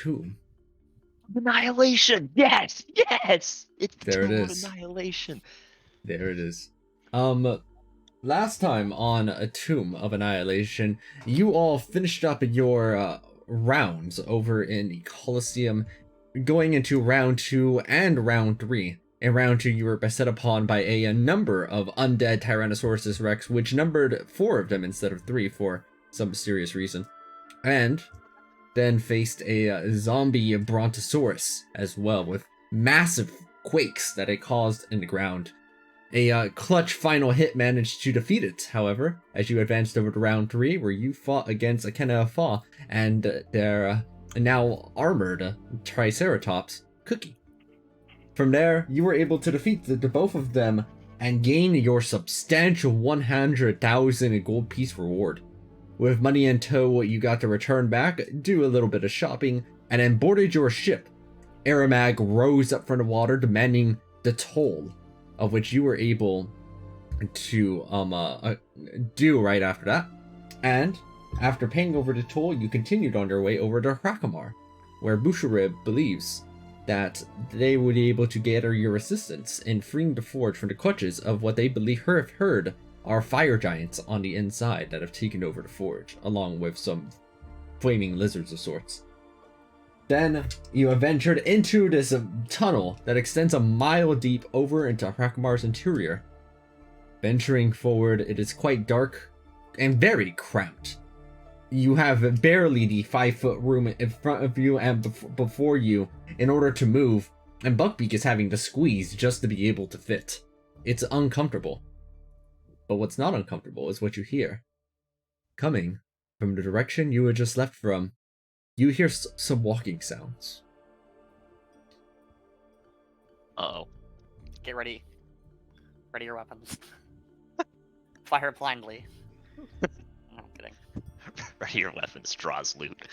tomb. Annihilation! Yes! Yes! It's the There it Tomb of is. Annihilation. There it is. Last time on a Tomb of Annihilation, you all finished up your rounds over in the Colosseum, going into round 2 and round 3. In round 2, you were beset upon by a number of undead Tyrannosaurus Rex, which numbered 4 of them instead of 3 for some mysterious reason. And then faced a zombie Brontosaurus as well, with massive quakes that it caused in the ground. A clutch final hit managed to defeat it, however, as you advanced over to round 3, where you fought against Akena Fa and their now armored Triceratops, Cookie. From there, you were able to defeat the both of them and gain your substantial 100,000 gold piece reward. With money in tow, you got to return back, do a little bit of shopping, and then boarded your ship. Aramag rose up from the water, demanding the toll, of which you were able to do right after that. And after paying over the toll, you continued on your way over to Hrakamar, where Busharib believes that they would be able to gather your assistance in freeing the forge from the clutches of what they believe have heard are fire giants on the inside that have taken over the forge, along with some flaming lizards of sorts. Then you have ventured into this tunnel that extends a mile deep over into Hracamar's interior. Venturing forward, it is quite dark and very cramped. You have barely the 5-foot room in front of you and before you in order to move, and Buckbeak is having to squeeze just to be able to fit. It's uncomfortable. But what's not uncomfortable is what you hear. Coming from the direction you had just left from, you hear some walking sounds. Uh-oh. Get ready. Ready your weapons. Fire blindly. No, I'm kidding. Ready your weapons, draws loot.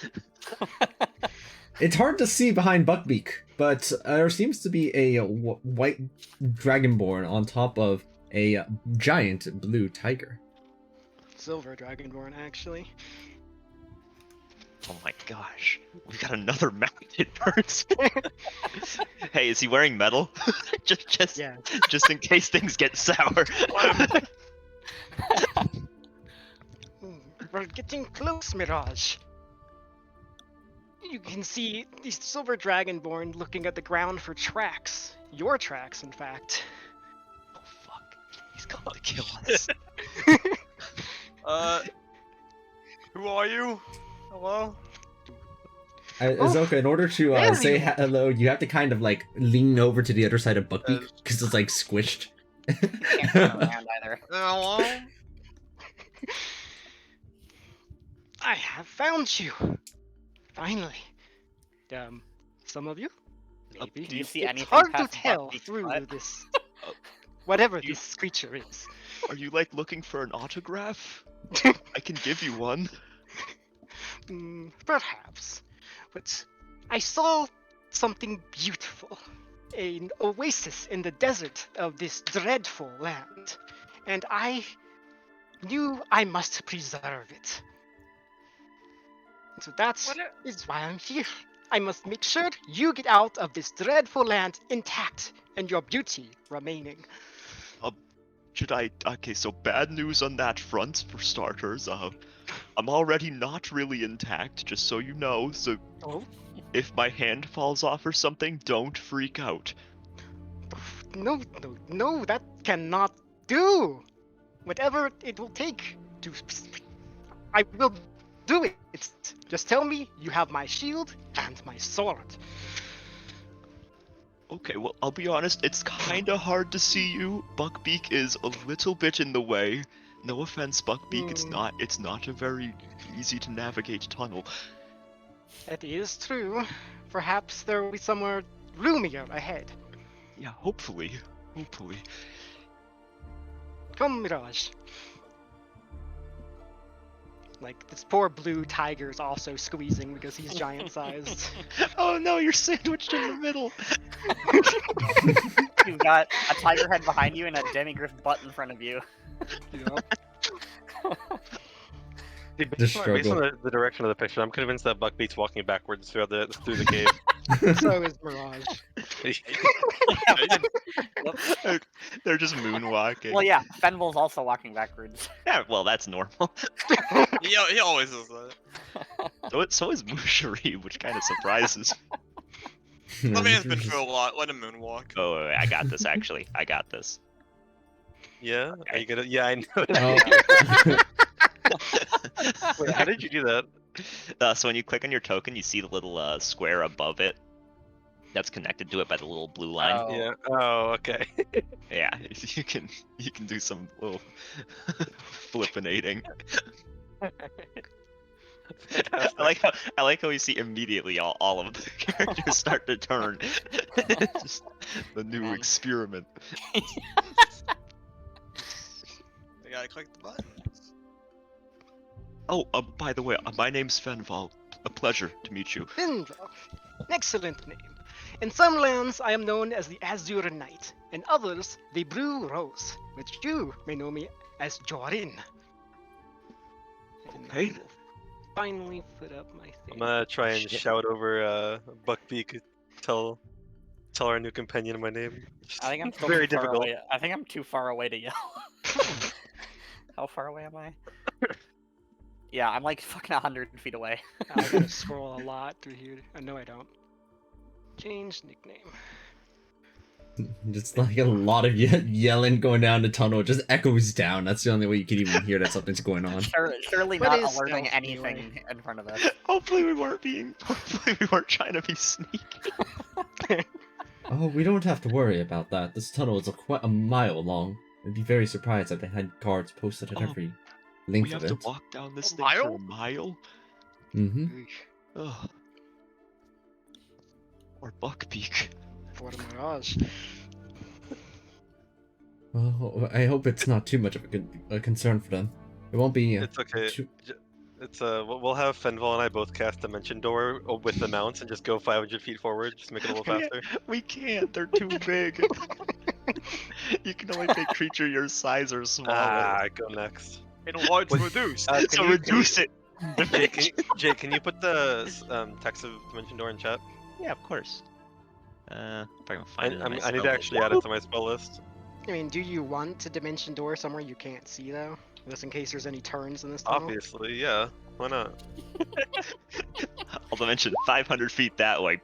It's hard to see behind Buckbeak, but there seems to be a white dragonborn on top of a giant blue tiger. Silver Dragonborn, actually. Oh my gosh. We've got another mounted person. Hey, is he wearing metal? just in case things get sour. We're getting close, Mirage. You can see the Silver Dragonborn looking at the ground for tracks. Your tracks, in fact. Oh fuck. He's coming to kill us. Who are you? Hello? Azoka, in order to say hello, you have to kind of like lean over to the other side of Buckbeak because it's like squished. Can't turn around either. Hello? I have found you. Finally. Some of you? Maybe. Do you see It's anything hard to past tell Buckbeak's through butt? this. Whatever this creature is. Are you like looking for an autograph? I can give you one. Perhaps. But I saw something beautiful. An oasis in the desert of this dreadful land. And I knew I must preserve it. So that is why I'm here. I must make sure you get out of this dreadful land intact and your beauty remaining. Okay, so bad news on that front for starters. I'm already not really intact, just so you know, so if my hand falls off or something, don't freak out. No, that cannot do. Whatever it will take to... I will do it. Just tell me you have my shield and my sword. Okay, well, I'll be honest, it's kinda hard to see you. Buckbeak is a little bit in the way. No offense, Buckbeak, it's not a very easy to navigate tunnel. That is true. Perhaps there will be somewhere roomier ahead. Yeah, hopefully. Come, Mirage. Like, this poor blue tiger's also squeezing because he's giant-sized. Oh no, you're sandwiched in the middle! You've got a tiger head behind you and a demigriff butt in front of you. Just Based on struggle. the direction of the picture, I'm convinced that Buckbeak's walking backwards through the cave. So is Mirage. They're just moonwalking. Well, yeah, Fenwell's also walking backwards. Yeah, well, that's normal. He always does that. So is Mushari, which kind of surprises. The man's been through a lot. Let him moonwalk. Oh, wait, I got this, actually. I got this. Yeah? Are Okay. you gonna? Yeah, I know. Oh. Wait, how did you do that? So when you click on your token, you see the little square above it. That's connected to it by the little blue line. Oh. Yeah. Oh, okay. Yeah, you can do some little flippinating. I like how you see immediately all of the characters start to turn. Just the new Man. experiment. You gotta click the button. Oh, by the way, my name's Fenval. A pleasure to meet you. Findra. An excellent name. In some lands, I am known as the Azure Knight. In others, the Blue Rose, which you may know me as Jorin. And Okay. I will finally put up my thing. I'm gonna try and Shit. shout over Buckbeak. Tell our new companion my name. I think I'm still Very too far difficult. away. I think I'm too far away to yell. How far away am I? Yeah, I'm like fucking 100 feet away. I gotta scroll a lot through here. No, I don't. Change nickname. Just like a lot of yelling going down the tunnel. It just echoes down. That's the only way you can even hear that something's going on. Surely What not is alerting stealth anything anyway? in front of us. Hopefully we weren't trying to be sneaky. Oh, we don't have to worry about that. This tunnel is quite a mile long. I'd be very surprised if they had guards posted at Oh, every We length have of to it. walk down this A thing for mile? a mile? Mm-hmm. Ugh. Or Buckbeak. For Mirage. Well, I hope it's not too much of a concern for them. It won't be. It's okay. too- It's we'll have Fenval and I both cast Dimension Door with the mounts and just go 500 feet forward. Just make it a little faster. We can't, they're too big. You can only pick creature your size or smaller. Ah, go next. It'll large What- reduce. Can So you- reduce it. Jake, can you put the text of Dimension Door in chat? Yeah, of course. If I can find it. in my I need spell to book. actually add it to my spell list. I mean, do you want to Dimension Door somewhere you can't see, though? Just in case there's any turns in this tunnel? Obviously, yeah. Why not? I'll dimension 500 feet that way.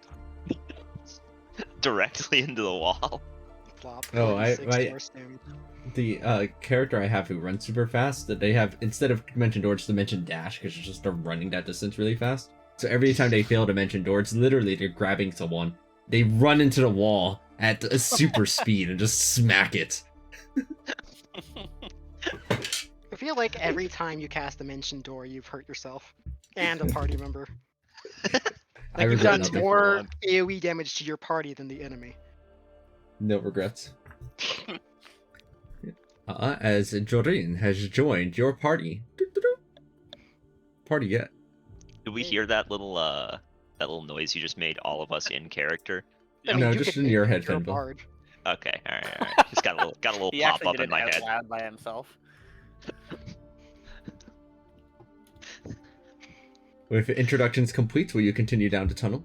Directly into the wall. Flop. Oh, 46 I- force damage. The character I have who runs super fast, that they have, instead of Dimension Door, just Dimension Dash, because it's just they're running that distance really fast. So every time they fail Dimension Door, it's literally they're grabbing someone. They run into the wall at a super speed and just smack it. I feel like every time you cast Dimension Door, you've hurt yourself. And a party member. I Like, you've regret done nothing. more AoE damage to your party than the enemy. No regrets. As Jorin has joined your party. Party yet? Did we hear that little noise you just made? All of us in character. I mean, No, you just could in your make head, your Fenville. bard. Okay, all right. Just got a little He pop actually up did in it my out head. loud by himself. With introductions complete, will you continue down the tunnel?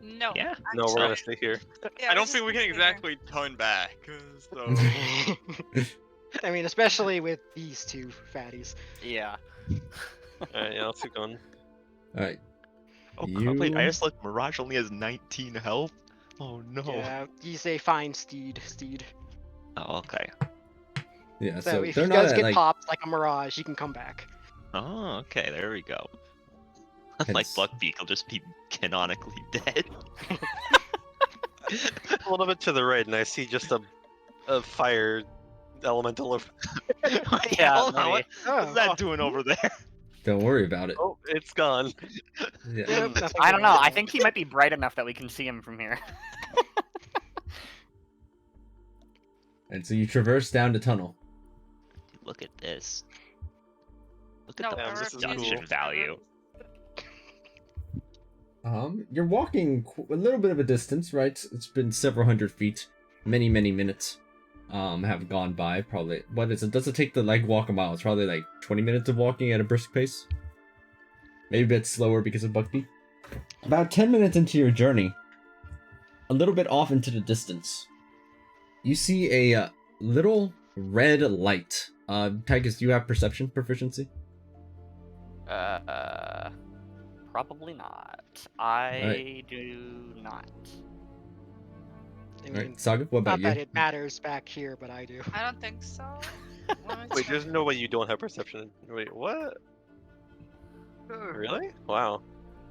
No. Yeah. No, we're so. gonna stay here. I don't think we can exactly turn back. So I mean, especially with these two fatties. Yeah. Alright, yeah, let's keep going. Alright. Oh crap, wait, I You- just looked. Mirage only has 19 health. Oh no. Yeah, he's a fine steed. Oh, okay. Yeah, So, so if they're he not does at, get like, popped like a Mirage, he can come back. Oh, okay. There we go. Like Hence- Buckbeak will just be canonically dead. A little bit to the right, and I see just a fire elemental of. Yeah, Hold on, maybe. what's that doing over there? don't worry about it. Oh, it's gone. Yeah. Nope, nothing I don't know. wrong I with think that. he might be bright enough that we can see him from here. And so you traverse down the tunnel. Look at this. Look No, at the Yeah, this is production cool. value. You're walking a little bit of a distance, right? It's been several hundred feet, many minutes. have gone by. Probably, what is it? Does it take the leg walk a mile? It's probably like 20 minutes of walking at a brisk pace. Maybe a bit slower because of Buckbeak. About 10 minutes into your journey, a little bit off into the distance, you see a little red light. Tigus, do you have perception proficiency? Probably not. I Alright. do not. I mean, Alright, Saga, what about not that you? it matters back here, but I do. I don't think so. Let me Wait, check. there's no way you don't have perception. Wait, what? Really? Wow.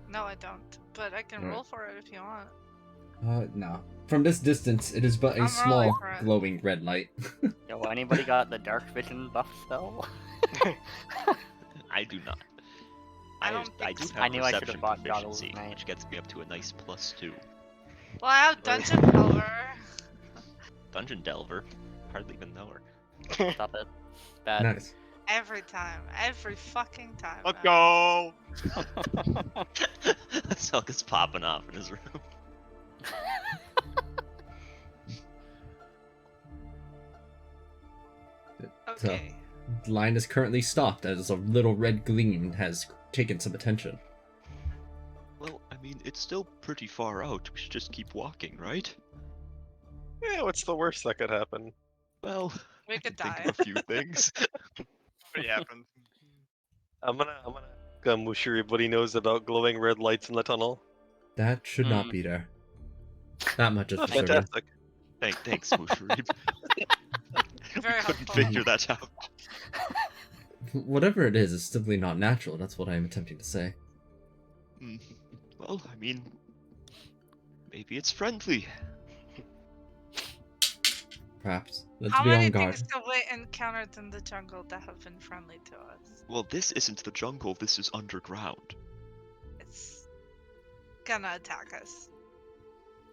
No, I don't. But I can Alright. roll for it if you want. No. From this distance, it is but a I'm small, rolling for it. glowing red light. Yo, anybody got the dark vision buff spell? I do not. I don't I think do so. have I knew I perception should've bought goggles proficiency, tonight. which gets me up to a nice +2. Well, I have Dungeon Delver. Dungeon Delver, hardly even know her. Stop it. Bad. Nice. Every time. Every fucking time. Let's man. go. Selka's popping off in his room. Okay. The line is currently stopped as a little red gleam has taken some attention. Well, I mean, it's still pretty far out. We should just keep walking, right? Yeah, what's the worst that could happen? Well, We I could can think die. of a few things. What happened? I'm gonna Mushiri, what he knows about glowing red lights in the tunnel. That should not Hmm. be there. That much is Oh, for certain. fantastic. Thanks, Musharib. Very Couldn't helpful. figure that out. Whatever it is, it's simply not natural. That's what I am attempting to say. Hmm. Well, I mean, maybe it's friendly. Perhaps. Let's How be many on guard. things have we encountered in the jungle that have been friendly to us? Well, this isn't the jungle, this is underground. It's gonna attack us.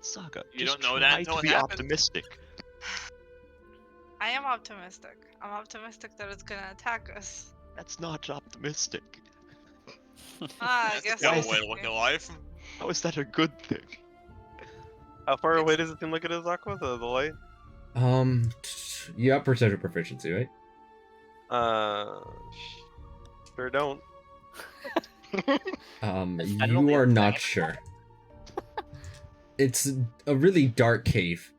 Saga, You just don't know that try until to it be happens. optimistic. I am optimistic. I'm optimistic that it's gonna attack us. That's not optimistic. Ah, I That's guess no I way to look at life. How is that a good thing? How far away does it seem like it is, Aqua, the light? You have perception proficiency, right? Sure don't. You are not sure. It's a really dark cave,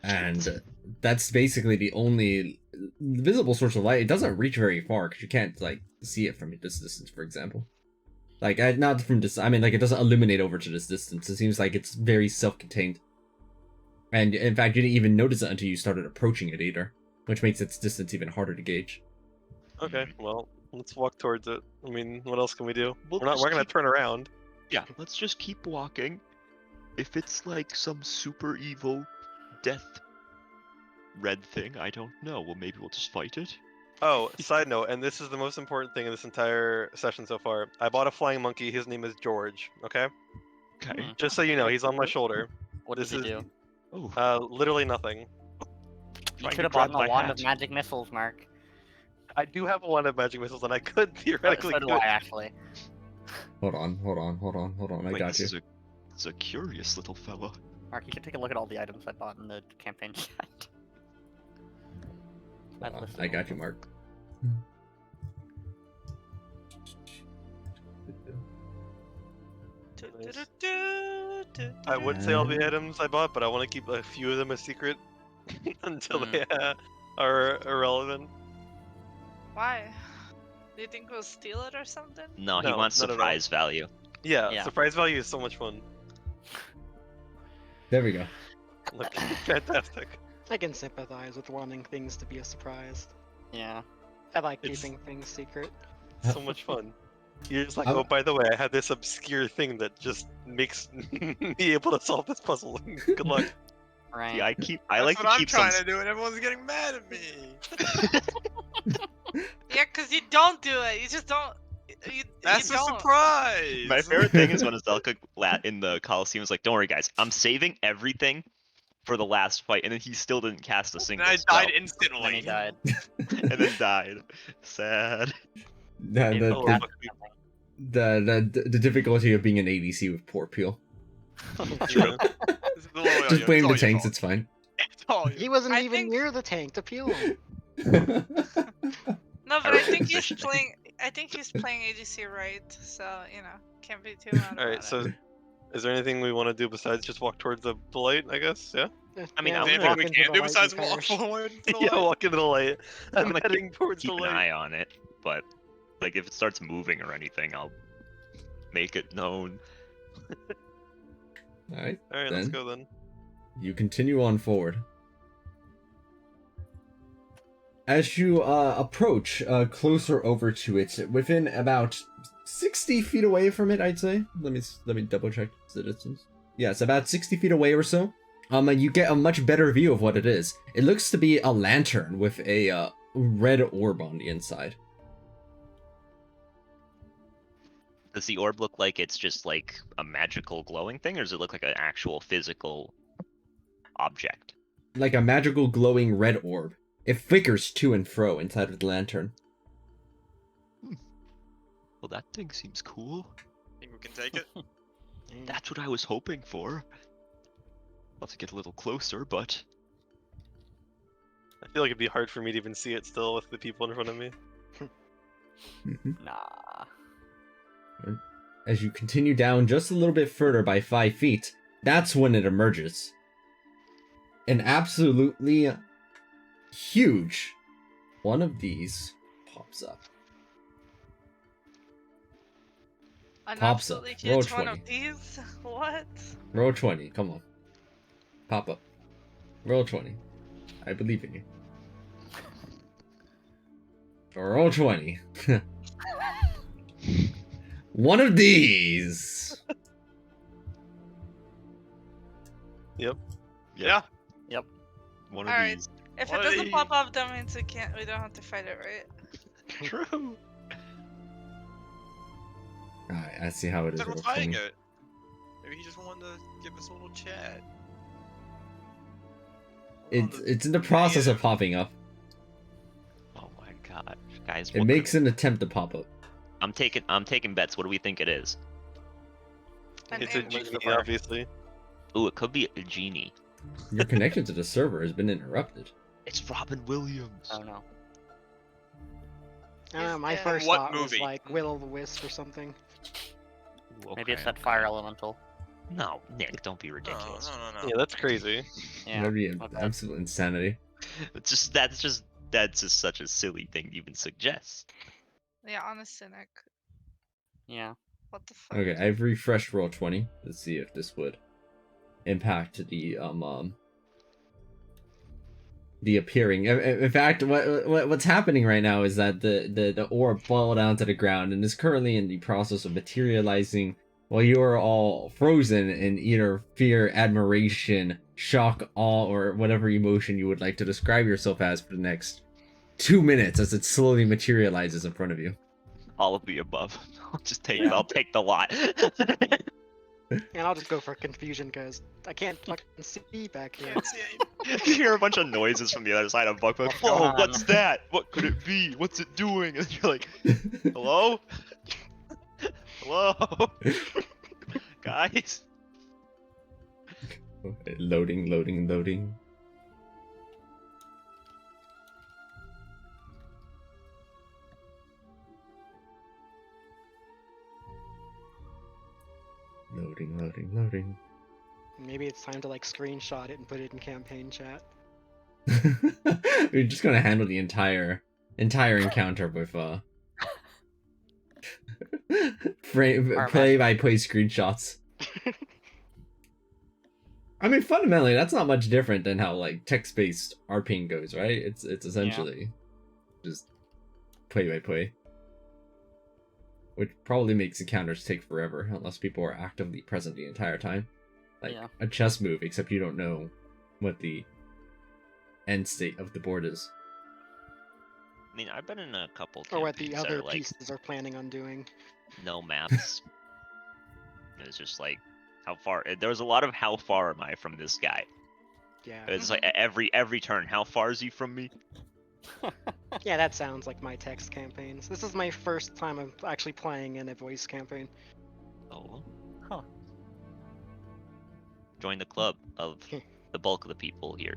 and that's basically the only visible source of light. It doesn't reach very far because you can't like see it from this distance, for example. Like not from this. I mean, like it doesn't illuminate over to this distance. It seems like it's very self-contained, and in fact, you didn't even notice it until you started approaching it either, which makes its distance even harder to gauge. Okay, well, let's walk towards it. I mean, what else can we do? We'll We're not. just We're gonna keep- turn around. Yeah, let's just keep walking. If it's like some super evil death red thing, I don't know. Well, maybe we'll just fight it. Oh, side note, and this is the most important thing in this entire session so far. I bought a flying monkey. His name is George. Okay, Okay. Hmm. just so you know, he's on my shoulder. What This does he is- do? Oh, Literally nothing. You trying to should have grab bought a my wand hat. of magic missiles, Mark. I do have a wand of magic missiles, and I could theoretically So do do it. I, actually. Hold on. I wait, got this you. is a curious little fella. Mark, you should take a look at all the items I bought in the campaign chat. I've listed I all got of you, them. Mark. I would say all the items I bought, but I want to keep a few of them a secret until they are irrelevant. Why? Do you think we'll steal it or something? No, he No, wants not at all. surprise value. Yeah, Yeah. surprise value is so much fun. There we go. Look, fantastic. I can sympathize with wanting things to be a surprise. Yeah. I like It's- keeping things secret. So much fun. You're just like, I'm- oh, by the way, I had this obscure thing that just makes me able to solve this puzzle. Good luck. Right. Yeah, I That's like what to I'm keep some. trying to do, and everyone's getting mad at me. Yeah, because you don't do it. You just don't. That's you a don't. surprise. My favorite thing is when Zelka in the Coliseum was like, "Don't worry, guys, I'm saving everything for the last fight," and then he still didn't cast a And single I spell, died And instantly. then he died. and then died. Sad. The, the, Oh, the, fuck me. the difficulty of being an ADC with poor peel. True. This is literally all Just your- blame it's the all your tanks, fault. it's fine. It's Oh, He wasn't I even think- near the tank to peel him. No, but I think he's position. playing. I think he's playing ADC right, so can't be too mad All right, about so it. is there anything we want to do besides just walk towards the light? I guess. Yeah. I mean, Yeah, I'm Is there gonna- anything walk we into can the do light besides and walk perish. forward? To the Yeah, light? walk into the light. I'm gonna heading towards the keep an light. eye on it, but like if it starts moving or anything, I'll make it known. All right, All right, then let's go then. you continue on forward. As you approach closer over to it, within about 60 feet away from it, I'd say. Let me double check the distance. Yeah, it's about 60 feet away or so. You get a much better view of what it is. It looks to be a lantern with a red orb on the inside. Does the orb look like it's just like a magical glowing thing, or does it look like an actual physical object? Like a magical glowing red orb. It flickers to and fro inside of the lantern. Well, that thing seems cool. Think we can take it? That's what I was hoping for. Love to get a little closer, but I feel like it'd be hard for me to even see it still with the people in front of me. Nah. As you continue down just a little bit further by 5 feet, that's when it emerges. An absolutely huge one of these pops up. An Pops up. absolutely Roll huge one 20. of these. What? Roll 20, come on. Pop up. Roll 20. I believe in you. Roll 20. One of these! Yep. Yeah. one of Alright. these. If What it are doesn't they- pop up, that means we don't have to fight it, right? True. Alright, I see how it is. Talk Roll about fighting 20. it. Maybe he just wanted to give us a little chat. It's in the process of popping up. Oh my god, guys! It what makes could an attempt to pop up. I'm taking bets. What do we think it is? An It's a angel. genie, obviously. Ooh, it could be a genie. Your connection to the server has been interrupted. It's Robin Williams. Oh no. My Is first What thought was movie? like Will-o'-the-Wisp or something. Ooh, Maybe it's okay. that fire elemental. No, Nick, don't be No, ridiculous. no. Yeah, that's crazy. Yeah. That'd be okay. absolute insanity. That's just such a silly thing to even suggest. Yeah, honest cynic. Yeah. What the fuck? Okay, I've refreshed roll 20. Let's see if this would impact the appearing. In fact, what's happening right now is that the orb fell down to the ground and is currently in the process of materializing while you are all frozen in either fear, admiration, shock, awe, or whatever emotion you would like to describe yourself as for the next 2 minutes as it slowly materializes in front of you. All of the above. I'll just take. Yeah. I'll take the lot. And I'll just go for confusion because I can't fucking see back here. Can't see any- You hear a bunch of noises from the other side of Buck. Like, What's whoa, going on?" what's that? What could it be? What's it doing? And you're like, hello? Hello? Guys? Okay, loading. Loading. Maybe it's time to like screenshot it and put it in campaign chat. We're just gonna handle the entire encounter with play by play screenshots. I mean, fundamentally, that's not much different than how like text based RPing goes, right? It's essentially just play by play, which probably makes encounters take forever unless people are actively present the entire time. Like Yeah. a chess move, except you don't know what the end state of the board is. I mean, I've been in a couple Or what campaigns the that other are like pieces are planning on doing. no maps. It was just like how far. There was a lot of how far am I from this guy? Yeah. It's like every turn. How far is he from me? Yeah, that sounds like my text campaigns. This is my first time I'm actually playing in a voice campaign. Oh. Huh. Join the club of the bulk of the people here.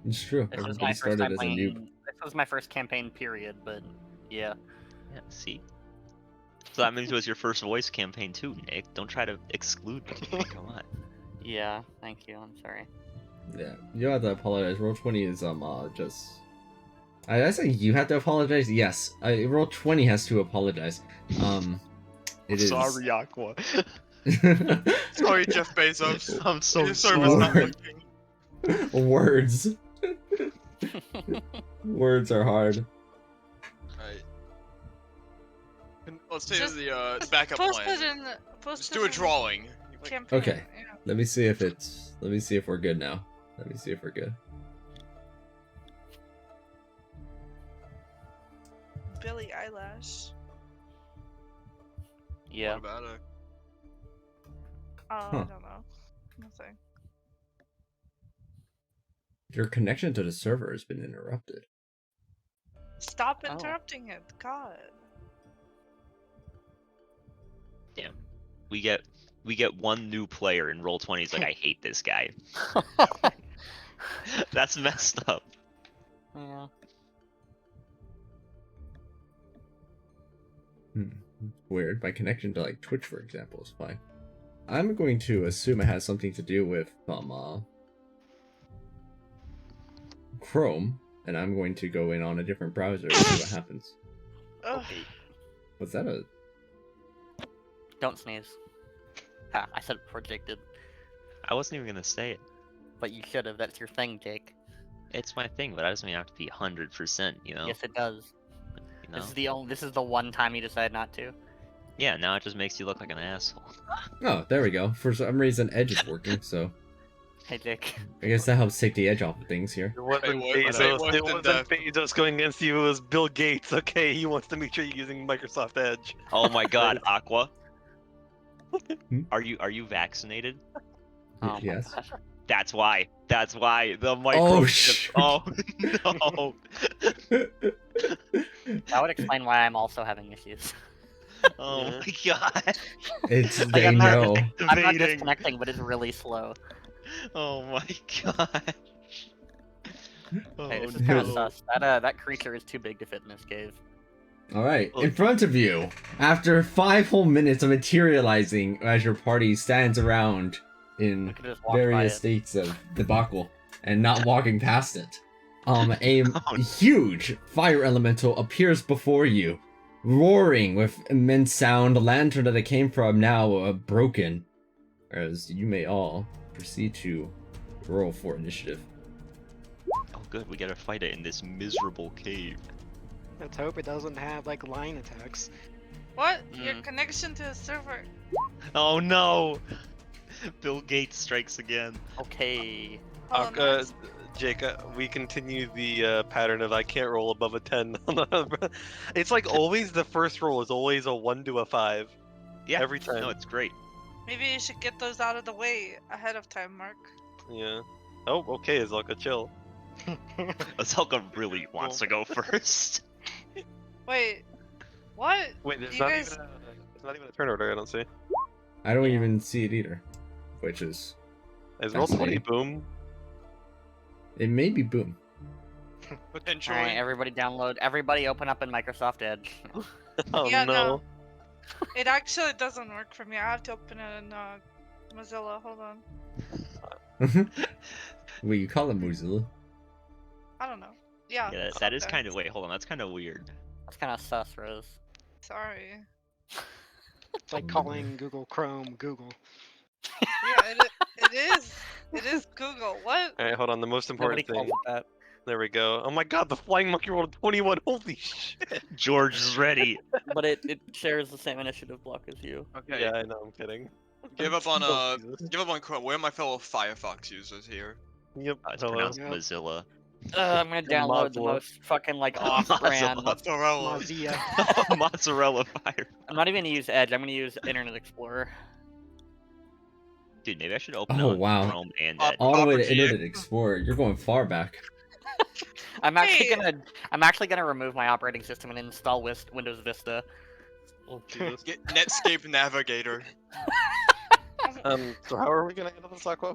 It's true. This was Everybody my first started time as a playing. noob. This was my first campaign, period. But yeah. Yeah, see? So that means it was your first voice campaign too, Nick. Don't try to exclude me. Come on. Yeah. Thank you. I'm sorry. Yeah, you have to apologize. Roll20 is just. I say you have to apologize. Yes, Roll20 has to apologize. It is. Sorry, Aqua. Sorry, Jeff Bezos. I'm so Your server's not sorry. working. Words. Words are hard. Alright. Let's take Just the backup Post plan. it in. Let's Post do it a in drawing. Campaign. Okay. Yeah. Let me see if it's. Let me see if we're good now. Let me see if we're good. Billie Eyelash. Yeah. What about it? I Huh. don't know. Nothing. Your connection to the server has been interrupted. Stop Oh. interrupting it. God. We get one new player in Roll20. He's like, I hate this guy. That's messed up. Yeah. Weird. My connection to like Twitch, for example, is fine. I'm going to assume it has something to do with Chrome, and I'm going to go in on a different browser and see what happens. Ugh. Was that a? Don't sneeze. Ha, I said projected, I wasn't even gonna say it. but you should have. That's your thing, Jake. It's my thing, but I doesn't mean I have to be 100%, you know? Yes, it does. You know? This is the one time you decide not to. Yeah, now it just makes you look like an asshole. Oh, there we go. For some reason, Edge is working, so Hey, Jake. I guess that helps take the edge off of things here. It wasn't Wait, Bezos. what It the wasn't Bezos going against you. It was Bill Gates. Okay, he wants to make sure you're using Microsoft Edge. Oh my god, Aqua. Hmm? Are you vaccinated? Oh my Yes. gosh. That's why. That's why. The micro. Oh, sh- Oh no. That would explain why I'm also having issues. Oh Yeah. my god. It's Like, they I'm not know. I'm not Debating. disconnecting, but it's really slow. Oh my god. Oh Hey, this is kind of no. sus. That creature is too big to fit in this cave. All right, in front of you, after 5 whole minutes of materializing as your party stands around in We could just walk by various it. states of debacle and not walking past it, a huge fire elemental appears before you, roaring with immense sound. The lantern that it came from now broken, as you may all proceed to roll for initiative. Oh good, we gotta fight it in this miserable cave. Let's hope it doesn't have like line attacks. What? Your connection to the server. Oh no! Bill Gates strikes again. Okay. Hold on, Jake, we continue the pattern of I can't roll above a 10. It's like always the first roll is always a 1 to a 5. Yeah, Every time. No, it's great. maybe you should get those out of the way ahead of time, Mark. Yeah. Oh, okay, Azalka, chill. Azalka really wants to go first. Wait. What? Wait, it's You not, guys- it's not even a turn order, I don't see. I don't Yeah. even see it either, which is Is roll 20 Fascinating. boom? it may be boom. Potentially. Alright, everybody download. Everybody open up in Microsoft Edge. Oh Yeah, no. no. It actually doesn't work for me. I have to open it in Mozilla. Hold on. Well, you call it Mozilla. I don't know. Yeah. Yeah, it's that up is there. kind of. Wait, hold on. That's kind of weird. That's kind of sus, Rose. Sorry. It's like calling Google Chrome Google. Yeah, it is. It is Google. What? Alright, hold on, the most Nobody important calls thing. it that. There we go. Oh my god, the flying monkey rolled a 21. Holy shit. George is ready. But it shares the same initiative block as you. Okay. Yeah, I know, I'm kidding. Give up on Oh, Jesus. give up on Chrome. Where are my fellow Firefox users here? Yep, It's hello. pronounced Yep. Mozilla. I'm gonna download the Mozzarella. most fucking like off-brand. Mozzarella. Mozilla. Mozzarella fire. I'm not even gonna use Edge. I'm gonna use Internet Explorer. Dude, maybe I should open Oh, up wow. Chrome and Up. Edge. All the way to Property. Internet Explorer. You're going far back. I'm actually Hey. gonna remove my operating system and install Windows Vista. Oh, Jesus. Get Netscape Navigator. So how are we gonna handle this, Aqua?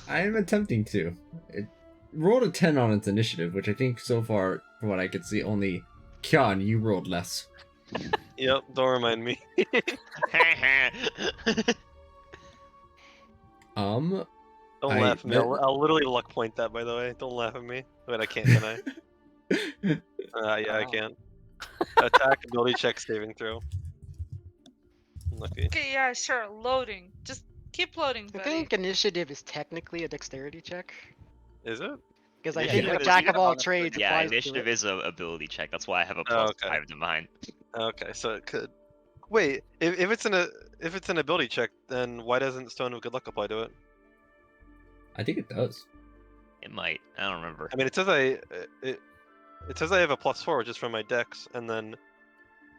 I'm attempting to. It rolled a 10 on its initiative, which I think so far, from what I could see, only Kyan, you rolled less. Yep, don't remind me. Um, Don't laugh at me. I'll literally luck point that, by the way. Don't laugh at me. Wait, I can't, can I? Yeah, I Wow. can. Attack, ability check, saving throw. Lucky. Okay, yeah, sure. Loading. Just keep loading, I buddy. think initiative is technically a dexterity check. Is it? Because I Yeah, think you a have- jack you of have all bonus for trades Yeah, applies to initiative it. is a ability check. That's why I have a Oh, plus okay. 5 to mine. Okay, so it could. Wait, if it's an ability check, then why doesn't Stone of Good Luck apply to it? I think it does. It might. I don't remember. I mean, it says I have a +4, which is from my dex, and then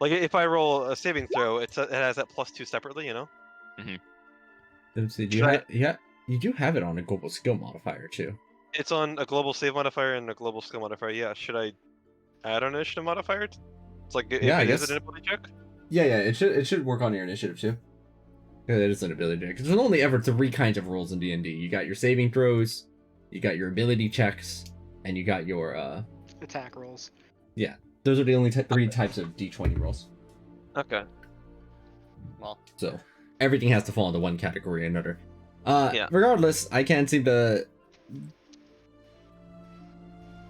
like if I roll a saving throw, it has that +2 separately, you know. Let's see, Should I- you do have it on a global skill modifier too. It's on a global save modifier and a global skill modifier. Yeah, should I add an initiative modifier? It's like if Yeah, I it is guess. an ability check. Yeah, it should work on your initiative too. Yeah, it is an ability check. 'Cause there's only ever 3 kinds of rolls in D&D. You got your saving throws, you got your ability checks, and you got your Attack rolls. those are the only 3 types of D20 rolls. Okay. Well, So everything has to fall into one category or another. Yeah. Regardless, I can't seem to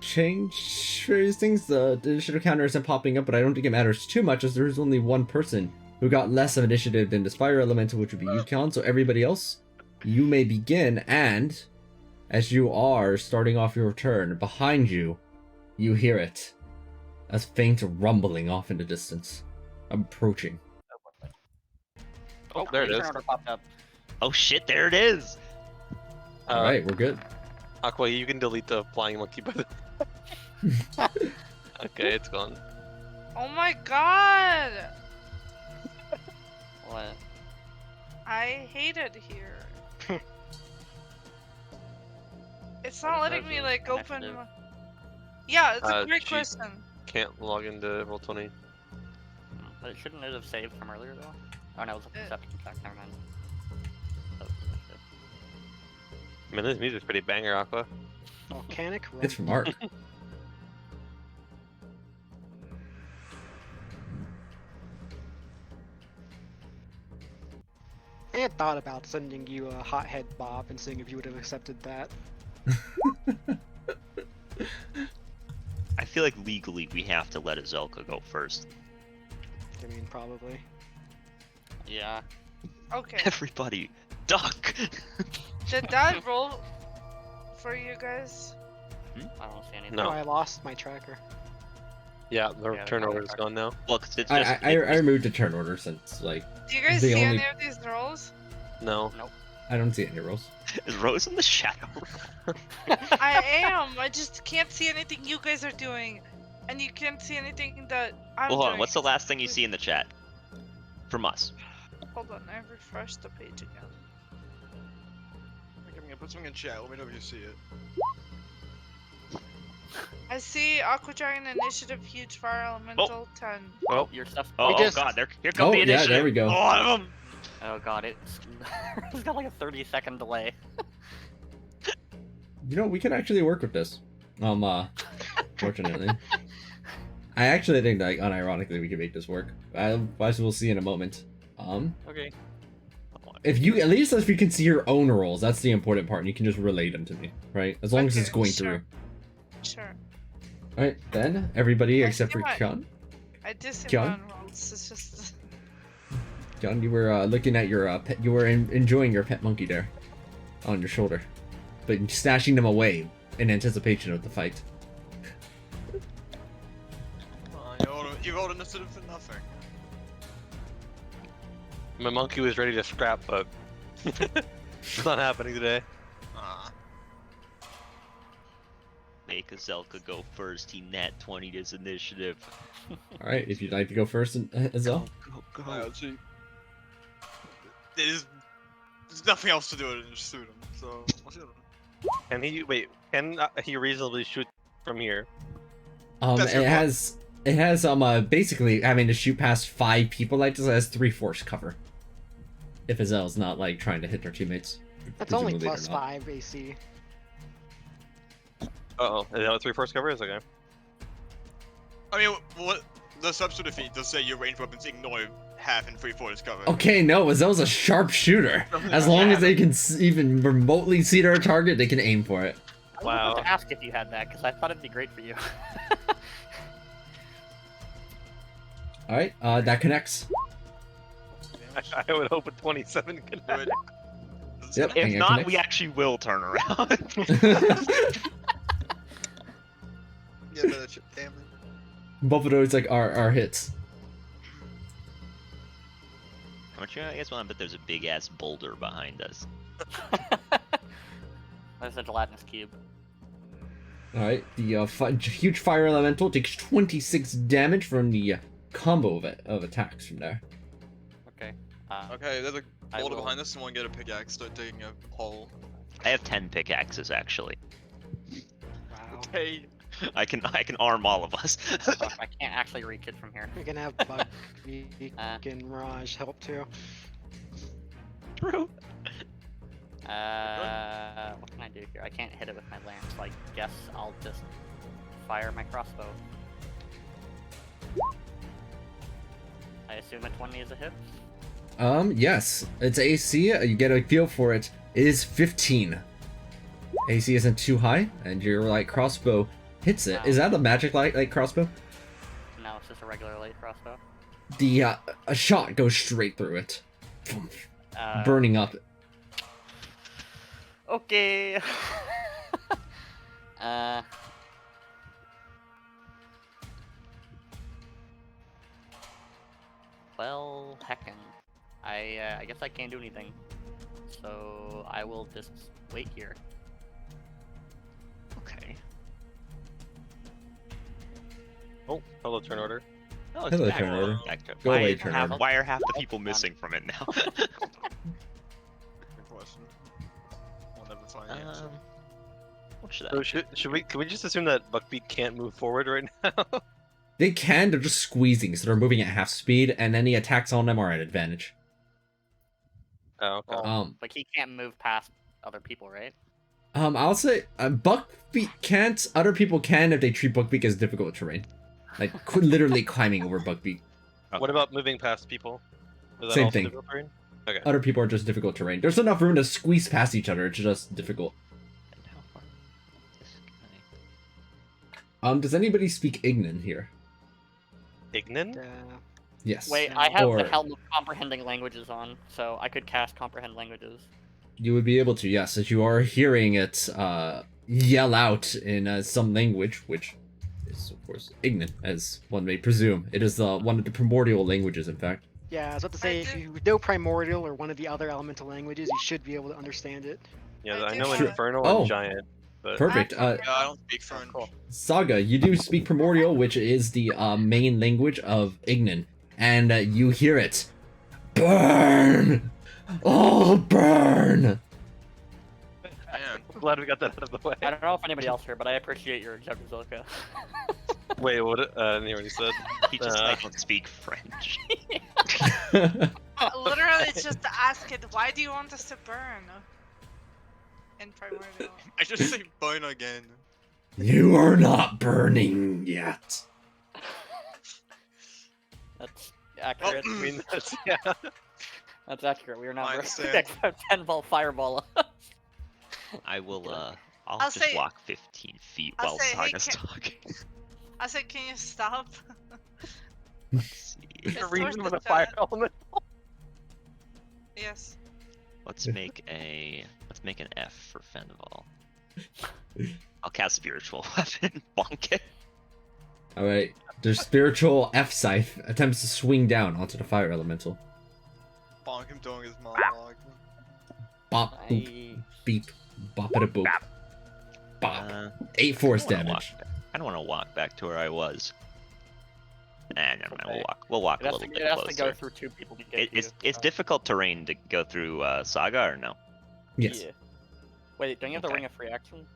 change various things. The initiative counter isn't popping up, but I don't think it matters too much as there's only one person who got less of initiative than the Spire Elemental, which would be Yukon. So everybody else, you may begin, and as you are starting off your turn, behind you, you hear it. A faint rumbling off in the distance. Approaching. Oh, there it turn is. order popped up. Oh shit, there it is! Alright, we're good. Aqua, you can delete the flying monkey, by the. Okay, it's gone. Oh my god! What? I hate it here. It's not letting me like open. Initiative. Yeah, it's a great Jeez. question. Can't log into Roll20. But shouldn't it have saved from earlier though? Oh no, it was a perception check. Never mind. That was initiative. I mean, this music's pretty banger, Aqua. Volcanic rumble. It's from Ark. I had thought about sending you a hothead bob and seeing if you would have accepted that. I feel like legally we have to let Azelka go first. I mean, probably. Yeah. Okay. Everybody, duck! Did that roll for you guys? I don't see anything. No. Oh, I lost my tracker. Yeah, the Yeah, turn the order is gone now. Look, it's just. I removed the turn order since, like, Do you guys The see only- any of these rolls? No. I don't see any rolls. Is Rose in the shadow? I am. I just can't see anything you guys are doing, and you can't see anything that I'm Hold doing. on, what's the last thing you see in the chat? From us. Hold on, I refreshed the page again. I'm gonna put something in chat. Let me know if you see it. I see Aqua Dragon Initiative, Huge Fire Elemental, 10. Oh, Your stuff. Oh, We just- god, here come Oh, the yeah, initiative. there we go. A lot of them! Oh god, it's it's got like a 30-second delay. You know, we can actually work with this. Fortunately. I actually think that, unironically, we can make this work. As we'll see in a moment. Okay. If you, at least if you can see your own rolls, that's the important part, and you can just relay them to me, right? As long as it's Okay, going sure. through. Sure. Alright, then, everybody I except see for what- Kyon. I did see John? my own rolls. It's just. John, you were looking at your pet, you were enjoying your pet monkey there. On your shoulder. But snatching them away in anticipation of the fight. You rolled initiative for nothing. my monkey was ready to scrap, but it's not happening today. Ah. Make Azelka go first. He nat 20 his initiative. Alright, if you'd like to go first, Azel. Go, Alright, let's see. There's nothing else to do other than just shoot him. So I'll shoot him. Can he wait? Can he reasonably shoot from here? That's your It has basically having to shoot past 5 people like this. It has 3 force cover. If Azel's not like trying to hit their teammates. That's only presumably they're not. +5 AC. Uh-oh. Is that what 3 force cover is? Okay. I mean, what the substitute feat does say your ranged weapons ignore half and 3/4 cover. Okay, no, Azel's a sharp shooter. As long as they can even remotely see their target, they can aim for it. I was Wow. about to ask if you had that because I thought it'd be great for you. All right, that connects. I would hope a 27 can do it. Yep. If hang on, not, connects. we actually will turn around. Yeah, but shit, damn it. Both of those like are hits. How much you guys want? But there's a big ass boulder behind us. There's a gelatinous cube. All right, the huge fire elemental takes 26 damage from the combo of attacks from there. Okay. Okay, there's a I boulder will- behind us. Someone get a pickaxe. Start digging a hole. I have 10 pickaxes actually. Wow. Hey, I can arm all of us. Fuck, I can't actually reach it from here. We're gonna have Bug, and Mirage help too. True. What can I do here? I can't hit it with my lance, so I guess I'll just fire my crossbow. I assume a 20 is a hit? Yes, it's AC. You get a feel for it. It is 15. AC isn't too high, and your light crossbow hits it. Is that a magic light crossbow? No, it's just a regular light crossbow. The a shot goes straight through it, burning up. Okay. Well, heckin'. I guess I can't do anything. So I will just wait here. Okay. Oh, hello, turn order. Oh, it's Hello, back. turn order. Back to- Go why, away, turn half- order. why are half the people Hold on. missing from it now? Good question. We'll never find the answer. What should So can we just assume that Buckbeak can't move forward right now? They can. They're just squeezing, so they're moving at half speed, and any attacks on them are at advantage. Oh, okay. Like he can't move past other people, right? I'll say Buckbeak can't. Other people can if they treat Buckbeak as difficult terrain, like literally climbing over Buckbeak. What about moving past people? Is that Same also thing. difficult terrain? Okay. Other people are just difficult terrain. There's enough room to squeeze past each other. It's just difficult. And how far is this guy? Does anybody speak Ignan here? Ignan? Yes. Wait, I have Or the Helm of Comprehending Languages on, so I could cast Comprehend Languages. you would be able to, yes, as you are hearing it yell out in some language, which is of course Ignan, as one may presume. It is one of the primordial languages, in fact. Yeah, I was about to say, if you know Primordial or one of the other elemental languages, you should be able to understand it. Yeah, I I do know have- Infernal Oh. and Giant, but Perfect. Yeah, I don't speak French. Cool. Saga, you do speak primordial, which is the main language of Ignan, and you hear it. Burn! All burn! Man, I'm glad we got that out of the way. I don't know if anybody else heard, but I appreciate your Jugazilka. Wait, what? I didn't hear what he said. He just I don't speak French. Literally, it's just to ask it, why do you want us to burn? In Primordial. I just say burn again. You are not burning yet. That's accurate. I mean, that's, yeah. That's accurate. We are I not understand. 10-ball fireball. I will I'll I'll just say- walk 15 feet I'll while say, hey, Saga's can- talking. I said, can you stop? Let's see. The It's reason worth with the a fire time. element. Yes. Let's make an F for Fenval. I'll cast spiritual weapon. Bonk it. Alright, their spiritual F scythe attempts to swing down onto the fire elemental. Bonk him doing his monologue. Bop, boop, I... beep, bop it a boop. Bop. 8 force I don't wanna damage. walk back- I don't want to walk back to where I was. Nah, never mind. Okay. We'll walk It a has, little to, bit it has to closer. go through two people to get It's you, it's so- difficult terrain to go through Saga or no? Yes. Yeah. Wait, don't you have the Okay. ring of free action?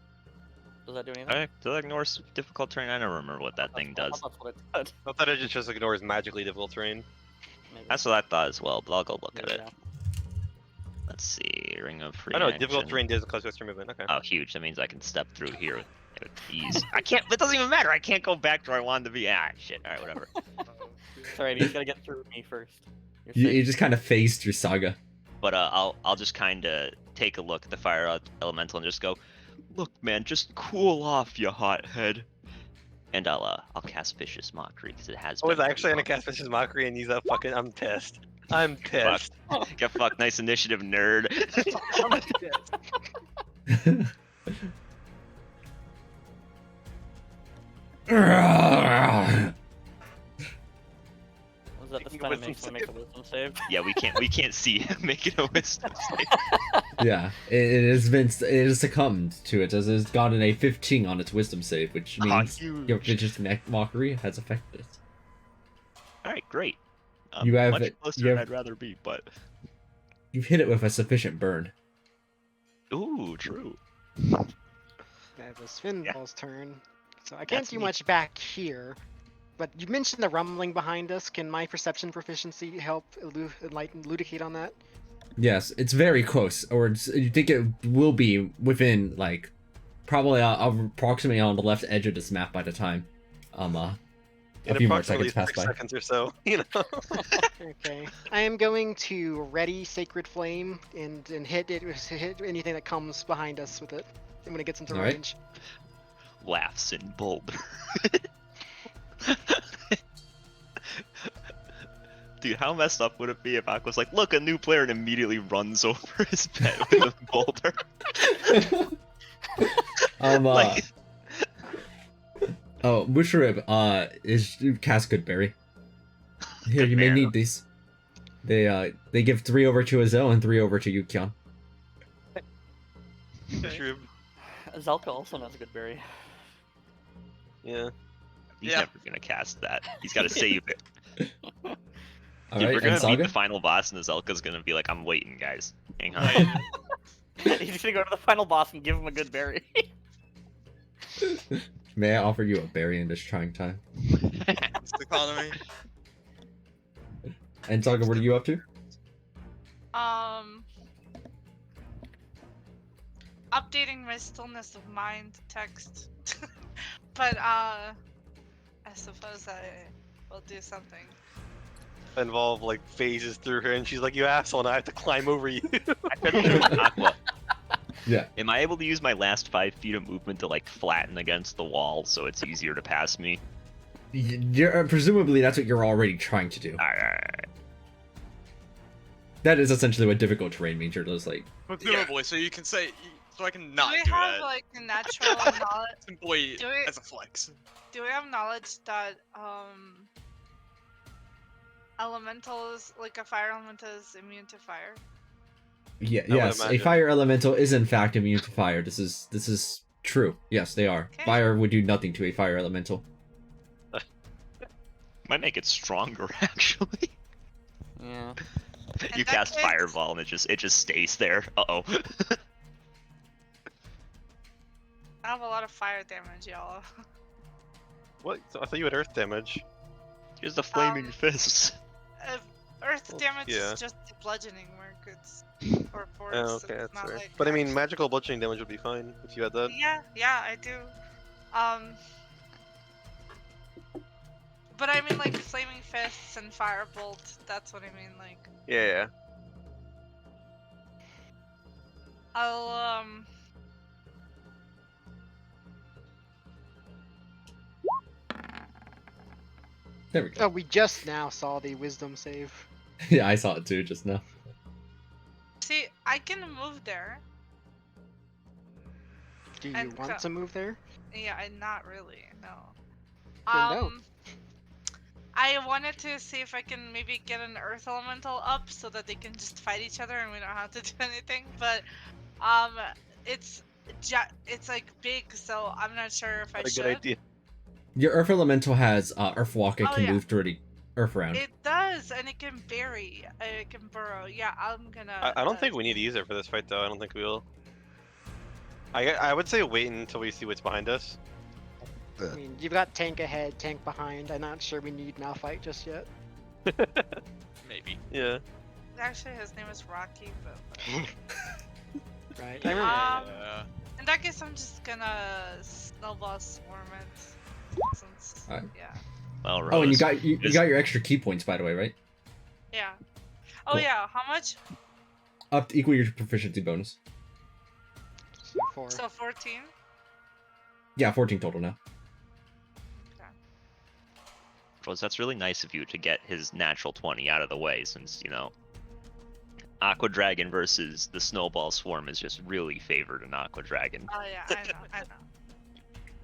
Does that do anything? Okay, does that ignore difficult terrain? I don't remember what that thing does. That's what it does. I thought it just ignores magically difficult terrain. Maybe. That's what I thought as well, but I'll go look at Maybe it. not. Let's see. Ring of free I know action. difficult terrain doesn't cause extra movement. Okay. Oh, huge. That means I can step through here with ease. I can't. It doesn't even matter. I can't go back to where I wanted to be. Ah, shit. All right, whatever. Sorry, you just gotta get through me first. You're You safe. just kind of phase through Saga. But I'll just kind of take a look at the fire elemental and just go, look, man, just cool off, you hothead. And I'll cast vicious mockery because it has. I was been actually gonna pretty cast Vicious Mockery and use that fucking. I'm pissed. I'm pissed. long. Get fucked, nice initiative, nerd. Was that the Making a time wisdom makes me make a wisdom save? Yeah, we can't see him making a wisdom save. Yeah, it has succumbed to it as it's gotten a 15 on its wisdom save, which means huge. your vicious mockery has affected it. All right, great. You have- much closer you than have- I'd rather be, but You've hit it with a sufficient burn. ooh, true. That was Finball's turn. So I can't That's do me. much back here. But you mentioned the rumbling behind us. Can my perception proficiency help elucidate on that? Yes, it's very close, or you think it will be within like probably approximately on the left edge of this map by the time a In few more approximately seconds pass 6 by. seconds or so, you know. Okay. I am going to ready Sacred Flame and hit anything that comes behind us with it. And when it gets into Alright. range. Laughs in Boulder. Dude, how messed up would it be if Aqua's like, look, a new player, and immediately runs over his bed with a boulder? Like, Oh, Mushrib, is cast Goodberry. Here, you may Goodberry. need these. They give 3 over to Azel and 3 over to Yukon. True. Zelka also knows a good berry. Yeah. he's Yeah. never gonna cast that. He's gotta save it. Dude, Alright, we're and gonna beat Saga? the final boss, and the Zelka's gonna be like, I'm waiting, guys. Hang on. He's gonna go to the final boss and give him a good berry. May I offer you a berry in this trying time? It's the economy. And Saga, what are you up to? Updating my stillness of mind text. But I suppose I will do something. Involve like phases through her, and she's like, "You asshole!" And I have to climb over you. I said to Aqua, Yeah. am I able to use my last 5 feet of movement to like flatten against the wall so it's easier to pass me? You're, presumably that's what you're already trying to do. Alright. That is essentially what difficult terrain means. You're just like, Presumably, so you can say, so I can not do we do have that. like a natural knowledge? Simply do we- as a flex. Do we have knowledge that elementals, like a fire elemental, is immune to fire? yeah, would yes, a imagine. fire elemental is in fact immune to fire. This is true. Yes, they are. Okay. Fire would do nothing to a fire elemental. Might make it stronger, actually. Yeah. You In that cast case- Fireball and it just stays there. Uh-oh. I have a lot of fire damage, y'all. What? So I thought you had earth damage. Here's the Flaming Fists. If Earth damage yeah. is just bludgeoning work, it's or force. Oh, okay, it's that's not fair. like But I mean, actual- magical bludgeoning damage would be fine if you had that. Yeah, I do. But I mean like flaming fists and firebolt. That's what I mean. Like Yeah. I'll There we Oh, go. we just now saw the wisdom save. Yeah, I saw it too just now. see. I can move there. Do you And want to move there? Yeah, not really. No. Then no. I wanted to see if I can maybe get an earth elemental up so that they can just fight each other and we don't have to do anything. But it's like big, so I'm not sure if I What a should. good idea. Your earth elemental has earth walk and Oh, can yeah. move through the earth around. It does, and it can bury. It can burrow. Yeah, I'm gonna. I don't think we need to use it for this fight, though. I don't think we will. I would say wait until we see what's behind us. I mean, you've got tank ahead, tank behind. I'm not sure we need Malphite just yet. Maybe. Yeah. Actually, his name is Rocky, but Right. I remember. Yeah. in that case, I'm just gonna snowball swarm it. Since Alright. yeah, Well, Rose, Oh, and you is- got your extra key points, by the way, right? yeah. Oh Cool. yeah, how much? Up to equal your proficiency bonus. So 4. So 14. Yeah, 14 total now. Rose, that's really nice of you to get his natural 20 out of the way, since, you know, Aqua Dragon versus the Snowball Swarm is just really favored in Aqua Dragon. Oh yeah, I know.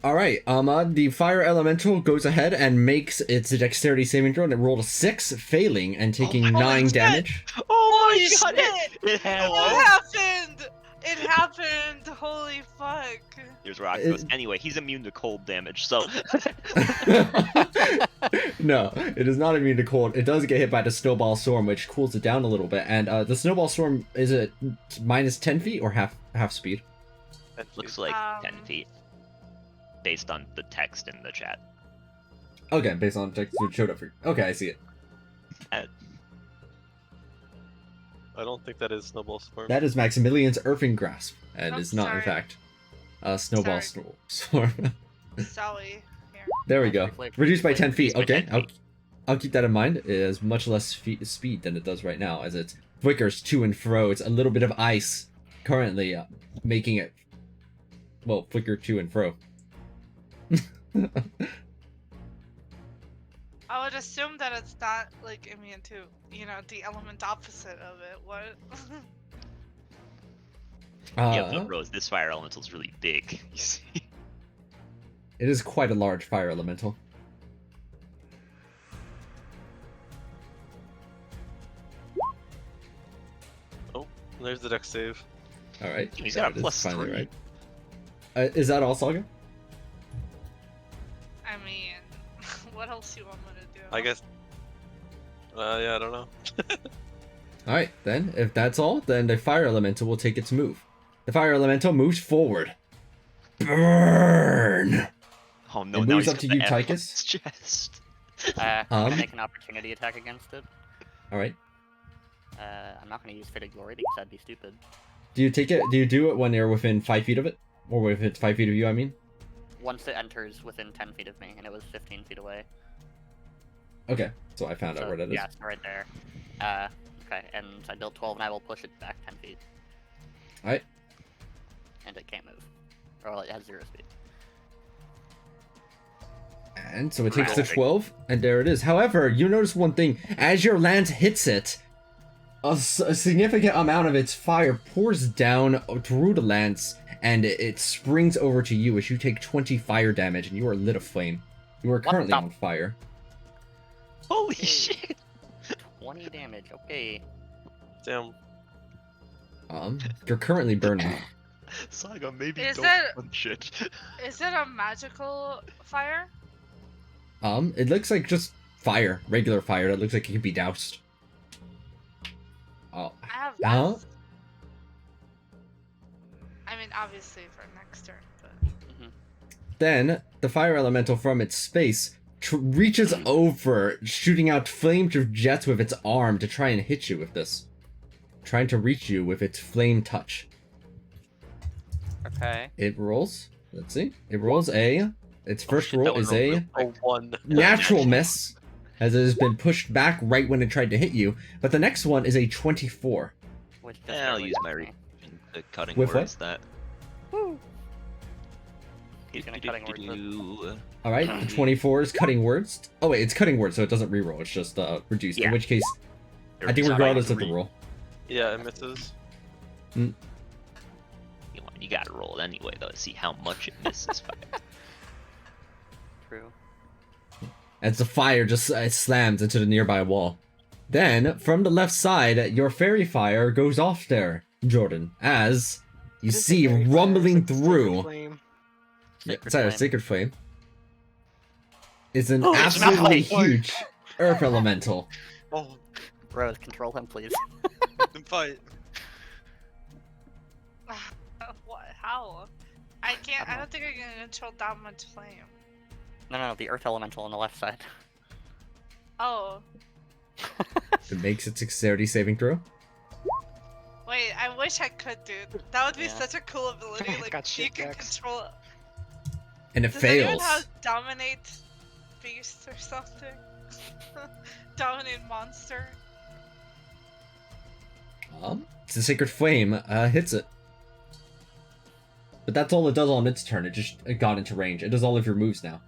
All right, the fire elemental goes ahead and makes its dexterity saving throw, and it rolled a 6, failing and taking my 9 shit! damage. Oh Holy shit! It happened! What happened? It happened! Holy fuck! Here's where Aqua goes. Anyway, he's immune to cold damage, so... No, it is not immune to cold. It does get hit by the snowball storm, which cools it down a little bit. And the snowball storm, is it minus 10 feet or half speed? Looks like 10 feet. Based on the text in the chat. Okay, based on text that showed up for. Okay, I see it. I don't think that is Snowball Swarm. That is Maximilian's Earthing Grasp, and Oh, is not in sorry. fact snowball Sorry. storm. Sally. Here. There we go. Reduced by 10 feet. Reduced by Okay, 10 feet. I'll keep that in mind. It has much less speed than it does right now, as it flickers to and fro. It's a little bit of ice currently making it, well, flicker to and fro. I would assume that it's not like immune to, you know, the element opposite of it. What? Yeah, but Rose, this fire elemental is really big, you see. It is quite a large fire elemental. Oh, there's the dex save. All right, He's there got it a is, plus finally 3. right. Is that all, Saga? I mean, what else you want me to do? I guess. Yeah, I don't know. All right, then, if that's all, then the fire elemental will take its move. The fire elemental moves forward. Burn! Oh no, It now moves he's up to got you, the F on Tychus. his chest. I'm gonna Um. make an opportunity attack against it. All right. I'm not gonna use Fate of Glory because that'd be stupid. Do you take it? Do you do it when you're within 5 feet of it, or if it's 5 feet of you? I mean. Once it enters within 10 feet of me, and it was 15 feet away. Okay, so I found out So, where that is. yeah, it's right there. Okay, and I build 12 and I will push it back 10 feet. Alright. And it can't move. Or well, it has 0 speed. And so it takes the Right. 12, and there it is. However, you notice one thing. As your lance hits it, a significant amount of its fire pours down through the lance, and it springs over to you as you take 20 fire damage, and you are lit aflame. You are currently the- on fire. Holy shit! 20 damage, okay. Damn. You're currently burning. Saga, maybe Is don't that- punch it. Is it a magical fire? It looks like just fire, regular fire. That looks like it can be doused. Oh, I have. Huh? this. I mean, obviously for next turn, but then the fire elemental from its space reaches over, shooting out flames of jets with its arm to try and hit you with this. Trying to reach you with its flame touch. Okay. It rolls. Let's see. It rolls a. Its first shit, roll that one is rolled a real A 1. natural miss, as it has been pushed back right when it tried to hit you. But the next one is a 24. Which just Yeah, I'll barely use hits my me. the cutting With words that. He's gonna cutting words with. Do-do-do-do. All right, the 24 is cutting words. Oh wait, it's cutting words, so it doesn't reroll. It's just reduced. In Yeah. which case, I think Sorry, regardless of the three. roll. Yeah, it misses. You gotta roll it anyway, though, to see how much it misses fire. True. As the fire just slams into the nearby wall. Then, from the left side, your fairy fire goes off there, Jordan, as you Isn't it see very fire? rumbling It's like through. Sacred Flame. Sacred Sorry, Flame. Sacred Flame. It's an Oh, it's absolutely not like- huge earth elemental. Oh, Rose, control him, please. Then fight. what? How? I can't. I don't think I can control that much flame. No, the Earth Elemental on the left side. Oh. It makes its dexterity saving throw. Wait, I wish I could, dude. That would be Yeah. such a cool ability. Like, Got you shit can decks. control. And it Does anyone fails. have dominate beast or something? Dominate monster. The Sacred Flame hits it. But that's all it does on its turn. It just got into range. It does all of your moves now.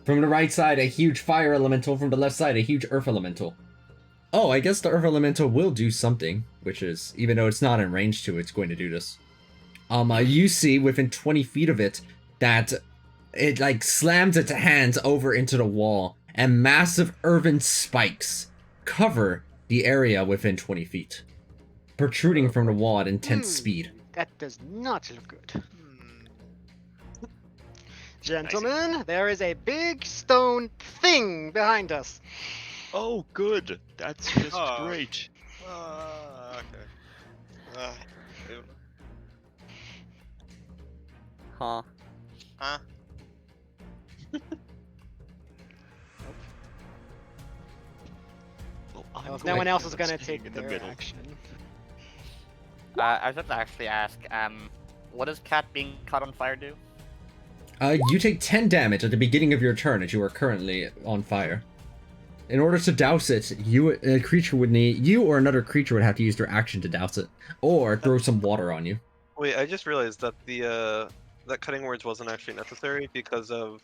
From the right side, a huge fire elemental. From the left side, a huge earth elemental. Oh, I guess the earth elemental will do something, which is, even though it's not in range to, it's going to do this. You see within 20 feet of it that it like slams its hands over into the wall, and massive earthen spikes cover the area within 20 feet, protruding from the wall at intense speed. That does not look good. Hmm. Gentlemen, there is a big stone thing behind us. Oh, good. That's just Oh. great. Okay. Ew. Huh. Huh? Well, Well, if I'm no one glad else is that gonna it's staying take in the their middle. action. I was about to actually ask, what does Cat being caught on fire do? You take 10 damage at the beginning of your turn as you are currently on fire. In order to douse it, a creature would need, you or another creature would have to use their action to douse it, or throw some water on you. Wait, I just realized that the that cutting words wasn't actually necessary because of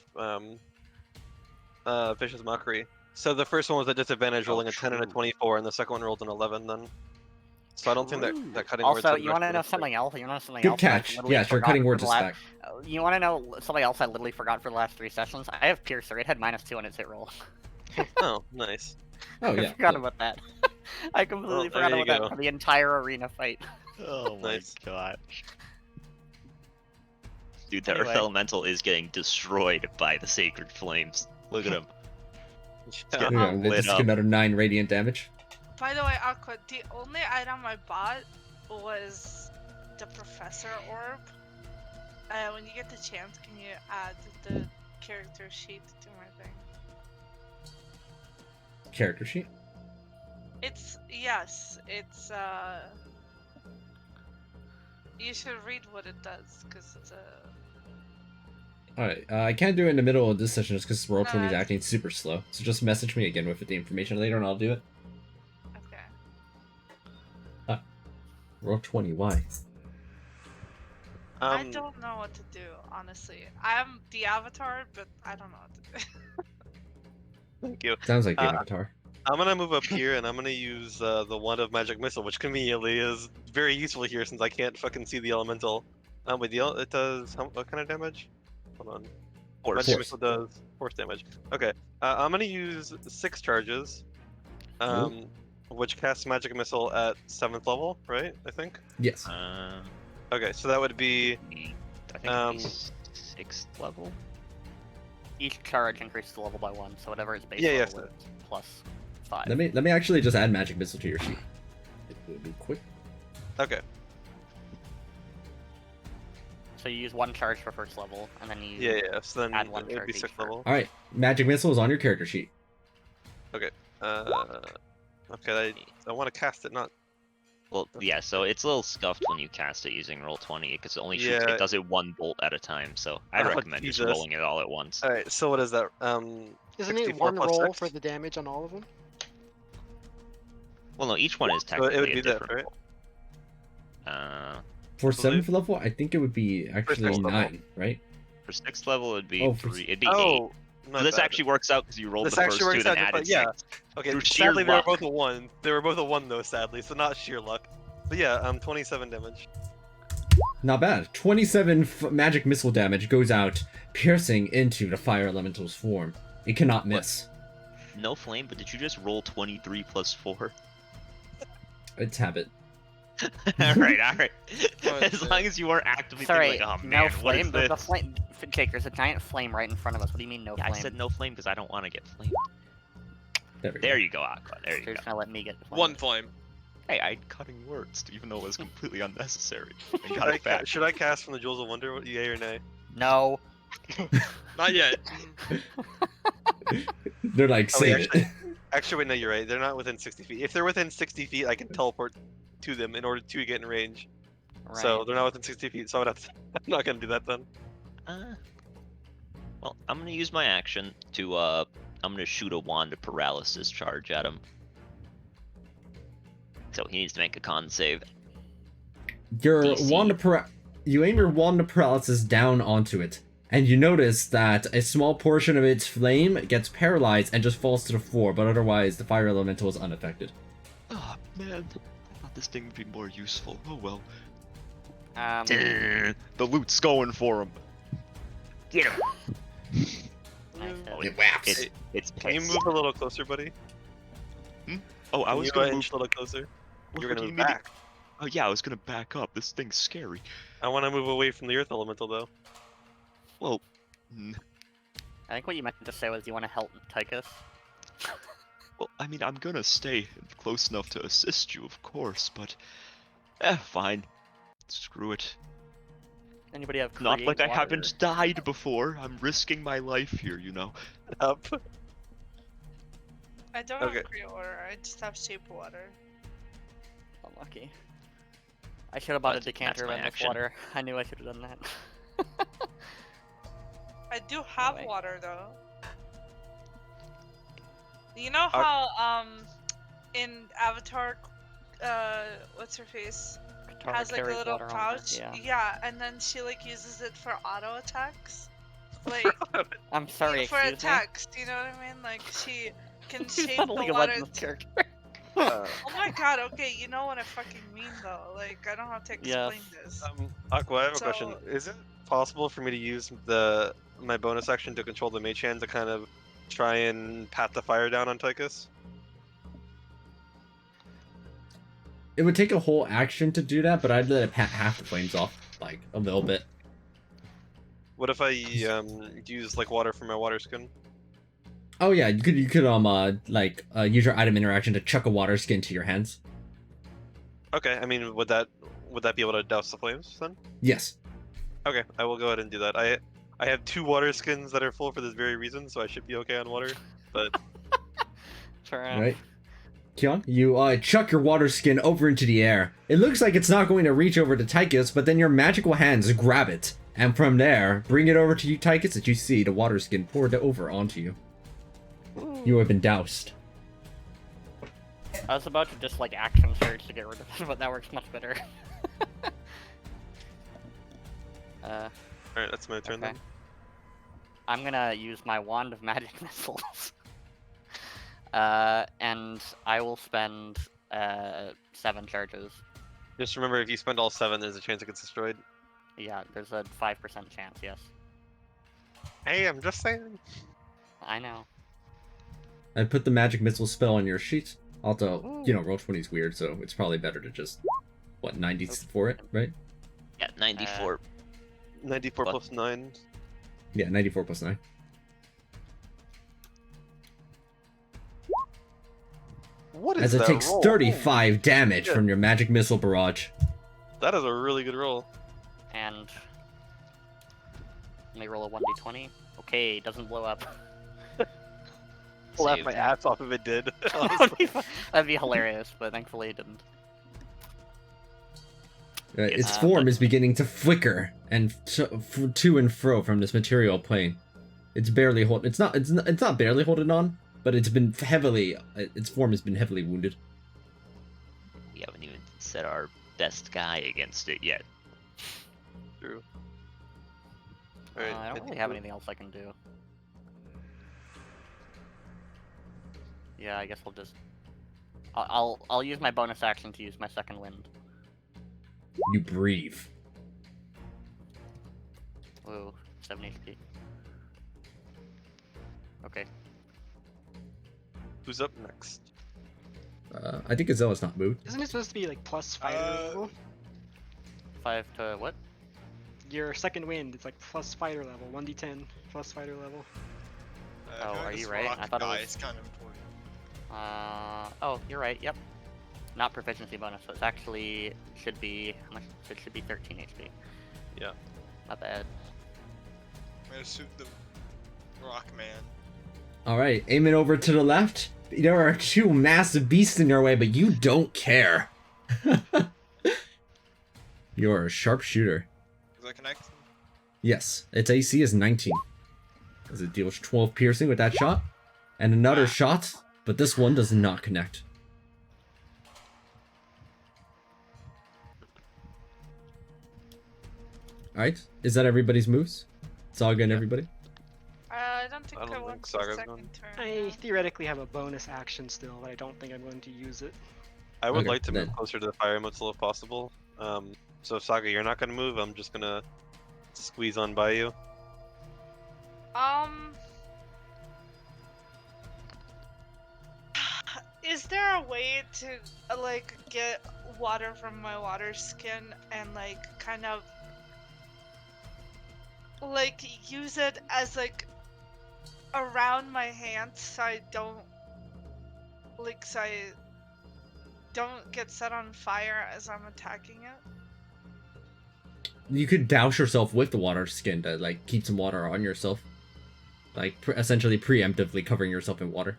Vicious Mockery. So the first one was a disadvantage, rolling a 10 and a true. 24, and the second one rolled an 11 then. So I don't think that cutting words. Also, would you want to actually know necessary. something else? You want to know something Good else? that I catch. literally Yes, your forgot cutting for words the is last- back. You want to know something else I literally forgot for the last 3 sessions? I have Piercer. It had -2 on its hit roll. Oh, nice. Oh I yeah. forgot about that. I completely there forgot you about go. that for the entire arena fight. Oh my Nice. gosh. Dude, the Earth Anyway. Elemental is getting destroyed by the Sacred Flames. Look at him. Yeah. Yeah. Yeah, they lit just up. get another 9 radiant damage. By the way, Aqua, the only item I bought was the Professor Orb. When you get the chance, can you add the character sheet to my thing? Character sheet. Yes, it's you should read what it does, because it's Alright, I can't do it in the middle of this session just because Roll 20 is Alright. acting super slow. So just message me again with the information later and I'll do it. okay. Roll 20, why? I don't know what to do, honestly. I'm the avatar, but I don't know what to do. Thank you. Sounds like the Avatar. I'm gonna move up here and I'm gonna use the Wand of Magic Missile, which conveniently is very useful here since I can't fucking see the elemental. Wait, it does what kind of damage? Hold on. Force. Magic Missile does force damage. Okay, I'm gonna use 6 charges, which casts Magic Missile at 7th level, right? I think. Yes. Okay, so that would be I think it'd be 6th level. Each charge increases the level by 1, so whatever its base Yeah, level yeah, is, plus 5. Let me actually just add Magic Missile to your sheet. It will be quick. okay. So you use 1 charge for first level, and then you Yeah. So then add 1 it would charge be each 6th for- level. Alright, Magic Missile is on your character sheet. Okay, I want to cast it, not. Well, yeah, so it's a little scuffed when you cast it using roll 20 because it only shoots, Yeah. it does it 1 bolt at a time. So I'd Oh, recommend just Jesus. rolling it all at once. All right. So what is that? Isn't 64 it one plus roll 6? for the damage on all of them? Well, no, each one is So technically it would a be that, different right? roll. For I believe- 7th level, I think it would be actually sixth level. 9, right? For 6th level, it'd be Oh, for 3. It'd be 8. Oh, So not this bad. actually works out because you rolled This the actually first works 2, then out just added fine, yeah. 6. Okay. through sheer Sadly, they were luck. both a 1. They were both a 1 though. Sadly, so not sheer luck. But yeah, 27 damage. Not bad. 27 magic missile damage goes out, piercing into the fire elemental's form. It cannot miss. No flame, but did you just roll 23 plus 4? It's habit. alright. Oh, As shit. long as you weren't actively Sorry, thinking like, oh no man, what flame. is There's a this? flame. Jake, there's a giant flame right in front of us. What do you mean no Yeah, flame? I said no flame because I don't want to get flamed. There we go. There you go, Aqua. There So you you're go. just gonna let me get the flame. 1 flame. Hey, I had cutting words, even though it was completely unnecessary. And Should got I, it back. should I cast from the Jewels of Wonder? Yay or nay? No. Not yet. They're like, Oh, save it. Actually, wait, no, you're right. They're not within 60 feet. If they're within 60 feet, I can teleport to them in order to get in range. Right. So they're not within 60 feet, so I'm not gonna do that then. Well, I'm gonna use my action to I'm gonna shoot a wand of paralysis charge at him. So he needs to make a con save. Your DC. You aim your wand of paralysis down onto it, and you notice that a small portion of its flame gets paralyzed and just falls to the floor, but otherwise the fire elemental is unaffected. Oh man, I thought this thing would be more useful. Oh well. Um, The loot's going for him. Get him. nice Oh, hit. It whaps. It's Can you pissed. move a little closer, buddy? Oh, I Can was you gonna inch move. a little closer. What You're do gonna you move mean? back. Oh yeah, I was gonna back up. This thing's scary. I want to move away from the earth elemental though. Well, I think what you meant to say was you want to help Tychus. well, I mean, I'm gonna stay close enough to assist you, of course, but fine. Screw it. Anybody have Not create like I water? haven't died before. I'm risking my life here, you know. Up. I don't Okay. have create water. I just have shape water. Unlucky. I should have bought a That's decanter my of endless action. water. I knew I should have done that. I do have Anyway. water though. You know Are- how in Avatar, what's her face Katara has like a carries little water on her, pouch? Yeah. And then she like uses it for auto attacks. Like I'm sorry, for excuse me. attacks, you know what I mean? Like she can You shape sound the like a water. Legends character. Uh, Oh my god, okay, you know what I fucking mean though. Like I don't have to explain Yes. this. Aqua, I have a question. So- Is it possible for me to use my bonus action to control the mage hand to kind of try and pat the fire down on Tychus? It would take a whole action to do that, but I'd let it pat half the flames off, like a little bit. What if I use like water from my water skin? Oh yeah, you could use your item interaction to chuck a water skin to your hands. Okay, I mean, would that be able to douse the flames then? Yes. Okay, I will go ahead and do that. I have 2 water skins that are full for this very reason, so I should be okay on water. But Fair enough. Right. Kion, you chuck your water skin over into the air. It looks like it's not going to reach over to Tychus, but then your magical hands grab it, and from there, bring it over to you, Tychus, as you see the water skin poured over onto you. You have been doused. I was about to just like action surge to get rid of it, but that works much better. alright, that's my turn Okay. then. I'm gonna use my wand of magic missiles. And I will spend 7 charges. Just remember, if you spend all 7, there's a chance it gets destroyed. Yeah, there's a 5% chance, yes. Hey, I'm just saying. I know. I put the magic missile spell on your sheet. Although, roll 20 is weird, so it's probably better to just, 90 for it, right? Yeah, 94. 94 What? plus 9. Yeah, 94 plus 9. What is As it that takes roll? 35 damage shit. from your magic missile barrage. That is a really good roll. And let me roll a 1d20. Okay, it doesn't blow up. Laugh Saved. my ass off if it did. That'd be hilarious, but thankfully it didn't. Its It's- form is beginning to flicker and to and fro from this material plane. It's barely hold. It's not barely holding on, but it's been heavily. Its form has been heavily wounded. We haven't even set our best guy against it yet. True. I Alright, don't really have anything else I can do. Yeah, I guess I'll just. I'll use my bonus action to use my second wind. You breathe. Ooh, 7 HP. Okay. Who's up next? I think Gazella's not moved. Isn't it supposed to be like plus fighter level? 5 to what? Your second wind, it's like plus fighter level, 1d10 plus fighter level. Oh, whoever are this you right? rock I thought it guy was- is kind of important. Oh, you're right, yep. Not proficiency bonus, so it's actually should be how much? It should be 13 HP. Yeah. Not bad. I'm gonna shoot the rock man. All right, aiming over to the left. There are two massive beasts in your way, but you don't care. You're a sharpshooter. Does that connect? Yes, its AC is 19. As it deals 12 piercing with that shot. And another shot, but this one does not connect. Alright, is that everybody's moves? Saga and everybody? I don't think I I, don't want think the Saga's second gone. turn. I theoretically have a bonus action still, but I don't think I'm going to use it. I would Okay, like to move then. closer to the fire missile if possible. So Saga, you're not gonna move. I'm just gonna squeeze on by you. Is there a way to like get water from my water skin and like kind of like use it as like around my hands so I don't get set on fire as I'm attacking it? You could douse yourself with the water skin to like keep some water on yourself. Like essentially preemptively covering yourself in water.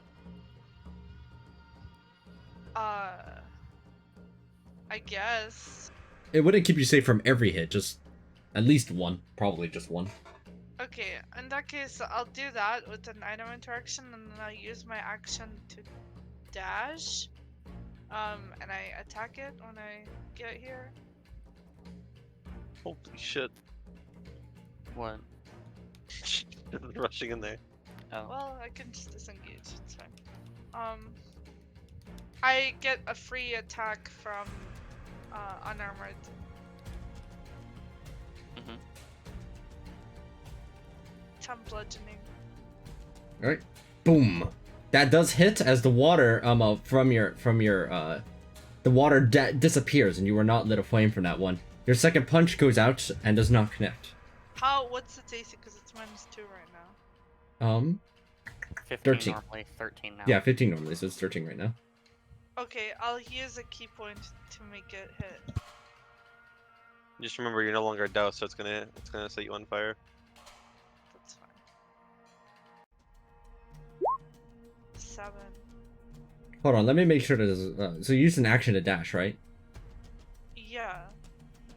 I guess. It wouldn't keep you safe from every hit, just at least one. Probably just one. Okay, in that case, I'll do that with an item interaction, and then I'll use my action to dash. And I attack it when I get here. Holy shit! What? Rushing in there. Oh. Well, I can just disengage. It's fine. I get a free attack from unarmored. Mhm. 10 bludgeoning. All right, boom. That does hit as the water from your the water disappears and you are not lit aflame from that one. Your second punch goes out and does not connect. What's its AC? Because it's -2 right now. 15 13. normally, 13 now. Yeah, 15 normally, so it's 13 right now. Okay, I'll use a key point to make it hit. Just remember, you're no longer doused, so it's gonna set you on fire. That's fine. 7. Hold on, let me make sure that so you use an action to dash, right? Yeah.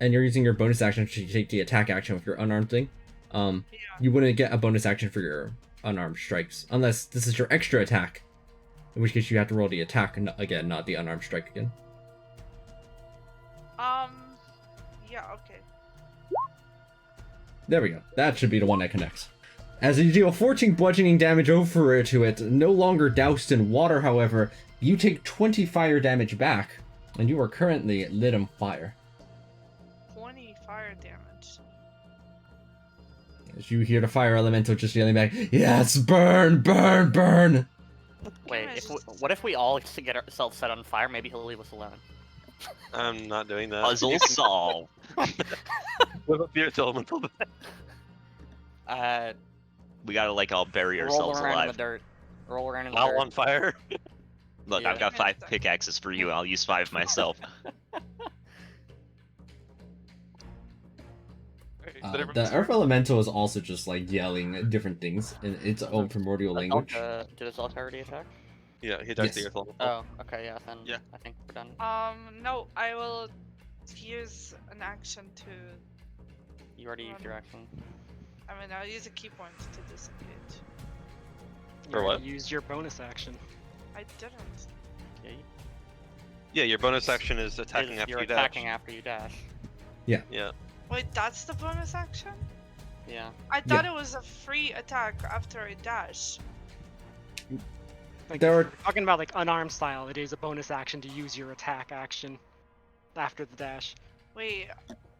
And you're using your bonus action to take the attack action with your unarmed thing. Yeah. You wouldn't get a bonus action for your unarmed strikes unless this is your extra attack. In which case you have to roll the attack again, not the unarmed strike again. Yeah, okay. There we go. That should be the one that connects. As you deal 14 bludgeoning damage over to it, no longer doused in water, however, you take 20 fire damage back, and you are currently lit on fire. 20 fire damage. As you hear the fire elemental just yelling back, "Yes, burn, burn, burn!" Wait, Damage. what if we all get ourselves set on fire? Maybe he'll leave us alone. I'm not doing that. Puzzle solved. What about the earth elemental? We gotta like all bury Roll ourselves around in the alive. dirt. Roll around in the While dirt. on fire? Look, Yeah. I've got 5 pickaxes for you. I'll use 5 myself. The earth elemental is also just like yelling different things in its own primordial language. Did Assault already attack? Yeah, he attacks the Yes. earth elemental. Oh, okay, yeah, then Yeah. I think we're done. No, I will use an action to. You already used your action. I mean, I'll use a key point to disengage. You For already what? used your bonus action. I didn't. Yeah, Yeah, your bonus action is attacking after you're you dash. attacking after you dash. Yeah. Wait, that's the bonus action? Yeah. I thought it was a free attack after I dash. Like, There if are- we're talking about like unarmed style, it is a bonus action to use your attack action after the dash. Wait,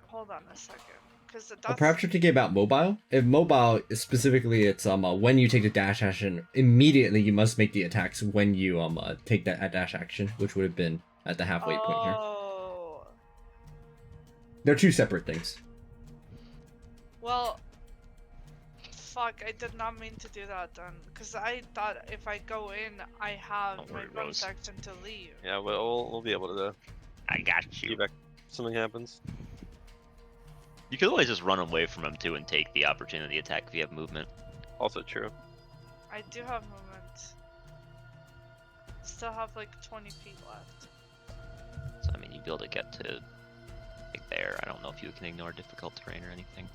hold on a second. Because Perhaps you're thinking about mobile. If mobile is specifically, it's when you take the dash action, immediately you must make the attacks when you take that dash action, which would have been at the halfway point here. Oh. They're two separate things. Well, fuck, I did not mean to do that then. Because I thought if I go in, I have Don't my worry, bonus Rose. action to leave. Yeah, we'll be able to I got see you. back if something happens. You could always just run away from him too and take the opportunity attack if you have movement. Also true. I do have movement. Still have like 20 feet left. So I mean, you'd be able to get to like there. I don't know if you can ignore difficult terrain or anything.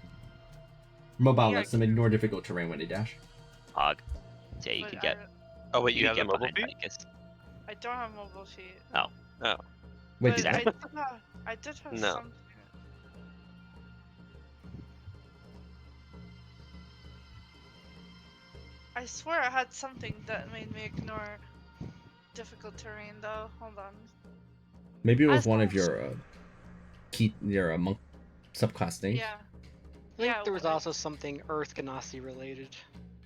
Mobile Yeah, lets them ignore difficult terrain when they dash. Hog. Yeah, you But could get. Oh wait, you could have the get mobile behind feet? Tychus. I don't have mobile feet. Oh. Wait, But did I that? did have No. something. I swear I had something that made me ignore difficult terrain though. Hold on. Maybe it was I one of saw- your monk subclass things. Yeah. I think Yeah, there was well, also something Earth Ganassi related.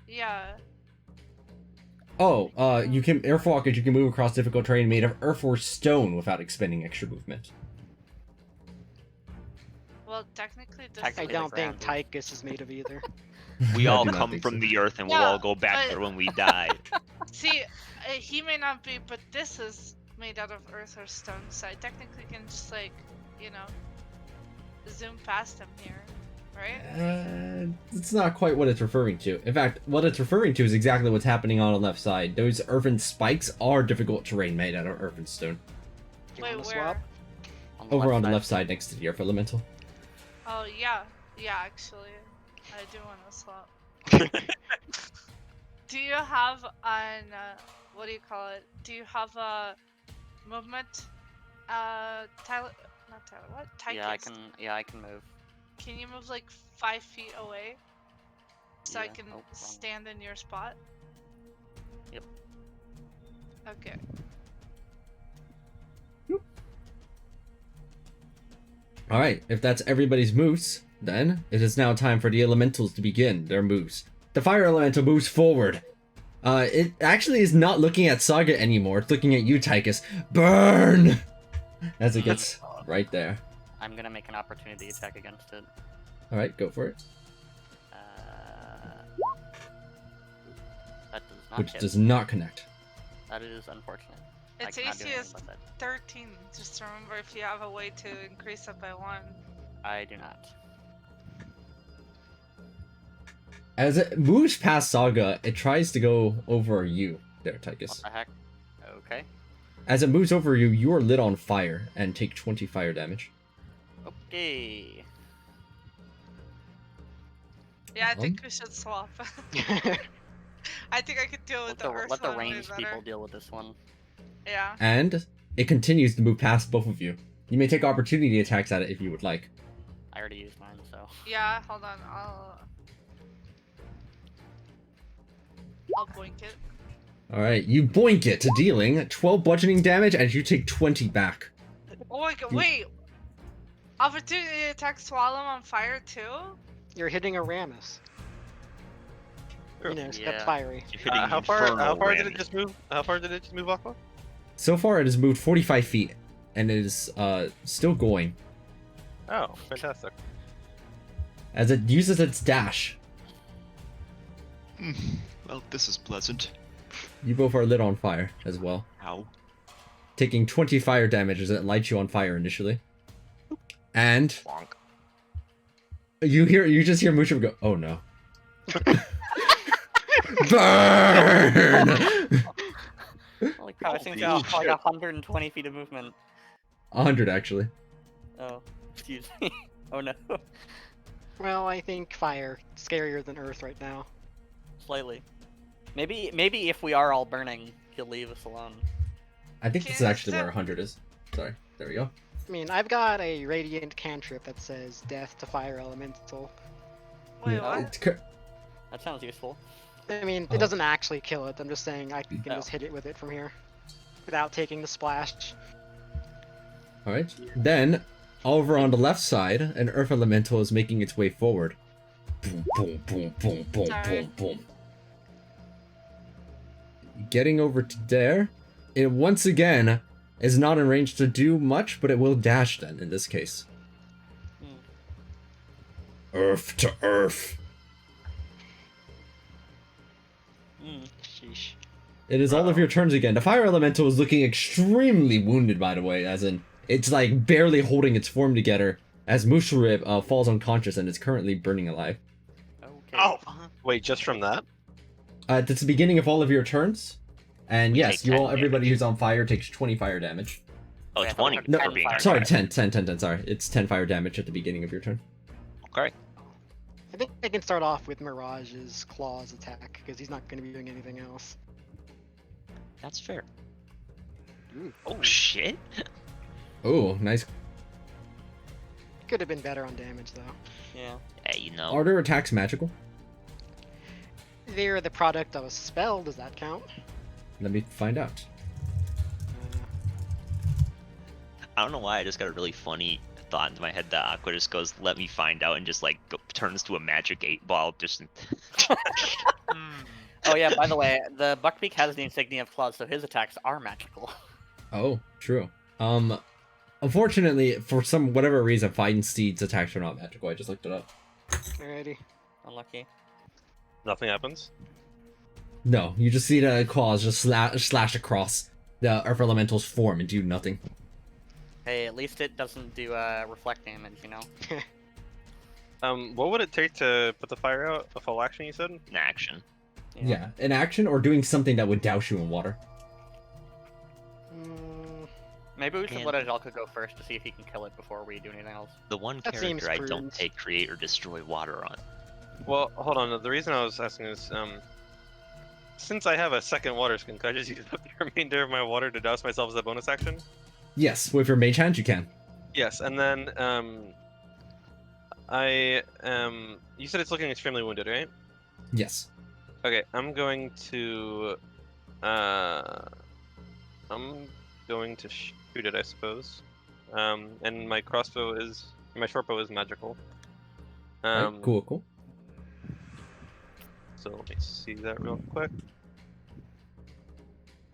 Yeah. Oh, you can Airwalkers. You can move across difficult terrain made of earth or stone without expending extra movement. Well, technically this I Technically, is the don't think ground Tychus is made of either. We I all do not come think from so. the earth and we'll Yeah, all go back but- there when we die. See, he may not be, but this is made out of earth or stone, so I technically can just like, you know, zoom past him here, right? It's not quite what it's referring to. In fact, what it's referring to is exactly what's happening on the left side. Those earthen spikes are difficult terrain made out of earth and stone. You Wait, wanna where? swap? Over on the side. left side next to the earth elemental. Oh yeah, yeah. Actually, I do want to swap. Do you have an what do you call it? Do you have a movement? Tyler, not Tyler. What? Tychus. Yeah, I can. Yeah, I can move. Can you move like 5 feet away? So I Yeah, can oh, wrong. stand in your spot? Yep. Okay. Alright, if that's everybody's moves, then it is now time for the elementals to begin their moves. The fire elemental moves forward. It actually is not looking at Saga anymore, it's looking at you, Tychus. Burn! As it gets right there. I'm gonna make an opportunity attack against it. Alright, go for it. That does not Which hit. does not connect. That is unfortunate. Its I cannot do AC anything is about that. 13. Just remember if you have a way to increase it by 1. I do not. As it moves past Saga, it tries to go over you there, What Tychus. the heck? Okay. As it moves over you, you are lit on fire and take 20 fire damage. Okay. Yeah, I think we should swap. I think I could deal with Let the earth one way ranged better. people deal with this one. Yeah. And it continues to move past both of you. You may take opportunity attacks at it if you would like. I already used mine, so. Yeah, hold on. I'll boink it. Alright, you boink it, dealing 12 bludgeoning damage as you take 20 back. Oh my god, wait! Opportunity attack swallow on fire too? You're hitting a Ramus. You know, Yeah. step fiery. You're hitting How far infernal did it Randy. just move? How far did it just move, Aqua? So far, it has moved 45 feet, and it is still going Oh, fantastic. as it uses its dash. Well, this is pleasant. You both are lit on fire as well, How? taking 20 fire damage as it lights you on fire initially. And Bonk. you just hear Mushroom go, "Oh no." Burn! Holy crap, I think Holy I like shit. 120 feet of movement. 100 actually. Oh, excuse me. Oh no. Well, I think fire scarier than earth right now. Slightly. Maybe if we are all burning, he'll leave us alone. I think this is Okay, actually so- where 100 is. Sorry, there we go. I mean, I've got a radiant cantrip that says death to fire elemental. Wait, Yeah, what? it's cur- That sounds useful. I mean, Oh. it doesn't actually kill it. I'm just saying I can Oh. just hit it with it from here without taking the splash. Alright. Then, over on the left side, an Earth Elemental is making its way forward. Boom, boom, boom, boom, boom, Sorry. boom, boom. Getting over to there, it once again is not in range to do much, but it will dash then, in this case. Hmm. Earth to Earth. Mm. Sheesh. It is all of your turns again. The Fire Elemental is looking extremely wounded, by the way, as in, it's like barely holding its form together as Musharib falls unconscious and is currently burning alive. Okay. Oh, Wait, just from that? That's the beginning of all of your turns. And We yes, take you 10 all, everybody damage. who's on fire takes 20 fire damage. Oh, Wait, I thought 20 we took No, 10 for being fire on Sorry, fire. 10, sorry. It's 10 fire damage at the beginning of your turn. Okay. I think I can start off with Mirage's claws attack because he's not going to be doing anything else. That's fair. Oh shit! Oh, nice. Could have been better on damage though. Yeah. Hey, you know. Are their attacks magical? They're the product of a spell. Does that count? Let me find out. I don't know why, I just got a really funny thought into my head that Aqua just goes, let me find out, and just like turns to a magic 8-ball. Just. Oh yeah, by the way, the Buckbeak has the insignia of claws, so his attacks are magical. Oh, true. Unfortunately, for some whatever reason, Fighting Steed's attacks are not magical. I just looked it up. Alrighty. Unlucky. Nothing happens. No, you just see the claws just slash across the Earth Elemental's form and do nothing. Hey, at least it doesn't do reflect damage, you know? What would it take to put the fire out? A full action, you said? An action. Yeah, an action or doing something that would douse you in water. Maybe we should And- let Ajelka go first to see if he can kill it before we do anything else. The one That seems character I don't prudent. take create or destroy water on. Well, hold on. The reason I was asking is, since I have a second water skin, could I just use up the remainder of my water to douse myself as a bonus action? Yes, with your mage hand, you can. Yes, and then, you said it's looking extremely wounded, right? Yes. Okay, I'm going to shoot it, I suppose. And my short bow is magical. Right, cool. So let me see that real quick. If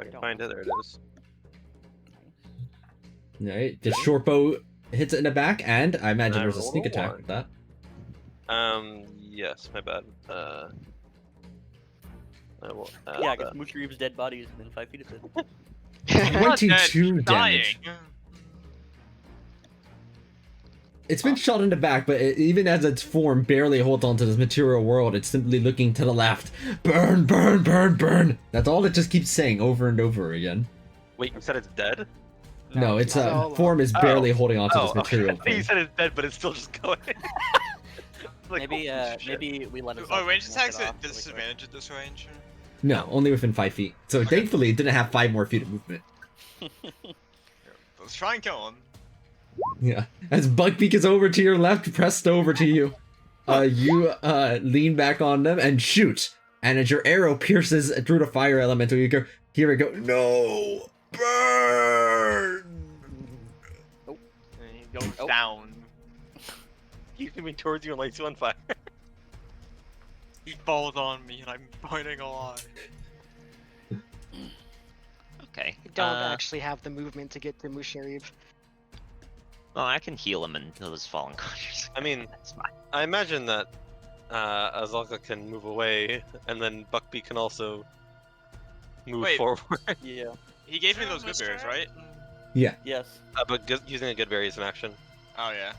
I can find it, there it is. Alright, the short bow hits it in the back, and I imagine I there's a rolled sneak a attack one. with that. Yes, my bad. I will add Yeah, that. because Mushroom's dead body is within 5 feet of it. 22 damage. It's been shot in the back, but even as its form barely holds onto this material world, it's simply looking to the left. Burn, burn, burn, burn! That's all it just keeps saying over and over again. Wait, you said it's dead? No, its Solo. form is barely holding onto this Okay. material I think you thing. said it's dead, but it's still just going. Like, Maybe, holy shit. maybe we let it. Oh, range attacks at disadvantage at this range? No, only within 5 feet. So thankfully, it didn't have 5 more feet of movement. Let's try and kill him. Yeah. As Buckbeak is over to your left, pressed over to you, you lean back on them and shoot. And as your arrow pierces through the fire elemental, you go, here we go, no! Burn! And he goes Oh. down. He's moving towards you and lights you on fire. He falls on me and I'm burning alive. Okay. I don't actually have the movement to get to Musharib. Well, I can heal him until his fallen conscious. I mean, That's fine. I imagine that Azalka can move away, and then Buckbeak can also move Wait. forward. Yeah. He gave me those good berries, right? Yes. But using a good berry is an action. Oh yeah.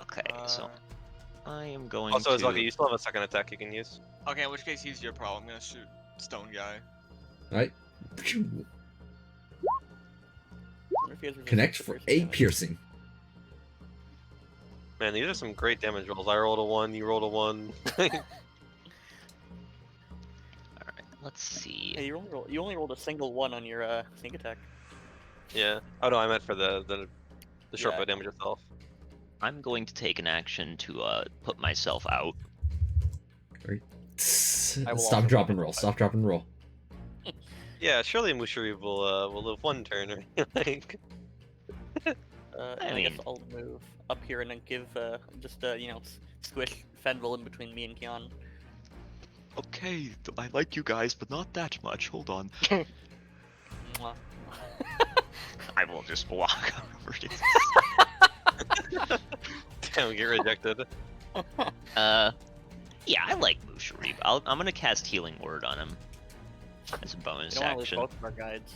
Okay, so I am going Also, to. Azalka, you still have a second attack you can use. Okay, in which case he's your problem. I'm gonna shoot Stone Guy. Right? Wonder if he has resistance Connect to for piercing 8 damage. piercing. Man, these are some great damage rolls. I rolled a 1, you rolled a 1. Alright, let's see. Hey, you only rolled a single 1 on your sneak attack. Yeah. Oh no, I meant for the short Yeah. bow damage itself. I'm going to take an action to put myself out. I will Stop, also drop, roll and roll. Stop, drop, and roll. Yeah, surely Musharib will live 1 turn, right? Like, And I guess mean- I'll move up here and then give just squish Fenville in between me and Kion. Okay, I like you guys, but not that much. Hold on. Mwah. I will just walk over to. damn, get rejected. Yeah, I like Musharib. I'm gonna cast Healing Word on him. As a We bonus don't want to lose action. both of our guides.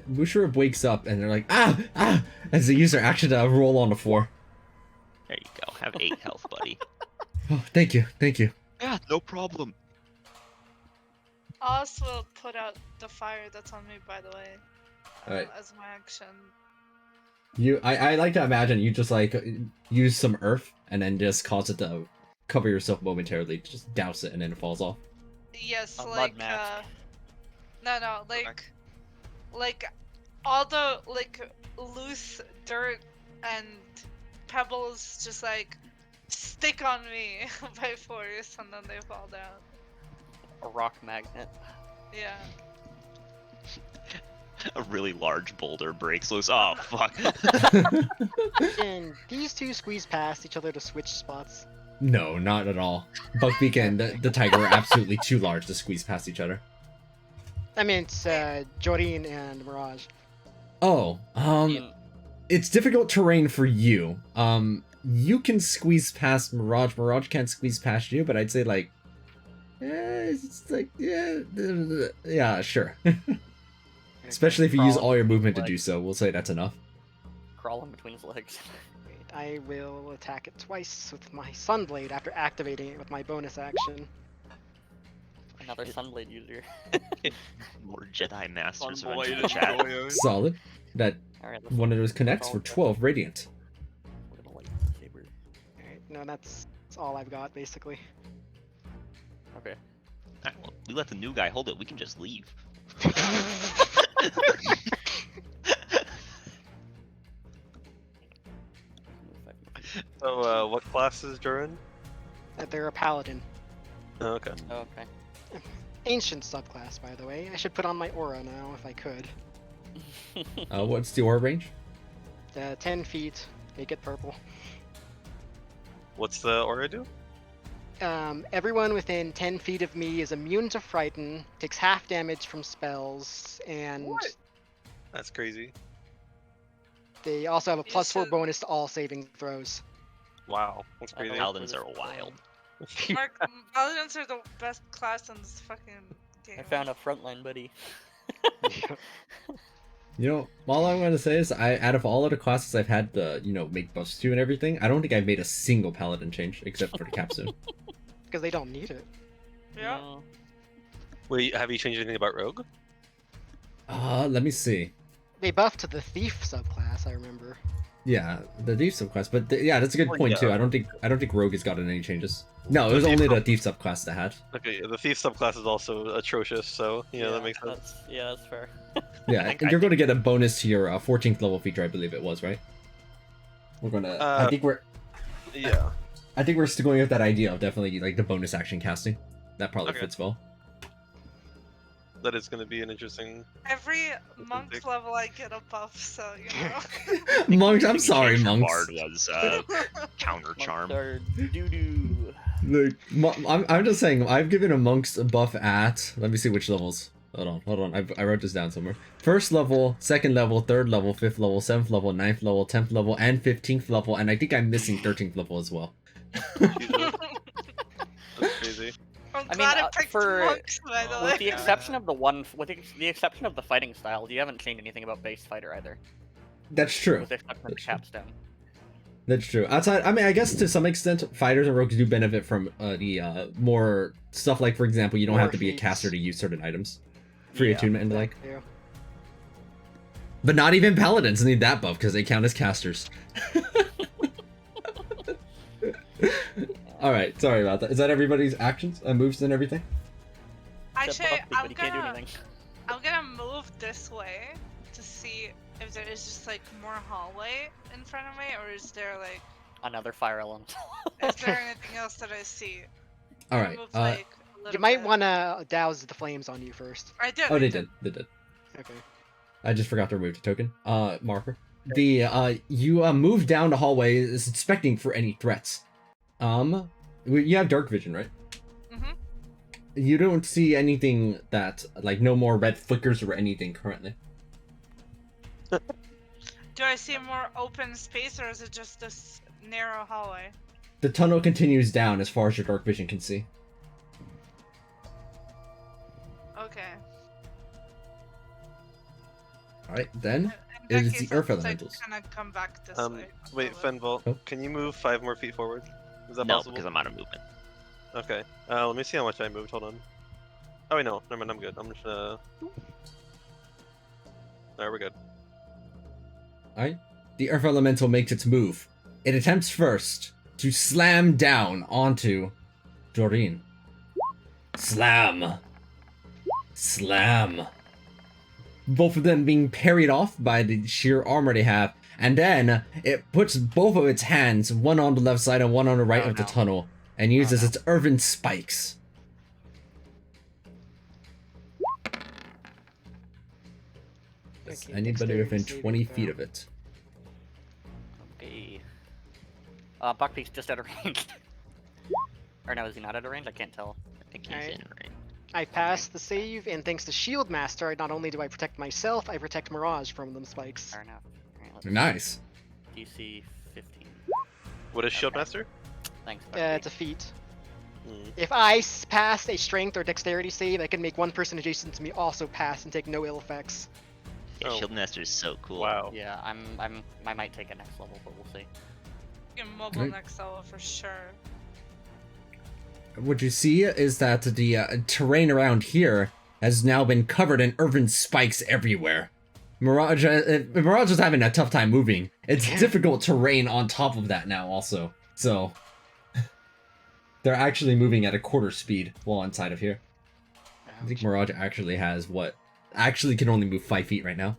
Musharib wakes up and they're like, ah! As they use their action to roll on the floor. There you go. Have 8 health, buddy. Oh, thank you. Yeah, no problem. Oz will put out the fire that's on me, by the way. Alright. As my action. I like to imagine you just like use some earth and then just cause it to cover yourself momentarily. Just douse it and then it falls off. Yes, A mud like mask. no, like all the like loose dirt and pebbles just like stick on me by force and then they fall down. A rock magnet. Yeah. A really large boulder breaks loose. Oh fuck. Can these two squeeze past each other to switch spots? No, not at all. Buckbeak and the tiger are absolutely too large to squeeze past each other. I mean, it's Joreen and Mirage. Oh, it's difficult terrain for you. You can squeeze past Mirage. Mirage can't squeeze past you, but I'd say like, it's like yeah, sure. Especially if you use all your movement to do so, we'll say that's enough. Crawl in between his legs. Wait, I will attack it twice with my Sunblade after activating it with my bonus action. Another Sunblade user. More Jedi Masters are Sunblade into the chat. destroyers. Solid. That Alright, one of those connects for 12 radiant. We're gonna light the saber. Alright, no, that's all I've got, basically. Okay. Alright, well, we let the new guy hold it. We can just leave. So, what class is Durin? They're a paladin. Oh, okay. Oh, okay. Ancient subclass, by the way. I should put on my aura now, if I could. What's the aura range? 10 feet, make it purple. What's the aura do? Everyone within 10 feet of me is immune to frighten, takes half damage from spells, and That's crazy. they also have a +4 should- bonus to all saving throws. Wow, that's crazy. Paladins are wild. Mark, Paladins are the best class in this fucking game. I found a frontline buddy. You know, all I'm gonna say is, out of all of the classes I've had to, make buffs to and everything, I don't think I've made a single paladin change except for the capstone. Because they don't need it. Yeah. No. Wait, have you changed anything about Rogue? Let me see. They buffed to the thief subclass, I remember. Yeah, the thief subclass, but yeah, that's a good Well, point too. yeah. I don't think Rogue has gotten any changes. No, it was The only thief the thief subclass that had. Okay, the Thief subclass is also atrocious, so that makes sense. That's fair. Yeah, think- and I you're going to get a bonus to your 14th level feature, I believe it was, right? We're gonna. I think we're still going with that idea of definitely like the bonus action casting. That probably Okay. fits well. That is going to be an interesting. Every monk level I get a buff, so Monks, I'm Maybe sorry, change monks. Bard was counter charm. Doo doo. Look, I'm just saying, I've given a monks a buff at. Let me see which levels. Hold on. I wrote this down somewhere. First level, second level, third level, fifth level, 7th level, 9th level, 10th level, and 15th level, and I think I'm missing 13th level as well. Jesus, that's crazy. I'm I mean, glad I picked for monks, by the way. with the exception of the exception of the fighting style, you haven't changed anything about base fighter either. That's true. With the exception of the That's true. capstone. That's true. Outside, I mean, I guess to some extent, fighters and rogues do benefit from the more stuff like, for example, you don't More have to be a feats. caster to use certain items. Free Yeah. attunement and the like. Yeah. But not even paladins need that buff because they count as casters. Alright, sorry about that. Is that everybody's actions and moves and everything? Actually, Except Buckbeak, but he can't do anything. I'm gonna move this way to see if there is just like more hallway in front of me, or is there like, Another fire element. is there anything else that I see? I'm Alright, gonna move, like, a You little might bit. want to douse the flames on you first. I did. oh, I they did. Okay. I just forgot to remove the token. Marker. You move down the hallway is expecting for any threats. You have dark vision, right? Mhm. You don't see anything that, like, no more red flickers or anything currently. Do I see more open space, or is it just this narrow hallway? The tunnel continues down as far as your dark vision can see. Okay. Alright, then. In that It is case, the earth I'll just, elementals. Like, kind of come back this way. Wait, a little bit. Fenval, Oh. can you move 5 more feet forward? Is that No, possible? because I'm out of movement. Okay. Let me see how much I moved. Hold on. Oh wait, no, never mind. I'm good. I'm just There, we're good. Alright. The Earth Elemental makes its move. It attempts first to slam down onto Doreen. Slam. Slam. Both of them being parried off by the sheer armor they have, and then it puts both of its hands, one on the left side and one on the right of the tunnel, and uses its earthen spikes. Okay, Anybody dexterity within saving 20 throw. feet of it. Okay. Buckbeak's just at a range. Or no, is he not at a range? I can't tell. I think he's Alright. in right. I passed the save, and thanks to Shield Master, not only do I protect myself, I protect Mirage from them spikes. Fair enough. Alright, let's Nice. DC 15. What is Shield Okay. Master? Thanks, It's a feat. Hmm. If I pass a Strength or Dexterity save, I can make one person adjacent to me also pass and take no ill effects. Yeah, Oh. Shield Master is so cool. Wow. Yeah, I might take it next level, but we'll see. You can mobile Right. next level for sure. What you see is that the terrain around here has now been covered in earthen spikes everywhere. Mirage is having a tough time moving. It's difficult terrain on top of that now also. So they're actually moving at a quarter speed while inside of here. I think Mirage actually has actually can only move 5 feet right now.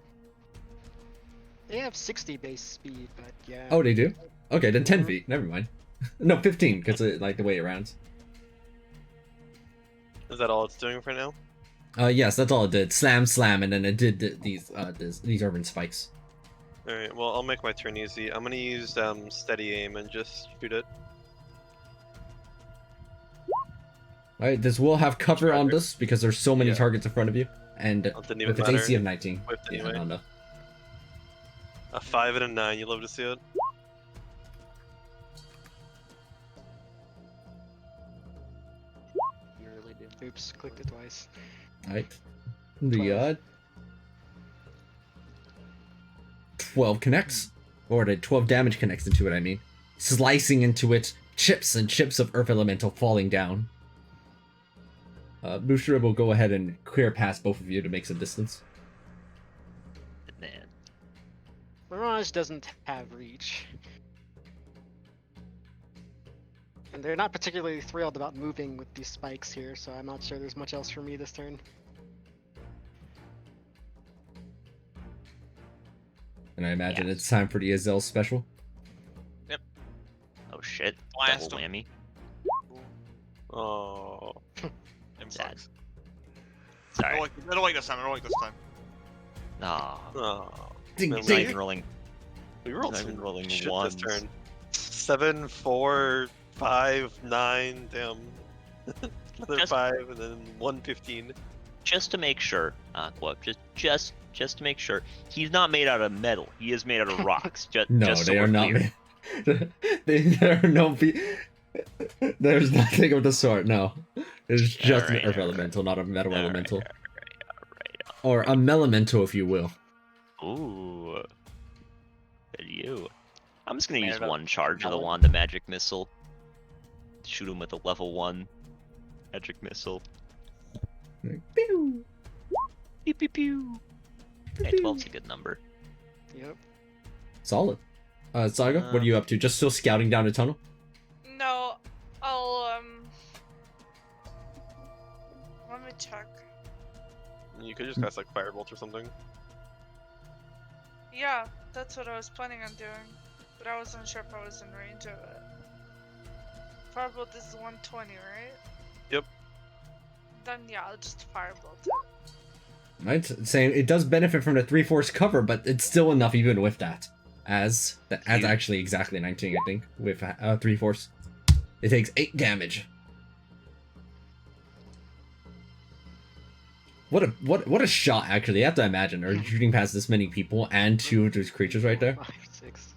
They have 60 base speed, but yeah. Oh, they do? Okay, then 10 feet. Never mind. No, 15, because like the way it rounds. Is that all it's doing for now? Yes, that's all it did. Slam, slam, and then it did these earthen spikes. Alright, well, I'll make my turn easy. I'm gonna use steady aim and just shoot it. Alright, this will have cover on this because there's so many Yeah. targets in front of you, and It didn't even with its matter. AC of 19. Whipped Yeah, anyway. no, no. A 5 and a 9, you love to see it? You really do. Oops, clicked it twice. Alright. The 12 connects. Or the 12 damage connects into it, I mean. Slicing into it, chips and chips of Earth Elemental falling down. Booster will go ahead and clear past both of you to make some distance. Man. Mirage doesn't have reach. And they're not particularly thrilled about moving with these spikes here, so I'm not sure there's much else for me this turn. And I imagine Yeah. it's time for the Azel special. Oh shit. Blast Double him. whammy. Oh. Him Sad. sucks. Sorry. I don't like this time. I don't like this time. No. Oh. Ding, Man, Not ding. even rolling. We rolled Not some even rolling shit ones. this turn. 7, 4, 5, 9, damn. Another Just- 5, and then 115. Just to make sure, Aqua, just to make sure, he's not made out of metal. He is made out of rocks. Just, No, just so they we're are not. clear. There are no. There's nothing of the sort. No, it's just Alright, an Earth alright. Elemental, not a Metal Alright, Elemental, alright. or a Melemental, if you will. Ooh. Good you. I'm just gonna Made use it up. one charge of the Melon. wand, the magic missile. Shoot him with a level 1 magic missile. Pew! Pew pew pew. Yeah, 12's a good number. Yep. Solid. Saga, what are you up to? Just still scouting down the tunnel? No, I'll let me check. You could just cast like Firebolt or something. Yeah, that's what I was planning on doing, but I wasn't sure if I was in range of it. Firebolt is 120, right? Yep. Then yeah, I'll just firebolt it. Right, saying it does benefit from the 3/4 cover, but it's still enough even with that. As that adds actually exactly 19, I think, with 3/4. It takes 8 damage. What a shot! Actually, you have to imagine, or shooting past this many people and 2 of those creatures right there. 5, 6.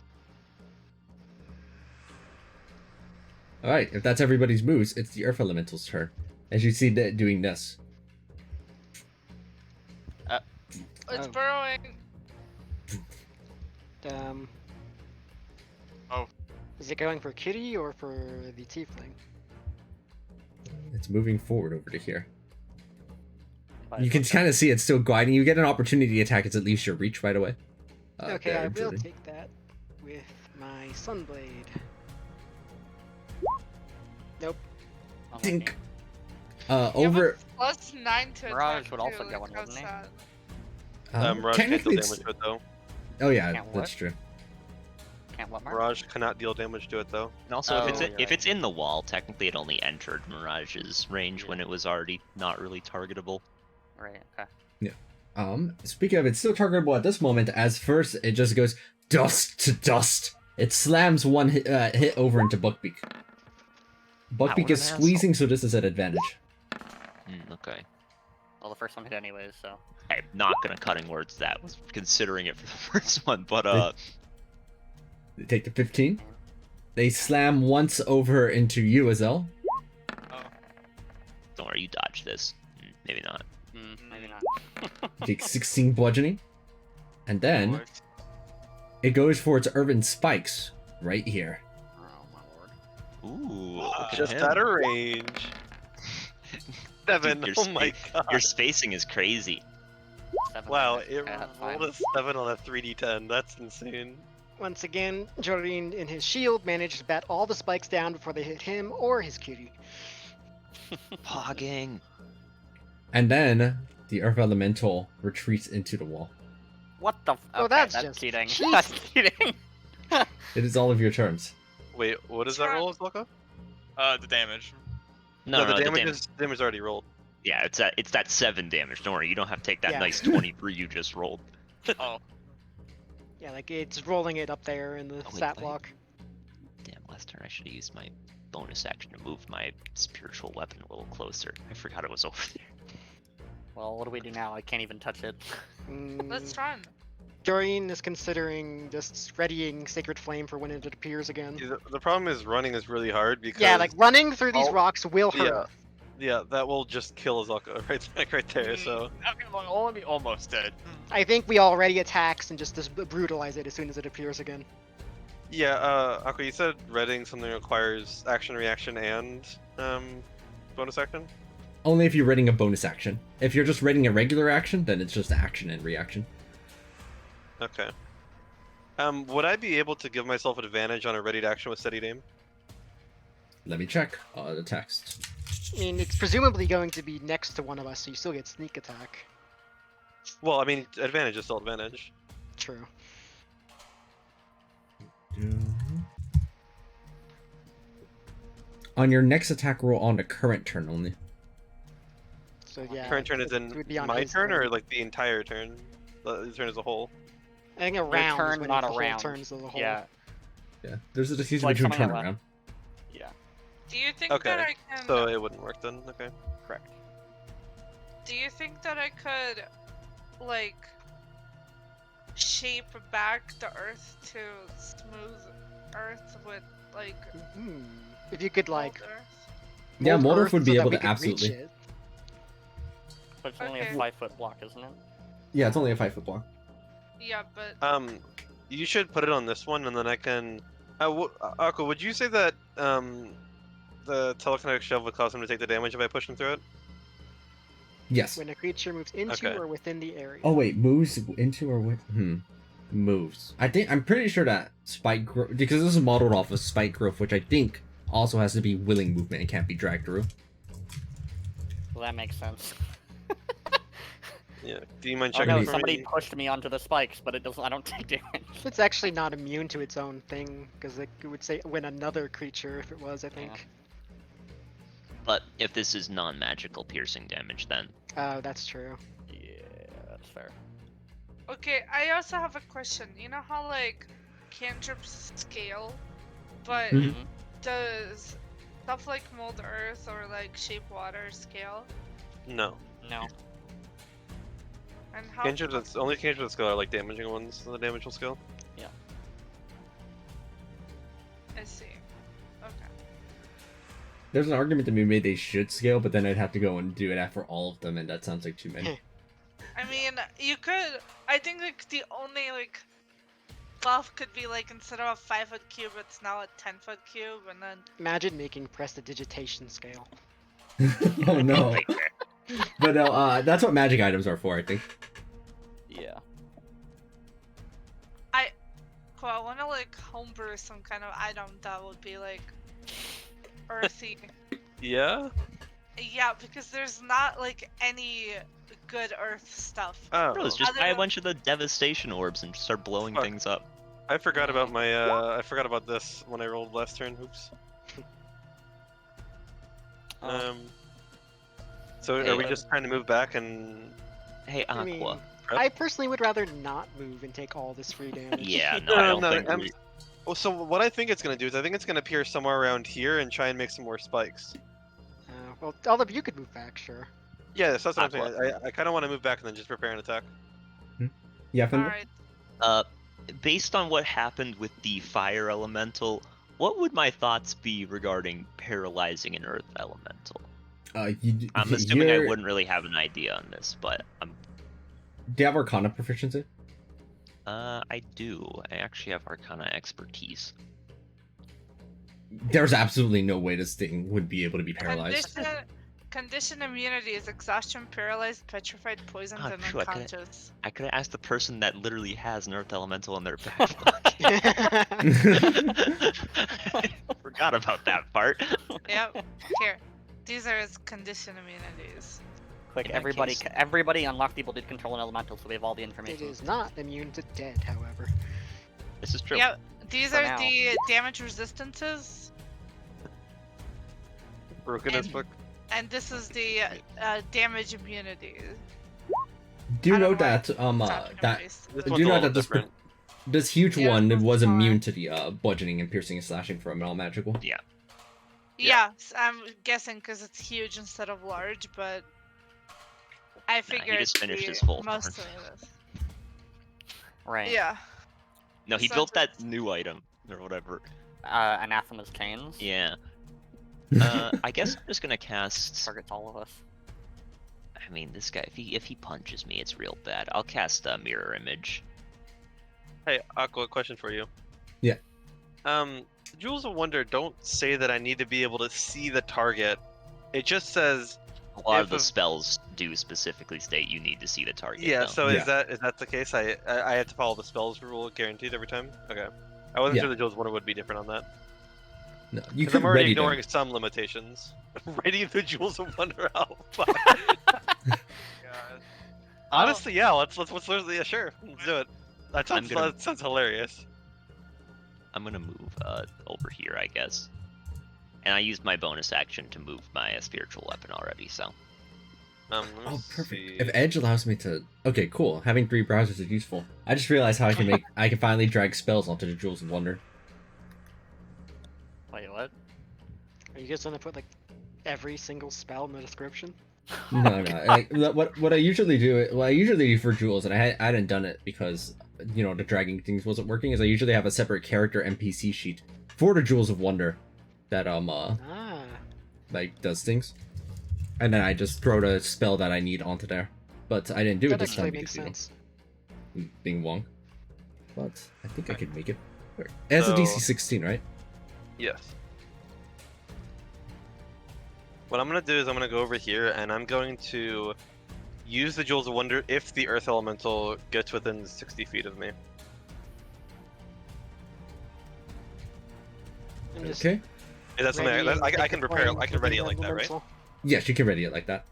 All right, if that's everybody's moves, it's the Earth Elemental's turn. As you see that doing this. It's Oh. burrowing. Oh. Is it going for Kitty or for the Tiefling? It's moving forward over to here. You can kind of see it's still gliding. You get an opportunity attack as it leaves your reach right away. Okay, there, I will Jordan. take that with my Sunblade. Nope. Dink. You have a Over. +9 to Mirage attack would also too, get like, one, wouldn't he? outside. Mirage can't deal technically, damage to it though. oh yeah, Can't that's what? true. Can't what, Mark? Mirage cannot deal damage to it though. And also, Oh, if you're if it's in the wall, technically it only entered Mirage's range when it was already not really targetable. Right, okay. Speaking of, it's still targetable at this moment. As first, it just goes dust to dust. It slams one hit over into Buckbeak. Buckbeak what is an squeezing, so this is at advantage. Okay. Well, the first one hit anyways, so. I'm not gonna cutting words that was considering it for the first one, but They take the 15. They slam once over into you, Azel. don't worry, you dodge this. Maybe not. Maybe not. Take 16 bludgeoning. And then it goes for its Urban Spikes right here. Oh my lord. Ooh, look at Just him. out of range. 7. Dude, Oh my god. Your spacing is crazy. 7 Wow, damage. it Okay, that's fine. rolled a 7 on a 3d10. That's insane. Once again, Joreen in his shield managed to bat all the spikes down before they hit him or his cutie. Pogging. And then the Earth Elemental retreats into the wall. What the? Oh, Okay, that's that's just cheating. cheating. That's cheating. It is all of your turns. Wait, what is that roll, Zlaka? The damage. No, the no, damage is already rolled. Yeah, it's that 7 damage. Don't worry, you don't have to take that Yeah. nice 23 you just rolled. Oh, Yeah, like it's rolling it up there in the wait, stat wait. block. Damn, last turn I should have used my bonus action to move my spiritual weapon a little closer. I forgot it was over there. Well, what do we do now? I can't even touch it. Let's run. Joreen is considering just readying Sacred Flame for when it appears again. See, the problem is running is really hard because Yeah, like running through these all- rocks will hurt. yeah, that will just kill Azalka right there. So okay, well, I'll be almost dead. I think we already attacks and just brutalize it as soon as it appears again. yeah, Aqua, you said reading something requires action, reaction, and bonus action. Only if you're reading a bonus action. If you're just reading a regular action, then it's just action and reaction. Okay. Would I be able to give myself an advantage on a ready to action with steady aim? Let me check the text. I mean, it's presumably going to be next to one of us, so you still get sneak attack. Well, I mean, advantage is still advantage. True. On your next attack roll on the current turn only. So yeah. Current turn is it would be in on my his turn or like the entire turn? The turn as a whole. I think a round turn, is when not the a whole round. turns as a whole. Yeah. Yeah, there's a decision like between something turn like and that. round. Yeah. Do you think Okay, that I can? so it wouldn't work then. Okay. Correct. Do you think that I could, like, shape back the Earth to smooth Earth with like Hmm. If you could like. mold Earth? Yeah, mold Moldorf Earth would so be that able we to could reach absolutely. it. But it's only a Okay. 5-foot block, isn't it? Yeah, it's only a 5-foot block. Yeah, but You should put it on this one, and then I can. Aqua, would you say that the telekinetic shove would cause him to take the damage if I push him through it? Yes. When a creature moves into Okay. or within the area. Oh wait, moves into or with? Moves. I'm pretty sure that spike growth, because this is modeled off of spike growth, which I think also has to be willing movement. It can't be dragged through. Well, that makes sense. Yeah. Do you mind Oh checking no, it for somebody me? pushed me onto the spikes, but it doesn't. I don't take damage. It's actually not immune to its own thing, because it would say when another creature, if it was, I think. But if this is non-magical piercing damage, then That's true. Yeah, that's fair. okay. I also have a question. You know how like cantrips scale, but Mhm. does stuff like mold earth or like shape water scale? No. No. And how? Cantrips that's only cantrips that scale are like damaging ones. The damage will scale. I see. Okay. There's an argument to be made they should scale, but then I'd have to go and do it for all of them, and that sounds like too many. I mean, you could. I think like the only like buff could be like instead of a 5-foot cube, it's now a 10-foot cube, and then Imagine making prestidigitation scale. Oh no. But no, that's what magic items are for, I think. Yeah. Cool, I want to like homebrew some kind of item that would be like earthy. Yeah. Yeah, because there's not like any good earth stuff. Oh. Bros, just Other buy a than- bunch of the devastation orbs and start blowing Fuck. things up. I forgot about my. I forgot about this when I rolled last turn. Oops. Oh. So Hey, are we just trying to move back and? Hey, Aqua. I mean, I personally would rather not move and take all this free damage. Yeah, no, I don't think we... Well, so what I think it's gonna do is I think it's gonna appear somewhere around here and try and make some more spikes. Well, Oliver, you could move back, sure. Yeah, so that's what I'm Aqua. saying. I kind of want to move back and then just prepare an attack. Yeah, Fenrir? Alright. Based on what happened with the fire elemental, what would my thoughts be regarding paralyzing an earth elemental? I'm assuming I wouldn't really have an idea on this, but Do you have Arcana proficiency? I do. I actually have Arcana expertise. There's absolutely no way this thing would be able to be paralyzed. Condition immunity is exhaustion, paralyzed, petrified, poisoned, Oh, and true, unconscious. I could have asked the person that literally has an earth elemental in their backpack. Forgot about that part. Yep. Here. These are his condition immunities. Quick, In that everybody, case- everybody unlock people did control an elemental, so we have all the It information. is not immune to dead, however. This is true. Yep. These For are now. the damage resistances, Broken as And- fuck. and this is the damage immunity. Do you I know don't know why that it's that This do one's you a know little that different. this huge Yeah, one this was is immune fine. to the bludgeoning and piercing and slashing from all magical? Yeah. Yeah, I'm guessing because it's huge instead of large, but I figured just finished the his full most farm. of this. Right. Yeah. No, he So built that it's- new item or whatever. Anathema's canes. Yeah. I guess I'm just gonna cast. Targets all of us. I mean, this guy. If he punches me, it's real bad. I'll cast a mirror image. Hey, Aqua, question for you. Yeah. Jewels of Wonder don't say that I need to be able to see the target. It just says. A lot If of the a- spells do specifically state you need to see the target. Yeah. though. So Yeah. is that the case? I have to follow the spells rule guaranteed every time. Okay. I wasn't Yeah. sure the Jewels of Wonder would be different on that. No, you Because could I'm already ready them. ignoring some limitations. Ready the Jewels of Wonder out. Honestly, yeah. Let's yeah, sure. Let's do it. That sounds gonna- that sounds hilarious. I'm gonna move over here, I guess. And I used my bonus action to move my spiritual weapon already, so. Let Oh, me perfect. see. If Edge allows me to, okay, cool. Having 3 browsers is useful. I just realized how I can finally drag spells onto the Jewels of Wonder. Wait, what? Are you guys gonna put like every single spell in the description? No, like, what I usually do, for Jewels, and I hadn't done it because the dragging things wasn't working, is I usually have a separate character NPC sheet for the Jewels of Wonder that Ah. like does things, and then I just throw the spell that I need onto there. But I didn't do it That this actually time makes because sense. being Wong. But I think I can make it. It has a DC So- 16, right? Yes. What I'm gonna do is I'm gonna go over here and I'm going to use the Jewels of Wonder if the Earth Elemental gets within 60 feet of me. I'm just Okay. Is that something readying I can the prepare? plan I can for ready the it like that, right? elemental. Yes, you can ready it like that.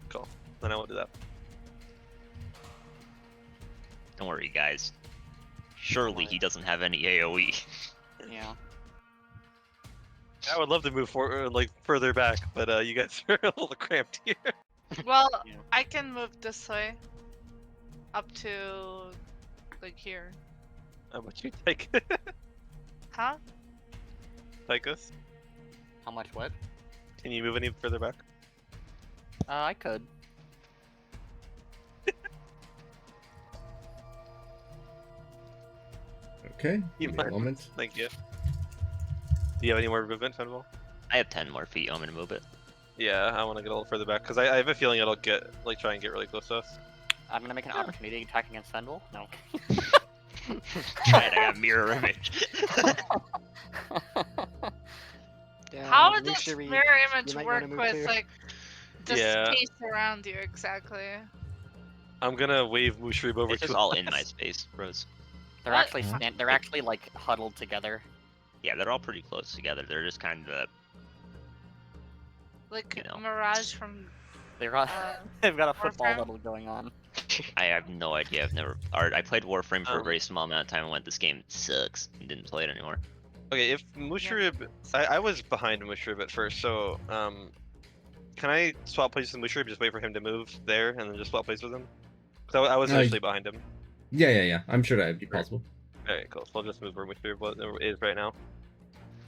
Cool. Then I won't do that. Don't worry, guys. Surely he doesn't have any AoE. Yeah. I would love to move forward, like further back, but you guys are a little cramped here. Well, Yeah. I can move this way. Up to like here. How much you take? Huh? Tychus? How much what? Can you move any further back? I could. Okay. Give me a might- moment. Thank you. Do you have any more movement, Fenwell? I have 10 more feet. I'm gonna move it. Yeah, I want to get a little further back because I have a feeling it'll try and get really close to us. I'm gonna make an opportunity attack against Fendel. No. Try it. I got mirror image. Yeah, How would this Luxury, mirror you image might work wanna move with too. like The Yeah. space around you, exactly. I'm gonna wave Mushrib over It's to just all in us. my space, Rose. They're What? actually they're actually like huddled together. Yeah, they're all pretty close together. They're just kind of Like You know. Mirage from. They're all, Uh, they've got a football Warframe? huddle going on. I have no idea. I've never. Or I played Warframe for a Um, very small amount of time and went, this game sucks, and didn't play it anymore. Okay, if Mushrib, I was behind Mushrib at first, so can I swap places with Mushrib? Just wait for him to move there, and then just swap places with him. So I was initially behind him. Yeah. I'm sure that would be possible. All right, cool. So I'll just move where Mushrib is right now.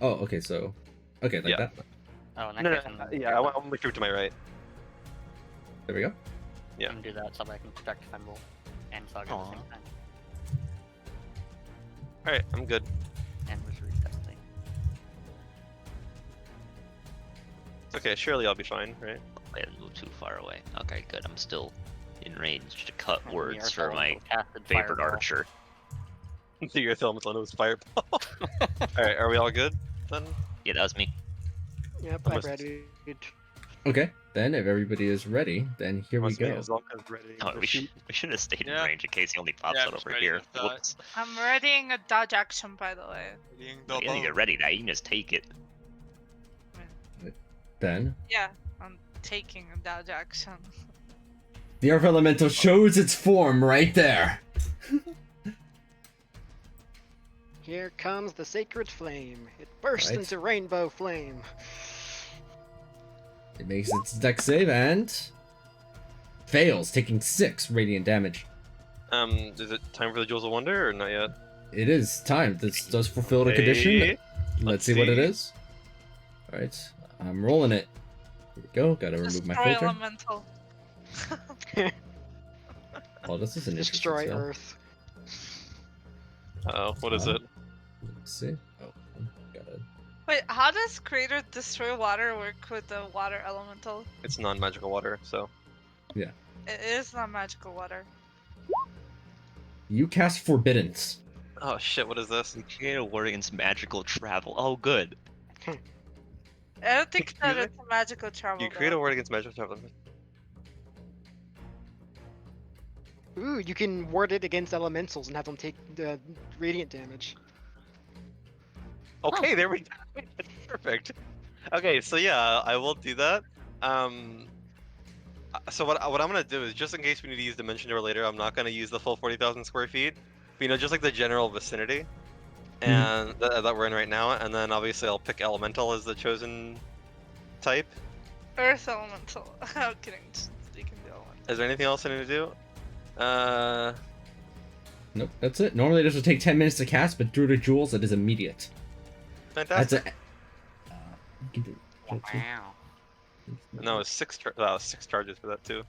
Oh, okay, so... Okay, like Yeah. that. Oh, in that No, case, I'm yeah, I want Mushrib to my right. There we go. Yeah. I'm gonna do that so that I can protect Fenwell and Saga at the same time. All right, I'm good. And Wizard's Destiny. Okay, surely I'll be fine, right? I didn't move too far away. Okay, good. I'm still in range to cut And the words Earth for my Elemental casted favorite Fireball. archer. So your Elemental knows Fireball. All right, are we all good then? Yeah, that was me. Yep, I'm Almost. ready. Okay, then if everybody is ready, then here we Must be go. as long as ready. Oh, we should have stayed Yeah. in range in case he only pops Yeah, out just over ready here. to die. Whoops. I'm readying a dodge action, by the way. Being You don't need to double. get ready now. You can just take it. Then, Yeah, I'm taking a dodge action. the Earth Elemental shows its form right there. Here comes the sacred flame. It bursts Right. into rainbow flame. It makes its dex save and... fails, taking 6 radiant damage. Is it time for the Jewels of Wonder or not yet? It is time. This does fulfill the condition. Okay, Let's see what it see. is. Alright, I'm rolling it. Here we go, gotta remove my Destroy filter. elemental. Oh, this is an interesting Destroy spell. Earth. Uh-oh, what is Uh, it? Let's see. Oh, got it. Wait, how does Creator Destroy Water work with the water elemental? It's non-magical water, so... It is not magical water. You cast Forbiddance. Oh shit, what is this? You create a ward against magical travel. Oh, good. I don't think that Excuse me? it's a magical travel. You create a though. ward against magical travel. Ooh, you can ward it against elementals and have them take the radiant damage. Okay, there we go. That's perfect. Okay, so yeah, I will do that. So what I'm gonna do is, just in case we need to use Dimension Door later, I'm not gonna use the full 40,000 square feet. But, you know, just like the general vicinity, and that we're in right now, and then obviously I'll pick Elemental as the chosen type. Earth elemental. I'm kidding. Just, you can do one. Is there anything else I need to do? Nope, that's it. Normally this would take 10 minutes to cast, but through the jewels, it is immediate. That's Fantastic. a... you can do... Wow. No, it's 6 charges for that too.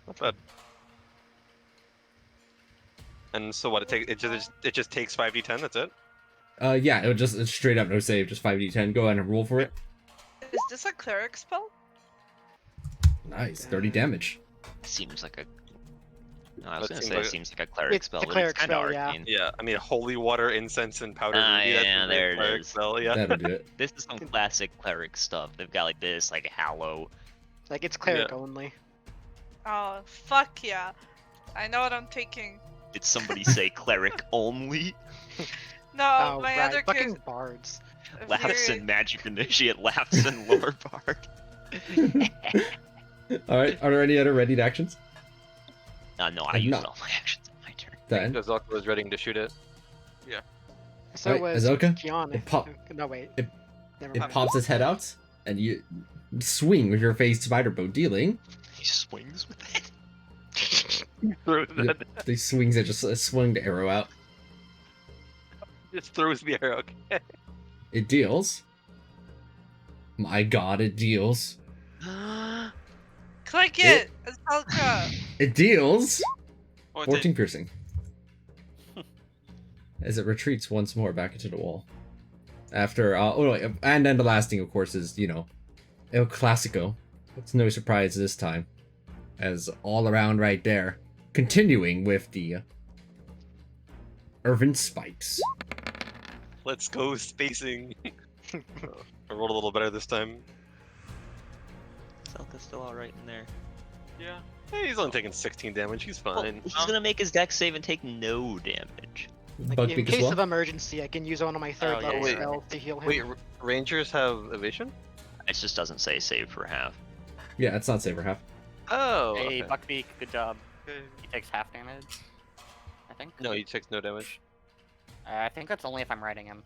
Not bad. And so what? It just takes 5d10. That's it. Yeah, it would just it's straight up no save, just 5d10. Go ahead and roll for it. Is this a cleric spell? Nice, 30 damage. Seems like a. No, I was That gonna seems say like it a- seems like a cleric It's spell, a but cleric it's kind of spell, yeah. arcane. Yeah, I mean, holy water, incense, and powder Ah, ruby. That's yeah, a there it cleric is. spell, yeah. That'll do it. This is some classic cleric stuff. They've got like this, like hallow. Like, it's cleric only. Oh, fuck yeah. I know what I'm taking. Did somebody say cleric only? No, Oh, my right. other Fucking character. bards. Laughs in magic initiate, laughs in lore bard. Alright, are there any other readied actions? No, I I'm used not. all my actions on my turn. Then, Zelka was ready to shoot it. So Right, was Azoka? Kiana. It pop- No, wait. it- Never it mind. pops its head out, and you swing with your phased spider bow, dealing. He swings with it. They swings it, just swing the arrow out. Just throws the arrow. Okay. It deals. My god, it deals. Click it! Azalka! It deals Oh, 14 piercing. As it retreats once more back into the wall. After, and then the last thing, of course, is, you know, El Clasico. It's no surprise this time. As all around right there. Continuing with the Irvin Spikes. Let's go spacing. I rolled a little better this time. Zelka's still alright in there. Yeah. Hey, he's only taking 16 damage. He's Well, fine. he's gonna make his dex save and take no damage. Like, Bug in peek as case well. of emergency, I can use one of my third Oh, yeah, level wait. spells to heal him. Wait, Rangers have evasion? It just doesn't say save for half. Yeah, it's not saber half. Oh. Hey, okay. Buckbeak, good job. Okay. He takes half damage. I think. No, he takes no damage. I think that's only if I'm riding him.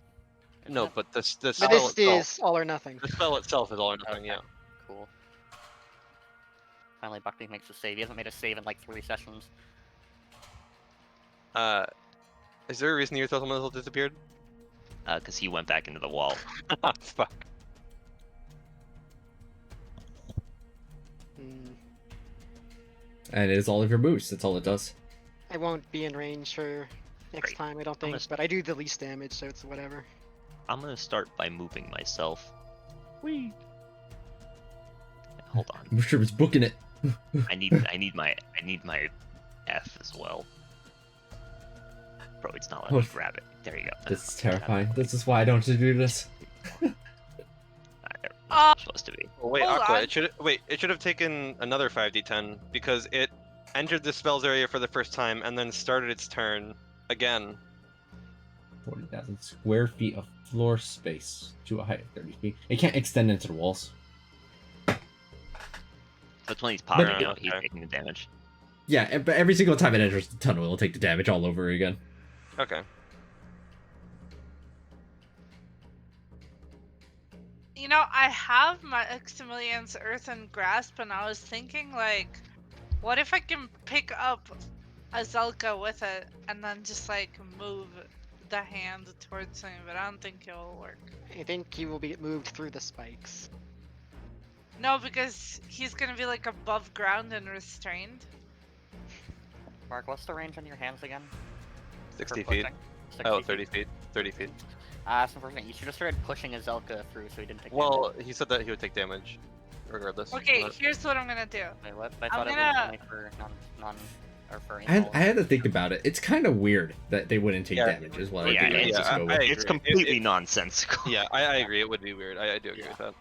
Isn't No, it? but the But spell this itself. is all or nothing. The spell itself is all or nothing. Okay. Yeah. Cool. Finally, Buckbeak makes a save. He hasn't made a save in like 3 sessions. Is there a reason your Earth Elemental disappeared? Because he went back into the wall. Fuck. Hmm. And it is all of your moves. That's all it does. I won't be in range for next Great. time, I don't gonna think, but I do the least damage, so it's whatever. I'm gonna start by moving myself. Whee! Hold on. I'm sure it's booking it. I need my F as well. Bro, it's not letting me grab it. There you go. This is terrifying. This is why I don't do this. It's supposed to be. Oh, wait, Hold Aqua. on. It should have taken another 5d10 because it entered the spells area for the first time and then started its turn again. 40,000 square feet of floor space to a height of 30 feet. It can't extend into the walls. That's when he's popping But- out, he's okay. taking the damage. Yeah, but every single time it enters the tunnel, it'll take the damage all over again. Okay. You know, I have my Maximilian's Earth and Grasp, and I was thinking, like, what if I can pick up a Zelka with it and then just, like, move the hand towards him, but I don't think it will work. I think he will be moved through the spikes. No, because he's gonna be, like, above ground and restrained. Mark, what's the range on your hands again? 60 For feet. pushing? 60 Oh, feet? 30 feet. 30 feet. So for me, you should have started pushing a Zelka through so he didn't take Well, damage. he said that he would take damage, regardless. Okay, But- here's what I'm gonna do. Wait, what? I thought it was gonna- only for or for I had to think about it. It's kind of weird that they wouldn't take Yeah. damage, is what Yeah, I think. it's- Let's just go with. agree. It's completely It- nonsensical. Yeah, I agree. It would be weird. I do agree with that.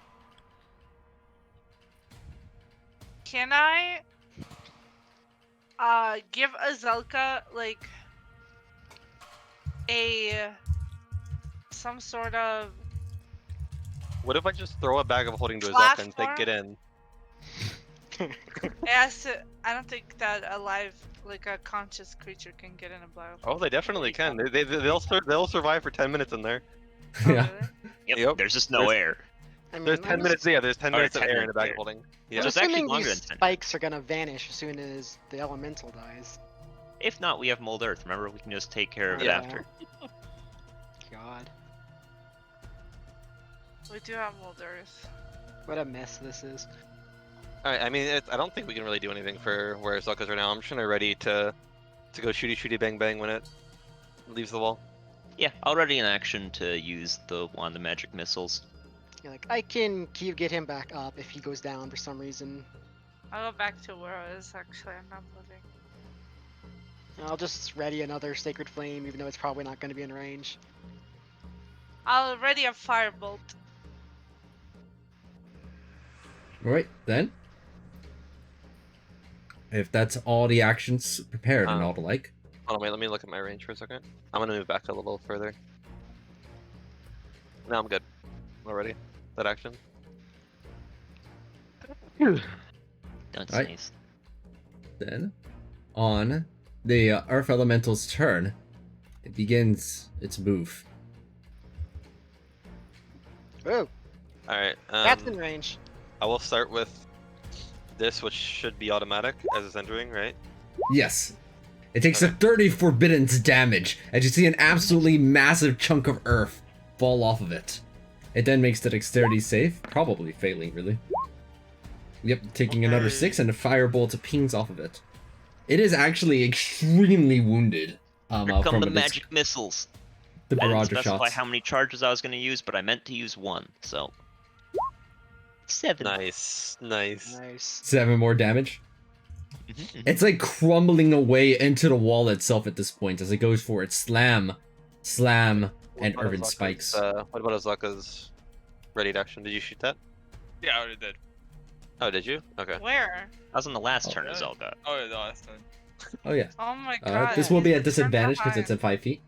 Can I give a Zelka like some sort of What if I just throw a bag of holding to his Platform? Zelka and say, get in? I don't think that a live, like a conscious creature can get in a black. Oh, they definitely can. They'll survive for 10 minutes in there. Oh, Yeah. really? Yep, Yep. there's just no air. I mean, There's 10 minutes. Yeah, there's 10 Or minutes of 10 air in a minutes bag there. of holding. I'm Yeah. So it's actually assuming longer these than 10 spikes are gonna vanish as soon as the elemental dies. If not, we have Mold Earth. Remember, we can just take care of it Yeah. after. God, We do have Mold Earth. what a mess this is. Alright, I mean, I don't think we can really do anything for where Zelka's right now. I'm just kind of ready to go shooty bang bang when it leaves the wall. Yeah, already in action to use the Wand of Magic Missiles. Yeah, like I can get him back up if he goes down for some reason. I'll go back to where I was actually. I'm not moving. I'll just ready another Sacred Flame, even though it's probably not going to be in range. I'll ready a Firebolt. Alright, then. If that's all the actions prepared and all the like. Hold on, wait, let me look at my range for a second. I'm gonna move back a little further. No, I'm good. Already. That action. Don't Right. sneeze. Then, on the Earth Elemental's turn, it begins its move. Oh, Alright, that's in range. I will start with this, which should be automatic as it's entering, right? Yes. It takes a 30 Forbidden's damage, as you see an absolutely massive chunk of earth fall off of it. It then makes the dexterity save, probably failing, really. Yep, taking another 6, and a firebolt pings off of it. It is actually extremely wounded. Here come from the its- magic missiles. the I didn't barrage of specify shots. how many charges I was going to use, but I meant to use one, so... 7. Nice, nice. Nice. 7 more damage. Mhm. It's like crumbling away into the wall itself at this point as it goes for its slam, and What about Irvin Azaka's, spikes. What about Azaka's ready to action? Did you shoot that? Yeah, I already did. Oh, did you? Okay. Where? That was on the last turn, really? Zelda. Oh, yeah, no, last time. Oh yeah. Oh my god. This will be at he's kinda disadvantage because high. it's at 5 feet.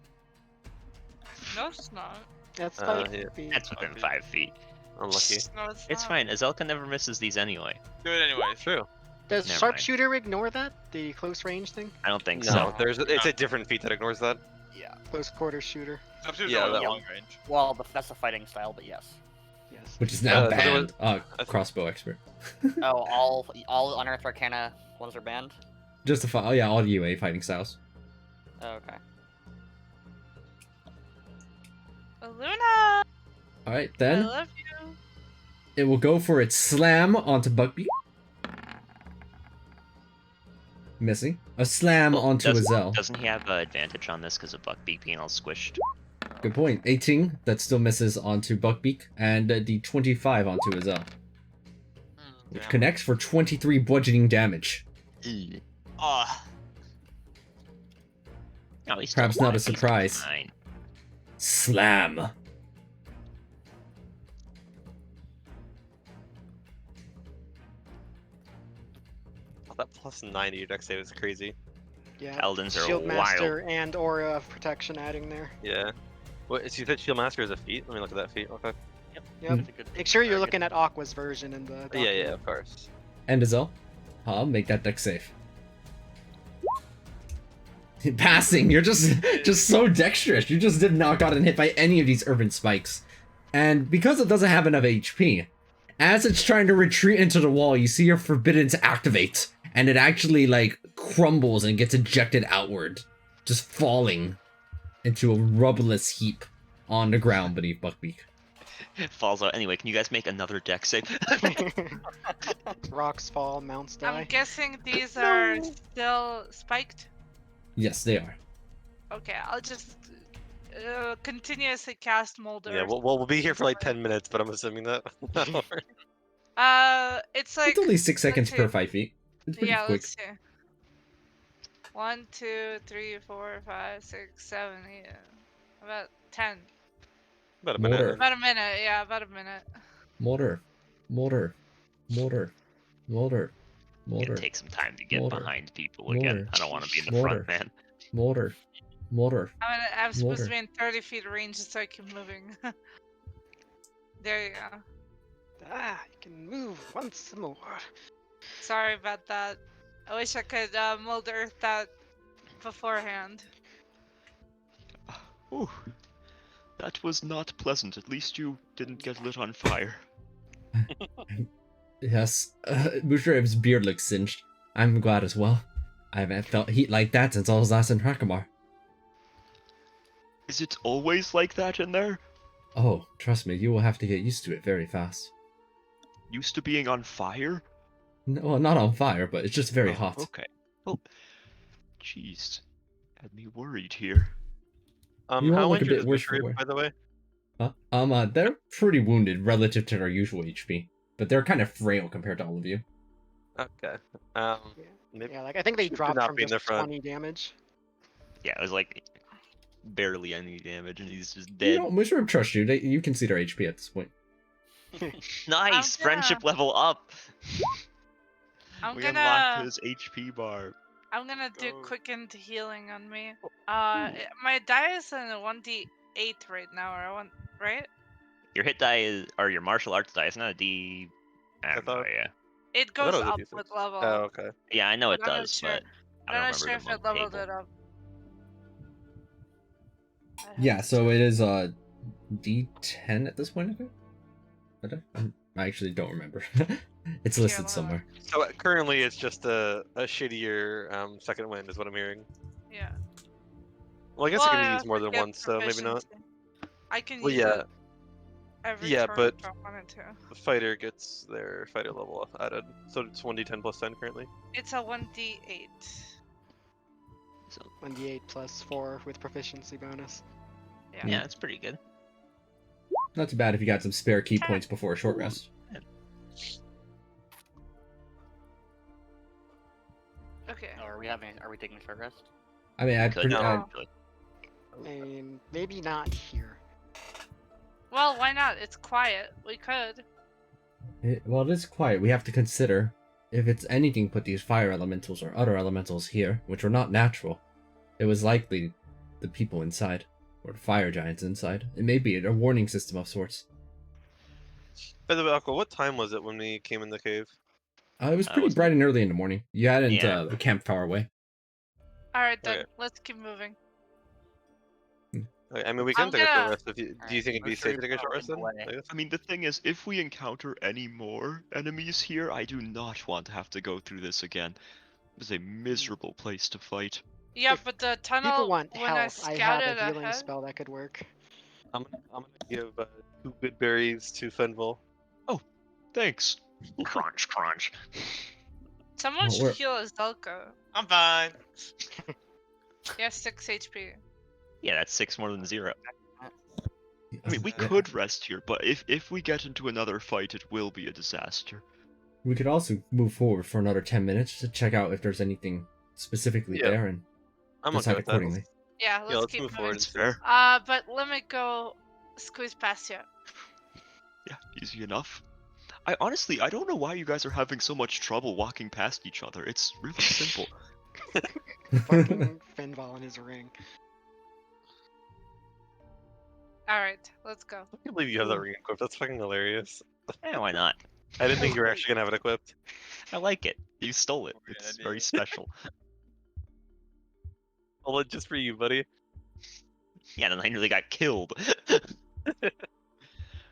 No, it's not. That's Uh, 5 yeah. feet. That's within Okay. 5 feet. Unlucky. No, it's It's not. fine. Azelka never misses these anyway. Do it anyways. True. Does Never mind. sharpshooter ignore that? The close range thing? I don't think No, so. it's a different feat that ignores that. Yeah. Close quarter shooter. Substitute Yeah, only that long one. range. Well, that's a fighting style, but yes. Yes. Which is now I thought it banned. Crossbow expert. Oh, all Unearthed Arcana ones are banned? Just oh yeah, all UA fighting styles. Oh, okay. Luna! Alright, I then love you. it will go for its slam onto Buckbeak. Missing. A slam onto Azel. Doesn't he have advantage on this because of Buckbeak being all squished? Good point. 18. That still misses onto Buckbeak. And the 25 onto Azel. Which Damn. connects for 23 bludgeoning damage. Ah, No, he's Perhaps still not a alive, he's surprise. fine. Slam. Oh, that plus 9 to your dex save is crazy. Yeah. Paladins are Shield wild. Master and Aura of Protection adding there. Yeah. What? So you said Shield Master is a feat? Let me look at that feat. Okay. Yep. That's a good Make sure you're very looking at Aqua's version in the Yeah, document. yeah, of course. And Azel. I'll make that deck safe. Passing, you're just so dexterous. You just did not gotten hit by any of these urban spikes. And because it doesn't have enough HP, as it's trying to retreat into the wall, you see your forbidden to activate. And it actually like crumbles and gets ejected outward. Just falling into a rubbleless heap on the ground beneath Buckbeak. Falls out. Anyway, can you guys make another deck save? Rocks fall, mounts die. I'm guessing these are still spiked. Yes, they are. Okay, I'll just continuously cast Mold Yeah, Earth. we'll be here for like 10 minutes, but I'm assuming that. It's like It's only 6 seconds see. per 5 feet. It's pretty yeah. quick. Let's see. 1, 2, 3, 4, 5, 6, 7, 8. About 10. About a Mortar. minute. About a minute. Yeah, about a minute. Mortar. Mortar. Mortar. Mortar. It Mortar. take some time to get Mortar. behind people again. Mortar. I don't want to be in the Mortar. front, man. Mortar. Mortar. I'm supposed to Mortar. be in 30 feet range, so I keep moving. There you go. Ah, you can move once more. Sorry about that. I wish I could Mold Earth that beforehand. Ooh, that was not pleasant. At least you didn't get lit on fire. Yes. Mushrev's beard looks singed. I'm glad as well. I haven't felt heat like that since I was last in Hrakamar. Is it always like that in there? Oh, trust me, you will have to get used to it very fast. Used to being on fire? No, well, not on fire, but it's just very Oh, hot. Okay. Well, jeez. Had me worried here. You all How look a injured bit is worse for Bishop, wear. by the way? Huh? They're pretty wounded relative to their usual HP, but they're kind of frail compared to all of you. Okay. Maybe Yeah, like I think they should dropped not from be in their just front. 20 damage. Yeah, it was like barely any damage, and he's just You dead. know, Mushroom trust you. You can see their HP at this point. Nice! I'm gonna- Friendship level up! I'm We gonna unlocked his HP bar. I'm gonna do Go. quickened healing on me. My die is in a 1d8 right now, or right? Your hit die is, or your martial arts die, it's not a D. I don't know, thought- yeah. It I thought goes it was a up D6. with level. Oh, okay. Yeah, I know it But I'm not does, sure- but I I'm don't not sure remember if the it leveled table. it up. Yeah, so it is D10 at this point, I think. I actually don't remember. It's Yeah, listed well, somewhere. So currently it's just a shittier second wind, is what I'm hearing. Yeah. Well, I guess Well, I can I use more than also get once, so maybe not. proficiency. I can Well, use yeah, it every Yeah, turn but- if I wanted to. the fighter gets their fighter level added, so it's 1d10 plus 10 currently. It's a 1d8. So, 1d8 plus 4 with proficiency bonus. Yeah. yeah, it's pretty good. Not too bad if you got some spare key points before a short rest. Okay. Oh, are we taking a short rest? I mean, Could, No. actually. I mean, maybe not here. Well, why not? It's quiet. We could. Well, it is quiet. We have to consider if it's anything but these fire elementals or other elementals here, which were not natural. It was likely the people inside, or the fire giants inside. It may be a warning system of sorts. By the way, Aqua, what time was it when we came in the cave? It was pretty bright and early in the morning. You hadn't Yeah. camped far away. Alright then, Okay. let's keep moving. Okay, I mean, we can I'm take a short gonna- rest. If you, do you Alright, think it'd be make sure safe to you take a short put rest then? away. I guess? I mean, the thing is, if we encounter any more enemies here, I do not want to have to go through this again. It is a miserable place to fight. Yeah, If but the People tunnel, want when I health. I have scouted a healing ahead... spell that could work. I'm gonna give 2 good berries to Fenville. Thanks. Crunch, crunch. Someone Well, should we're- heal Zelka. I'm fine. He has 6 HP. Yeah, that's 6 more than 0. I mean, we could rest here, but if we get into another fight, it will be a disaster. We could also move forward for another 10 minutes to check out if there's anything specifically Yeah. there and I'm decide okay with that. accordingly. Yeah, let's, Yeah, let's keep move moving. forward. It's fair. But let me go squeeze past you. Yeah, easy enough. I honestly, I don't know why you guys are having so much trouble walking past each other. It's really simple. Fucking Fenval in his ring. Alright, let's go. I can't believe you have that ring equipped. That's fucking hilarious. Why not? I didn't think you were actually gonna have it equipped. I like it. You stole it. Great It's idea. very special. Well, just for you, buddy. Yeah, and I nearly got killed.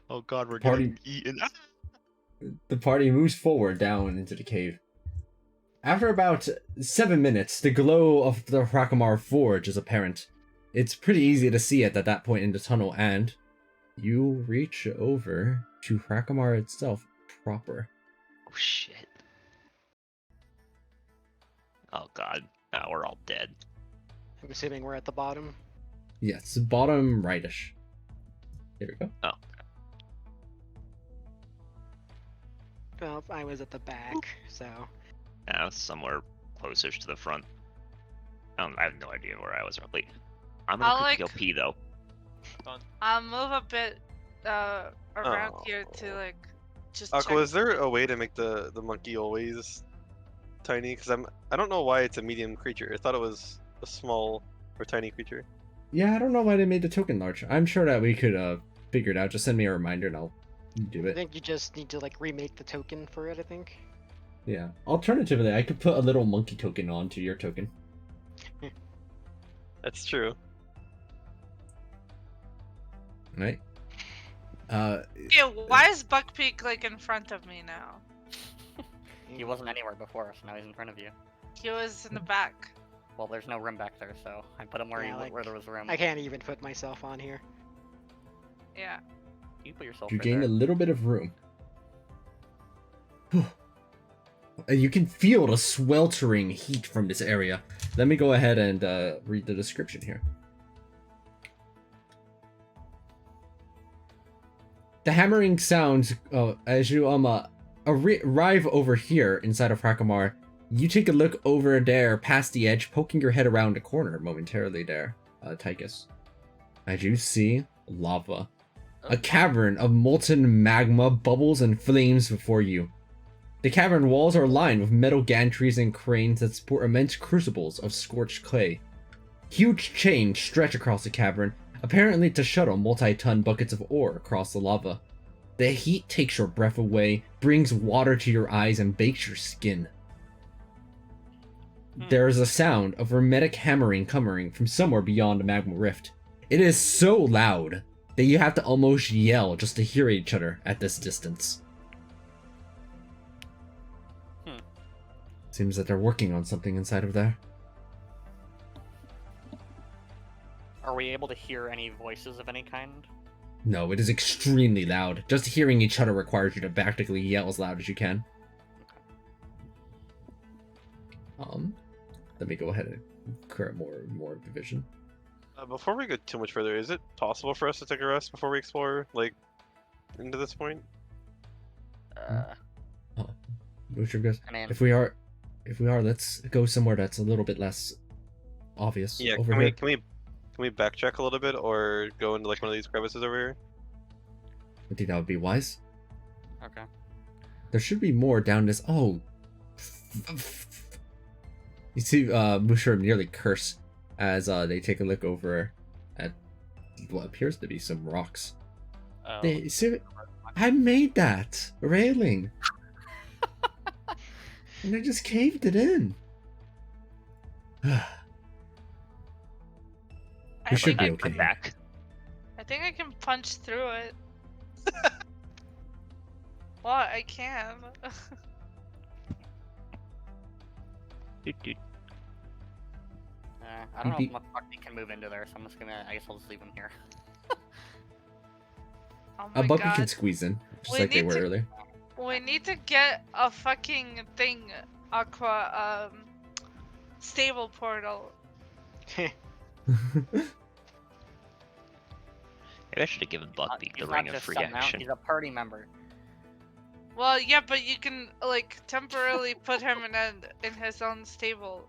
Oh god, we're Party- getting eaten. The party moves forward down into the cave. After about 7 minutes, the glow of the Rakamar forge is apparent. It's pretty easy to see it at that point in the tunnel, and you reach over to Rakamar itself proper. Oh shit. Oh god. Now we're all dead. I'm assuming we're at the bottom. Yes, bottom rightish. There we go. Well, I was at the back, so Yeah, somewhere closest to the front. I have no idea where I was roughly. I'm gonna I'll, quickly like- go pee though. I'll move a bit around Oh. here to like just Aqua, check. is there a way to make the monkey always tiny? Because I don't know why it's a medium creature. I thought it was a small or tiny creature. Yeah, I don't know why they made the token large. I'm sure that we could figure it out. Just send me a reminder and I'll do I it. think you just need to like remake the token for it. I think. Yeah. Alternatively, I could put a little monkey token onto your token. That's true. Right? Yeah, why is Buckpeak like in front of me now? He wasn't anywhere before, so now he's in front of you. He was in the back. Well, there's no room back there, so I put him where Yeah, where there was room. I can't even put myself on here. Yeah. You put yourself You right gain there. a little bit of room. And you can feel the sweltering heat from this area. Let me go ahead and read the description here. The hammering sounds as you arrive over here inside of Rakamar. You take a look over there past the edge, poking your head around the corner momentarily there, Tychus. As you see lava. A cavern of molten magma bubbles and flames before you. The cavern walls are lined with metal gantries and cranes that support immense crucibles of scorched clay. Huge chains stretch across the cavern, apparently to shuttle multi-ton buckets of ore across the lava. The heat takes your breath away, brings water to your eyes, and bakes your skin. There is a sound of hermetic hammering coming from somewhere beyond the magma rift. It is so loud that you have to almost yell just to hear each other at this distance. Seems that they're working on something inside of there. Are we able to hear any voices of any kind? No, it is extremely loud. Just hearing each other requires you to practically yell as loud as you can. Let me go ahead and create more division. Before we go too much further, is it possible for us to take a rest before we explore, like, into this point? What's your guess? I mean, If we are, let's go somewhere that's a little bit less obvious. Yeah, over can here. we backtrack a little bit, or go into like one of these crevices over here? I think that would be wise. okay. There should be more down this. Oh. You see Mushroom nearly curse as they take a look over at what appears to be some rocks. Oh. They see, I made that railing. And I just caved it in. I We should think be okay. Back. I think I can punch through it. What? I can. I don't know if Mudbucky can move into there, so I'm just gonna. I guess I'll just leave him here. Oh A my bucket god. can squeeze in, just We like they need were to- earlier. We need to get a fucking thing, Aqua, stable portal. Maybe I should have given Buckbeak the He's ring not of just free some mount, action. he's a party member. Well, yeah, but you can like temporarily put him in his own stable.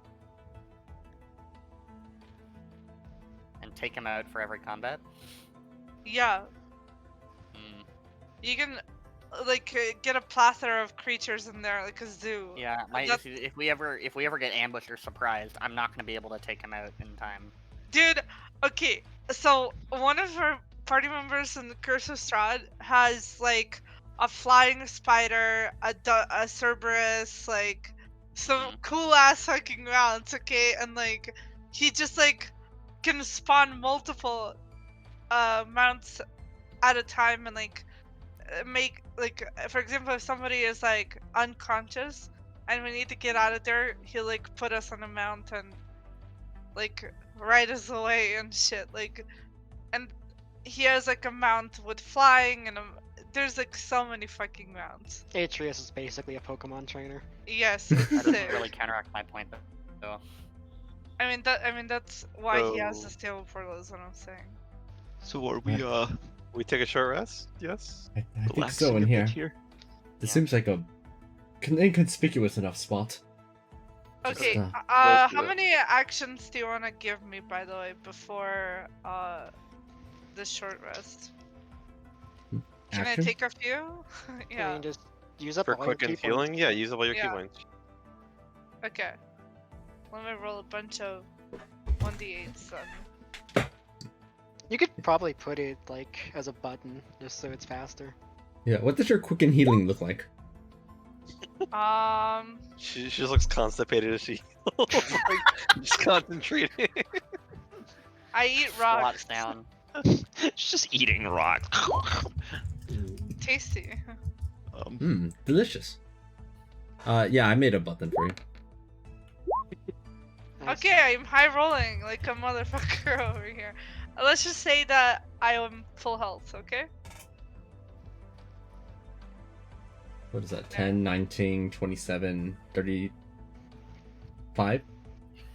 And take him out for every combat. Yeah, Hmm. you can like get a plethora of creatures in there, like a zoo. Yeah, my That's- issue, if we ever get ambushed or surprised, I'm not gonna be able to take him out in time. Dude, okay, so one of our party members in the Curse of Strahd has like a flying spider, a Cerberus, like some cool ass fucking mounts, okay, and like he just like can spawn multiple mounts at a time and like make like for example if somebody is like unconscious and we need to get out of there, he'll like put us on a mount and like ride us away and shit, like, and he has like a mount with flying and there's like so many fucking mounts. Atreus is basically a Pokemon trainer. Yes, That it's doesn't sick. really counteract my point, though. I mean that's why he has So- the stable portal is what I'm saying. So are we We take a short rest? Yes? I think relaxing so in a here. bit here? This Yeah. seems like a inconspicuous enough spot. Just, Okay, Let's how do it. many actions do you want to give me, by the way, before the short rest? Can Action? I take a few? I Yeah. mean, just use up For all your quick and key points. healing? Yeah, use up all your key Yeah. points. Okay. Let me roll a bunch of 1d8s then. You could probably put it like as a button, just so it's faster. Yeah, what does your quicken healing look like? She just looks constipated as she heals. Like, just concentrating. I eat Squats rocks. down. It's just eating rock. Tasty. Delicious. Yeah, I made a button for you. Nice. Okay, I'm high rolling like a motherfucker over here. Let's just say that I am full health, okay? What is that? 10, 19, 27, 35?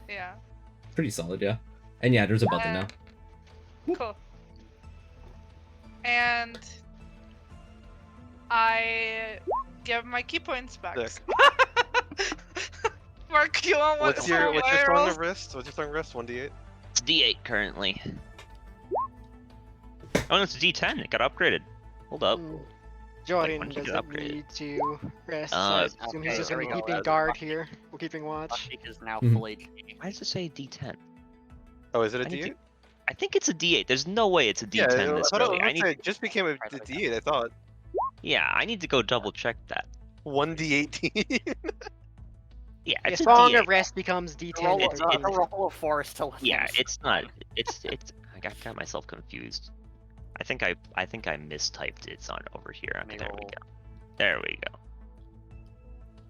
Yeah. Pretty solid, yeah. And yeah, there's a button now. Cool. And I give my key points back. Sick. Mark, you want What's some your of my song rolls? of wrist? What's your song of wrist? 1d8? It's D8 currently. Oh, no, it's a D10. It got upgraded. Hold up. Jordan when did you doesn't upgrade it? need to rest. Uh, I assume he's okay, just there gonna we be go. keeping That's guard fine. here. We're keeping watch. Buckbeak is now Mhm. full HP. Why does it say D10? Oh, is it a I need D8? to- I think it's a D8. There's no way it's a Yeah, D10 I this thought early. it just became a Right, D8, I thought. Yeah, I need to go double check that. 1d18. Yeah, Yeah, it's a Song D8. of Rest becomes D10. Roll, It's- a it's- roll of 4 is still Yeah, within. it's not. It's. I got myself confused. I think I mistyped it on over here. Let Okay, me there we roll. go. There we go.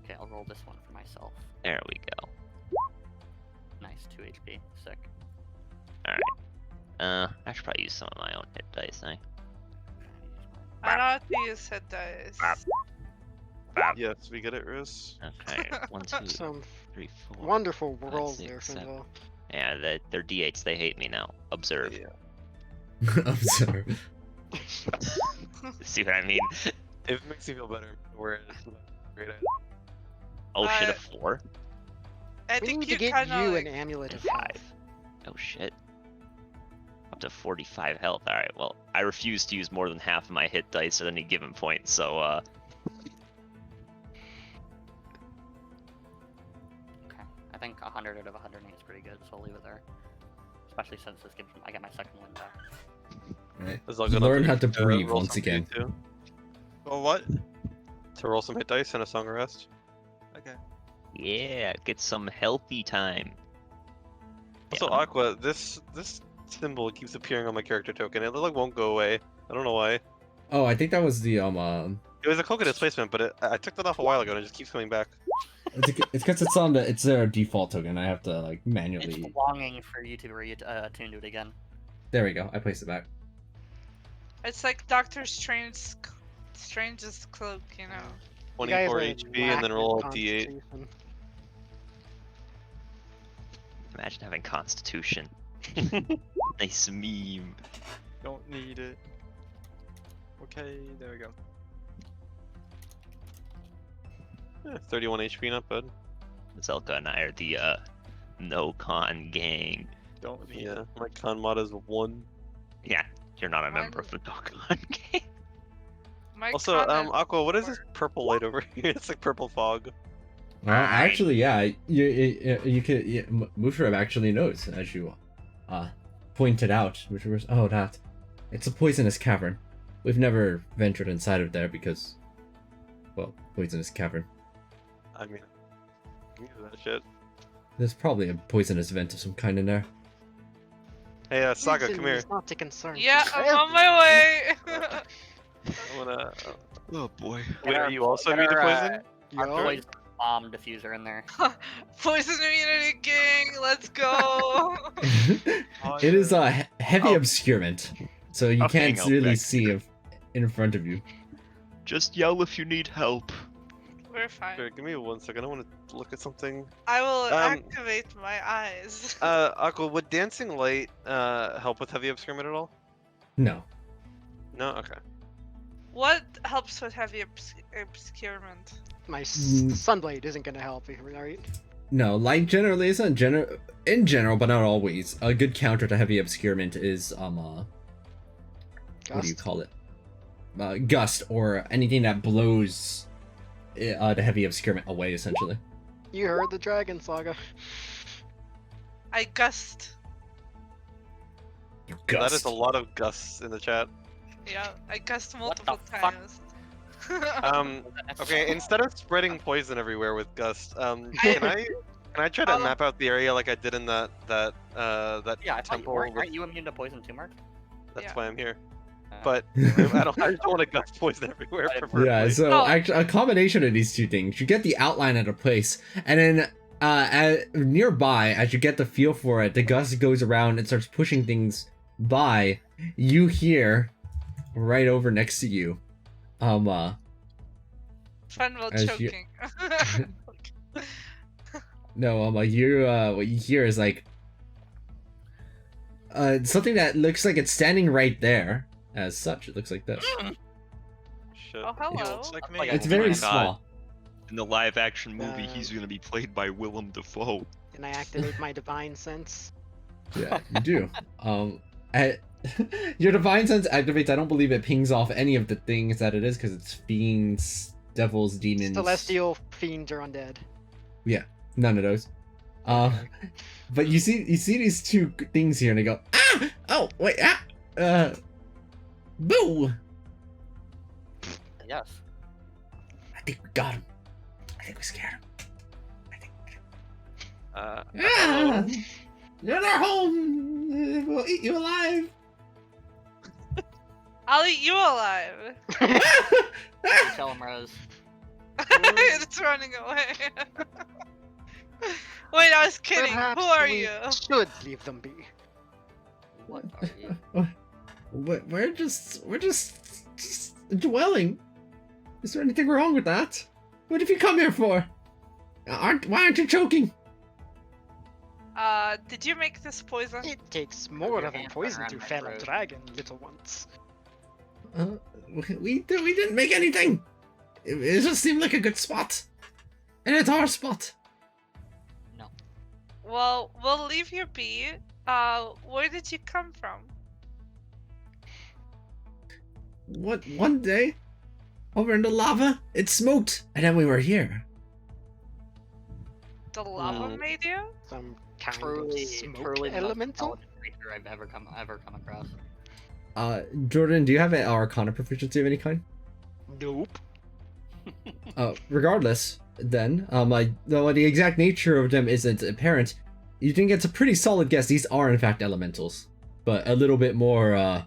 Okay, I'll roll this one for myself. There we go. Nice, 2 HP. Sick. All right. I should probably use some of my own hit dice. I know how to use hit dice. Yes, we get it, Riz. Okay. 1, 2, Some 3, 4. wonderful five, rolls 6, there, 7. Findle. Yeah, they're D8s. They hate me now. Observe. Yeah. Observe. See what I mean? If it makes you feel better, we're great idea. Oh shit, a Uh, 4? I We think need you to get kind you of an like, amulet of 5. health. Oh shit. Up to 45 health. Alright, well, I refuse to use more than half of my hit dice at any given point, so think 100 out of 108 is pretty good, so I'll leave it there. Especially since this gives I get my second one back. Right. Is that good Learn how enough to breathe roll once some again. D2? Well, what? To roll some hit dice and a song of rest. Okay. Yeah, get some healthy time. Also, Yeah. Aqua, this symbol keeps appearing on my character token. It like won't go away. I don't know why. Oh, I think that was the It was a cloak of displacement, but I took that off a while ago and it just keeps coming back. it's because it's their default token. I have to like manually. It's longing for you to attune to it again. There we go. I placed it back. It's like Doctor Strange's cloak, you know. You guys 24 are HP and then roll a lacking D8. Constitution. Imagine having Constitution. Nice meme. Don't need it. Okay, there we go. Yeah, 31 HP, not bad. Zelka and I are the no con gang. Don't need Yeah, it. my con mod is 1. Yeah, you're not a member of the no con gang. My Also, comment- Aqua, what is this purple light over here? It's like purple fog. Actually, yeah, you could. Yeah, Mushrab actually knows, as you pointed out. That it's a poisonous cavern. We've never ventured inside of there because, well, poisonous cavern. I mean, use that shit. There's probably a poisonous vent of some kind in there. Hey, Saga, Poison come here. is not a concern. Yeah, for I'm on my way. I wanna. Oh boy. Wait, are you also Get immune to our, poison? Our Yeah. poison bomb diffuser in there. Poison immunity gang, let's go. It is a heavy Oh. obscurement, so you I'll can't hang out really back see in front of you. Just yell if you need help. We're fine. Sure, give me 1 second. I want to look at something. I will Um, activate my eyes. Aqua, would dancing light help with heavy obscurement at all? No. No. Okay. What helps with heavy obscurement? My Mm. sunblade isn't gonna help you, right? No, light generally isn't in general, but not always. A good counter to heavy obscurement is what do you Gust? call it? Gust, or anything that blows the heavy obscurement away, essentially. You heard the dragon saga. I gust. You That is gust. a lot of gusts in the chat. Yeah, I gust What the multiple fuck? times. Okay, instead of spreading poison everywhere with gust, can I try to Oh. map out the area like I did in that Yeah, I thought you temple? weren't. with- Aren't you immune to poison too, Mark? That's Yeah. why I'm here. Uh, But I just don't want to gust poison everywhere. Yeah, Preferably. Yeah, so Oh. actually, a combination of these two things. You get the outline at a place, and then nearby, as you get the feel for it, the gust goes around and starts pushing things by. You hear right over next to you, Fun while As you- choking. no, what you hear is like something that looks like it's standing right there. As such, it looks like this. Shit. Oh, hello. Looks like That's me. like a It's Oh very my small. In the live action movie, Uh, he's gonna be played by Willem Dafoe. And I activate my divine sense. Yeah, you do. Your divine sense activates. I don't believe it pings off any of the things that it is because it's fiends, devils, demons. Celestial fiends are undead. None of those. But you see these two things here, and they go, ah, oh wait, boo. Yes. I think we got him. I think we scared him. Uh, Ah, you're in our home. We'll eat you alive. I'll eat you alive. Tell him, Rose. It's running away. Wait, I was kidding. Perhaps Who are we you? should leave them be. What are you? We're just dwelling. Is there anything wrong with that? What have you come here for? Why aren't you choking? Did you make this poison? It takes more your of a hand poison around to my fell a throat. dragon, little ones. We didn't make anything. It just seemed like a good spot, and it's our spot. Well, we'll leave you be. Where did you come from? One day, over in the lava, it smoked, and then we were here. the lava made you? Some kind Truly, of smoke truly the most elemental? intelligent creature I've ever come across. Jordan, do you have an Arcana proficiency of any kind? Nope. Regardless, then, though the exact nature of them isn't apparent, you think it's a pretty solid guess these are in fact elementals, but a little bit more,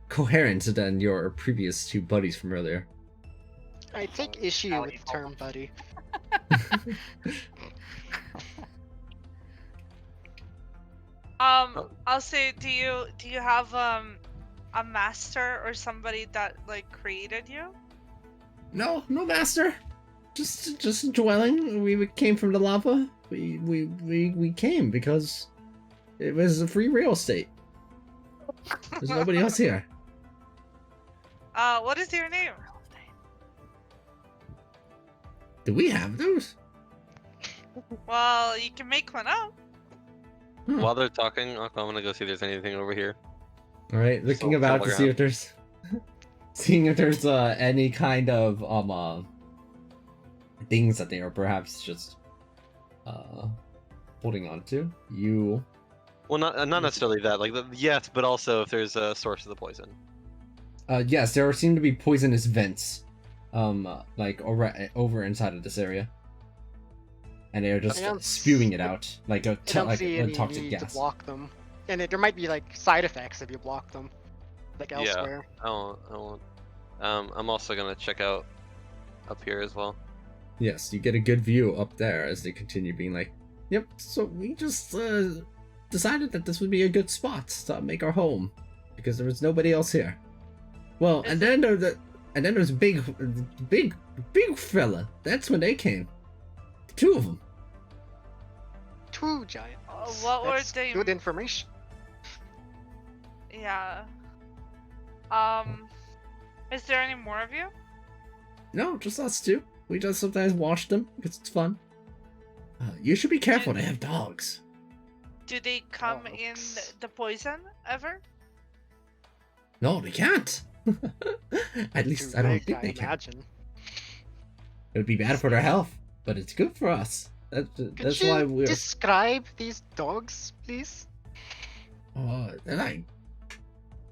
coherent than your previous two buddies from earlier. I take issue with the term buddy. I'll say, do you have a master or somebody that like created you? No master. Just dwelling. We came from the lava. We came because it was a free real estate. There's nobody else here. What is your name? Do we have those? Well, you can make one up. While they're talking, I'm gonna go see if there's anything over here. All right, looking So, about to look see around. if there's, seeing if there's any kind of things that they are perhaps just holding on to. You. Well, not necessarily that. Like, yes, but also if there's a source of the poison. Yes, there seem to be poisonous vents, like over inside of this area, and they are just I don't spewing it out like a I don't see a any toxic need gas. to block them. And there might be like side effects if you block them, like Yeah. elsewhere. I won't. I'm also gonna check out up here as well. Yes, you get a good view up there as they continue being like, "Yep." So we just decided that this would be a good spot to make our home because there was nobody else here. Well, and then there's big fella. That's when they came. The two of them. 2 giants. What were That's they? good information. Yeah. Is there any more of you? No, just us two. We just sometimes watch them because it's fun. You should be careful. They have dogs. Do they come in Dogs. the poison ever? No, they can't. At least Too I don't big, think they can. imagine. It would be bad for their health, but it's good for us. Could That's you why we're. describe these dogs, please? They're like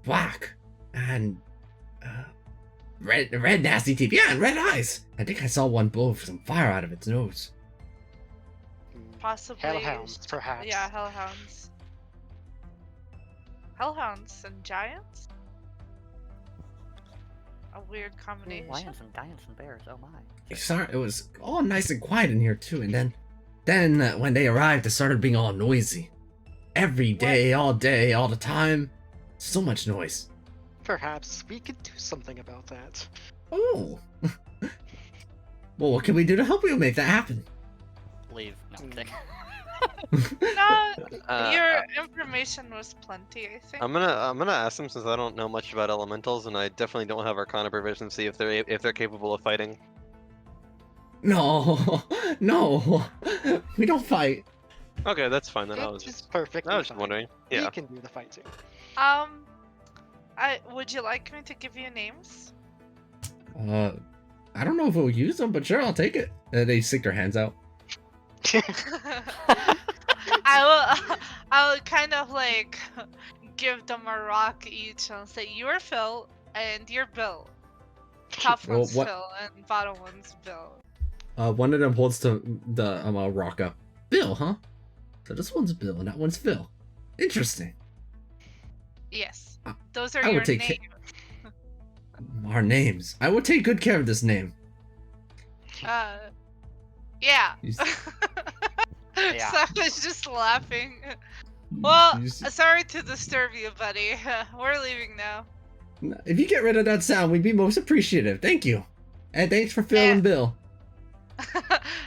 black and red nasty teeth. Yeah, and red eyes. I think I saw one blow some fire out of its nose. Possibly. Hellhounds, perhaps. Yeah, hellhounds. Hellhounds and giants? A weird combination. Lions and giants and bears. Oh my. Sorry, it was all nice and quiet in here too, and then when they arrived, it started being all noisy. Every day, all the time. So much noise. Perhaps we could do something about that. Oh. Well, what can we do to help you make that happen? Leave. No, I'm kidding. No, your information was plenty, I think. I'm gonna ask them since I don't know much about elementals, and I definitely don't have Arcana proficiency if they're capable of fighting. No, no, we don't fight. Okay, that's fine then. I was It's just perfectly just fine. wondering. We Yeah. can do the fighting. Would you like me to give you names? I don't know if we'll use them, but sure, I'll take it. They stick their hands out. I will kind of like give them a rock each and say you're Phil and you're Bill. Top Well, one's what- Phil and bottom one's Bill. One of them holds the rock up. Bill, huh? So this one's Bill and that one's Phil. Interesting. Yes, I- those are I would your take names. Our names. I will take good care of this name. Yeah. You s- Yeah. So I was just laughing. Well, you s- sorry to disturb you, buddy. We're leaving now. If you get rid of that sound, we'd be most appreciative. Thank you. And thanks for Phil and Bill.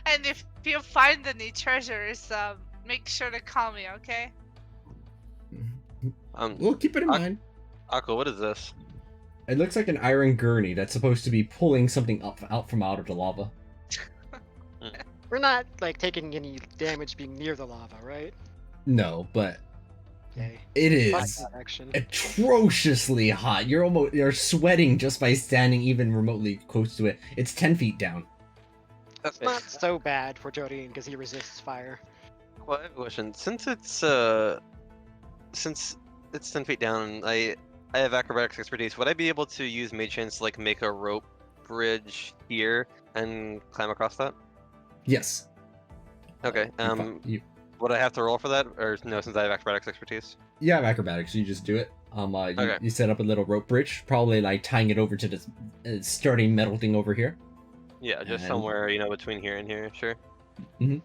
And if you find any treasures, make sure to call me, okay? We'll keep it in mind. Aqua, what is this? It looks like an iron gurney that's supposed to be pulling something out from out of the lava. We're not like taking any damage being near the lava, right? No, but Okay. it Fuck is that action. atrociously hot. You're sweating just by standing even remotely close to it. It's 10 feet down. It's not so bad for Jodine because he resists fire. Well, I have a question. Since it's 10 feet down, I have acrobatics expertise. Would I be able to use mage hands to like make a rope bridge here and climb across that? Yes. Okay. You Would I have to roll for that, or no? Since I have acrobatics expertise. you have acrobatics, you just do it. Okay. You set up a little rope bridge, probably like tying it over to this sturdy metal thing over here. Yeah, just And- somewhere between here and here. Sure. Mhm.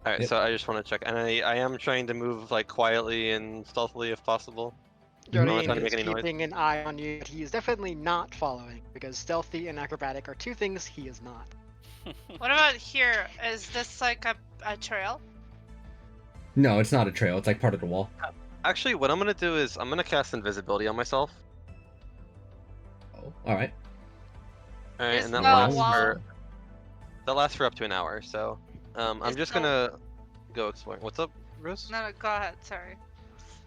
All right. Yep. So I just want to check, and I am trying to move like quietly and stealthily if possible. Mhm. not Jodine trying to is make any noise. keeping an eye on you, but he is definitely not following because stealthy and acrobatic are two things he is not. What about here? Is this like a trail? No, it's not a trail. It's like part of the wall. Actually, what I'm gonna do is I'm gonna cast invisibility on myself. Oh, all right. All right, Is and that the lasts wall- for up to an hour. So, I'm Is just the- gonna go exploring. What's up, Rose? No, go ahead. Sorry.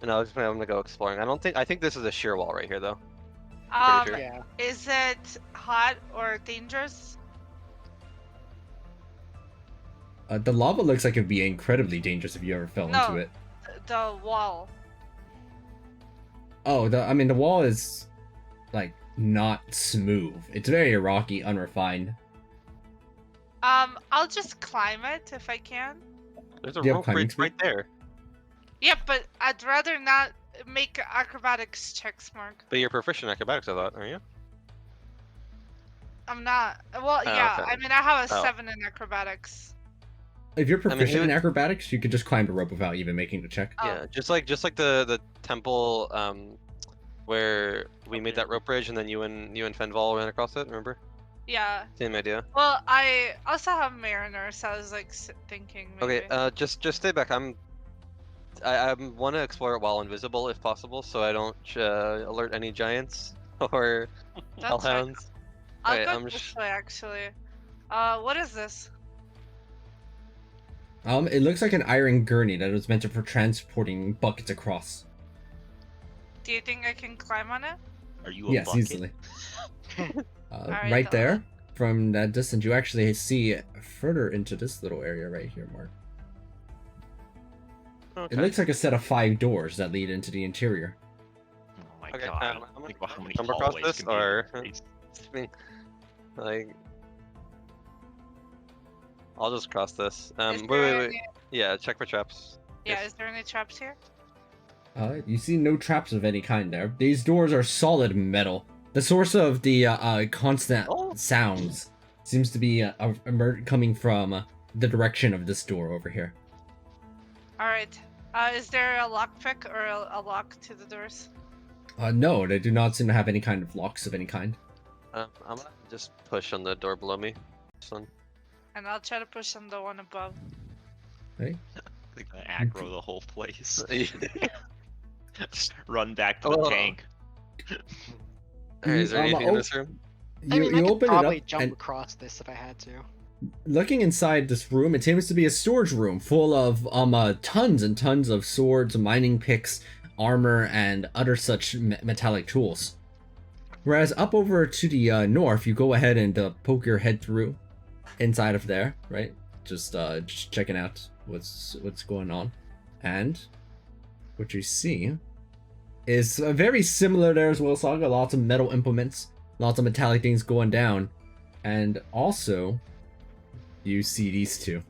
No, I'm gonna go exploring. I think this is a sheer wall right here, though. Um, sure. Yeah. is it hot or dangerous? The lava looks like it'd be incredibly dangerous if you ever fell No. into it. The wall. Oh, the wall is like not smooth. It's very rocky, unrefined. I'll just climb it if I can. There's a Do you have rope climbing bridge speed? right there. Yeah, but I'd rather not make acrobatics checks, Mark. But you're proficient in acrobatics, I thought, aren't you? I'm not. Well, Oh, yeah. okay. I mean, I have a Oh. 7 in acrobatics. If you're I mean, proficient it in would- acrobatics, you could just climb the rope without even making the check. Oh. Yeah, just like the temple where we made that rope bridge and then you and Fenval ran across it. Remember? Yeah. Same idea. Well, I also have Mariner, so I was like thinking maybe. Okay, just stay back. I want to explore it while invisible if possible, so I don't alert any giants or That's fine. hellhounds. I'll Alright, go I'm this sh- way actually. What is this? It looks like an iron gurney that was meant for transporting buckets across. Do you think I can climb on it? Are you a Yes, bucket? easily. Alright, Right there, from that distance, you actually see further into this little area right here, Mark. Okay. It looks like a set of 5 doors that lead into the interior. Oh my Okay, god. I'm gonna Think about how many jump across hallways this, can be in or- this place. like, I'll just cross this. Is Wait. there any- Yeah, check for traps. Yeah, Yes. is there any traps here? You see no traps of any kind there. These doors are solid metal. The source of the constant Oh. sounds seems to be coming from the direction of this door over here. Alright. Is there a lockpick or a lock to the doors? No, they do not seem to have any kind of locks of any kind. I'm gonna just push on the door below me. This one. And I'll try to push on the one above. Right? They're gonna aggro the whole place. Alright, Run back to Oh. the tank. is there anything in this room? I mean, I could open it probably up, jump and across this if I had to. looking inside this room, it seems to be a storage room full of tons and tons of swords, mining picks, armor, and other such metallic tools. Whereas up over to the north, you go ahead and poke your head through inside of there, right? Just checking out what's going on, and what you see is very similar there as well, Saga. Lots of metal implements, lots of metallic things going down, and also you see these two.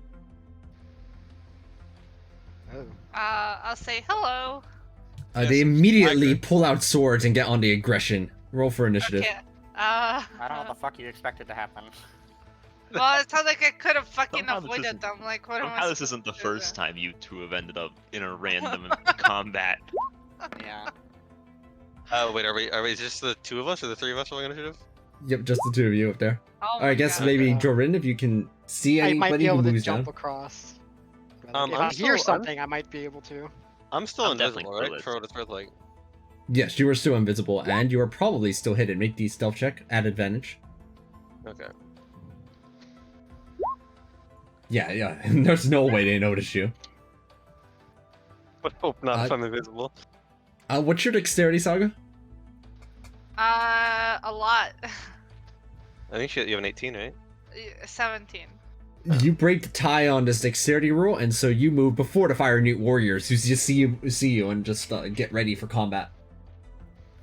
Oh. I'll say hello. Yes, They immediately Tiger. pull out swords and get on the aggression. Roll for initiative. Okay. I don't know what the fuck you expected to happen. Well, it sounds like I could have fucking Somehow this avoided isn't- them. Like, what am I Somehow this supposed isn't the to do first there? time you two have ended up in a random combat. Yeah. Oh wait, are we just the two of us or the three of us rolling initiative? Yep, just the two of you up there. Oh Or I my guess God. maybe Okay. Jorin, if you can see I might anybody be who able to moves jump down. across. But, I'm if I still- hear I'm- something, I might be able to. I'm still I'm definitely invisible, right? clueless. For what it's worth, like. Yes, you are still invisible, and you are probably still hidden. Make the stealth check at advantage. Okay. Yeah. There's no way they notice you. But hope not if Uh, I'm invisible. What's your dexterity, Saga? A lot. I think you have an 18, right? 17. You break the tie on this dexterity rule, and so you move before the Fire Newt warriors, who just see you and just get ready for combat.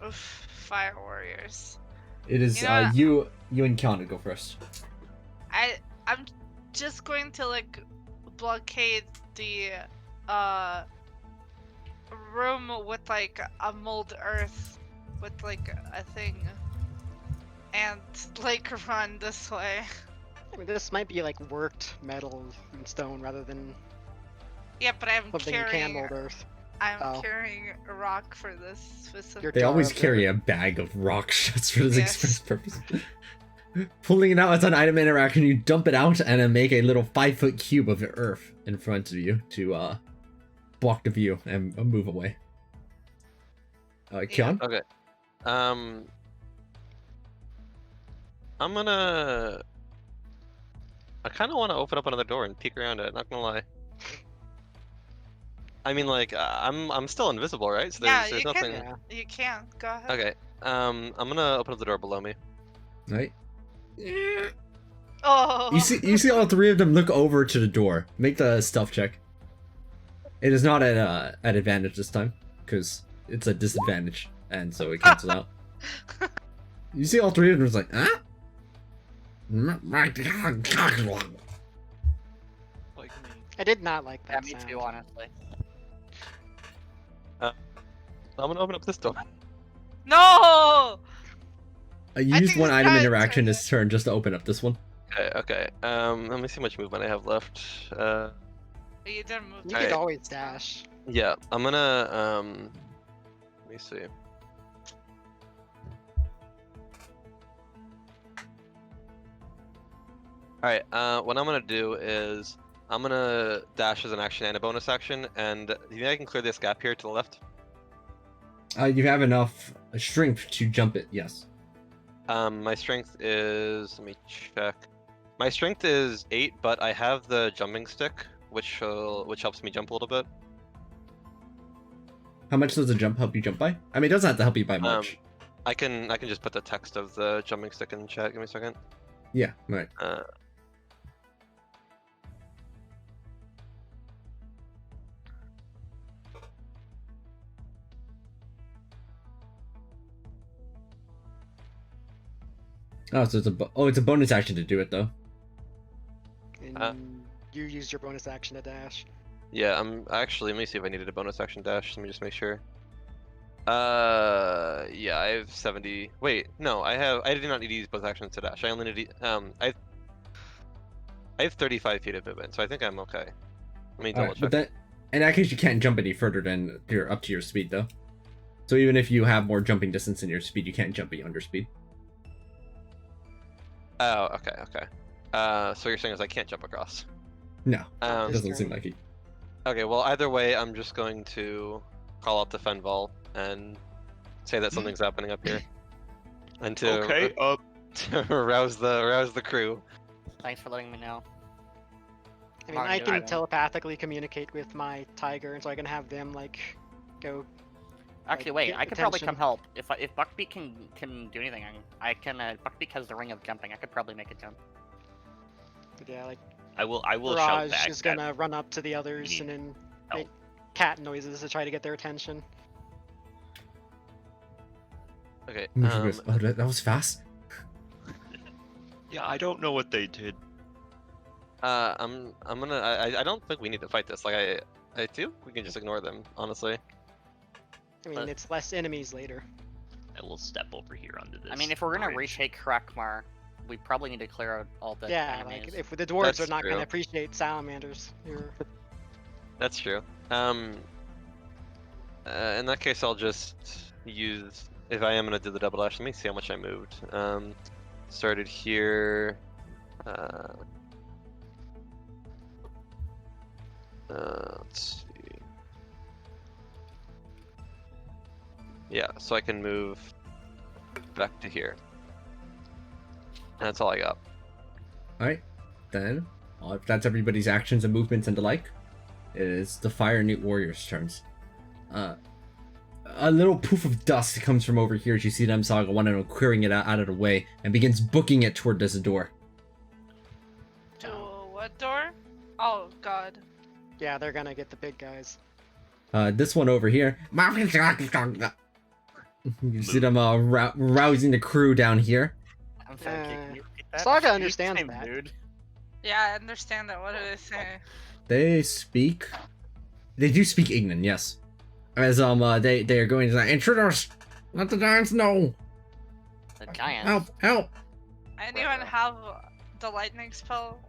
Oof, fire warriors. It is You know what? you and Kiana go first. I'm just going to like blockade the room with like a mold earth with like a thing and like run this way. I mean, this might be like worked metal and stone rather than Yeah, but I'm something you can carrying mold earth. I'm Oh. carrying a rock for this specific. Your They always jar of carry the- a bag of rock shards for this Yes. express purpose. Pulling it out as an item interaction, you dump it out and then make a little 5-foot cube of earth in front of you to block the view and move away. Kion? Okay. I'm gonna. I kind of want to open up another door and peek around it. Not gonna lie. I mean, like, I'm still invisible, right? So Yeah, there's you nothing. can. You can go ahead. Okay. I'm gonna open up the door below me. Right. Oh. You see all three of them look over to the door. Make the stealth check. It is not at advantage this time, because it's a disadvantage, and so it cancels out. You see all three of them just like, ah? Like me. I did not like Yeah, that me sound. too, honestly. I'm gonna open up this door. No. I used think one it's item time interaction to- this turn just to open up this one. Okay. Okay. Let me see how much movement I have left. You didn't move. You to could the- always dash. Yeah. I'm gonna Let me see. Alright, what I'm gonna do is I'm gonna dash as an action and a bonus action, and do you think I can clear this gap here to the left? You have enough strength to jump it, yes. My strength is, let me check. My strength is 8, but I have the jumping stick, which helps me jump a little bit. How much does the jump help you jump by? I mean, it doesn't have to help you by much. I can just put the text of the jumping stick in chat. Give me a second. Yeah, right. Oh, so it's a bonus action to do it though. And you used your bonus action to dash. Yeah, let me see if I needed a bonus action dash. Let me just make sure. Yeah, I have 70. Wait, no, I did not need to use both actions to dash. I only need I have 35 feet of movement, so I think I'm okay. Let me double Alright, check. but that, in that case, you can't jump any further than you're up to your speed though. So even if you have more jumping distance than your speed, you can't jump beyond your speed. Oh, okay. So you're saying is I can't jump across? No, Um, doesn't seem like it. Okay, well, either way, I'm just going to call out to Fenval and say that something's happening up here, and to Okay. to rouse the crew. Thanks for letting me know. I mean, Martin, I do can it. telepathically communicate with my tiger, and so I can have them like go. Actually, Like, wait, get I could probably attention. come help. If Buckbeak can do anything, I can. Buckbeak has the ring of jumping. I could probably make it jump. But yeah, like I will shout Raj back. is that- gonna run up to the others need and then help. make cat noises to try to get their attention. Okay. Oh, that was fast. Yeah, I don't know what they did. I'm gonna. I don't think we need to fight this. Like I do. We can just ignore them. Honestly. I mean, But- it's less enemies later. I will step over here under this. I mean, if we're gonna bridge. retake Krakmar, we probably need to clear out all the Yeah, enemies. like if the dwarves That's are not true. gonna appreciate salamanders, you're... That's true. In that case, I'll just use. If I am gonna do the double dash, let me see how much I moved. Started here. Let's see. Yeah, so I can move back to here. And that's all I got. Alright, then, if that's everybody's actions and movements and the like, it is the Fire Newt Warriors' turns. A little poof of dust comes from over here as you see them Saga, one of them clearing it out of the way, and begins booking it toward this door. To what What door? Oh god. Yeah, they're gonna get the big guys. This one over here. You see them rousing the crew down here. I'm sorry, can you repeat that? Saga You understands same that. dude. Yeah, I understand that. What do they say? They do speak Ignan, yes. As they are going to say, intruders, let the giants know. The giant. Help. Anyone have the lightning spell?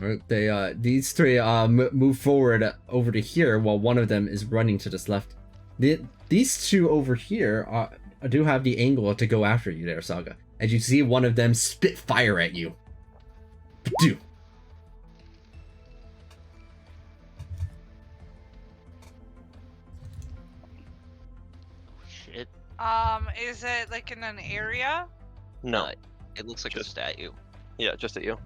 Alright, these three move forward over to here while one of them is running to this left. These two over here do have the angle to go after you there, Saga. As you see one of them spit fire at you. Do. Shit. Is it like in an area? No. It looks like Just- just at you. Yeah, just at you.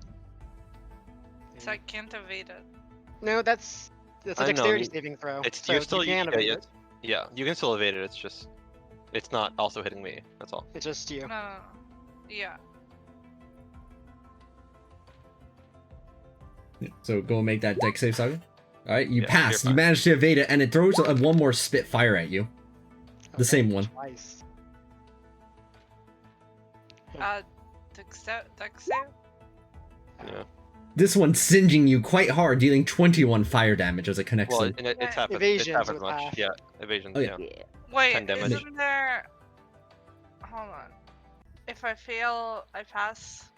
So I can't evade it. No, that's a I know, dexterity you- saving throw. It's so you're still you can yeah, evade yeah, it. yeah, you can still evade it. It's just it's not also hitting me. That's all. It's just you. No. Yeah. So go and make that dex save, Saga. Alright, you Yeah, pass. you're You fine. manage to evade it, and it throws one more spit fire at you. The same one. Twice. Dex save? Yeah. This one's singeing you quite hard, dealing 21 fire damage as it connects Well, them. and it's half as Evasion's half as with much. half. Yeah, evasion. Oh, yeah. Yeah. Wait, 10 damage. isn't there... Hold on. If I fail, I pass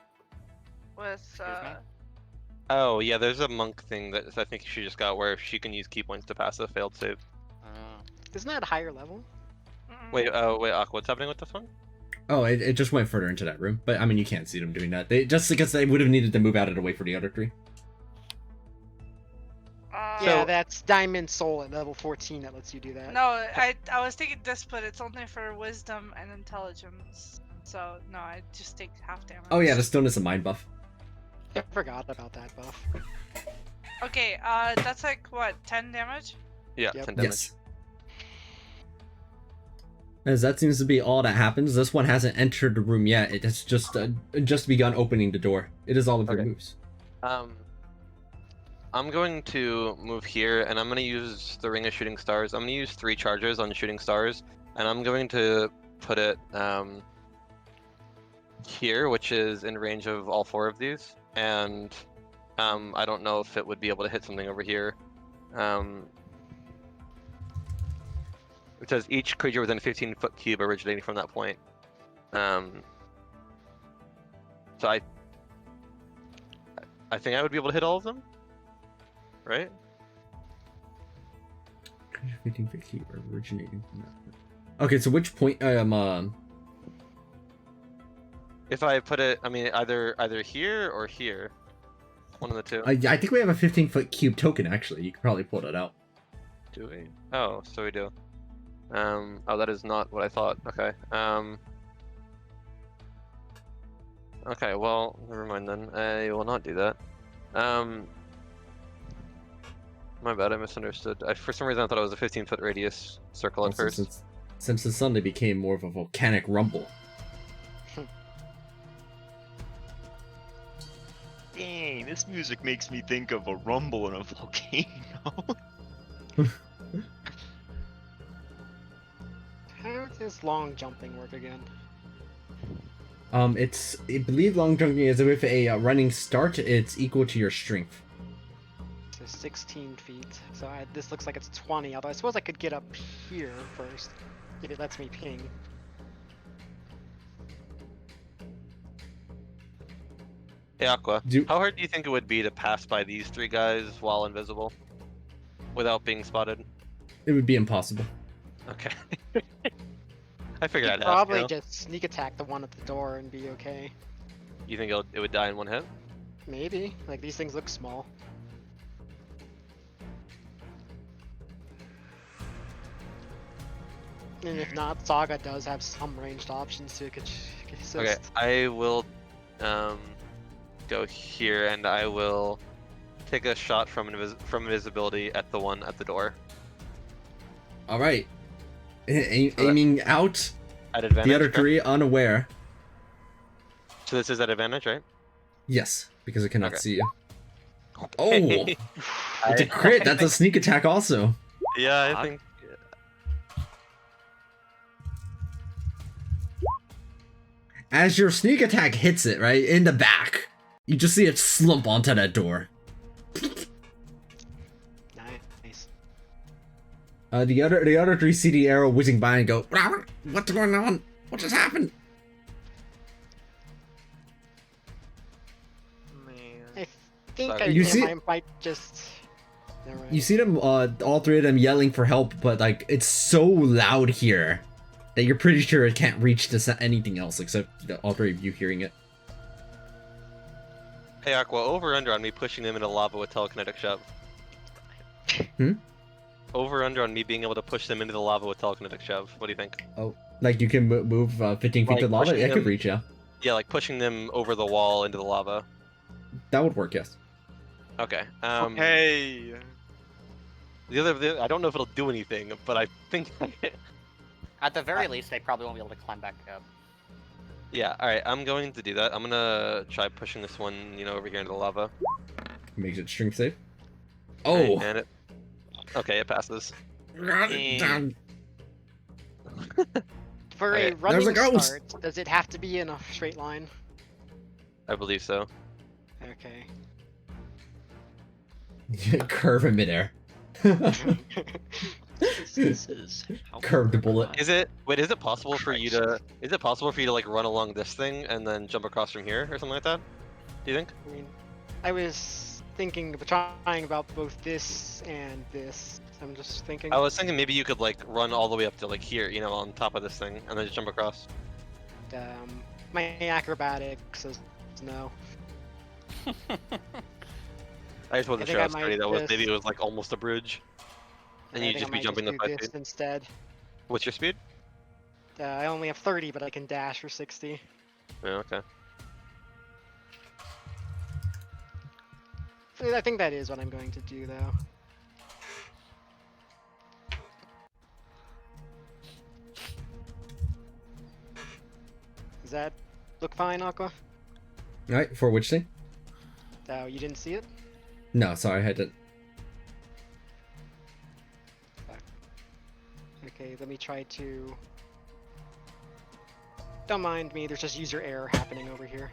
with, Oh yeah, there's a monk thing that I think she just got where she can use key points to pass a failed save. Isn't that higher level? Wait, Aqua, what's happening with this one? Oh, it just went further into that room. But I mean, you can't see them doing that. Just because they would have needed to move out of the way for the other three. Yeah, that's Diamond Soul at level 14 that lets you do that. No, I was taking this, but it's only for wisdom and intelligence. So, no, I just take half damage. Oh yeah, the stillness of mind buff. I forgot about that buff. Okay, that's like, what, 10 damage? Yeah, Yep. 10 damage. Yes. As that seems to be all that happens. This one hasn't entered the room yet. It has just begun opening the door. It is all of your Okay. moves. I'm going to move here, and I'm going to use the Ring of Shooting Stars. I'm going to use 3 charges on Shooting Stars, and I'm going to put it here, which is in range of all 4 of these. And I don't know if it would be able to hit something over here. It says each creature within a 15-foot cube originating from that point. So I think I would be able to hit all of them, right? 15 feet keep originating from that. Okay, so which point? If I put it, I mean, either here or here, one of the two. I think we have a 15-foot cube token. Actually, you could probably pull that out. Do we? Oh, so we do. Oh, that is not what I thought. Okay. Okay, well, never mind then. I will not do that. My bad, I misunderstood. For some reason I thought it was a 15-foot radius circle at Also, first. since it suddenly became more of a volcanic rumble. Dang, this music makes me think of a rumble in a volcano. How does long jumping work again? I believe long jumping is with a running start. It's equal to your strength. So 16 feet. So this looks like it's 20. Although I suppose I could get up here first if it lets me ping. Hey, Aqua, how hard do you think it would be to pass by these 3 guys while invisible? Without being spotted? It would be impossible. Okay. I figured I'd Probably ask, just sneak attack the one at the door and be okay. You think it would die in one hit? Maybe. Like, these things look small. And if not, Saga does have some ranged options to assist. Okay, I will go here, and I will take a shot from invisibility at the one at the door. All right, aiming out. At advantage. The other correct? 3 unaware. So this is at advantage, right? Yes, because it cannot Okay. see you. Oh! It's a crit! That's a sneak attack also. Yeah, I think. As your sneak attack hits it, right, in the back, you just see it slump onto that door. Nice. The other three see the arrow whizzing by and go, "Robert, what's going on? What just happened?" I think Sorry. I You see- might just. Never mind. You see them, all three of them yelling for help, but like it's so loud here that you're pretty sure it can't reach to anything else except all three of you hearing it. Hey Aqua, over under on me pushing them into lava with telekinetic shove. Hmm? Over under on me being able to push them into the lava with telekinetic shove. What do you think? Oh, like you can move 15 feet Like to lava? pushing It could them- reach, yeah. Yeah, like pushing them over the wall into the lava. That would work, yes. Okay. Hey. I don't know if it'll do anything, but I think. At the very least, they probably won't be able to climb back up. Yeah. All right. I'm going to do that. I'm gonna try pushing this one, over here into the lava. Makes it strength safe. Okay, Oh! and it. Okay, it passes. Down. For Okay, a there's running a ghost! start, does it have to be in a straight line? I believe so. Okay. Curve in midair. This is how Curved the bullet. Is it? Wait, is it possible for you to? Christ. Is it possible for you to like run along this thing and then jump across from here or something like that? Do you think? I mean, I was thinking of trying about both this and this. I'm just thinking. I was thinking maybe you could like run all the way up to like here, on top of this thing, and then just jump across. My acrobatics says no. I just wasn't think sure I how sturdy might that was. Maybe just- it was like almost a bridge, and I you'd think just I be might jumping the do 5 this feet. instead. What's your speed? I only have 30, but I can dash for 60. Yeah, okay. I think that is what I'm going to do, though. Does that look fine, Aqua? Alright, for which thing? Oh, you didn't see it? No, sorry, I didn't. Okay, let me try to... Don't mind me, there's just user error happening over here.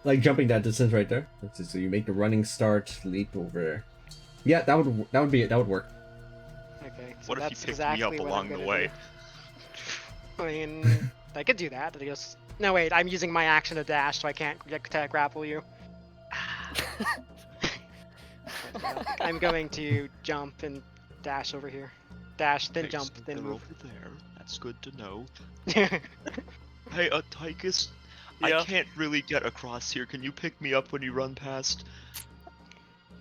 Like jumping that distance right there. So you make the running start, leap over there. Yeah, that would be it. That would work. Okay, so What if you that's picked exactly me up what along I'm the gonna way? do. I mean, I could do that. I guess. No, wait. I'm using my action to dash, so I can't grapple you. I'm going to jump and dash over here. Dash, then Okay, jump, so then they're move. over there. That's good to know. Hey, Tychus, Yeah? I can't really get across here. Can you pick me up when you run past?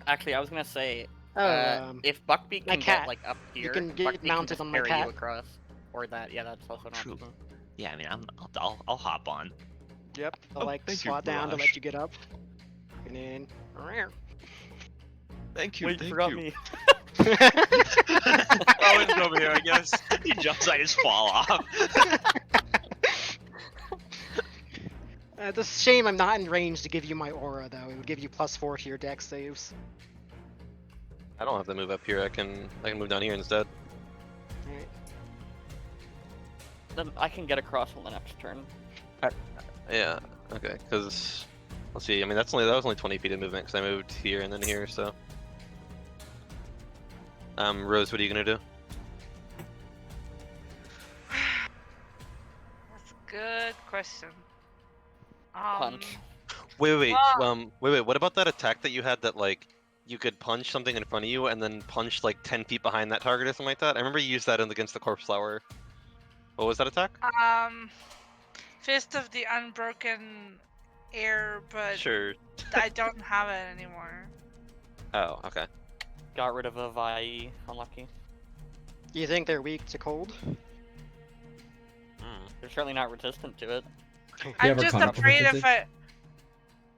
Actually, I was gonna say, Oh, if Buckbeak my can cat. get like up You here, can get Buckbeak mounted just on my carry cat. you across, or that. Yeah, that's also an True. option. Yeah, I mean, I'll hop on. Yep. I'll Oh, like thank you, squat down to Mirage. let you get up. And then. Thank you, Wait, thank forgot you. me. Oh, it's over here, I guess. He jumps, I just fall off. It's a shame I'm not in range to give you my aura, though. It would give you +4 to your dex saves. I don't have to move up here. I can move down here instead. Alright. Then I can get across on the next turn. Yeah. Okay. Because let's see. I mean, that was only 20 feet of movement because I moved here and then here. So. Rose, what are you gonna do? That's a good question. Punch. Wait. Well- Wait. What about that attack that you had that like you could punch something in front of you and then punch like 10 feet behind that target or something like that? I remember you used that against the corpse flower. What was that attack? Fist of the Unbroken Air, but Sure. I don't have it anymore. Oh, okay. Got rid of a Vi. Unlucky. Do you think they're weak to cold? They're certainly not resistant to it. You I'm have just Arcana afraid if proficiency?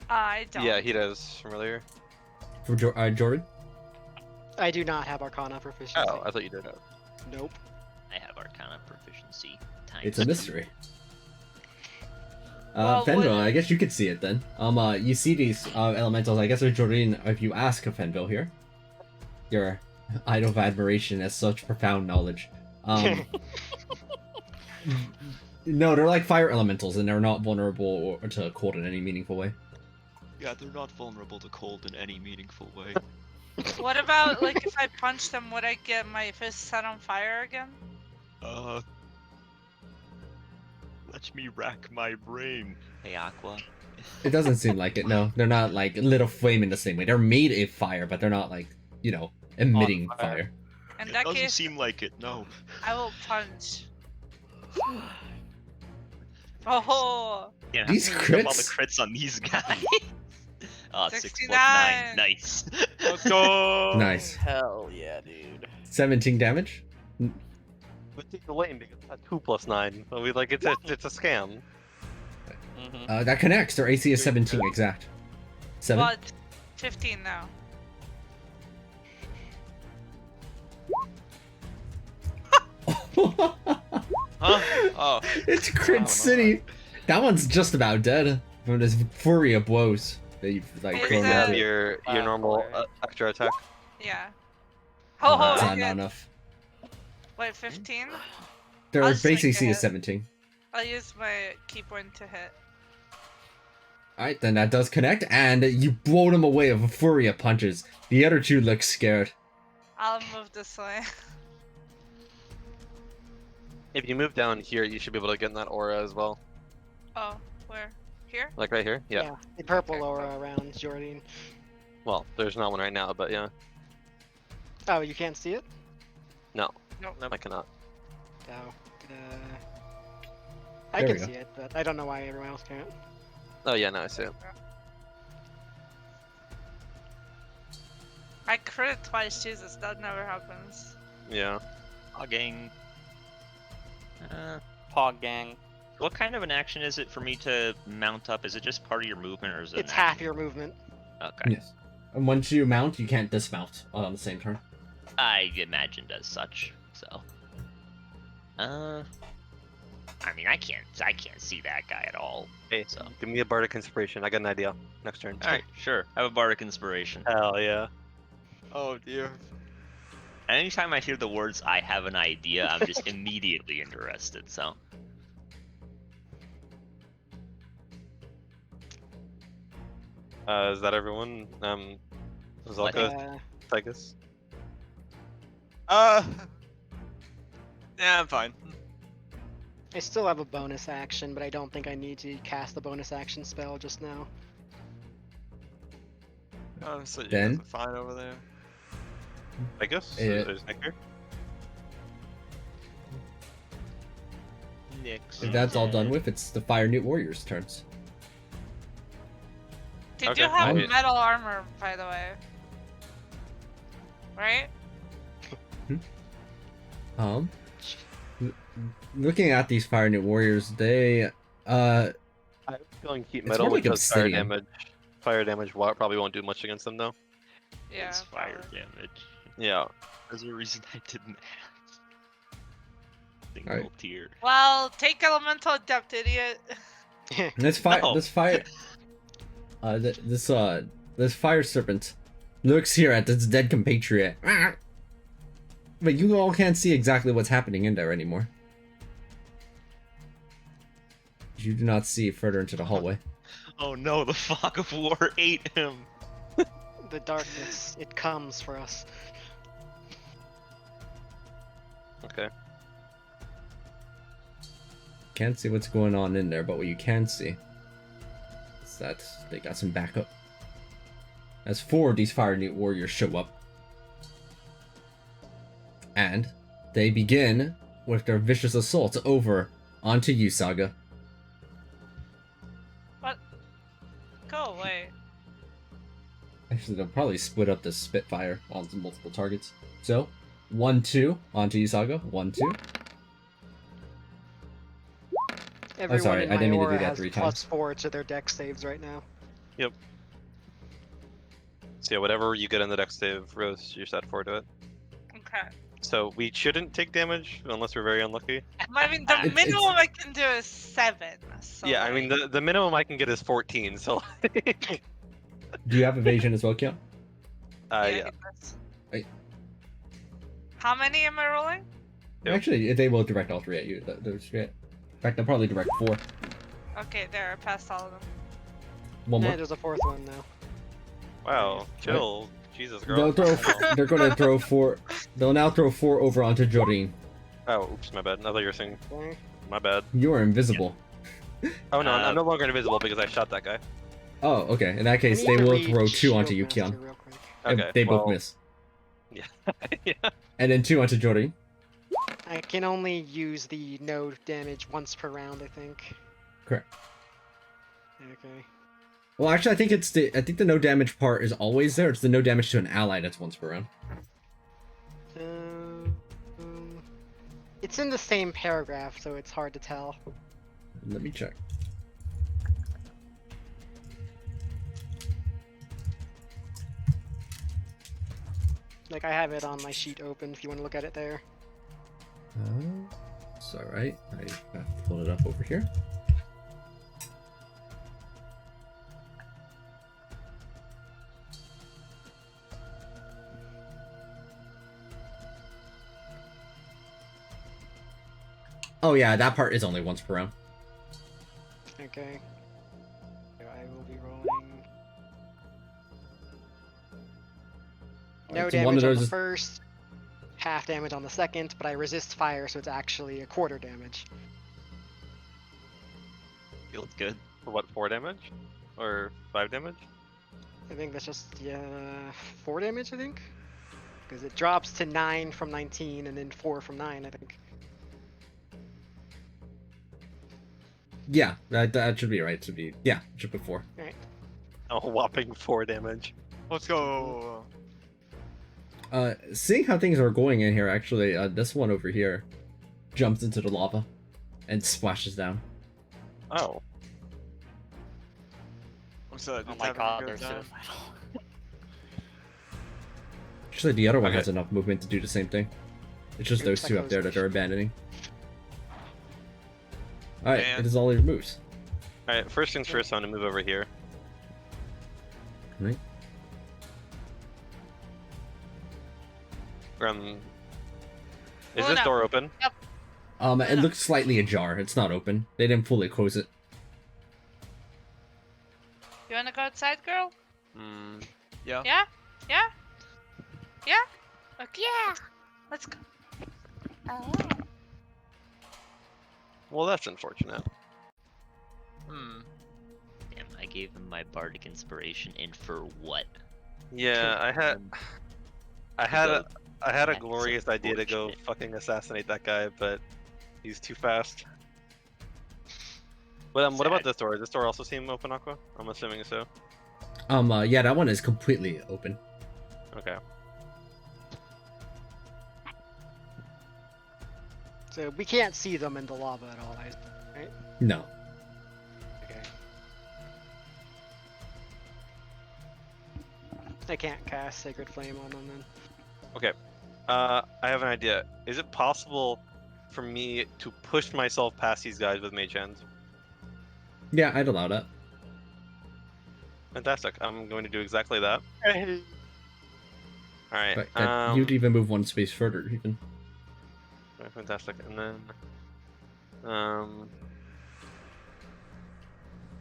I don't. Yeah, he does from earlier. From Jordan? I do not have Arcana proficiency. Oh, I thought you did. Nope. I have Arcana proficiency. It's a mystery. Well, Fenville, what- I guess you could see it then. You see these elementals. I guess Jordan, if you ask Fenville here, your idol of admiration has such profound knowledge. No, they're like fire elementals, and they're not vulnerable to cold in any meaningful way. Yeah, they're not vulnerable to cold in any meaningful way. What about like if I punch them, would I get my fist set on fire again? Let me rack my brain. Hey, Aqua. It doesn't seem like it. No, they're not like lit of flame in the same way. They're made of fire, but they're not like emitting On fire. fire. In It that doesn't case, seem like it, no. I will punch. Oh, Yeah, These how come all the crits? crits on these guys. Oh, 6 plus 69. 9. Nice. Let's go. Nice. Hell yeah, dude. 17 damage. But take the lane because that's 2 plus 9. So we like it's a scam. That connects. Their AC is 17 exact. 7. well, it's 15 now. Huh? Oh. It's Crit City. That one's just about dead from this flurry of blows that you've like Is thrown You that- have into it. your normal extra attack. Yeah. Oh, Oh, that's not yeah. enough. Wait, 15? Their I'll base swing AC ahead. is 17. I'll use my key point to hit. Alright, then that does connect, and you blow them away with a flurry of punches. The other two look scared. I'll move this way. If you move down here, you should be able to get in that aura as well. Oh, where? Here? Like right here. Yeah. The purple Okay, aura around Jordan. Well, there's not one right now, but yeah. Oh, you can't see it? No. Nope. I cannot. Oh. I There we can go. see it, but I don't know why everyone else can't. Oh yeah, no, I see it. I crit twice, Jesus, that never happens. Yeah. Hogging. Hog gang. What kind of an action is it for me to mount up? Is it just part of your movement, or is it? It's an half action? your movement. Okay. Yes. And once you mount, you can't dismount on the same turn. I imagined as such. So. I mean, I can't see that guy at all. Hey, So. give me a bardic inspiration. I got an idea. Next turn. All right, sure. Have a bardic inspiration. Hell yeah. Oh dear. Anytime I hear the words "I have an idea," I'm just immediately interested. So. Is that everyone? Zalka, Tychus? Yeah, I'm fine. I still have a bonus action, but I don't think I need to cast the bonus action spell just now. So you Ben? guys are fine over there. Tychus? Yeah. Is Nick here? Nix. If that's all done with, it's the Fire Newt Warriors' turns. Did Okay, you have wait. metal armor, by the way? Right? Looking at these Fire Newt Warriors, they I have a feeling heat It's metal more like because fire obsidian. damage. Fire damage probably won't do much against them though. Yeah. It's fire probably. damage. Yeah. There's a reason I didn't have single Alright. tier. Well, take elemental adept, idiot. this fire No. this fire this fire serpent looks here at its dead compatriot. But you all can't see exactly what's happening in there anymore. You do not see further into the hallway. Oh no, the fog of war ate him. The darkness, it comes for us. Okay. Can't see what's going on in there, but what you can see is that they got some backup. As 4 of these Fire Newt Warriors show up. And they begin with their vicious assault over onto you, Saga. What? Go away. Actually, they'll probably split up the Spitfire onto multiple targets. So, 1-2 onto you, Saga. 1-2. Everyone sorry, in I my didn't mean to do aura that has 3 plus times. 4 to their dex saves right now. So yeah, whatever you get in the dex save, Rose, you're set 4 to it. Okay. So we shouldn't take damage unless we're very unlucky. I mean, the It's- minimum I can do is 7. So Yeah, I mean the minimum I can get is 14. So. Do you have evasion as well, Kion? yeah. Yeah. he does. Wait. How many am I rolling? Yep. Actually, they will direct all 3 at you. Those 3. In fact, they'll probably direct 4. Okay, there, I passed all of them. One more. Yeah, there's a fourth one now. Wow. Chill. Jesus, girl. They'll throw. They're gonna throw 4. They'll now throw 4 over onto Joreen. Oh, oops, my bad. I thought you were saying. Okay. My bad. You are invisible. Oh no, I'm no longer invisible because I shot that guy. Oh, okay. In that I case, need they to will read throw 2 onto you, Shield Kion. Master real quick. And Okay. they well, both miss. Yeah. Yeah. And then 2 onto Joreen. I can only use the no damage once per round, I think. Correct. Okay. Well, actually, I think the no damage part is always there. It's the no damage to an ally that's once per round. Um, it's in the same paragraph, so it's hard to tell. Let me check. Like, I have it on my sheet open if you want to look at it there. It's alright. I have to pull it up over here. Oh yeah, that part is only once per round. Okay. So I will be rolling. No Alright, so one of damage on those the is- first, half damage on the second, but I resist fire, so it's actually a quarter damage. Feels good. For what? 4 damage? Or 5 damage? I think that's just 4 damage, I think? Because it drops to 9 from 19 and then 4 from 9, I think. Yeah, that should be right. It should be 4. A whopping 4 damage. Let's go. Seeing how things are going in here, actually, this one over here jumps into the lava and splashes down. Oh. What's that? Oh It's my having a god, good they're time. suicidal. Actually, the other one Okay. has enough movement to do the same thing. It's just those 2 up there that are abandoning. Alright, Man. it is all your moves. Alright, first things first, I'm gonna move over here. Right? Is Well, this no. door open? It looks slightly ajar. It's not open. They didn't fully close it. You wanna go outside, girl? Hmm. Yeah. Yeah? Yeah? Yeah? Okay. Yeah! Let's go. Well, that's unfortunate. Hmm. Damn, I gave him my bardic inspiration, and for what? Yeah, I had go- a That's glorious idea to go unfortunate. fucking assassinate that guy, but he's too fast. But what about Sad. this door? Does this door also seem open, Aqua? I'm assuming so. Yeah, that one is completely open. Okay. So we can't see them in the lava at all, right? No. Okay. I can't cast Sacred Flame on them then. I have an idea. Is it possible for me to push myself past these guys with Mage Hand? Yeah, I'd allow that. Fantastic. I'm going to do exactly that. Alright. But you'd even move 1 space further, even. Okay, fantastic. And then,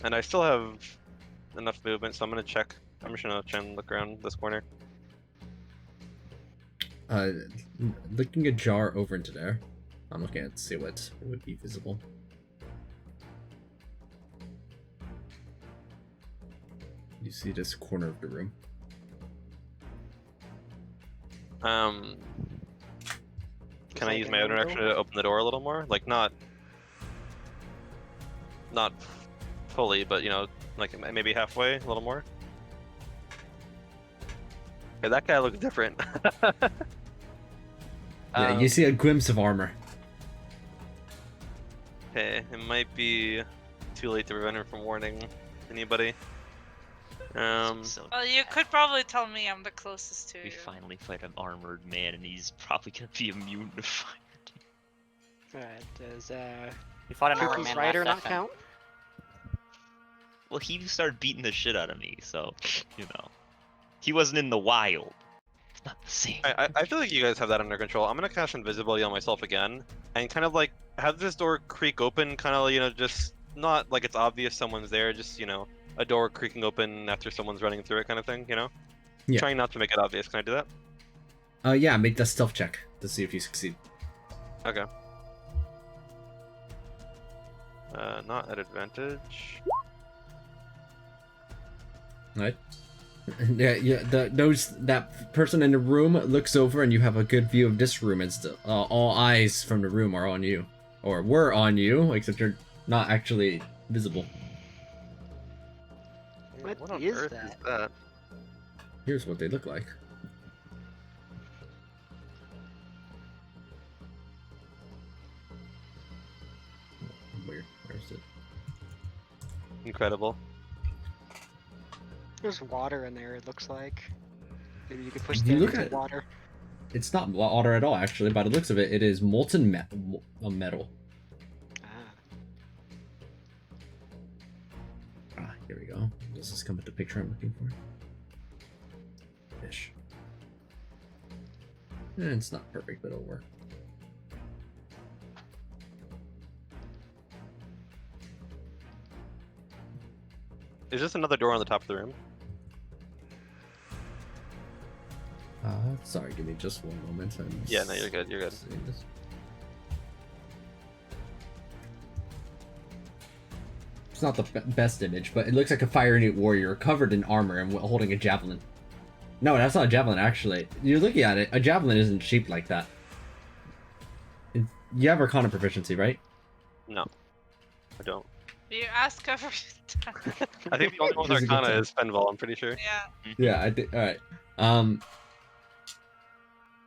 and I still have enough movement, so I'm gonna check. I'm just gonna try and look around this corner. Looking ajar over into there. I'm looking at to see what would be visible. You see this corner of the room. Can I like use an my own window? action to open the door a little more? Like not fully, but you know, like maybe halfway, a little more. Okay, that guy looks different. Yeah, you see a glimpse of armor. Okay, it might be too late to prevent him from warning anybody. So Well, you could probably tell me I'm the closest to we you. finally fight an armored man, and he's probably gonna be immune to fire. Alright, does We fought an armored Poopy's man Rider last not session. count? Well, he started beating the shit out of me, so you know, he wasn't in the wild. It's not the same. I feel like you guys have that under control. I'm gonna cast invisibility on myself again, and kind of like have this door creak open, kind of, you know, just not like it's obvious someone's there, just, you know, a door creaking open after someone's running through it, kind of thing, you know. Yeah. Trying not to make it obvious. Can I do that? Yeah, make that stealth check to see if you succeed. Okay. Not at advantage. Right. Yeah. That person in the room looks over, and you have a good view of this room. It's all eyes from the room are on you, or were on you, except you're not actually visible. What on is earth that? is that? Here's what they look like. Weird. Where's it? Incredible. There's water in there, it looks like. Maybe you could push You them look into at- water. It's not water at all, actually. By the looks of it, it is molten metal. Ah. Here we go. Does this come with the picture I'm looking for? Ish. It's not perfect, but it'll work. Is this another door on the top of the room? Sorry, give me just one moment. Yeah, no, you're good. You're good. seeing this. It's not the best image, but it looks like a Fire Unit warrior covered in armor and holding a javelin. No, that's not a javelin, actually. You're looking at it. A javelin isn't shaped like that. You have Arcana proficiency, right? No, I don't. You ask every time. I think the only one with This is a good Arcana time. is Fenval, I'm pretty sure. Yeah. Yeah, I think. All right.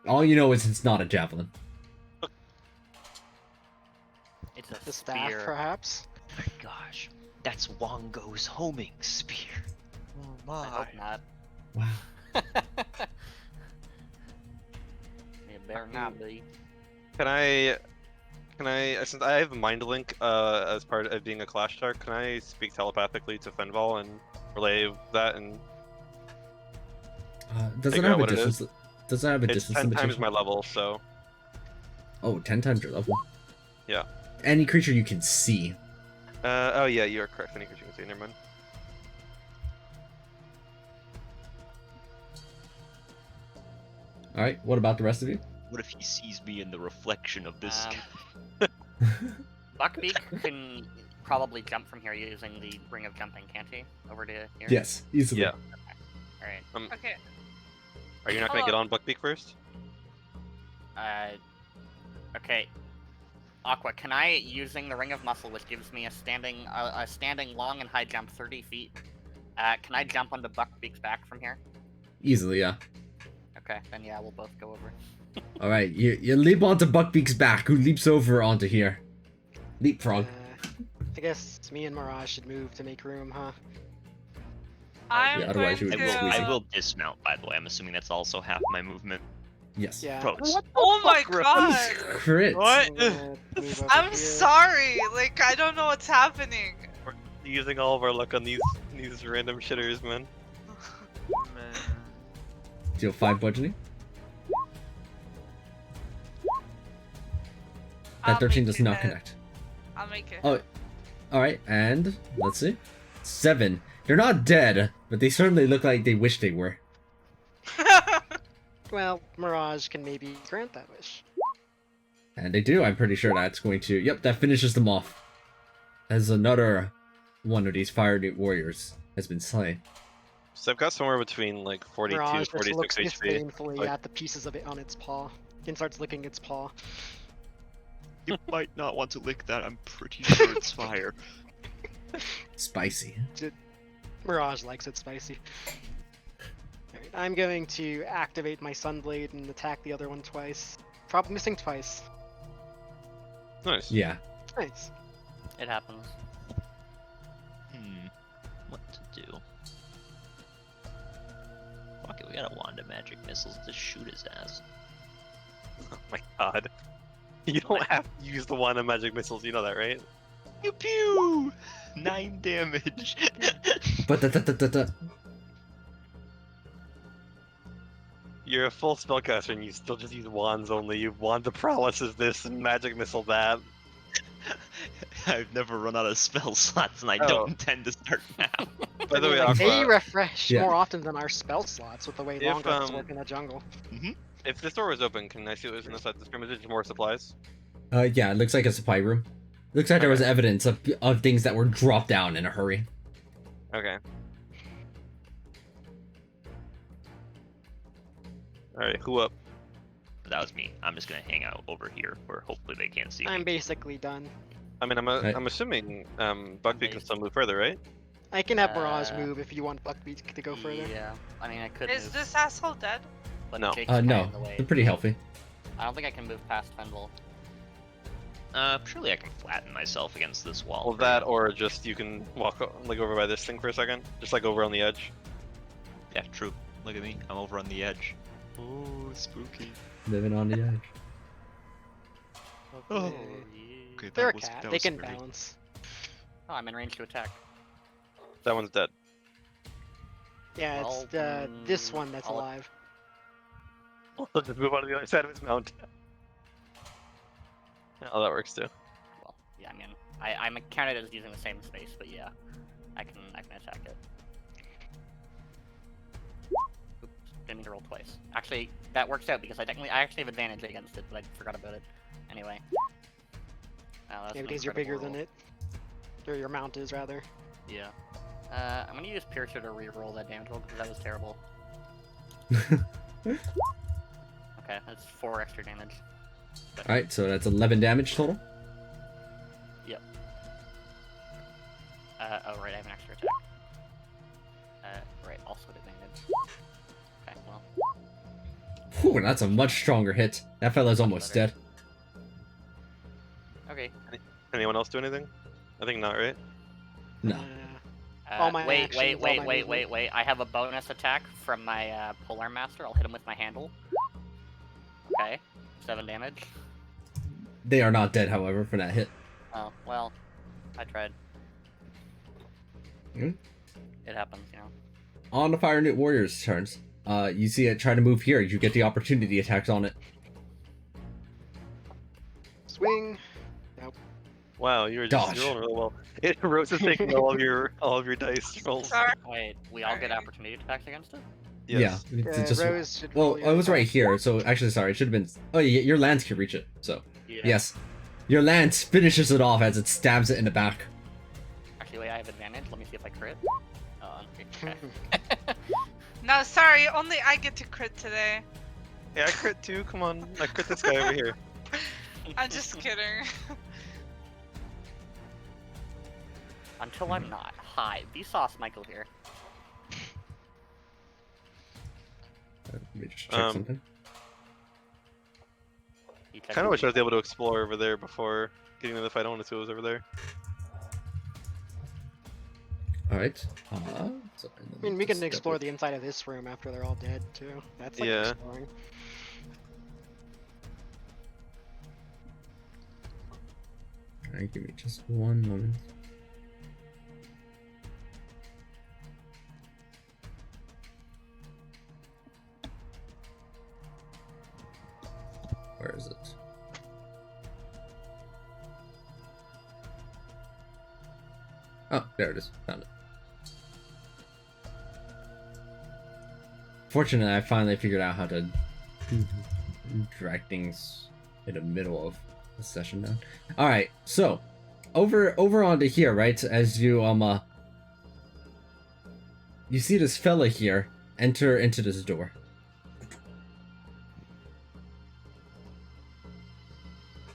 All you know is it's not a javelin. It's a The staff, spear. perhaps? Oh my gosh, that's Wongo's homing spear. Oh I hope not. Wow. It better not be. Can I, since I have Mind Link as part of being a Clash Shark, can I speak telepathically to Fenval and relay that? And Does it Figure have out a what it is. distance? Does it have a it's distance 10 limitation? times my level, so Oh, 10 times your level. yeah. Any creature you can see. Oh yeah, you are correct. Any creature you can see, never mind. All right. What about the rest of you? What if he sees me in the reflection of this? Buckbeak can probably jump from here using the ring of jumping, can't he? Over to here? Yes, easily. Yeah. Alright. Okay. Are you not gonna get on Buckbeak first? Okay. Aqua, can I, using the ring of muscle, which gives me a standing long and high jump 30 feet, can I jump onto Buckbeak's back from here? Easily, yeah. Okay, then yeah, we'll both go over. All right. You leap onto Buckbeak's back, who leaps over onto here. Leapfrog. I guess me and Mirage should move to make room, huh? I'm Yeah, otherwise going you would to... be squeezing. I will dismount, by the way. I'm assuming that's also half my movement. Yes. Yeah. Pros. Oh my god! Crit. What? I'm gonna move over I'm here. sorry. Like I don't know what's happening. We're using all of our luck on these random shitters, man. Man. Deal 5 bludgeoning. I'll That 13 make does it not hit. connect. I'll make it. Oh, all right. And let's see. 7. They're not dead, but they certainly look like they wish they were. Well, Mirage can maybe grant that wish. And they do. I'm pretty sure that's going to. Yep, that finishes them off. As another one of these Fire Unit warriors has been slain. So I've got somewhere between like 42, Mirage just 46 looks HP. disdainfully like- at the pieces of it on its paw and starts licking its paw. You might not want to lick that. I'm pretty sure it's fire. Spicy. Mirage likes it spicy. Alright, I'm going to activate my Sunblade and attack the other one twice. Probably missing twice. Nice. Yeah. Nice. It happens. What to do? got a wand of magic missiles to shoot his ass. Oh my god. You don't have to use the wand of magic missiles, you know that, right? Pew pew! 9 damage. But You're a full spellcaster and you still just use wands only. You wand of prowess is this and magic missile that. I've never run out of spell slots, and I Oh. don't intend to start now. By the way, Like, they Aqua, refresh Yeah. more often than our spell slots with the way If, long rests work in the jungle. if this door was open, can I see what was inside this room? Is it just more supplies? yeah, it looks like a supply room. Looks like there was evidence of things that were dropped down in a hurry. Okay. Alright, who up? That was me. I'm just gonna hang out over here, where hopefully they can't see me. I'm basically done. I mean, I'm assuming Buckbeak can still move further, right? I can have Mirage Uh, move if you want Buckbeak to go further. Yeah, I mean I could Is move, this asshole dead? but No. Jake's kinda No, in the way. they're pretty healthy. I don't think I can move past Fenville. Surely I can flatten myself against this wall. Well, for that now. or just you can walk like over by this thing for a second, just like over on the edge. Yeah, true. Look at me. I'm over on the edge. Ooh, spooky. Living on the edge. Oh. Yeah. Okay, They're a that was, cat. that They was can scary. bounce. Oh, I'm in range to attack. That one's dead. Yeah, Well, it's this one that's I'll- alive. Let's just move on to the other side of his mount. Oh, that works too. Well, yeah, I mean, I'm counted as using the same space, but yeah, I can attack it. Oops, didn't mean to roll twice. Actually, that works out because I actually have advantage against it, but I forgot about it. Anyway. That's Yeah, an because you're bigger incredible than it. Or your mount is, rather. roll. Yeah. I'm gonna use Piercer to re-roll that damage roll because that was terrible. Okay, that's 4 extra damage. Alright, so that's 11 damage total. Oh right, I have an extra attack. Right, also at advantage. Okay, well. Whew, that's a much stronger hit. That fella's almost better. dead. Okay. Anyone else do anything? I think not, right? No. All my wait, actions, wait, all wait, my wait, movement. wait. I have a bonus attack from my Polar Master. I'll hit him with my handle. Okay, 7 damage. They are not dead, however, for that hit. Oh, well, I tried. Hmm? It happens, you know. On the Fire Newt Warrior's turns, you see it try to move here. You get the opportunity attacks on it. Swing. Wow, you were just Dodge. rolling really well. Rose is taking all of your dice rolls. Sorry. Wait, we all get opportunity attacks against it? Yes. Yeah. It's just, Rose should well, roll your I was right attack. here, so actually, sorry, it should have been. Oh, yeah, your lance can reach it. So, yes, your lance finishes it off as it stabs it in the back. Actually, wait, I have advantage. Let me see if I crit. Oh, okay. No, sorry, only I get to crit today. Yeah, I crit too. Come on, I crit this guy over here. I'm just kidding. Until I'm not. Hi, Vsauce Michael here. Let me just check something. Kind of wish I was able to explore over there before getting to the fight. I want to see what was over there. Alright. So, I mean, we can explore the inside of this room after they're all dead, too. That's like Yeah. exploring. Alright, give me just one moment. Where is it? Oh, there it is. Found it. Fortunately, I finally figured out how to drag things in the middle of the session now. Alright, so over onto here, right? As you you see this fella here enter into this door.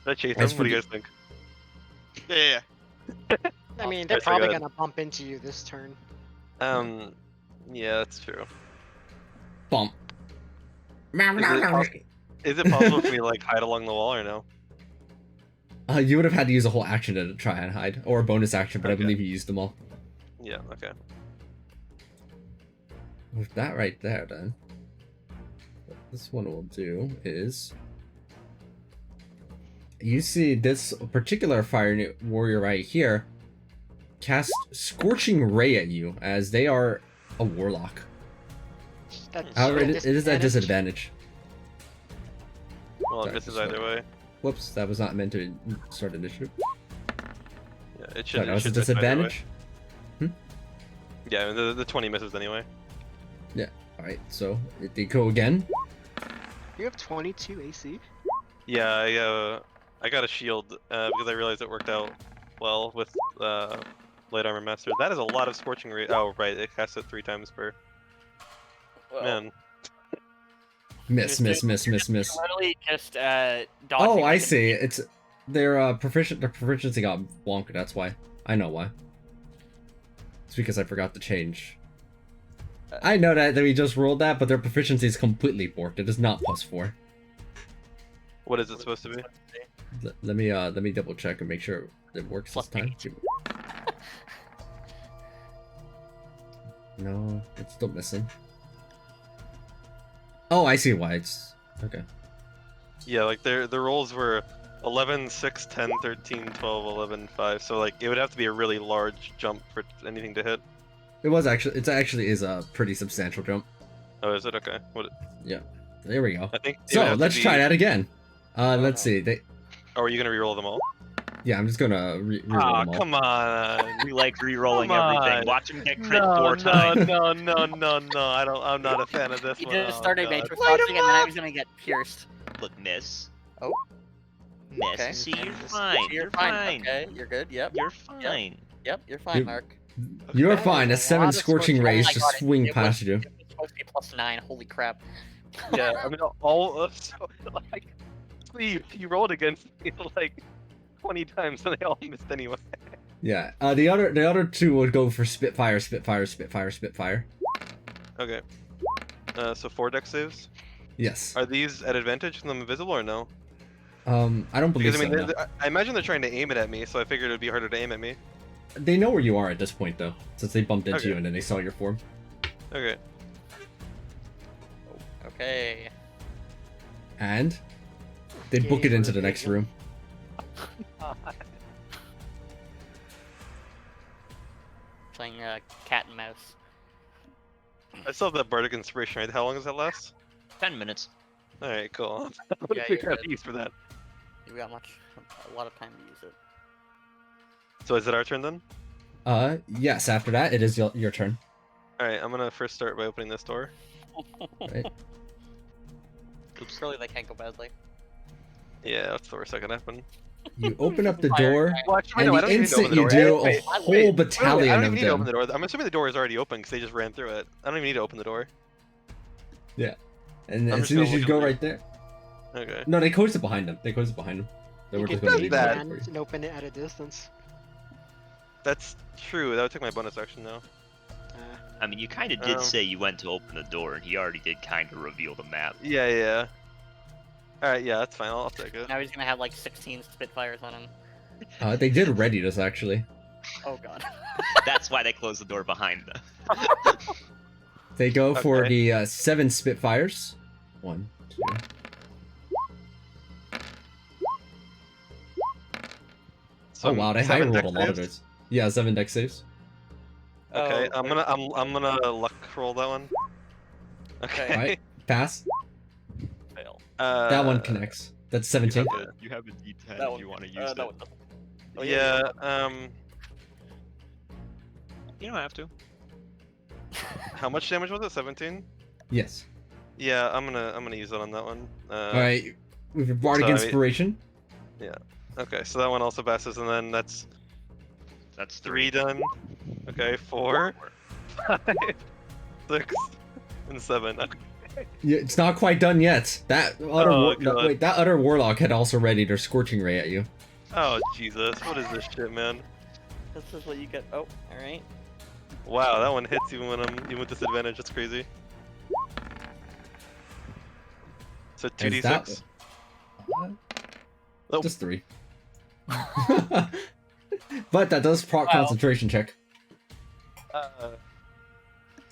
Did I chase As him? What do you for guys think? Yeah. I mean, they're That's probably good. gonna bump into you this turn. Yeah, that's true. Bump. Is it possible for me to like hide along the wall or no? You would have had to use a whole action to try and hide, or a bonus action, but I Okay. believe you used them all. Yeah. Okay. With that right there, then. this one we'll do is you see this particular fire warrior right here cast Scorching Ray at you as they are a warlock. That's However, a it is at disadvantage. Well, it Sorry, misses sorry. either way. Whoops, that was not meant to start initiative. Yeah, it should. Sorry, that It was a should miss either way. disadvantage. Yeah, I mean, the 20 misses anyway. Alright, so they go again. You have 22 AC. Yeah, I got a shield because I realized it worked out well with Light Armor Master. That is a lot of Scorching Ray. Oh, right, it casts it 3 times per. Man. Miss. Literally just dodging. Oh, I like see. It's their proficiency got wonky. That's why. I know why. It's because I forgot to change. I know that we just rolled that, but their proficiency is completely borked. It is not +4. What is it supposed to be? Let me double check and make sure it works this time. No, it's still missing. Oh, I see why it's okay. Yeah, like the rolls were 11, 6, 10, 13, 12, 11, 5. So like it would have to be a really large jump for anything to hit. It actually is a pretty substantial jump. Oh, is it? Okay. Yeah. There we go. I think. it would So have to let's be- try that again. Let's see. Oh, are you gonna reroll them all? Yeah, I'm just gonna reroll Ah, them all. come on. We like re-rolling Come everything. on. Watch him get crit No, 4 times. no. I'm not a fan of this He one. just Oh, started God. matrix launching and then I was gonna get pierced. Look, miss. Oh. Miss. Okay. See, you're Just- fine. You're fine. Okay, you're good. Yep. You're fine. Yep, you're fine, You- Mark. You're Okay. fine. A A 7 lot of scorching Oh rays my just God, swing it past was, you. It was supposed to be +9. Holy crap. Yeah, I mean, all of so, like, you rolled against me like 20 times and they all missed anyway. Yeah. The other two would go for Spitfire. Okay. So 4 dex saves. Yes. Are these at advantage from them invisible or no? I don't believe Because I mean, so. No. I imagine they're trying to aim it at me, so I figured it would be harder to aim at me. They know where you are at this point, though, since they bumped into Okay. you and then they saw your form. Okay. Okay. And they book it into the next room. Playing cat and mouse. I still have that bardic inspiration, right? How long does that last? 10 minutes. All right, cool. I'm Yeah, gonna figure you're out good. the use for that. You got a lot of time to use it. So is it our turn then? Yes. After that, it is your turn. All right, I'm gonna first start by opening this door. Right? Oops. Surely they can't go badly. Yeah, that's the worst that can happen. You open up the Fire door, guy. Well, actually, and no, I the don't even need to instant open the you door. do, Wait, a whole wait, I battalion don't even of need to open them. the door. I'm assuming the door is already open because they just ran through it. I don't even need to open the door. And I'm as just soon as gonna you look go at right there. Okay. No, they closed it behind them. They closed it behind them. They You were can just gonna do leave that. it for you. and open it at a distance. That's true. That would take my bonus action now. I mean, you kind of did Oh. say you went to open the door, and he already did kind of reveal the map. Yeah. All right, yeah, that's fine. I'll take it. Now he's gonna have like 16 Spitfires on him. They did ready this actually. Oh god. That's why they closed the door behind them. They go for Okay. the 7 Spitfires. 1, 2. So Oh wow, they high 7 rolled a dex lot of saves? it. Yeah, 7 dex saves. Okay, Oh, I'm gonna luck roll that one. Okay. Alright, pass. fail. That one connects. That's 17. You have a D10 That if one- you want to use that it. one doesn't. Oh, Yeah. You don't have to. How much damage was it? 17. Yes. Yeah, I'm gonna use it on that one. Alright, with your bardic so, inspiration. Okay, so that one also passes, and then that's That's 3 done. Okay, 4, 5, 6, and 7. Okay. Yeah, it's not quite done yet. That other Oh, no, God. wait, that other warlock had also ready their scorching ray at you. Oh Jesus, what is this shit, man? This is what you get. Oh, alright. Wow, that one hits even when I'm even with disadvantage. That's crazy. So Is that- 2d6. Oh. Just 3. But that does proc concentration check. Uh,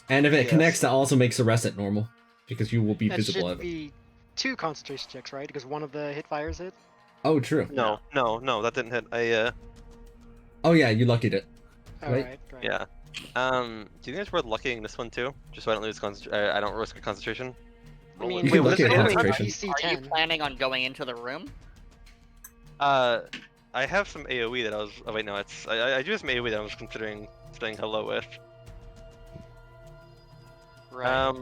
And if it Yes. connects, that also makes the rest at normal. because you will be That visible. should be 2 concentration checks, right? Because one of the hit fires hit. Oh, true. No, that didn't hit. Oh yeah, you luckied it. Oh, Right? right. Yeah. Do you think it's worth luckying this one too? Just so I don't lose I don't risk a concentration. I mean, You can Wait, lucky was at it- concentration. DC Are you 10. planning on going into the room? I have some AOE that I was. Oh wait, no, it's I do have some AOE that I was considering saying hello with. Right.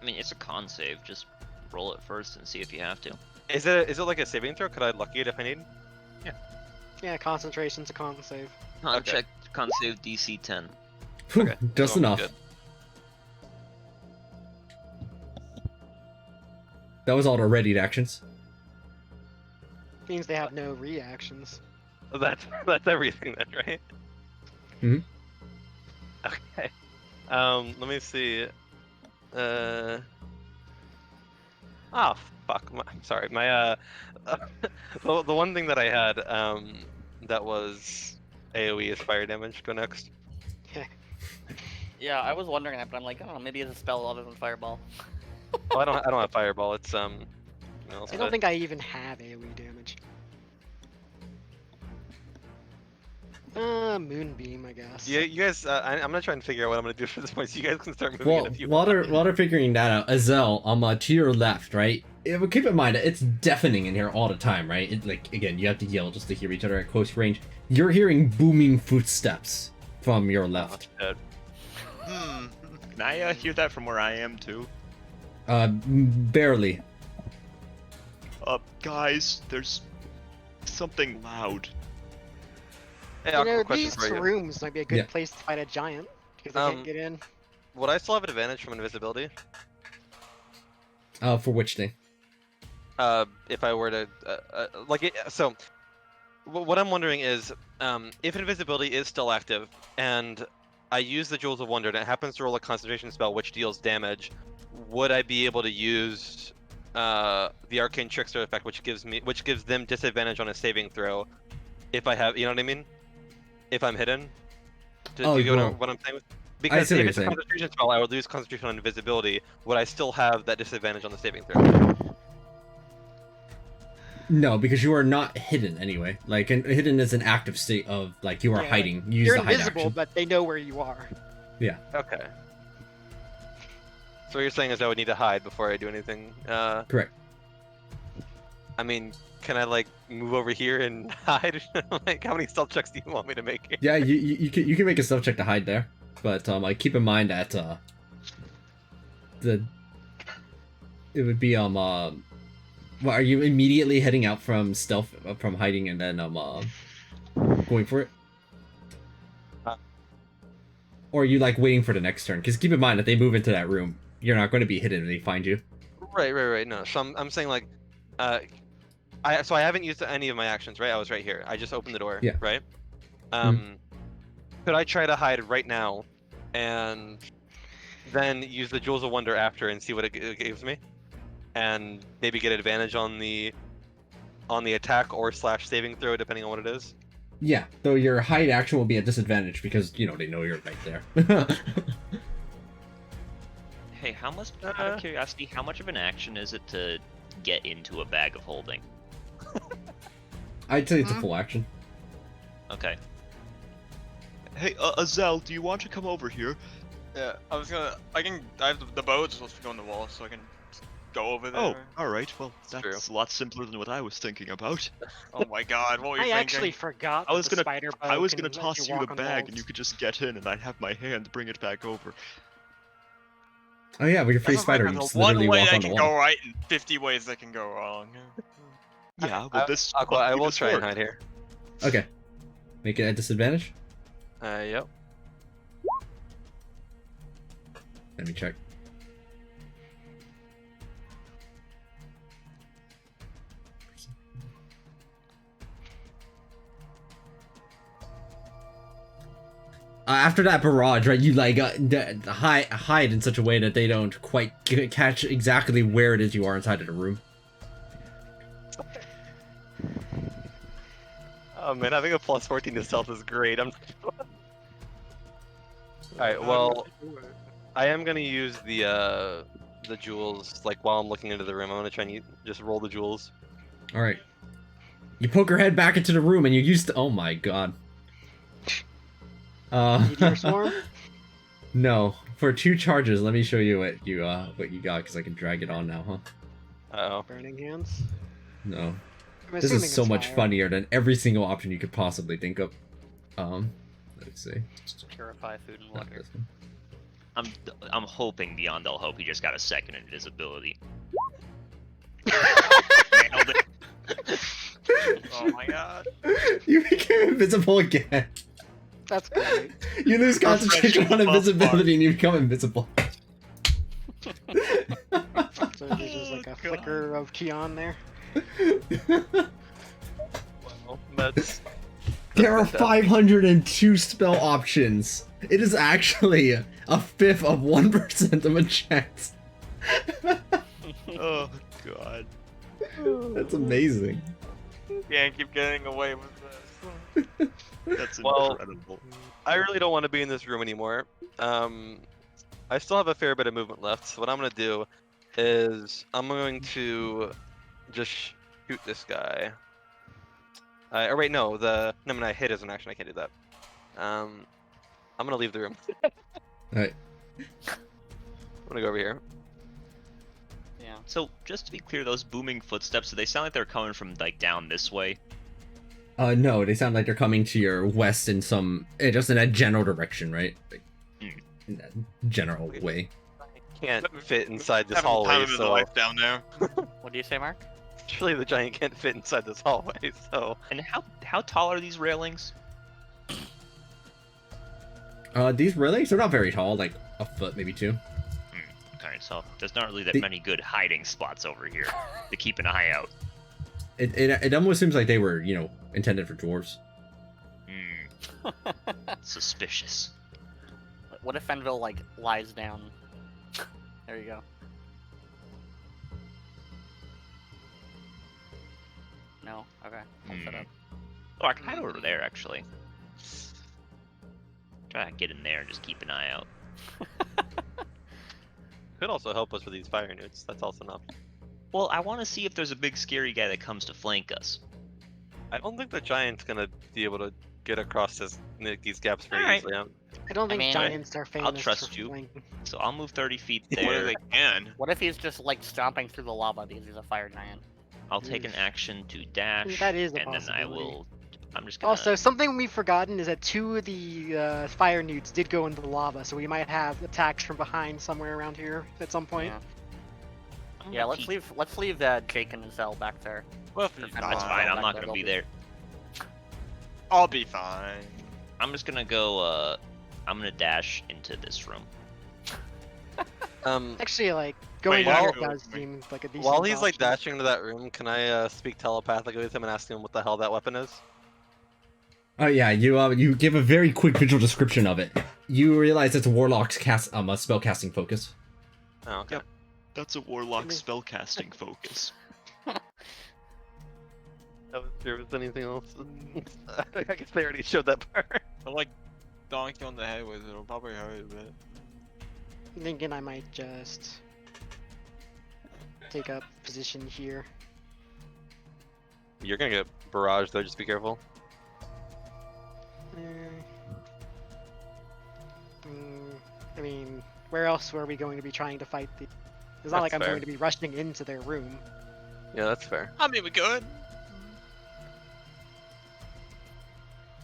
I mean, it's a con save. Just roll it first and see if you have to. Is it like a saving throw? Could I lucky it if I need? Yeah, concentration's a con save. Con Okay. check, con save DC 10. Phew, Okay, just so I'm enough. good. That was all the readied actions. Means they have no reactions. That's everything then, right? Mhm. Okay. Let me see. Oh fuck. I'm sorry. My the one thing that I had that was AOE is fire damage. Go next. Yeah, I was wondering that, but I'm like, I don't know, maybe it's a spell other than fireball. Oh, I don't have fireball. It's something else, I don't but- think I even have AoE damage. Moonbeam, I guess. Yeah, you guys. I'm not trying to figure out what I'm gonna do for this point. So you guys can start moving Well, in if you while want. they're figuring that out, Azel, to your left, right? But keep in mind, it's deafening in here all the time, right? Like again, you have to yell just to hear each other at close range. You're hearing booming footsteps from your left. Oh, Can I hear that from where I am too? Barely. Guys, there's something loud. Hey, You know, awkward question these for you. rooms might be a good Yeah. place to fight a giant because they Um, can't get in. Would I still have an advantage from invisibility? For which thing? If I were to what I'm wondering is, if invisibility is still active and I use the Jewels of Wonder and it happens to roll a concentration spell which deals damage, would I be able to use the Arcane Trickster effect, which gives them disadvantage on a saving throw, if I have, you know what I mean? If I'm hidden. Do you get well, what I'm saying? I Because see what if you're it's a saying. concentration spell, I would lose concentration on invisibility. Would I still have that disadvantage on the saving throw? No, because you are not hidden anyway. Like, hidden is an active state of like you are Yeah, hiding. You use You're the hide invisible, action. but they know where you are. Okay. So what you're saying is I would need to hide before I do anything. Correct. I mean, can I like move over here and hide? Like, how many stealth checks do you want me to make? Yeah, you can make a stealth check to hide there, but like keep in mind that it would be well, are you immediately heading out from stealth from hiding and then going for it? Or are you like waiting for the next turn? Because keep in mind that they move into that room, you're not going to be hidden when they find you. Right. No, so I'm saying like, I haven't used any of my actions, right? I was right here. I just opened the door, Yeah. right? Mhm. Could I try to hide right now, and then use the Jewels of Wonder after and see what it gives me, and maybe get advantage on the attack or / saving throw, depending on what it is? Yeah, though your hide action will be a disadvantage because they know you're right there. Hey, how much? Out of curiosity, how much of an action is it to get into a bag of holding? I'd say it's a full action. Okay. Hey, Azel, do you want to come over here? Yeah, I have the bow is supposed to go on the wall, so I can just go over there. Oh, alright, well, That's that's true. a lot simpler than what I was thinking about. Oh my god, what were you I thinking? actually forgot. I was that the gonna- spider I bow was can gonna let toss you walk the on bag and walls. you could just get in and I'd have my hand bring it back over. Oh yeah, with your free That sounds like spider, you there's just one literally way walk that on the can wall. go right and 50 ways that can go wrong. Yeah, well this Aqua, I luckily will this try and worked. hide here. Okay. Make it a disadvantage? Yep. Let me check. After that barrage, right, you like hide in such a way that they don't quite catch exactly where it is you are inside of the room. Oh man, having a plus 14 to stealth is great. Alright, well, I am gonna use the the jewels, like while I'm looking into the room. I'm gonna try and just roll the jewels. All right. You poke her head back into the room, and you used to. Oh my god. Meteor swarm? No, for 2 charges. Let me show you what you got, because I can drag it on now, huh? Uh-oh. Burning hands? No. I'm This assuming is so it's much fire. funnier than every single option you could possibly think of. Let's see. Purify food and Not water. this one. I'm hoping beyond all hope he just got a second invisibility. Nailed it. Oh my god. You became invisible again. That's great. You lose concentration on buff bar. invisibility and you become invisible. So there's just like a flicker of Keon there. Well, that's There are 502 spell options. It is actually a fifth of 1% of a chance. Oh god. That's amazing. Can't keep getting away with this. That's Well, incredible. I really don't want to be in this room anymore. I still have a fair bit of movement left, so what I'm gonna do is I'm going to just shoot this guy. Or wait, no, I hit as an action. I can't do that. I'm gonna leave the room. Alright. I'm gonna go over here. Yeah. So just to be clear, those booming footsteps, do they sound like they're coming from like down this way? No, they sound like they're coming to your west in some, just in a general direction, right? Like, in that general way. Can't fit inside this Having the hallway, time of his so life down there. What do you say, Mark? surely the giant can't fit inside this hallway. So And how tall are these railings? These railings are not very tall, like a foot, maybe 2. Alright, so there's not really that The- many good hiding spots over here to keep an eye out. It almost seems like they were, intended for dwarves. Suspicious. What if Fenville like lies down? There you go. No? Okay. I'll set up. Oh, I can hide over there, actually. Try to get in there and just keep an eye out. could also help us with these fire newts. That's also an option. Well, I want to see if there's a big scary guy that comes to flank us. I don't think the giant's gonna be able to get across these gaps very Alright. easily. I don't think mean, giants are famous trust for you. flanking. So I'll move 30 feet Whether there. they can. What if he's just like stomping through the lava because he's a fire giant? I'll take an action to dash. That is a and then I possibility. will. I'm just gonna. Also, something we've forgotten is that 2 of the fire newts did go into the lava, so we might have attacks from behind somewhere around here at some point. Yeah. I'm Yeah, gonna let's keep- leave. Let's leave Jake and Zell back there. Well, That's No, it's Oh, fine. I'm back not there, gonna be they'll there. I'll be fine. I'm just gonna go. I'm gonna dash into this room. Actually, like going Wait, here I'll- does seem like a decent. While he's like option. dashing into that room, can I speak telepathically with him and ask him what the hell that weapon is? Oh yeah, you give a very quick visual description of it. You realize it's a warlock's a spell casting focus. Oh, okay. Yep. That's a warlock spellcasting focus. I wasn't sure if there's anything else. I guess they already showed that part. I like donkey on the head with it. It'll probably hurt a bit. I'm thinking I might just take up position here. You're gonna get barraged though, just be careful. I mean, where else were we going to be trying to fight the? It's not like That's I'm fair. going to be rushing into their room. Yeah, that's fair. I mean, we could.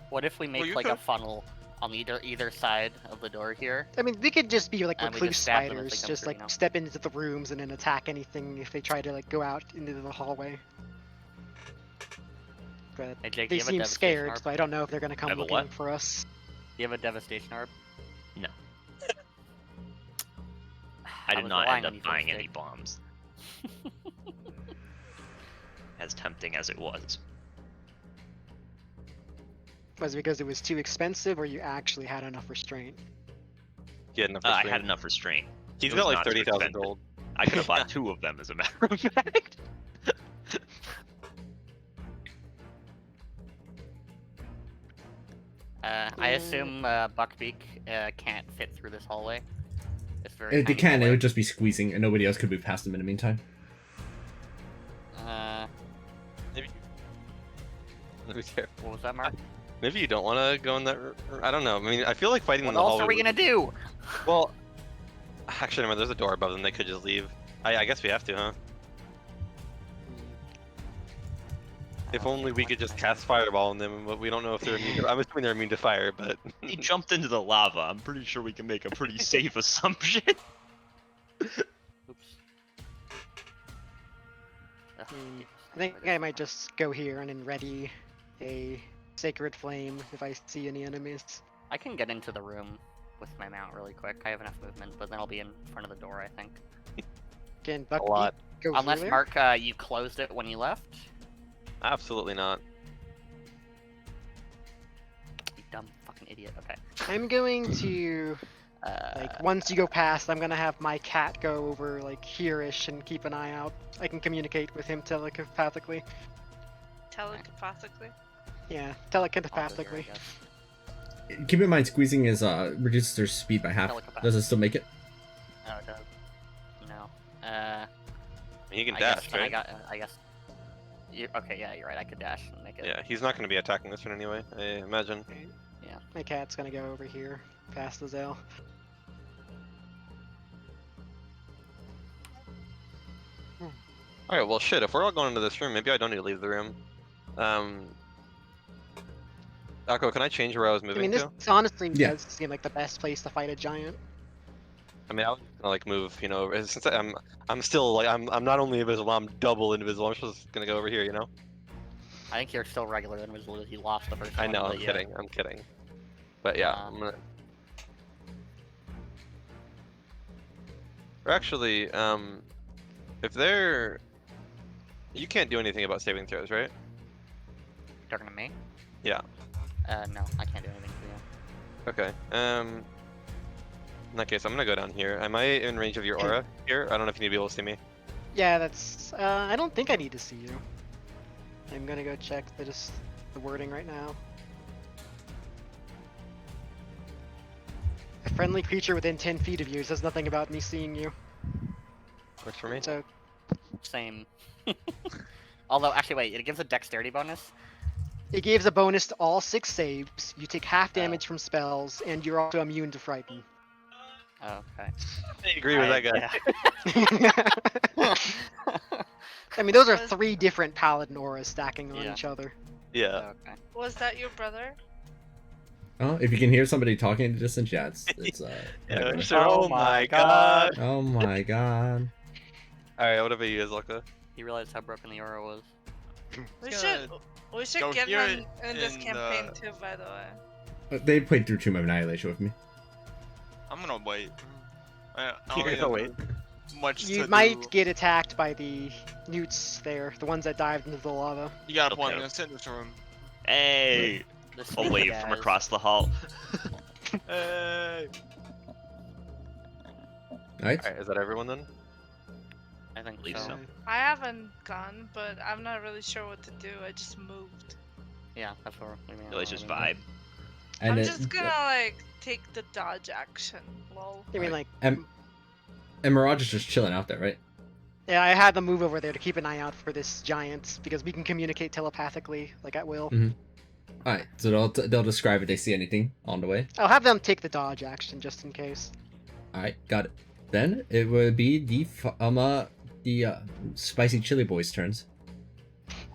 What if we make you like a could. funnel on either side of the door here? I mean, we could just be like And we recluse just stab them as they spiders, come just through, like you know? step into the rooms and then attack anything if they try to like go out into the hallway. But Hey, Jake, do they you have a seem devastation scared, orb? so I don't know if they're gonna come have a looking what? for us. Do you have a devastation orb? No. I did was not relying end on you up for buying this, any Jake. bombs. As tempting as it was. Was it because it was too expensive, or you actually had enough restraint? Get enough. I restraint. had enough restraint. He's it got was like not too 30,000 expensive. gold. I could have bought 2 of them, as a matter of fact. I assume Buckbeak can't fit through this hallway. This very They tiny can. It doorway. would just be squeezing, and nobody else could move past them in the meantime. Maybe. Be careful. What was that, Mark? Maybe you don't want to go in that. I don't know. I mean, I feel like fighting in What the else hallway. are we gonna do? Well, actually, never mind, there's a door above them. They could just leave. I guess we have to, huh? If only we could just cast fireball on them, but we don't know if they're immune to. I'm assuming they're immune to fire, but. He jumped into the lava. I'm pretty sure we can make a pretty safe assumption. Oops. Ugh, I think I might just go here and then ready a sacred flame if I see any enemies. I can get into the room with my mount really quick. I have enough movement, but then I'll be in front of the door, I think. Again, Buck, A lot. go Unless, through there. Mark, you closed it when you left. Absolutely not. You dumb fucking idiot. Okay. I'm going to like once you go past, I'm gonna have my cat go over like here-ish and keep an eye out. I can communicate with him telepathically. Telepathically. Yeah, I'll go telepathically. here, I guess. Keep in mind, squeezing is reduces their speed by half. Does it still make it? Oh, it does. No. I mean, he can I dash, guess, then right? I guess. Okay, yeah, you're right. I could dash and make it. Yeah, he's not going to be attacking this one anyway, I imagine. My cat's gonna go over here past the Zale. Alright, well shit, if we're all going into this room, maybe I don't need to leave the room. Akko, can I change where I was I moving mean, this to? honestly Yeah. does seem like the best place to fight a giant. I mean, I was gonna like move, you know, since I'm still like I'm not only invisible, I'm double invisible. I'm just gonna go over here, you know. I think you're still regular invisible. You lost the first I one. know, but I'm yeah. kidding, I'm kidding. But yeah, I'm gonna. Or actually, if they're, you can't do anything about saving throws, right? Talking to me? Yeah. No, I can't do anything for you. Okay. In that case, I'm gonna go down here. Am I in range of your aura here? I don't know if you need to be able to see me. Yeah, that's. I don't think I need to see you. I'm gonna go check the wording right now. A friendly creature within 10 feet of you says nothing about me seeing you. Works for me. So Same. Although, actually, wait. It gives a dexterity bonus. it gives a bonus to all 6 saves. You take half Oh. damage from spells, and you're also immune to frighten. Oh, okay. I agree with that guy. Yeah. I mean, those are 3 different paladin auras stacking on Yeah. each other. Yeah. Okay. Was that your brother? Oh, if you can hear somebody talking at a distance, yeah, it's Yeah, regular. sure. Oh my god. Oh my god. Alright, what about you, Zolka? You realized how broken the aura was. We It's should go get here them in this in campaign the- too, by the way. They played through Tomb of Annihilation with me. I'm gonna wait. I You're don't gonna really have much You to might do. get attacked by the newts there, the ones that dived into the lava. You got a point. Okay. Let's in this room. Hey! The A sneaky wave from guys. across the hall. Hey. Alright? Alright, is that everyone then? I think Believe so. so. I haven't gone, but I'm not really sure what to do. I just moved. Yeah, that's what we're doing. Let's just vibe. And I'm it- just gonna like take the dodge action. Lol. I mean, like, And Mirage is just chilling out there, right? yeah, I had them move over there to keep an eye out for this giant because we can communicate telepathically, like at will. Alright, so they'll describe if they see anything on the way. I'll have them take the dodge action just in case. Alright, got it. Then it would be the spicy chili boys' turns.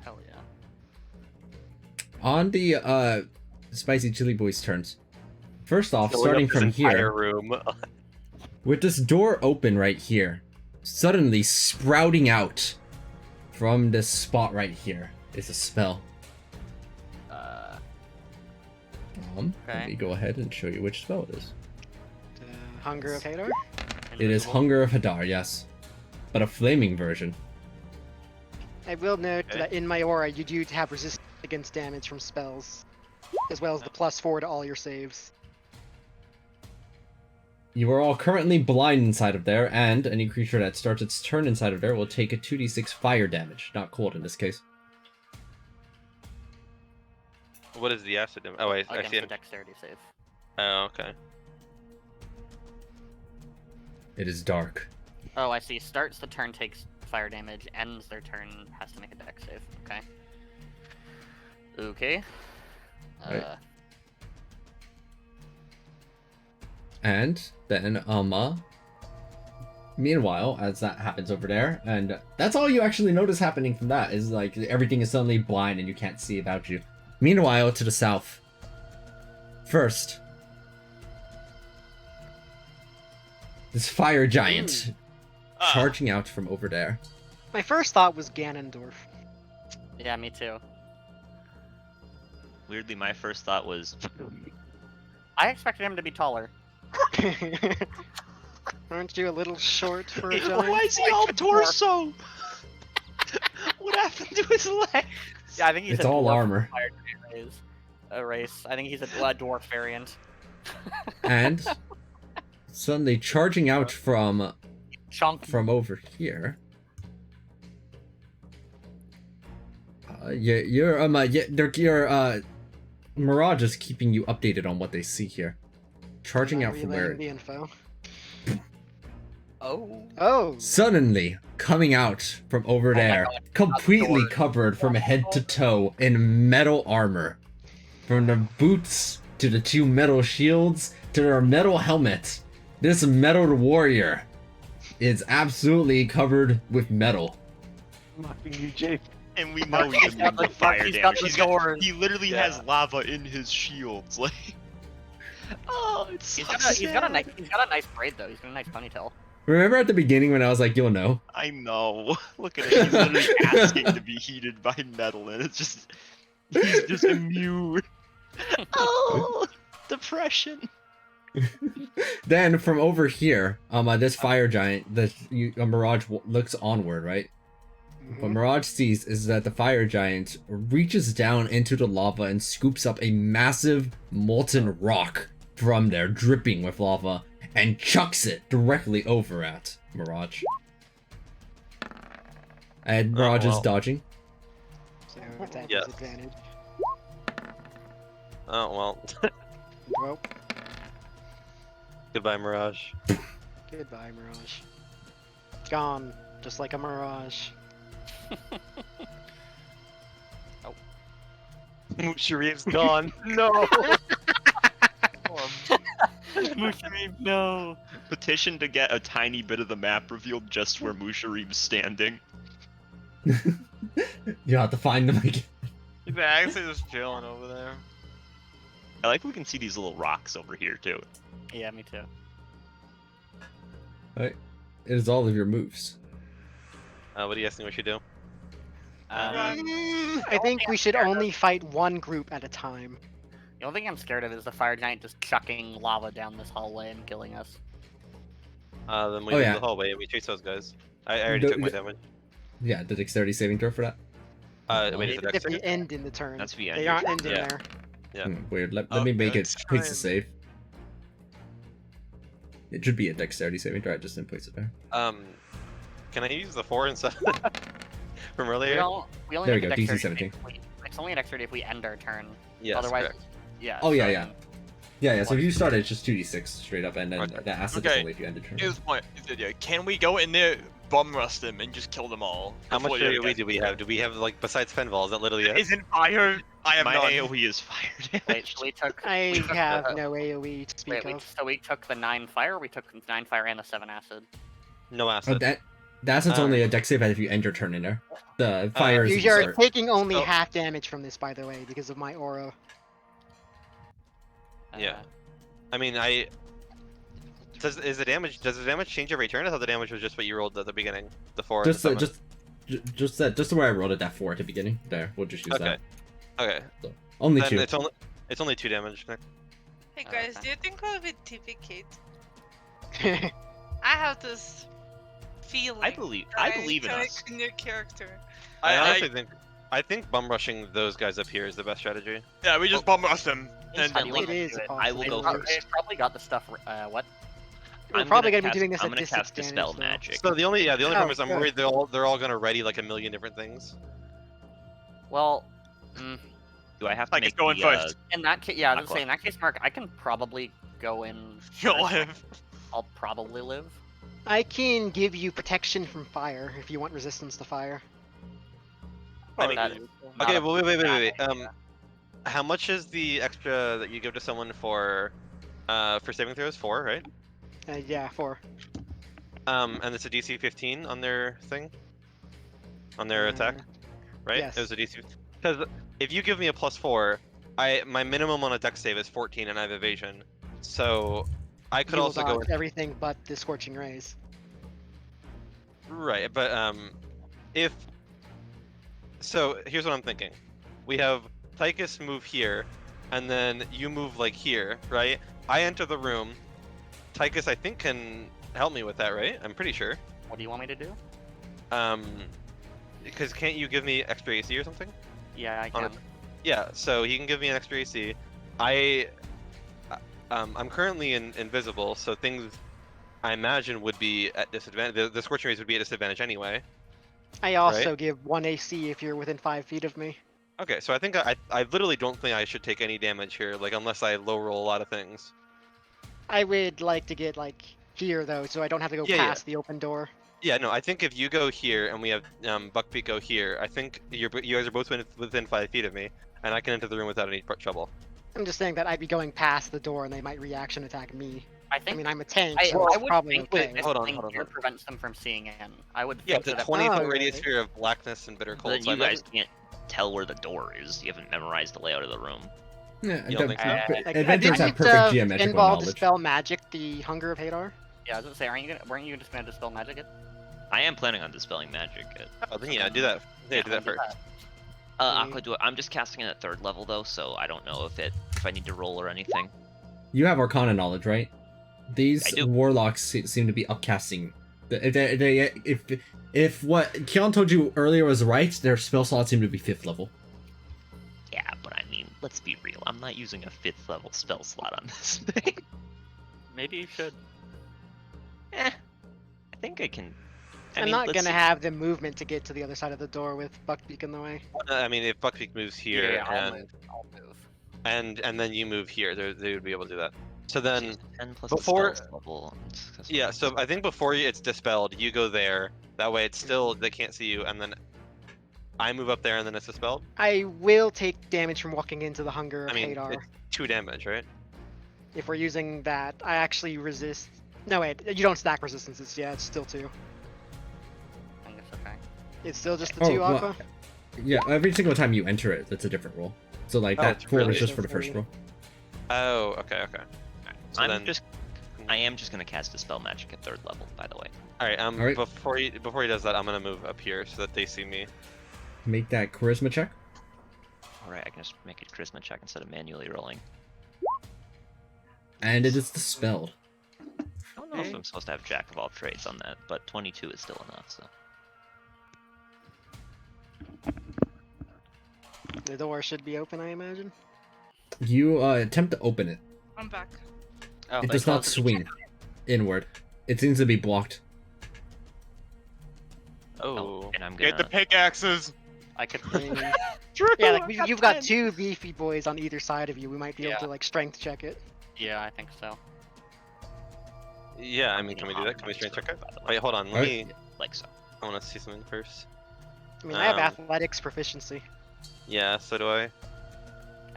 Hell yeah. On the spicy chili boys' turns. First off, Filling starting up this from entire here, room. with this door open right here, suddenly sprouting out from this spot right here is a spell. Let me go ahead and show you which spell it is. Hunger of Hadar? It is Hunger of Hadar, yes. But a flaming version. I will note Okay. that in my aura, you do have resistance against damage from spells, as well as the +4 to all your saves. You are all currently blind inside of there, and any creature that starts its turn inside of there will take a 2d6 fire damage. Not cold in this case. What is the acid? Oh, I Against see the it. dexterity save. Oh, okay. It is dark. Oh, I see. Starts the turn, takes fire damage. Ends their turn, has to make a dex save. Okay. Okay. Right. And then, meanwhile, as that happens over there, and that's all you actually notice happening from that, is like everything is suddenly blind and you can't see about you. Meanwhile, to the south. First, this fire giant charging out from over there. My first thought was Ganondorf. Yeah, me too. Weirdly, my first thought was, I expected him to be taller. Aren't you a little short for a Why giant? is he all torso? What happened to his leg? Yeah, I think he's It's a all dwarf armor. fire race. I think he's a dwarf variant. And suddenly charging out from Chunky. over here. Your Mirage is keeping you updated on what they see here. Charging out from where? The info. Oh. Oh. Suddenly coming out from over there, God. completely covered from head to toe in metal armor. From the boots to the two metal shields to their metal helmet. This metal warrior is absolutely covered with metal. And we know He's he got doesn't the- need the fire he's got damage. the door. He literally Yeah. has lava in his shields. Like, oh, it's so He's got a sad. nice braid though. He's got a nice ponytail. Remember at the beginning when I was like, you'll know? I know. Look at it. He's literally asking to be heated by metal, and it's just he's just immune. Oh, depression. Then from over here, this fire giant, Mirage looks onward, right? What Mirage sees is that the fire giant reaches down into the lava and scoops up a massive molten rock from there, dripping with lava, and chucks it directly over at Mirage. And Mirage is well. dodging. So at Yes. disadvantage. Oh, well. Well, Goodbye, Mirage. goodbye, Mirage. Gone, just like a mirage. Sharif's gone. No! No. Petition to get a tiny bit of the map revealed just where Musharim's standing. You have to find them again. He's actually just chilling over there. I like we can see these little rocks over here too. Yeah, me too. Right. It is all of your moves. What do you guys think we should do? I think we should only fight one group at a time. The only thing I'm scared of is the fire giant just chucking lava down this hallway and killing us. Then we Oh, go yeah. the hallway and we chase those guys. I already took my damage. Yeah, the dexterity saving throw for that. Wait, is it If Dexter? we end in the turn. That's the They end. aren't ending Yeah. there. Yeah. Weird. Let me make it let's place try to save. It should be a dexterity saving throw. I just didn't place it there. Can I use the 4 instead from earlier? We only There we make a go, DC dexterity 17. It's only a dexterity if we end our turn. Yes, Otherwise, correct. yeah. Oh, yeah, so- yeah. Yeah. So if you start it, it's just 2d6 straight up, and then Okay. the acid Okay. is only if you end the turn. Here's the point. Can we go in there, bomb rush them, and just kill them all? How much before AoE do we have? Do we have, like, besides Fenval, is that literally it? Isn't fire? I have My none. AoE is fire Wait, damage. so we took. I we took have the- no AoE to speak Wait, of. so we took the 9 fire. We took 9 fire and the 7 acid. No Oh, acid. that's only a dex save if you end your turn in there. The fire is You're start. taking only So- half damage from this, by the way, because of my aura. Yeah. I mean, does the damage change every turn? I thought the damage was just what you rolled at the beginning. The 4 Just and the just the way I rolled it, that 4 at the beginning. There, we'll just use 7. that. Okay. Only Then 2. it's only 2 damage. Hey guys, Okay. do you think we'll be TPK'd? I have this feeling. I believe in to us. make a new character. I honestly think bum rushing those guys up here is the best strategy. Yeah, we just bomb rush them. And Instantly. It is a I will go possibility. first. They probably got the stuff. What? We're I'm probably gonna gonna be doing this I'm at gonna cast disadvantage, Dispel though. Magic. So the only problem is I'm good. worried they're all gonna ready like a million different things. Well, Do I have to Like, make it's going the, first. in that case, yeah, I was Aqua. gonna say in that case, Mark, I can probably go in. You'll first. live. I'll probably live. I can give you protection from fire if you want resistance to fire. I I mean, That mean, is okay, not a well, wait. bad idea. How much is the extra that you give to someone for saving throws? 4, right? Yeah, 4. And it's a DC 15 on their thing, on their Uh, attack, right? yes. It was a DC. Because if you give me a +4, my minimum on a dex save is 14, and I have evasion, so I could You will also go dodge everything but the scorching rays. right. But if so, here's what I'm thinking: we have Tychus move here, and then you move like here, right? I enter the room. Tychus, I think, can help me with that, right? I'm pretty sure. What do you want me to do? Because can't you give me extra AC or something? Yeah, I On can. Yeah, so he can give me an extra AC. I'm currently invisible, so things I imagine would be at disadvantage. The scorching rays would be at disadvantage anyway. I also give 1 AC if you're within 5 feet of me. Okay, so I think I literally don't think I should take any damage here, like unless I low roll a lot of things. I would like to get like here though, so I don't have to go Yeah, past the open door. Yeah, no, I think if you go here and we have Buckbeak go here, I think you guys are both within 5 feet of me, and I can enter the room without any trouble. I'm just saying that I'd be going past the door and they might reaction attack me. I I think. mean, I'm a tank, I, so I it's would probably think okay. that this Hold on, thing hold on, here hold on. prevents them from seeing in. I would Yeah, think the that. 20-foot Oh, radius right. sphere of blackness and bitter cold. Then So you I guys imagine- can't tell where the door is. You haven't memorized the layout of the room. Yeah, You don't think so? adventurers have Didn't, perfect geometrical Pinball knowledge. dispel magic the hunger of Hadar? Yeah, I was gonna say, weren't you just gonna dispel magic it? I am planning on dispelling magic. Oh, then yeah, do that. Yeah, do that then first. Aqua, I'm just casting it at 3rd level though, so I don't know if I need to roll or anything. You have Arcana knowledge, right? These I do. warlocks seem to be upcasting. If what Kion told you earlier was right, their spell slots seem to be 5th level. Yeah, but I mean, let's be real. I'm not using a 5th level spell slot on this thing. Maybe you should. I think I can. I I'm mean, not let's gonna see. have the movement to get to the other side of the door with Buckbeak in the way. I mean, if Buckbeak moves here Yeah, I'll and move. I'll move. and then you move here, they would be able to do that. So then, Jeez, 10 plus before- the spell level. yeah. So I think before it's dispelled, you go there. That way, it's still they can't see you, and then I move up there, and then it's dispelled. I will take damage from walking into the hunger of I mean, Hadar. it's 2 damage, right? If we're using that, I actually resist. No wait, you don't stack resistances. Yeah, it's still 2. I think it's okay. It's still just the Oh, 2 well, Aqua. Yeah, every single time you enter it, that's a different roll. So like Oh, that 4 really? is just for the first roll. Oh, okay. So then, I am just gonna cast dispel magic at 3rd level, by the way. all right. Alright. Before he does that, I'm gonna move up here so that they see me. Make that charisma check. All right, I can just make a charisma check instead of manually rolling. And it is dispelled. I don't know if Okay. I'm supposed to have jack of all trades on that, but 22 is still enough. So The door should be open, I imagine. You attempt to open it. I'm back. Oh, It does not swing inward. It seems to be blocked. oh, and I'm Get the gonna. pickaxes. I could. I mean, yeah, like you've got 2 beefy boys on either side of you. We might be able Yeah. to like strength check it. Yeah, I think so. Yeah, I mean, can we do that? Can we try and check it? Wait, hold on. Let Alright. me. Like so. I want to see something first. I mean, I have Um, athletics proficiency. Yeah, so do I. I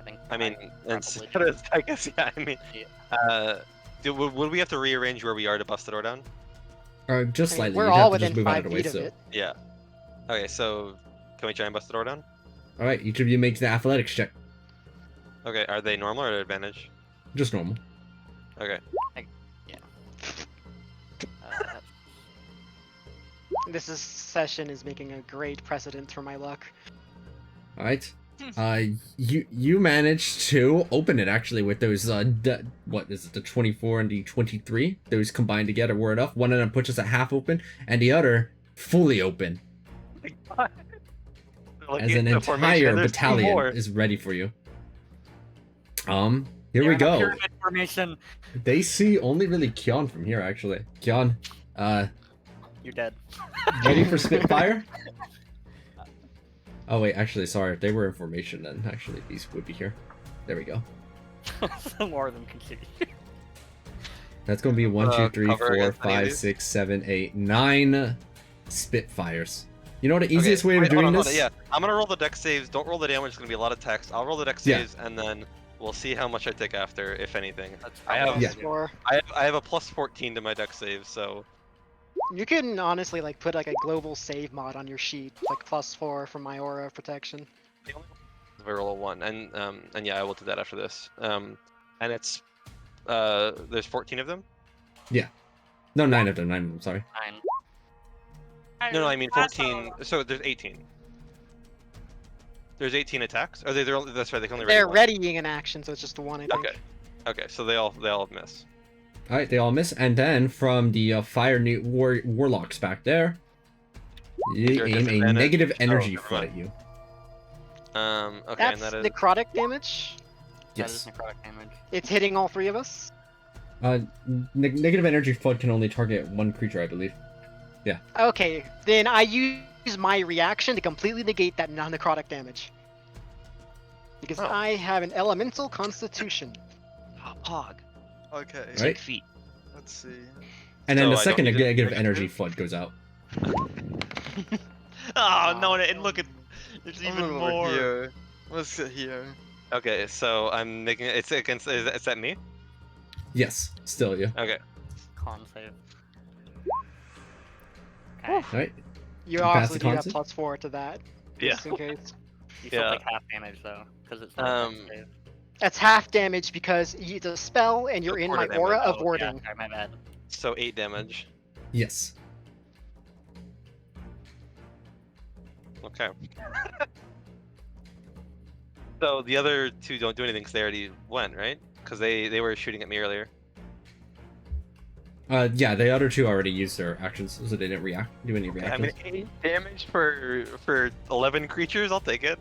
think. I mean, probably and so do. does, I guess. Yeah, I mean, Yeah. would we have to rearrange where we are to bust the door down? Or just I mean, slightly. we're You'd all have to just within move out 5 of the way. feet of So, it. Yeah. Okay, so can we try and bust the door down? all right, each of you makes the athletics check. Okay, are they normal or advantage? Just normal. Okay. This session is making a great precedent for my luck. All right. You managed to open it actually with those what is it, the 24 and the 23? Those combined together were enough. One of them pushes it half open, and the other fully open. As an entire battalion is ready for you. Here we go. Pyramid formation. They see only really Kion from here actually. Kion, You're dead. ready for Spitfire? Oh wait, actually, sorry. If they were in formation, then actually these would be here. There we go. So more of them can see. That's gonna be 1, 2, 3, cover 4, against any of 5, these? 6, 7, 8, 9 Spitfires. You know what the Okay, easiest way of wait, hold doing on, hold this? on, yeah, I'm gonna roll the deck saves. Don't roll the damage. It's gonna be a lot of text. I'll roll the deck Yeah. saves, and then we'll see how much I take after, if anything. That's I have, Yeah. Score. I have a plus 14 to my deck save, so You can honestly like put like a global save mod on your sheet, like +4 from my aura of protection. the only if I roll a 1, and yeah, I will do that after this. And it's there's 14 of them. No, 9 of them. 9 of them. Sorry. 9. No, I mean That's 14. all. So there's 18. There's 18 attacks. Are they're only, that's right. They can only They're ready readying an action, so it's just one, I think. Okay. Okay, so they all miss. All right, they all miss, and then from the fire new warlocks back there, you Your aim a disadvantage. negative Oh, energy never flood mind. at you. Okay, That's and that is necrotic damage. That is Yes. necrotic damage. It's hitting all 3 of us. Negative energy flood can only target one creature, I believe. Okay, then I use my reaction to completely negate that non-necrotic damage. Because Oh. I have an elemental constitution. Hog. Okay. Right. Take feet. Let's see. And then So the I don't second need to negative make a energy move? flood goes out. Oh no! And look at there's I'm even gonna look more. Here. Let's sit here. Okay, so I'm making it. It's against. Is that me? Yes, still you. Okay. Con save. Okay. All right. You pass obviously the do have con save? +4 to that. Yeah. Just in case. You still Yeah. take half damage though, because it's the Um, dex save. That's half damage because it's a spell and you're in my Quarter aura damage. of Oh, warding. Yeah, sorry, my bad. So 8 damage. Yes. Okay. So the other two don't do anything because they already went, right? Because they were shooting at me earlier. Yeah, the other two already used their actions, so they didn't do any I reactions. mean, 8 damage for 11 creatures. I'll take it.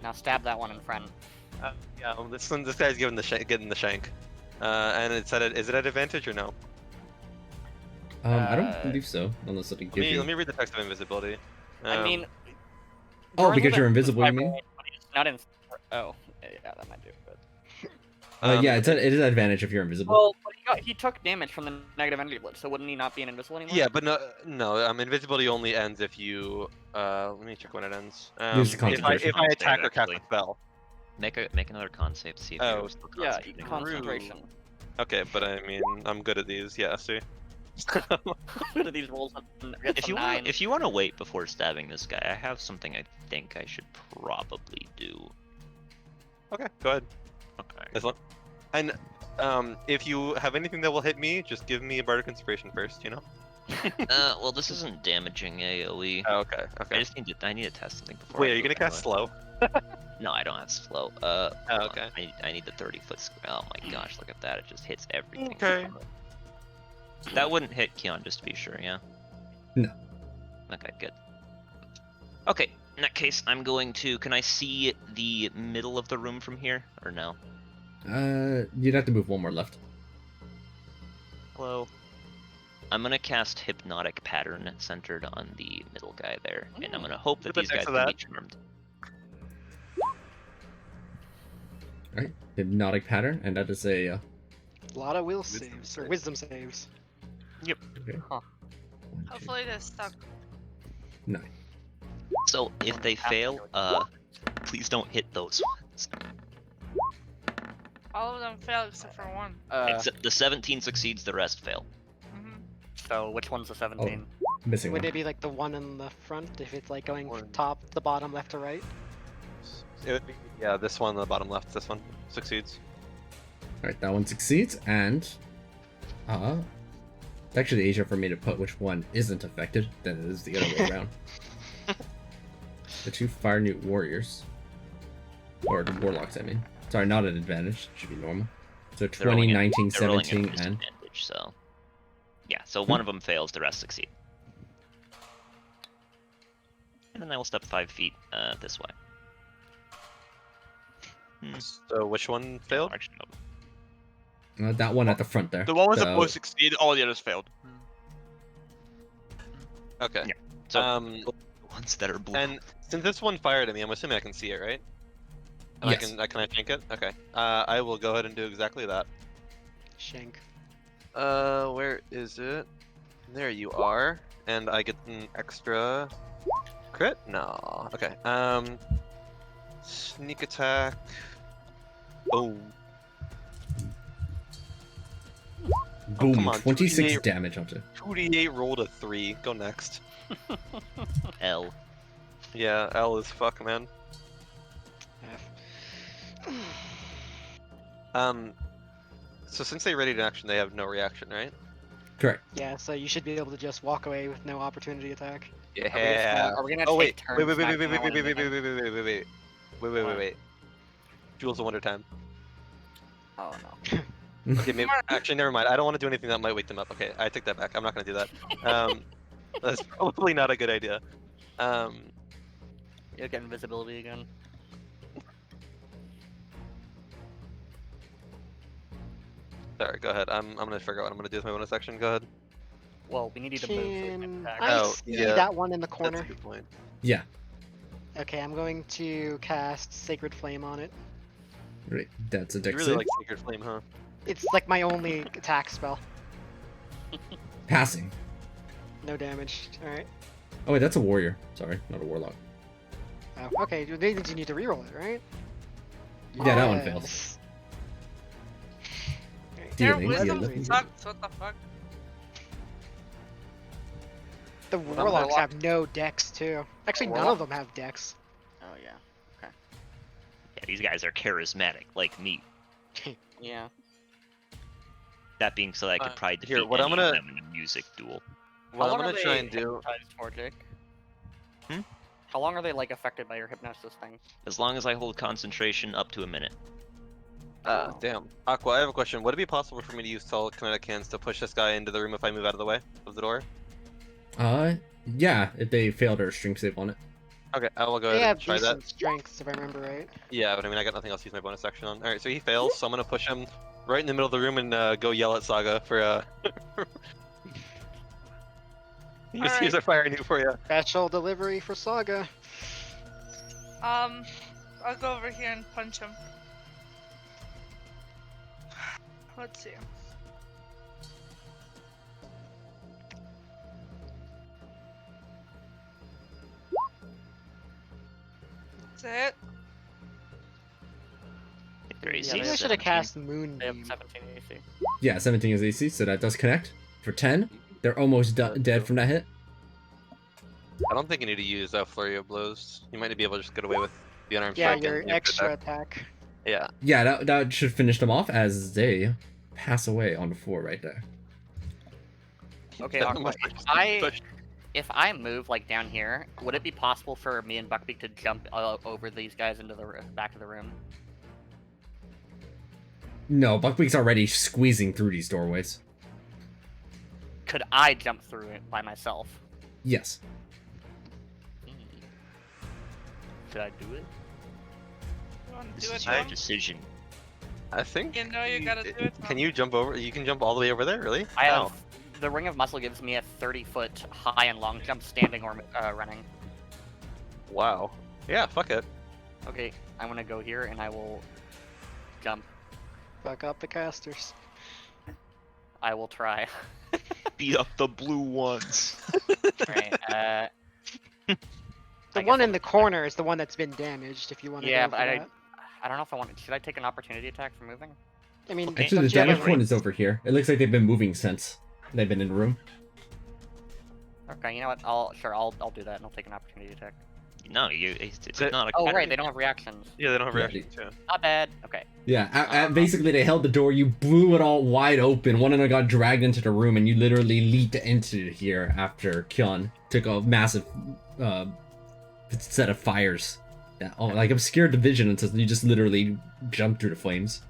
Now stab that one in front. Yeah, well, this guy's getting the shank. And it's is it at advantage or no? I don't believe so, unless it'll give you. Let me read the text of invisibility. I mean. Oh, Jordan because you're wouldn't invisible, you mean? vibrate, but he's not in. Oh, yeah, that might do it. Yeah, it is an advantage if you're invisible. Well, but he took damage from the negative energy blitz, so wouldn't he not be invisible anymore? Yeah, but no. Invisibility only ends if you. Let me check when it ends. Use the If I concentration. attack or cast a Actually. spell. Make another con save to see if Oh. you're still Yeah, concentrating. concentration. Okay, but I mean, I'm good at these. Yeah, see. What are these rolls? If you want to wait before stabbing this guy, I have something I think I should probably do. Okay, go ahead. Okay. As long, and if you have anything that will hit me, just give me a bardic inspiration first. You know. Well, this isn't damaging AOE. Oh, okay. I Okay. just I need to test something before. Wait, I are you move gonna cast anywhere. slow? No, I don't have slow. Oh, hold on. okay. I need the 30-foot square. Oh my gosh, look at that! It just hits everything. Okay. That wouldn't hit Keon, just to be sure, yeah. No. Okay, good. Okay, in that case, I'm going to. Can I see the middle of the room from here, or no? You'd have to move one more left. Hello. I'm gonna cast Hypnotic Pattern centered on the middle guy there, and I'm gonna hope that Put these next guys to can be that. charmed. Right? Hypnotic pattern, and that is a. A lot of will Wisdom saves, or save. wisdom saves. Okay. Huh. 1, 2, Hopefully they're stuck. 9. So if they fail, please don't hit those ones. All of them fail except for one. Except the 17 succeeds, the rest fail. hmm So which one's the 17? Missing Would one. it be like the one in the front if it's like going One. top to bottom, left to right? It would be this one on the bottom left. This one succeeds. Alright, that one succeeds, and. It's actually easier for me to put which one isn't affected than it is the other way around. The 2 fire newt warriors. Or the warlocks, I mean. Sorry, not an advantage. Should be normal. So 20, 19, They're rolling 17, at and. disadvantage, so. Yeah, so one of them fails, the rest succeed. And then I will step 5 feet this way. So which one failed? Actually, no. That one at the front there. The one was The- supposed to succeed, all the others failed. Okay. Yeah. So Um, the ones that are blue. and since this one fired at me, I'm assuming I can see it, right? And Yes. can I tank it? Okay. I will go ahead and do exactly that. Shank. Where is it? There you are. And I get an extra crit? No. Okay. Sneak attack. Boom. Oh, Boom, come on. 26 2d8, damage onto. 2d8 rolled a 3. Go next. L. Yeah, L is fuck, man. F. So since they readied an action, they have no reaction, right? Correct. Yeah, so you should be able to just walk away with no opportunity attack. Yeah. Are we gonna Oh wait, take turns wait, wait, wait, wait, smacking wait, one wait, wait, wait, another? wait, wait, wait, wait, wait, wait, wait, wait, wait. Jewels of Wonder time. Oh no. Okay, maybe actually never mind. I don't want to do anything that might wake them up. Okay, I take that back. I'm not gonna do that. That's probably not a good idea. You'll get invisibility again. Sorry, go ahead. I'm gonna figure out what I'm gonna do with my bonus action. Go ahead. Well, we need you to move so you can Can attack. I Oh, see yeah. that one in the That's corner? a good point. Yeah. Okay, I'm going to cast Sacred Flame on it. Right. That's a You dex really save. like Sacred Flame, huh? It's like my only attack spell. Passing. No damage. Alright. Oh wait, that's a warrior. Sorry, not a warlock. Oh, okay, you need to reroll it, right? Yeah, that one fails. Yes. Alright. Their Dealing, wisdom dealing. sucks. What the fuck? The warlocks have no dex too. Actually, none of them have dex. Oh yeah. Yeah, these guys are charismatic, like me. Yeah. That being said, I could probably defeat here, what I'm any of gonna- them in a music duel. What How I'm long gonna are try they and do. hypnotized for, Jake? Hmm? How long are they like affected by your hypnosis thing? As long as I hold concentration up to a minute. Damn. Aqua, I have a question. Would it be possible for me to use telekinetic hands to push this guy into the room if I move out of the way of the door? Yeah, if they fail their strength save on it. Okay, I will go They ahead have and try decent that. strengths, if I remember right. Yeah, but I mean, I got nothing else to use my bonus action on. Alright, so he fails, so I'm gonna push him right in the middle of the room and go yell at Saga for, Here's a fire I knew for you. Special delivery for Saga. I'll go over here and punch him. Let's see. That's it. Crazy. Yeah, Maybe I should 17. have cast Moon They have Beam. 17 AC. Yeah, 17 is AC, so that does connect. For 10, they're almost dead from that hit. I don't think you need to use Flurry of Blows. You might be able to just get away with the unarmed Yeah, strike your and extra attack. Yeah. Yeah, that should finish them off as they pass away on the floor right there. Okay, That's Aqua, much if I move like down here, would it be possible for me and Buckbeak to jump over these guys into the back of the room? No, Buckbeak's already squeezing through these doorways. Could I jump through it by myself? Yes. Should I do it? You want to This do is it, your Tom? decision. I think. You know you gotta do it, Can Tom. you jump over? You can jump all the way over there, really? I Wow. have the Ring of Muscle gives me a 30-foot high and long jump, standing or running. Wow. Yeah, fuck it. Okay, I'm gonna go here and I will jump. Fuck up the casters. I will try. Beat up the blue ones. Alright, The I one guess in the corner is the one that's been damaged. If you want to yeah, go but for I that. don't know if I want. Should I take an opportunity attack for moving? I mean, Okay. Actually, the don't you have damage a point ring? is over here. It looks like they've been moving since they've been in the room. Okay, you know what? I'll do that and I'll take an opportunity attack. No, it's That- not a. Oh right, they don't have reactions. Yeah, they don't have Yeah, reactions. Yeah. Not bad. Okay. Yeah, basically they held the door, you blew it all wide open, one of them got dragged into the room, and you literally leaped into here after Kyun took a massive set of fires. Yeah, like obscured the vision until you just literally jumped through the flames.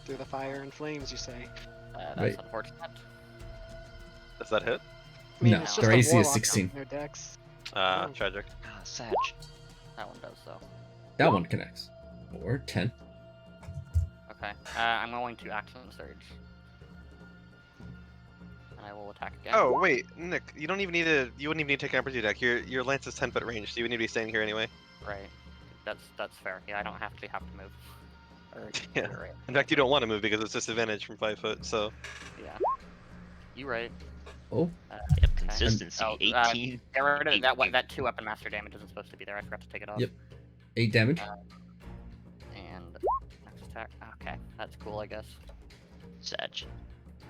Through the fire and flames, you say. That's Right. unfortunate. Does that hit? I mean, No, it's just their a AC is warlock, 16. No dex. Tragic. Ah, Sag. That one does so. That one connects. Or 10. Okay. I'm going to action surge. And I will attack again. Oh wait, Nick, you don't even need to. You wouldn't even need to take an opportunity attack. Your lance is 10-foot range, so you would need to be staying here anyway. Right. That's fair. Yeah, I don't actually have to move. Yeah. You're right. In fact, you don't want to move because it's disadvantage from 5 foot. So Yeah. You right. Oh, Yep, consistency. Oh, 18. Get rid of eight- that. That 2 weapon master damage isn't supposed to be there. I forgot to take it off. Yep. 8 damage. And next attack. Okay, that's cool, I guess. Sag.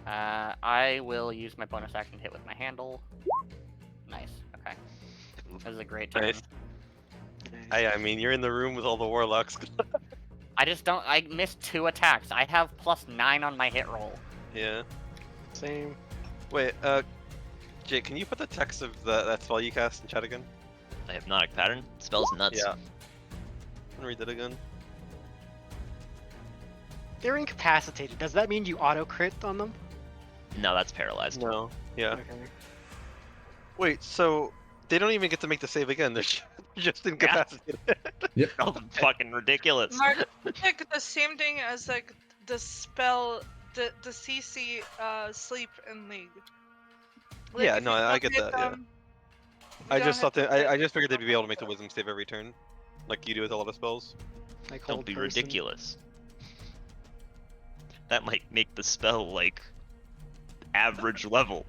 I will use my bonus action to hit with my handle. Nice. Okay. That was a great turn. Nice. I mean, you're in the room with all the warlocks. I just don't. I missed 2 attacks. I have +9 on my hit roll. Yeah. Same. Wait, Jake, can you put the text of that spell you cast in chat again? The hypnotic pattern. Spell's nuts. Yeah. Read that again. They're incapacitated. Does that mean you auto crit on them? No, that's paralyzed. No. Yeah. Okay. Wait, so they don't even get to make the save again. They're just incapacitated. Oh, fucking ridiculous. Mark, like the same thing as like the spell, the CC sleep in League. Like, Yeah, if no, you I don't get hit that, yeah. them, you I don't just hit thought that them. I just figured they'd be able to make the wisdom save every turn, like you do with a lot of spells. Like Don't hold be person. ridiculous. That might make the spell like average level.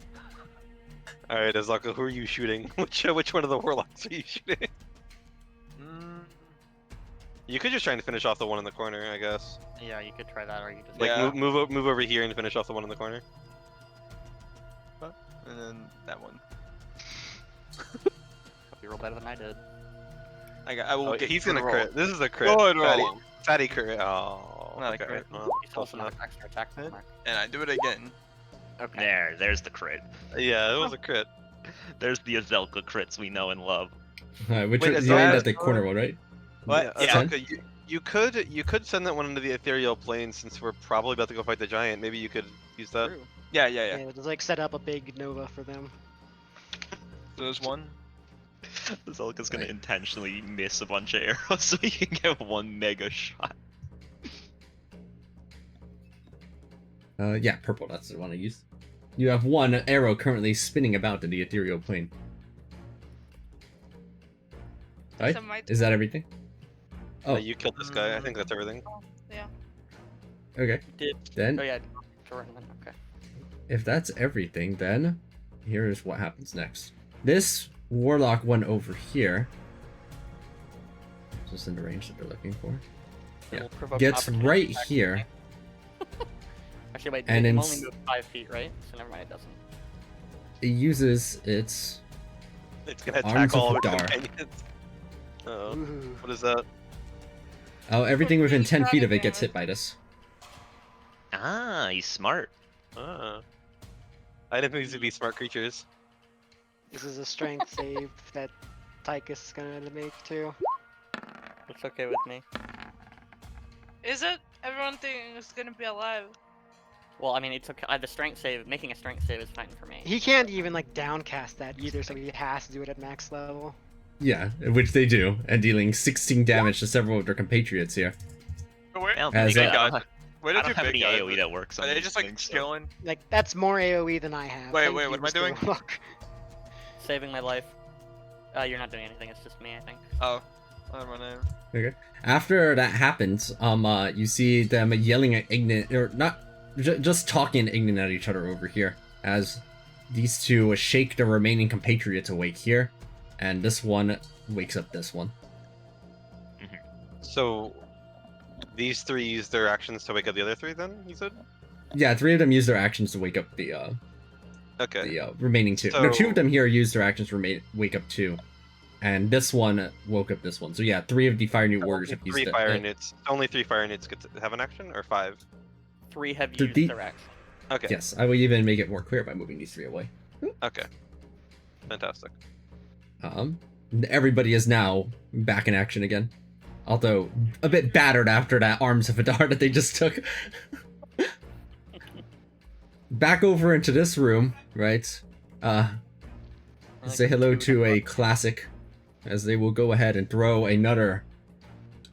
All right, Azaka, who are you shooting? Which one of the warlocks are you shooting? You could just try and finish off the one in the corner, I guess. Yeah, you could try that, or you just Like Yeah. move over here and finish off the one in the corner. And then that one. you roll better than I did. I will get He's you gonna roll. crit. This is a crit. Go ahead, roll. Fatty crit. Oh. Not a okay. crit. Well, You close still have enough. an extra attack. Hit. Mark. And I do it again. Okay. There's the crit. Yeah, it was a crit. There's the Azelka crits we know and love. Which Wait, one, is you aimed that- at the corner one, right? What? Yeah. Azaka, you could send that one into the ethereal plane since we're probably about to go fight the giant. Maybe you could use that. True. Yeah. Yeah, just like set up a big Nova for them. There's one. Azelka's gonna intentionally miss a bunch of arrows so he can get one mega shot. Yeah, purple. That's the one I used. You have one arrow currently spinning about in the ethereal plane. Right? So my Is that everything? Oh, You killed this guy. I think that's everything. Yeah. okay. Did. Then, Oh yeah. Jordan. Okay. if that's everything, then here's what happens next. This warlock one over here. Is this in the range that they're looking for? Yeah. Will provoke Gets opportunity right attack. here. Actually, wait. And It can ins- only move 5 feet, right? So never mind. It doesn't. It uses its It's gonna Arms attack all of of its Hadar. companions. Oh, Ooh. what is that? oh, everything within 10 feet of it Necrotic gets hit damage. by this. Ah, he's smart. Ah. I didn't think these would be smart creatures. This is a strength save that Tychus is gonna make too. It's okay with me. Is it? Everyone thinks it's gonna be alive. Well, I mean, it's okay. The strength save, making a strength save is fine for me. He can't even like downcast that either, so he has to do it at max level. Yeah, which they do, and dealing 16 damage to several of their compatriots here. But where, I don't As think a- I don't have, where I did don't your have big any guys? AoE that works on Are they these just like things, so- chilling? Like that's more AOE than I have. Wait, Thank wait, you, what am I Mr. doing? Warlock. Saving my life. You're not doing anything. It's just me, I think. Oh, I don't know. After that happens, you see them yelling at Ignan, or not, just talking Ignan at each other over here, as these two shake the remaining compatriots awake here, and this one wakes up this one. So, these three use their actions to wake up the other three. Then you said? Yeah, 3 of them use their actions to wake up the Okay. remaining 2. No, 2 So- of them here use their actions to wake up 2, and this one woke up this one. So yeah, 3 of the Fire New Warriors have used Three it. fire units. Only 3 fire units get to have an action, or 5? 3 have The used deep- their action. Okay. Yes, I will even make it more clear by moving these 3 away. Okay. Fantastic. Everybody is now back in action again. Although a bit battered after that Arms of Hadar that they just took. Back over into this room, right? Say hello to a classic, as they will go ahead and throw another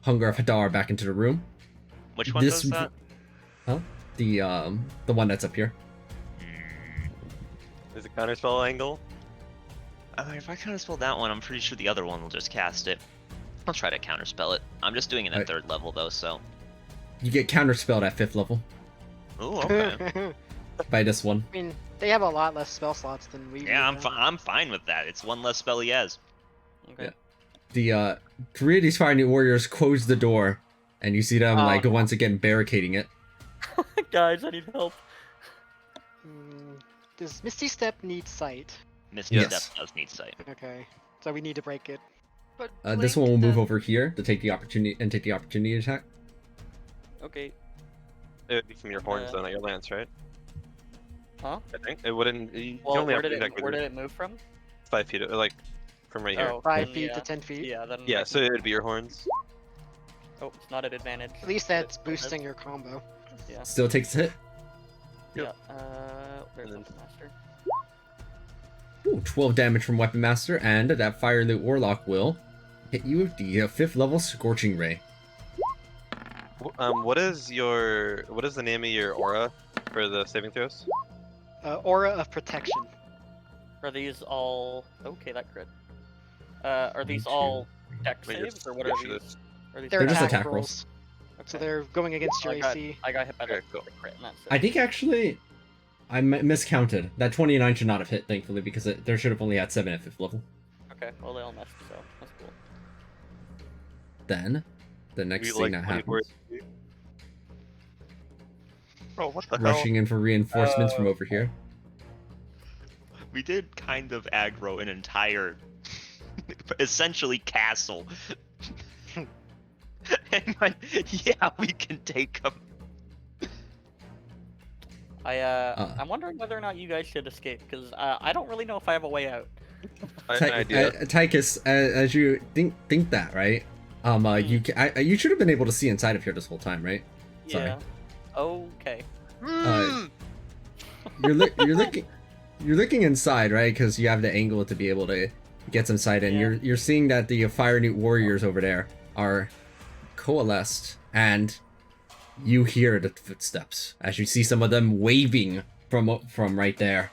Hunger of Hadar back into the room. Which one This- does that? The one that's up here. Is it counterspell angle? If I counterspell that one, I'm pretty sure the other one will just cast it. I'll try to counterspell it. I'm just doing it at Alright. 3rd level though, so you get counterspelled at 5th level Oh, okay. by this one. I mean, they have a lot less spell slots than we do. Yeah, now. I'm fine with that. It's one less spell he has. Okay. Yeah. The 3 of these Fire Knight warriors close the door, and you see them like once again barricading it. Guys, I need help. Does Misty Step need sight? Misty Yes. Step does need sight. Okay, so we need to break it. But This Blink one will move does- over here to take the opportunity attack. Okay. It would be from your horns, though, not your lance, right? Huh? I think it wouldn't. You Well, only where have did to attack where with did it move from? 5 feet, like from right here. Oh, 5 then, feet yeah. to 10 feet. Yeah, then. Yeah, so it would be your horns. Oh, it's not at advantage. At least that's boosting your combo. Yeah. Still takes a hit. Yeah. There's And then- the master. Ooh, 12 damage from Weapon Master, and that Fire Knight Warlock will hit you with the 5th level Scorching Ray. What is the name of your aura for the saving throws? Aura of Protection. Are these all? Okay, that crit. Are these too. all deck Wait, saves or what yeah, are sure, these? Are these They're just dex- attack rolls. So Okay. they're going against your I got, AC. I got hit by Okay, the cool. crit, and that's it. I think actually I miscounted. That 29 should not have hit, thankfully, because there should have only had 7 at 5th level. Okay, well they all missed, so that's cool. Then, the next thing that happens, Bro, what the hell? rushing in for reinforcements from over here. We did kind of aggro an entire, essentially castle. And went, yeah, we can take them. I'm wondering whether or not you guys should escape because I don't really know if I have a way out. I have an idea. Tychus, as you think that, right? You should have been able to see inside of here this whole time, right? Sorry. Yeah. Okay. You're looking inside, right? Because you have the angle to be able to get some sight, and Yeah. you're seeing that the Fire Newt warriors over there are coalesced, and you hear the footsteps as you see some of them waving from right there.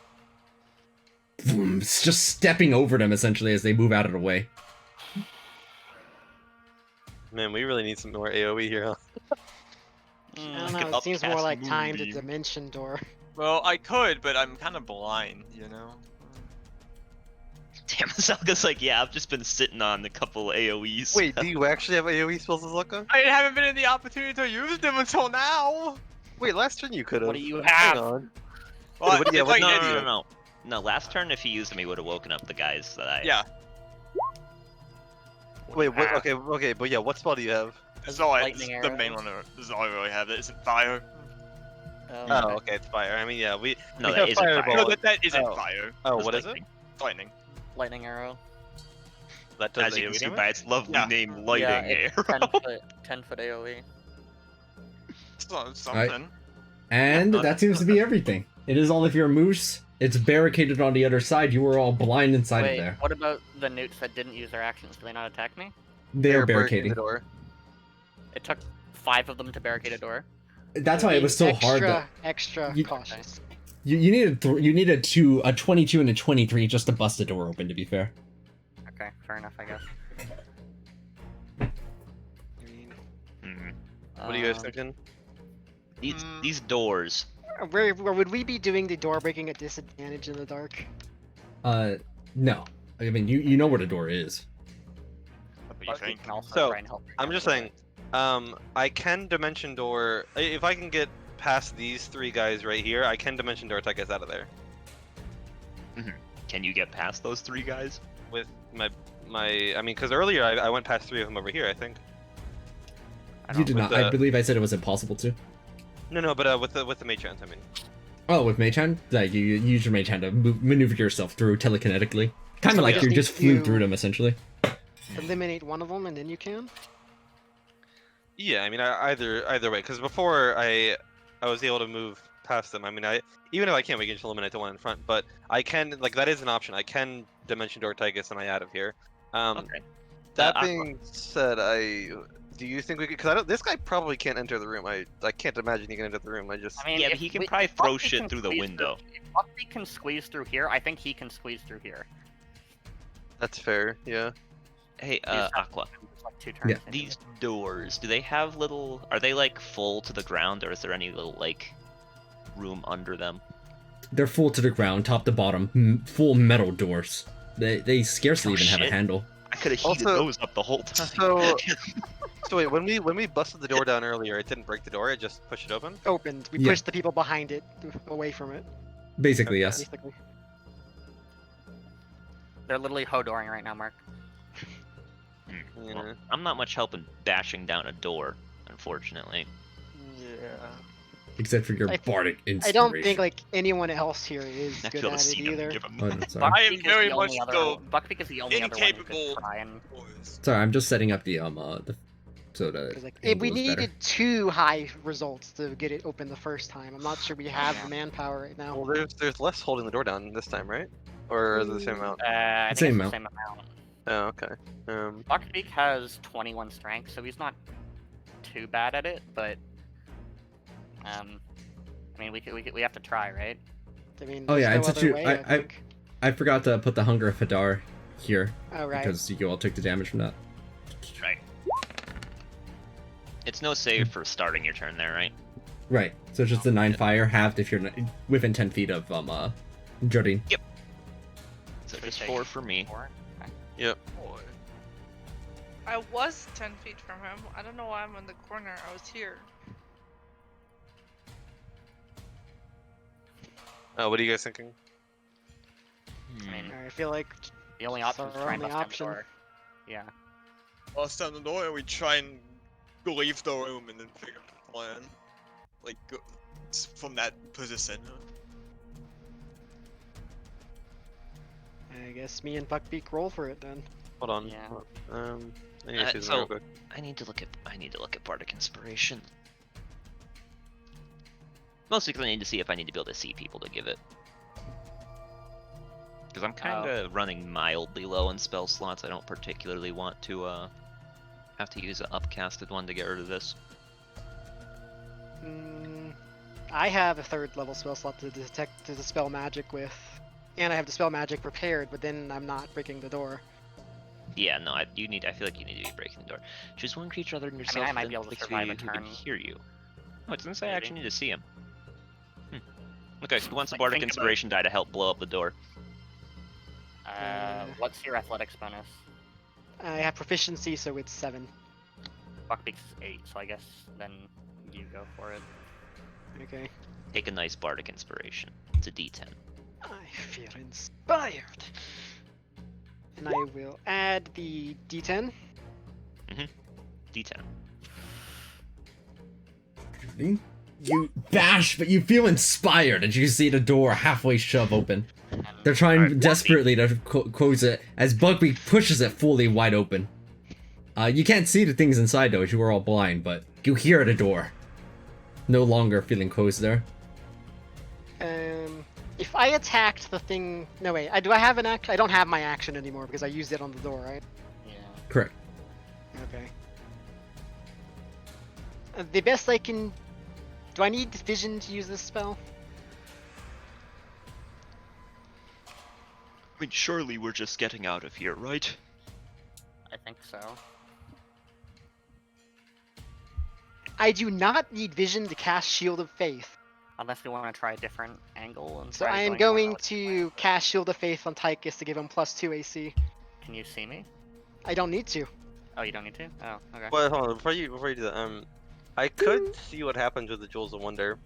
Boom, it's just stepping over them essentially as they move out of the way. Man, we really need some more AoE here, huh? I Mm, don't Like an know, it seems more upcast like timed moonbeam. dimension door. Well, I could, but I'm kind of blind, you know? Damn, Zelga's like, yeah, I've just been sitting on a couple AoEs. Wait, do you actually have AoE spells, Azulka? I haven't been in the opportunity to use them until now! Wait, last turn you could have. What do you Hang have? on. Well, what do you have? it's like no, What no, do no, you- no, no. Last turn, if he used them, he would have woken up the guys that I. Yeah, Wait, what, okay, but yeah, what spell do you have? that's all I, Lightning the main arrow. one, this is all I really have, that isn't fire. Oh, okay, it's fire. I mean, yeah, we No, we that have isn't fire. fireball. No, that isn't Oh. fire. Oh, It's what is it? lightning. Lightning. Lightning arrow. That does As you can AoE see damage? by its lovely Yeah. name, Lighting yeah, it's Arrow. 10 foot AoE. Something. And that seems to be everything. It is all of your moves. It's barricaded on the other side. You were all blind inside Wait, of there. what about the newts that didn't use their actions? Do they not attack me? They are barricading barricading. the door. It took 5 of them to barricade a door. That's why it was so hard. Extra You- cautious. You needed a 22 and a 23 just to bust the door open. To be fair. Okay, fair enough, I guess. Mhm. What are you guys Um, thinking? These doors. Where would we be doing the door breaking at disadvantage in the dark? No. I mean, you know where the door is. What do you but we think? can also So, try and help I'm just recover saying, I can dimension door. If I can get past these 3 guys right here, I can dimension door Tychus out of there Can you get past those 3 guys? with my. I mean, because earlier I went past 3 of them over here. I think. I You don't did know. not. with I the- believe I said it was impossible to. No, but with the mage chance, I mean. Oh, with Mage Hand? Like, you use your Mage Hand to maneuver yourself through telekinetically. Kind So of we like just you need just flew to- through them, essentially. Eliminate one of them and then you can? Yeah, I mean, either way, because before I was able to move past them. I mean, even if I can't, we can just eliminate the one in front. But I can, like, that is an option. I can dimension door Tychus and I out of here. Okay. That Aqua. being said, do you think we could? Because this guy probably can't enter the room. I can't imagine he can enter the room. I just. I mean, Yeah, but if he can we- probably if throw Buckley shit can through the squeeze window. If Buckley can squeeze through here, I think he can squeeze through here. That's fair. Yeah. Hey, Use that Aqua. like 2 turns. Yeah. maybe. These doors, do they have little? Are they like full to the ground, or is there any little like room under them? They're full to the ground, top to bottom, full metal doors. They scarcely Oh, even have a shit. handle. I could have heated Also- those up the whole time. So wait, when we busted the door down earlier, it didn't break the door. It just pushed it open. Opened. We Yeah. pushed the people behind it away from it. Basically, yes. Basically. They're literally hodoring right now, Mark. Well, Yeah. I'm not much help in bashing down a door, unfortunately. Yeah. Except for your I- bardic I inspiration. don't think like anyone else here is I good feel to at it see them either. give them. Oh, no, sorry. I am Buckbeak is very the much only other- so Buckbeak is the only other one who incapable. could try and. Sorry, I'm just setting up the so the 'Cause, like, angle we is better. needed 2 high results to get it open the first time. I'm not sure we have Yeah. the manpower right now. Well, there's less holding the door down this time, right? Or is it the same amount? I think Same it's the same amount. Oh, okay. Buckbeak has 21 strength, so he's not too bad at it, but I mean, we have to try, right? I mean, Oh, yeah, there's no it's such other a- way, I- think. I forgot to put the Hunger of Hadar here Oh, right. because you all took the damage from that. Right. It's no save for starting your turn there, right? Right. So it's just the 9 fire halved if you're within 10 feet of Jardine. So Should we just take 4 for me. 4? Okay. Yep. I was 10 feet from him. I don't know why I'm in the corner. I was here. What are you guys thinking? I mean, I feel like the only option is our try and only bust down the option. door. Yeah. Bust down the door and we try and go leave the room and then figure out the plan. Like, from that position. I guess me and Buckbeak roll for it then. Hold on. Yeah. I need to see so- real quick. I need to look at Bardic Inspiration. Mostly because I need to see if I need to be able to see people to give it. Because I'm kind of running mildly low in spell slots. I don't particularly want to have to use an upcasted one to get rid of this. I have a 3rd level spell slot to dispel magic with, and I have dispel magic prepared, but then I'm not breaking the door. Yeah, no, I feel like you need to be breaking the door. Choose one creature other than I yourself might within be able to 6 survive feet a who can turn. hear you. Oh, it doesn't say I actually Maybe. need to see him. Okay, who wants a Like, Bardic think about it. Inspiration die to help blow up the door? What's your athletics bonus? I have proficiency, so it's 7. Buckbeak's 8, so I guess then you go for it. Okay. Take a nice Bardic Inspiration. It's a D10. I feel inspired. And I will add the D10. D10. You bash, but you feel inspired as you see the door halfway shove open. They're trying Alright, desperately to close it as Buckbeak pushes it fully wide open. You can't see the things inside though, as you are all blind, but you hear the door. No longer feeling closed there. If I attacked the thing, no wait, do I have an act? I don't have my action anymore because I used it on the door, right? Yeah. Correct. Okay. The best I can. Do I need vision to use this spell? I mean, surely we're just getting out of here, right? I think so. I do not need vision to cast Shield of Faith. Unless we want to try a different angle. And So try I am the going one to cast Shield of Faith on Tychus to give him +2 AC. Can you see me? I don't need to. Oh, you don't need to? Oh, okay. Well, hold on. Before you do that, I could see what happens with the Jewels of Wonder.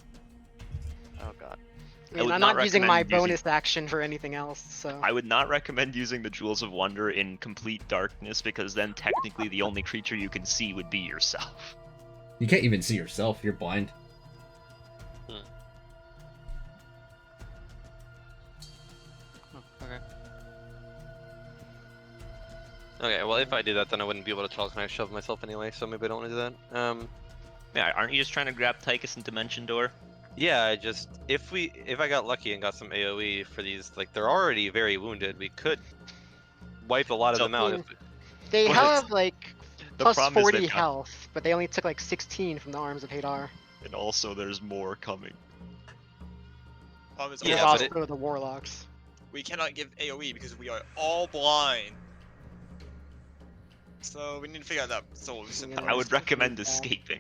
Oh god. I mean, would I'm not not using my recommend using- bonus action for anything else, so. I would not recommend using the Jewels of Wonder in complete darkness because then technically the only creature you can see would be yourself. You can't even see yourself, you're blind. Okay. Okay, well if I do that, then I wouldn't be able to tell. Can I shove myself anyway? So maybe I don't want to do that. Yeah, aren't you just trying to grab Tychus and Dimension Door? Yeah, I just if I got lucky and got some AOE for these, like they're already very wounded, we could wipe a lot of So- them out. Hmm. If, They Well, have like the plus problem is 40 they've got- health, but they only took like 16 from the Arms of Hadar. And also, there's more coming. Problem is Yeah, There's but also the Warlocks. we cannot give AoE because we are all blind. So we need to figure out that solution. Yeah. I would recommend Yeah. escaping.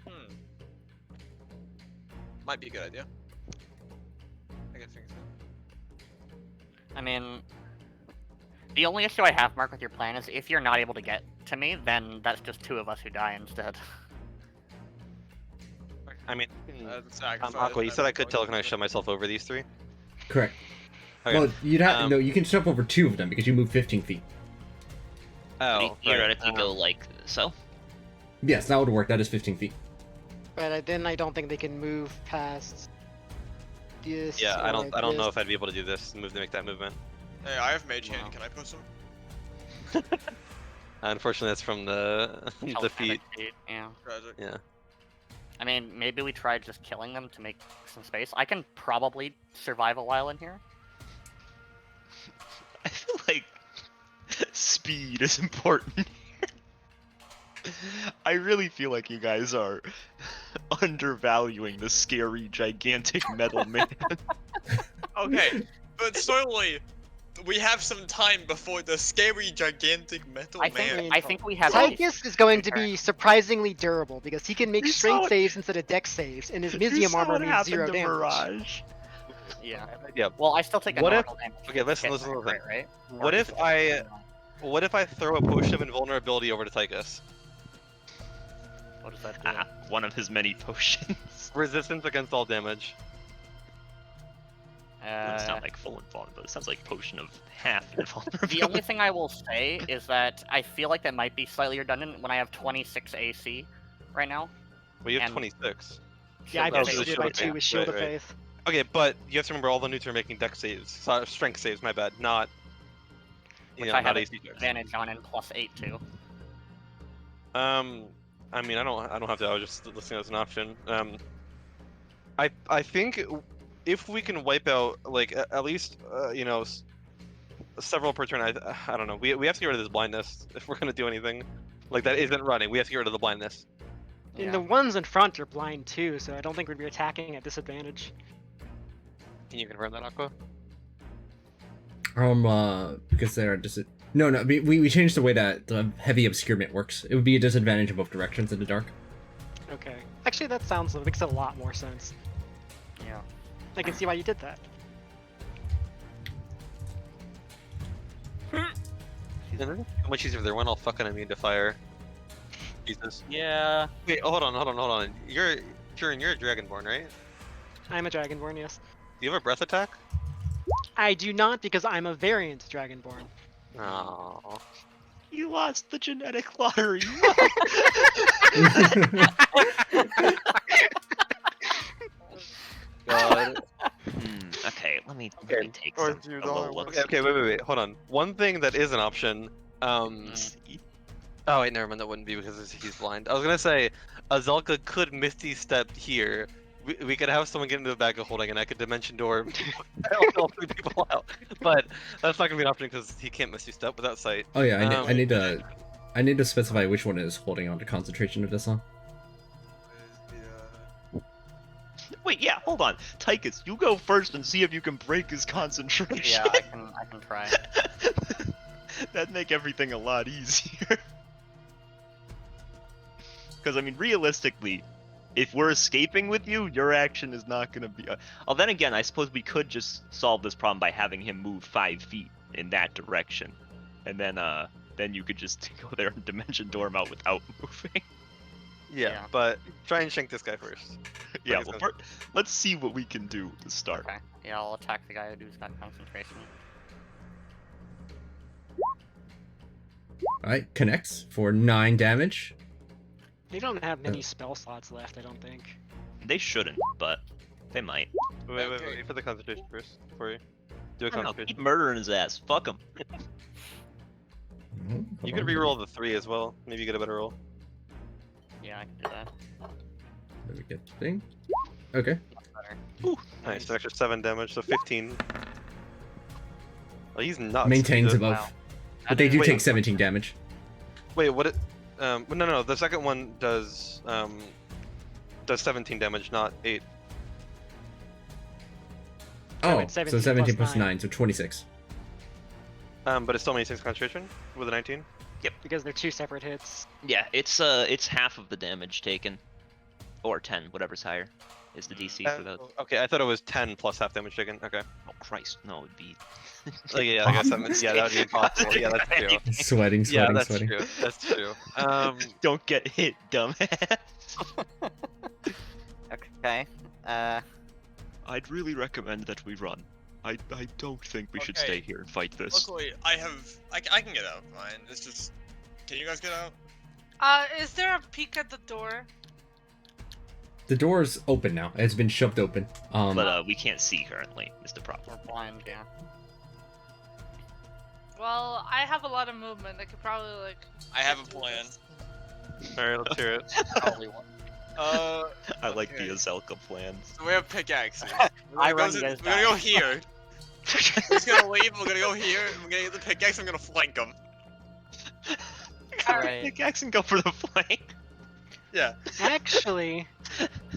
Hmm. Might be a good idea. I guess think so. I mean, the only issue I have, Mark, with your plan is if you're not able to get to me, then that's just 2 of us who die instead. I mean, Sacrifice Aqua, you that said I could point. telekinetic shove myself over these 3? Correct. Okay. Well, you'd have Um, no. You can jump over 2 of them because you move 15 feet. Oh, Theoretically, right. go like so. Yes, that would work. That is 15 feet. But then I don't think they can move past this. Yeah, I or don't know this. if I'd be able to do this move to make that movement. Hey, I have mage hand. Wow. Can I push him? Unfortunately, that's from the the feet. Yeah. Tragic. Yeah. I mean, maybe we tried just killing them to make some space. I can probably survive a while in here. I feel like speed is important here. I really feel like you guys are undervaluing the scary, gigantic metal man. Okay, but slowly, we have some time before the scary, gigantic metal I man. think we have. Tychus is going to be surprisingly durable because he can make You saw strength it. saves instead of dex saves, and his You Mizium saw armor what means happened 0 to damage. Mirage. Yeah. Yeah. Well, I still take a What if- normal damage. okay, listen, hit, listen, listen. right? What Or if is it I- just- What if I throw a potion of invulnerability over to Tychus? What does that do? One of his many potions. Resistance against all damage. Doesn't sound like full invulnerability. It sounds like potion of half invulnerability. The only thing I will say is that I feel like that might be slightly redundant when I have 26 AC right now. Well, you have And- 26. Yeah, I Shield of basically Faith. did by Shield of 2 Faith. with Shield Right, of right. Faith. Okay, but you have to remember all the newts are making dex saves, strength saves. My bad, not. Which You I know, have not AC checks. advantage on and +8 too. I mean, I don't have to. I was just listing it as an option. I think if we can wipe out like at least you know several per turn, I don't know. We have to get rid of this blindness if we're gonna do anything. Like that isn't running. We have to get rid of the blindness. And the ones in front are blind too, so I don't think we'd be attacking at disadvantage. Can you confirm that, Aqua? Because they're no, we changed the way that the heavy obscurement works. It would be a disadvantage in both directions in the dark. Okay. Actually, that makes a lot more sense. Yeah. I can see why you did that. How much easier if they're one all fucking immune to fire. Jesus. Yeah. Wait, hold on. You're a Dragonborn, right? I'm a Dragonborn, yes. Do you have a breath attack? I do not because I'm a variant Dragonborn. Oh. You lost the genetic lottery. God. Okay, let me Okay. take Or some do you a little not- look. Okay, wait, hold on. One thing that is an option. Oh wait, never mind. That wouldn't be because he's blind. I was gonna say, Azelka could Misty Step here. We could have someone get into the bag of holding, and I could Dimension Door help all 3 people out. But that's not gonna be an option because he can't Misty Step without sight. Oh yeah, I need to specify which one is holding on to concentration of this one. Wait, yeah, hold on. Tychus, you go first and see if you can break his concentration. Yeah, I can try. That'd make everything a lot easier. Because, I mean, realistically, if we're escaping with you, your action is not going to be... Oh, then again, I suppose we could just solve this problem by having him move 5 feet in that direction. And then you could just go there and Dimension Door him out without moving. Yeah, but try and shank this guy first. Yeah, well, let's see what we can do to start. Okay. Yeah, I'll attack the guy who's got concentration. Alright, connects for 9 damage. They don't have many spell slots left, I don't think. They shouldn't, but they might. Wait for the concentration first before you do a I don't know, concentration. keep murdering his ass. Fuck him. You could reroll the 3 as well. Maybe you get a better roll. Yeah, I can do that. Let me get the thing. Okay. Better. Nice, an extra 7 damage, so 15. Oh, he's nuts. Maintains He's a- above. Wow. But they do Wait. take 17 damage. Wait, what? No. The second one does 17 damage, not 8. Oh, it's so 17 17 plus plus 9. 9, so 26. But it still maintains concentration with a 19. Yep. Because they're 2 separate hits. Yeah, it's half of the damage taken, or 10, whatever's higher, is the DC for that. Okay, I thought it was 10 plus half damage taken. Okay. Oh Christ, no, it'd be. Oh, yeah, I guess that would be impossible. Yeah, that's true. Sweating, Yeah, sweating, that's sweating. true. That's true. Don't get hit, dumbass. Okay. I'd really recommend that we run. I don't think we should Okay. stay here and fight this. Luckily, I can get out fine. It's just, can you guys get out? Is there a peek at the door? The door's open now. It's been shoved open. But we can't see currently, is the problem. We're blind, yeah. Well, I have a lot of movement. I could probably like. I have a get through plan. this. Alright, let's hear it. Probably won't. I like the Okay. Azelka plans. So we have pixaxes. I We're run gonna you guys we're gonna go down. here. We're just gonna leave. We're gonna go here. And we're gonna get the pickaxe. I'm gonna flank them. Alright. Pickaxe and go for the flank. Yeah. Actually,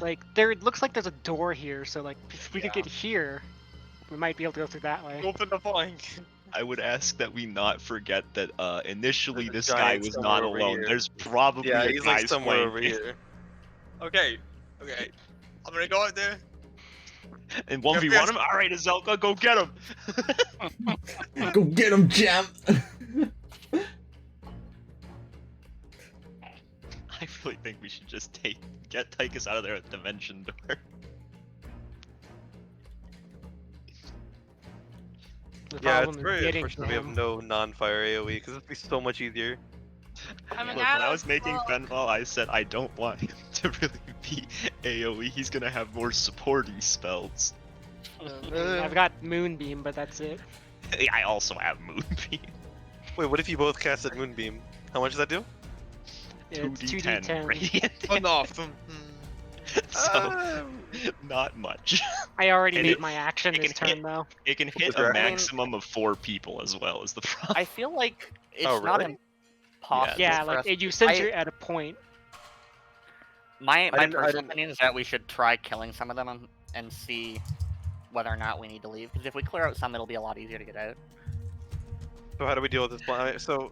like, there looks like there's a door here, so, like, if we could Yeah. get here, we might be able to go through that way. Open the flank. I would ask that we not forget that initially There's this a guy giant was somewhere not over alone. here. There's probably Yeah, a he's guy like somewhere playing over it. here. Okay. Okay. I'm gonna go out there. And 1v1 him? Alright, Azelka, go get him! Go get him, champ! I really think we should just get Tychus out of there at Dimension Door. The Yeah, it's problem is very getting unfortunate we have them. no non-fire AoE, because it'd be so much easier. I mean, Look, when I was have- making well, Fenwell, I said I don't want him to really be AoE. He's gonna have more supporting spells. I've got Moonbeam, but that's it. I also have Moonbeam. Wait, what if you both casted Moonbeam? How much does that do? It's 2d10 2d10. radiant. Enough. So, not much. I already And made it- my action it this can turn, hit- though. It can hit I a mean- maximum of 4 people as well, is the problem. I feel like it's Oh, not really? impossible. Yeah, for like, us- you since I- you're at a point. My I personal didn't- opinion is that we should try killing some of them and see whether or not we need to leave. Because if we clear out some, it'll be a lot easier to get out. So how do we deal with this plan? So,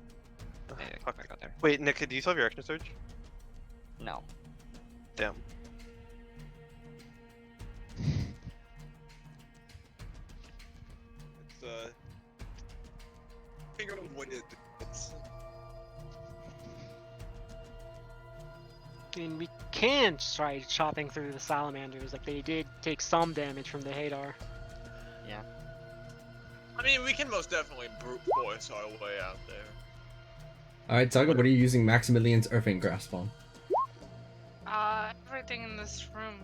Yeah, fuck. I got there. Wait, Nick, do you still have your action surge? No. Damn. It's figure out what it is. I mean, we can try chopping through the salamanders. Like, they did take some damage from the Hadar. I mean, we can most definitely brute force our way out there. Alright, Saga, what are you using Maximilian's Earthing Grasp on? Everything in this room.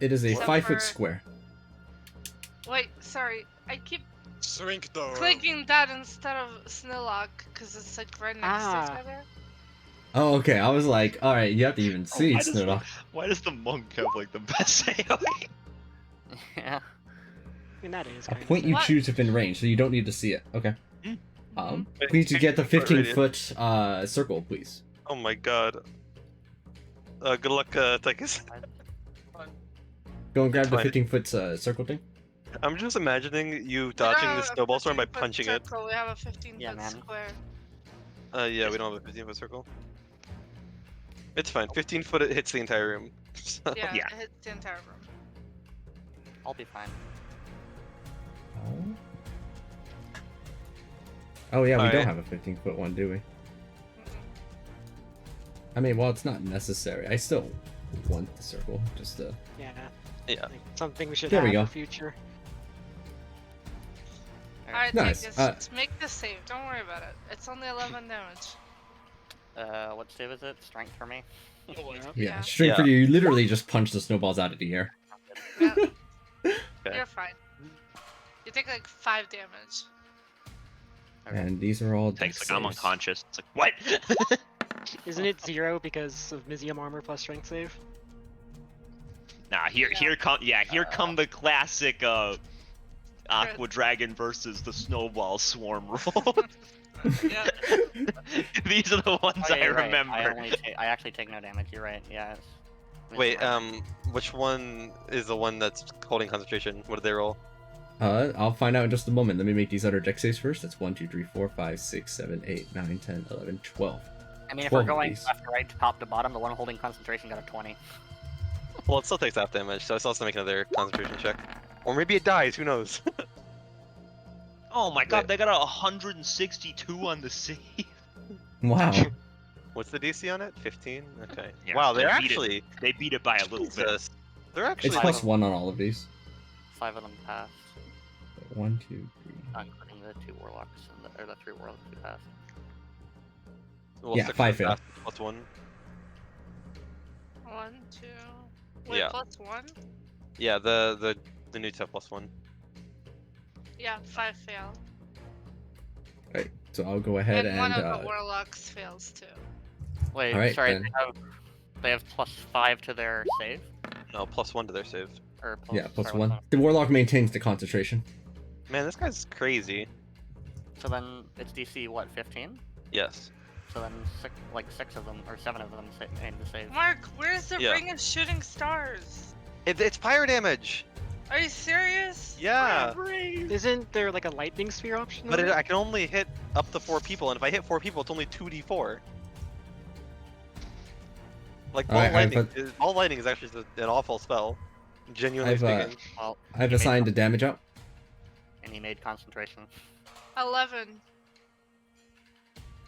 It is a Except 5-foot for- square. Wait, sorry. I keep Shrink the room. clicking that instead of Snillock because it's like right next to each other. Oh, okay. I was like, alright, you have to even see why does Snowdog. Why does the monk have like the best AoE? Yeah. I mean, that is A kind point of you What? choose within range, so you don't need to see it. Okay. Mm. Please you get the 15 foot 15-foot circle, please. Oh my god. Good luck, Tychus. Go and grab the Fine. 15-foot circle thing. I'm just imagining you We dodging don't the have a snowball storm by 15-foot punching it. circle, We have a 15-foot Yeah, man. square. Yeah, we don't have a 15-foot circle. It's fine. 15 foot, it hits the entire room. So- Yeah, Yeah. it hits the entire room. I'll be fine. Oh yeah, we don't Alright. have a 15-foot one, do we? Mm-mm. I mean, well, it's not necessary. I still want the circle, just to... Yeah. Yeah. Like, something we should There have we go. for future. Alright, Nice, take uh, this. Make the save. Don't worry about it. It's only 11 damage. What save is it? Strength for me? Yep. Yeah, Yeah. straight for you. You literally just punch the snowballs out of the air. Yeah, Okay. you're fine. You take like 5 damage. And these are all Thanks, dex like I'm saves. unconscious. It's like, what? Isn't it 0 because of Mizium armor plus strength save? Nah, here come the classic Aqua Dragon versus the Snowball Swarm roll. Yeah. These are the ones Oh, yeah, I you're right. remember. I actually take no damage. You're right. Yeah. Wait, which one is the one that's holding concentration? What did they roll? I'll find out in just a moment. Let me make these other deck saves first. That's 1, 2, 3, 4, 5, 6, 7, 8, 9, 10, 11, 12. I mean, if 12 we're of going these. left to right, top to bottom, the one holding concentration got a 20. Well, it still takes half damage, so I still have to make another concentration check. Or maybe it dies, who knows? Oh my god, they got a 162 on the save. Wow. What's the DC on it? 15? Okay. Yeah, Wow, they're beat it. actually... They beat it by a little bit. Jesus. They're actually... It's plus 1 on all of these. 5 of them passed, 1, 2, 3. including the 2 warlocks or the 3 warlocks who passed. Well, Yeah, 6 5 of fail. that Plus 1. 1, 2. Wait, Yeah. plus 1? Yeah, the new stuff plus 1. Yeah, 5 fail. Right, so I'll go ahead And one and of the warlocks fails too. Wait, Alright, sorry, then. they have plus 5 to their save? No, plus 1 to their save. Or plus, yeah, plus sorry, 1. what's The warlock maintains the concentration. Man, this guy's crazy. So then it's DC, what, 15? Yes. So then 6 of them, or 7 of them aim to save. Mark, where's the Yeah. ring of shooting stars? It's fire damage! Are you serious? Yeah! Isn't there like a lightning sphere option? But on it? I can only hit up to 4 people, and if I hit 4 people, it's only 2d4. Like, Alright, ball lightning is actually an awful spell. Genuinely speaking. Well, I've assigned a damage out. and he made concentration. 11.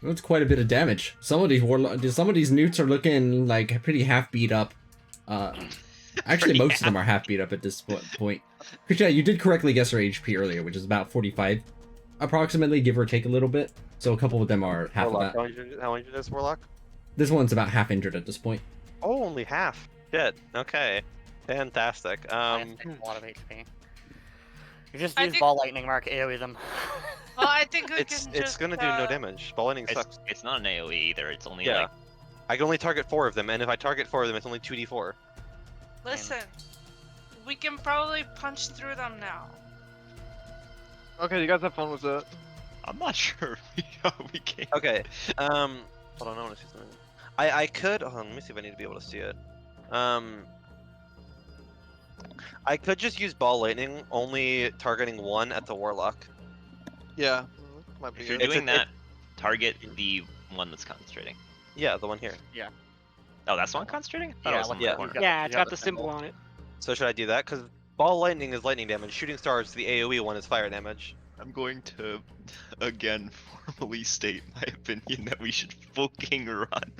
That's quite a bit of damage. Some of these newts are looking like pretty half beat up. Actually, most of them are half beat up at this point. But yeah, you did correctly guess her HP earlier, which is about 45, approximately, give or take a little bit. So a couple of them are half Warlock. of that. How injured is Warlock? This one's about half injured at this point. Oh, only half. Shit. Okay. Fantastic. A lot of HP. You just I use think- ball lightning, Mark, AoE them. Well, I think we It's can it's just, gonna do no damage. Ball lightning sucks. It's not an AoE either. It's only Yeah. like I can only target 4 of them, and if I target 4 of them, it's only 2d4. Listen, we can probably punch through them now. Okay, you guys have fun with it. I'm not sure we can. Okay. Hold on, I want to see something. I could. Hold on, let me see if I need to be able to see it. I could just use ball lightning, only targeting 1 at the warlock. Yeah, might be If you're good. doing that, target the one that's concentrating. Yeah, the one here. Oh, that's the one concentrating? I thought it was in the yeah. corner. Yeah, it's got the symbol on it. So should I do that? Because ball lightning is lightning damage. Shooting stars, the AoE one, is fire damage. I'm going to again formally state my opinion that we should fucking run.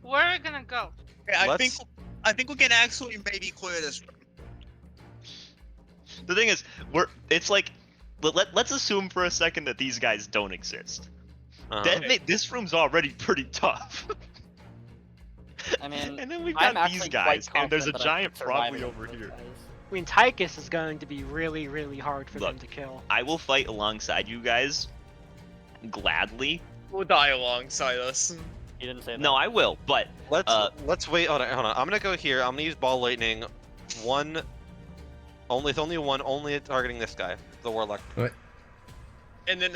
Where are we gonna go? Okay, Let's- I think we can actually maybe clear this room. The thing is, it's like, let's assume for a second that these guys don't exist. This room's already pretty tough. I mean, And then we've I'm got these actually guys, quite and there's a confident that I giant could survive probably against over those here. guys. I mean, Tychus is going to be really, really hard for them Look. to kill. I will fight alongside you guys, gladly. We'll die alongside us. He didn't say that. No, I will, but Let's wait. Hold on. I'm gonna go here. I'm gonna use ball lightning. One. It's only one. Only targeting this guy, the warlock. And then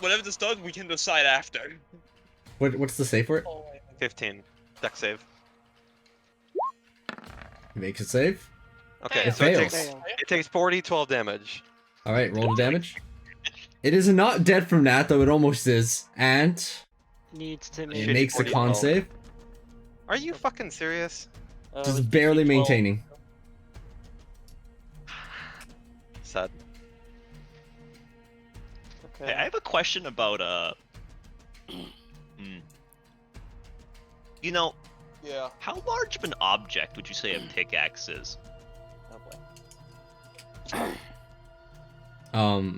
whatever this does, we can decide after. What's the save for it? 15. Deck save. Makes it save. Okay, It so fails. it takes 12 damage. All right, roll the damage. It is not dead from that, though it almost is, and Needs to it make. makes a con 12. save. Are you fucking serious? It was Just barely DC 12. maintaining. Sad. hey, I have a question about you know, Yeah. how large of an object would you say a pickaxe is? Oh boy.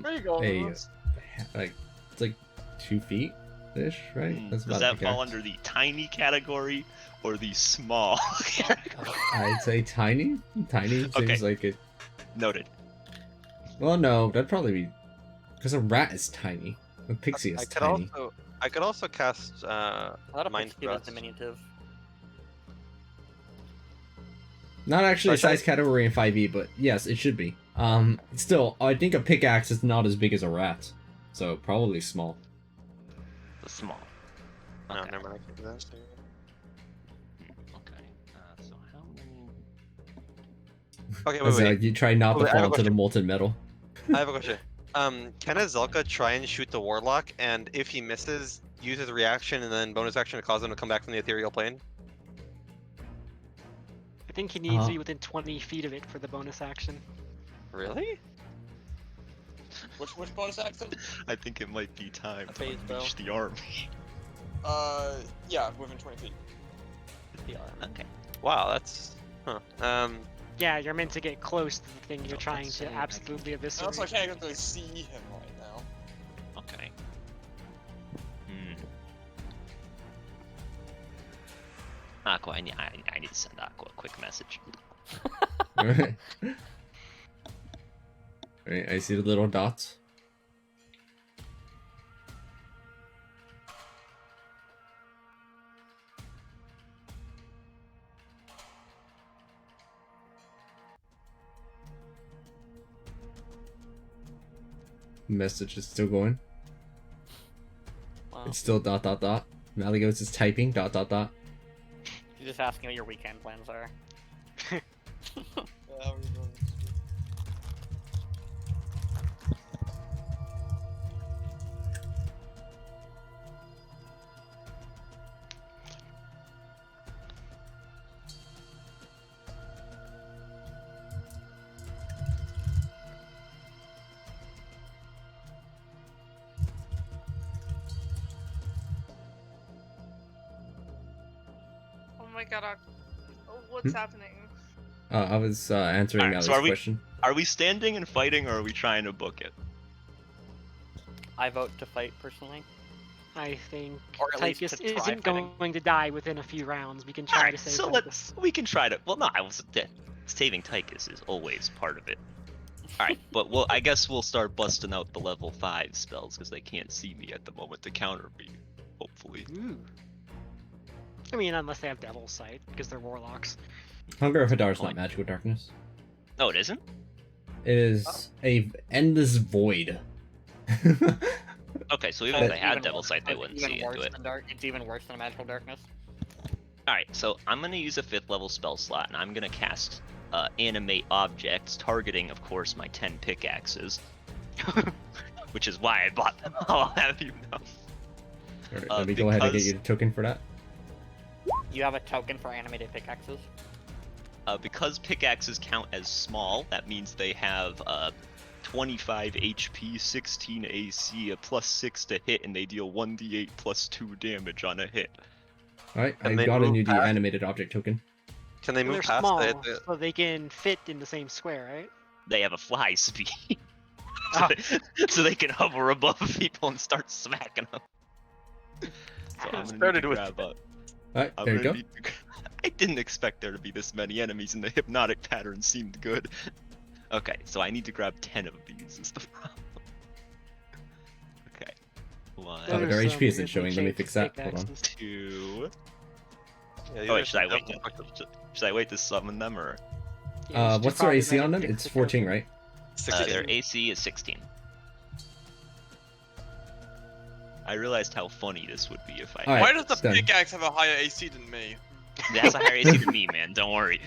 There you go. Hey, Lewis. like it's like 2 feet ish, right? Does about a that fall pickaxe. under the tiny category or the small category? I'd say tiny. Tiny seems Okay. like it. Noted. Well, no, that'd probably be because a rat is tiny. A pixie is tiny. I could also cast A lot of Mind Pixie was Thrust. diminutive. Not actually a Sorry, size category in 5e, but yes, it should be. Still, I think a pickaxe is not as big as a rat, so probably small. The small. No, Okay. never mind. I can do that. Okay. So how many? Okay, As wait. you try not to Wait, I have fall a into the question. molten metal. I have a question. Can Azelka try and shoot the warlock, and if he misses, use his reaction and then bonus action to cause him to come back from the ethereal plane? I think he needs to be within 20 feet of it for the bonus action. Really? Which bonus action? I think it might be time A to phase spell. unleash the army. Yeah, within 20 feet. Okay. Wow, that's huh. Yeah, you're meant to get close to the thing you're Oh, trying that's to so absolutely And eviscerate. also, I can't really see him right now. Okay. Aqua, I need to send Aqua a quick message. Alright. Alright, I see the little dots. Message is still going. Wow. It's still ... Maligos is typing ... You're just asking what your weekend plans are. Yeah, how are you doing? Oh my god, what's happening? I was answering Alright, Mally's so question. Are we standing and fighting, or are we trying to book it? I vote to fight personally. I think Or at least Tychus to try isn't fighting. going to die within a few rounds. We can try Alright, to save so Tychus. we can try to. Well, no, I was dead. Saving Tychus is always part of it. Alright, but I guess we'll start busting out the level 5 spells because they can't see me at the moment to counter me. Hopefully. Ooh. I mean, unless they have Devil's Sight, because they're warlocks. Hunger of Hadar is not Point. magical darkness. Oh, it isn't? It is a endless void. Okay, so even So if they it's had even Devil worse- Sight, they it's wouldn't even see into worse it. than It's even worse than magical darkness. Alright, so I'm gonna use a 5th level spell slot, and I'm gonna cast Animate Objects, targeting, of course, my 10 pickaxes. Which is why I bought them, I'll have you know. Alright, let me go ahead and get because- you a token for that. You have a token for animated pickaxes? Because pickaxes count as small, that means they have 25 HP, 16 AC, a +6 to hit, and they deal 1d8 +2 damage on a hit. Alright, I And they got a move new past- animated object token. Can they And move they're past small, the so they can fit in the same square, right? They have a fly speed. so, Oh. so they can hover above people and start smacking them. So I'm gonna need Started to with- grab up. Alright, I'm there you gonna go. need to I didn't expect there to be this many enemies, and the hypnotic pattern seemed good. Okay, so I need to grab 10 of these is the problem. Okay. One, Oh, Those their are HP some isn't weirdly showing. Let me shaped fix that. Hold on. pickaxes. 2. Yeah, these Oh are wait, should I some wait? dumb- Should I wait to summon them, or Yeah, you should What's their probably AC let on it them? pick It's the 14, token. right? 16. their AC is 16? I realized how funny this would be if I. Alright, Why does the it's done. pickaxe have a higher AC than me? It has a higher AC than me, man. Don't worry.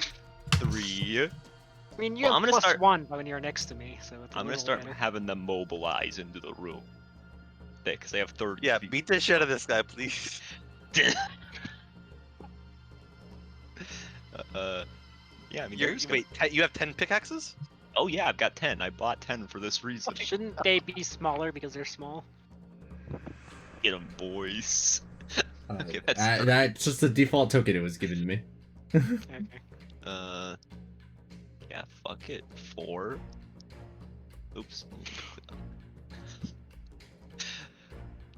3. I mean, you Well, have I'm gonna plus start- 1 when you're next to me, so it's a I'm gonna little start better. having them mobilize into the room. Because they have 30 Yeah, feet. beat the shit out of this guy, please. Yeah, I mean, You're, there's gonna- wait, you have 10 pickaxes? Oh yeah, I've got 10. I bought 10 for this reason. Shouldn't they be smaller because they're small? Get 'em, boys. Okay, that's That's just the default token it was given to me. Okay. Yeah, fuck it. 4. Oops.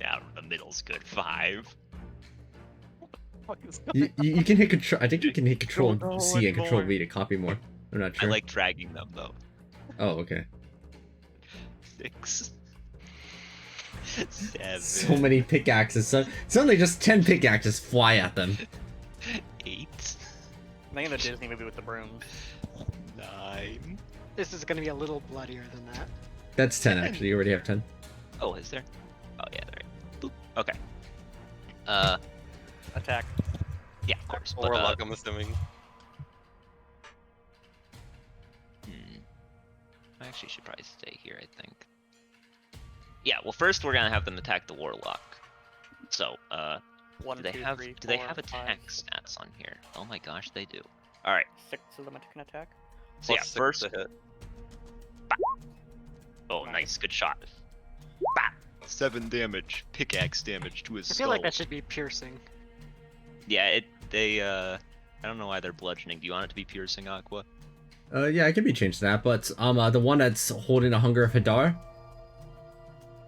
Yeah, the middle's good. 5. You can hit control. I think you can hit control Don't know C and control anymore. V to copy more. I'm not I sure. like dragging them though. Oh, okay. 6. 7. So many pickaxes. Suddenly just 10 pickaxes fly at them. 8. I think in the Disney movie with the brooms. 9. This is gonna be a little bloodier than that. That's 10 actually. You already have 10. Oh, is there? Oh yeah, there. Boop. Okay. Attack. Yeah, of course. But, Warlock, I'm assuming. actually should probably stay here, I think. Yeah, well, first we're gonna have them attack the warlock. So, One, do they two, have three, do they four, have attack 5, stats on here? Oh my gosh, they do. All right. 6 of them can attack. So yeah, Plus 6 first. to hit. Oh, nice, good shot. 7 damage, pickaxe damage to his I skull. feel like that should be piercing. Yeah, I don't know why they're bludgeoning. Do you want it to be piercing, Aqua? Yeah, it can be changed to that, but the one that's holding a Hunger of Hadar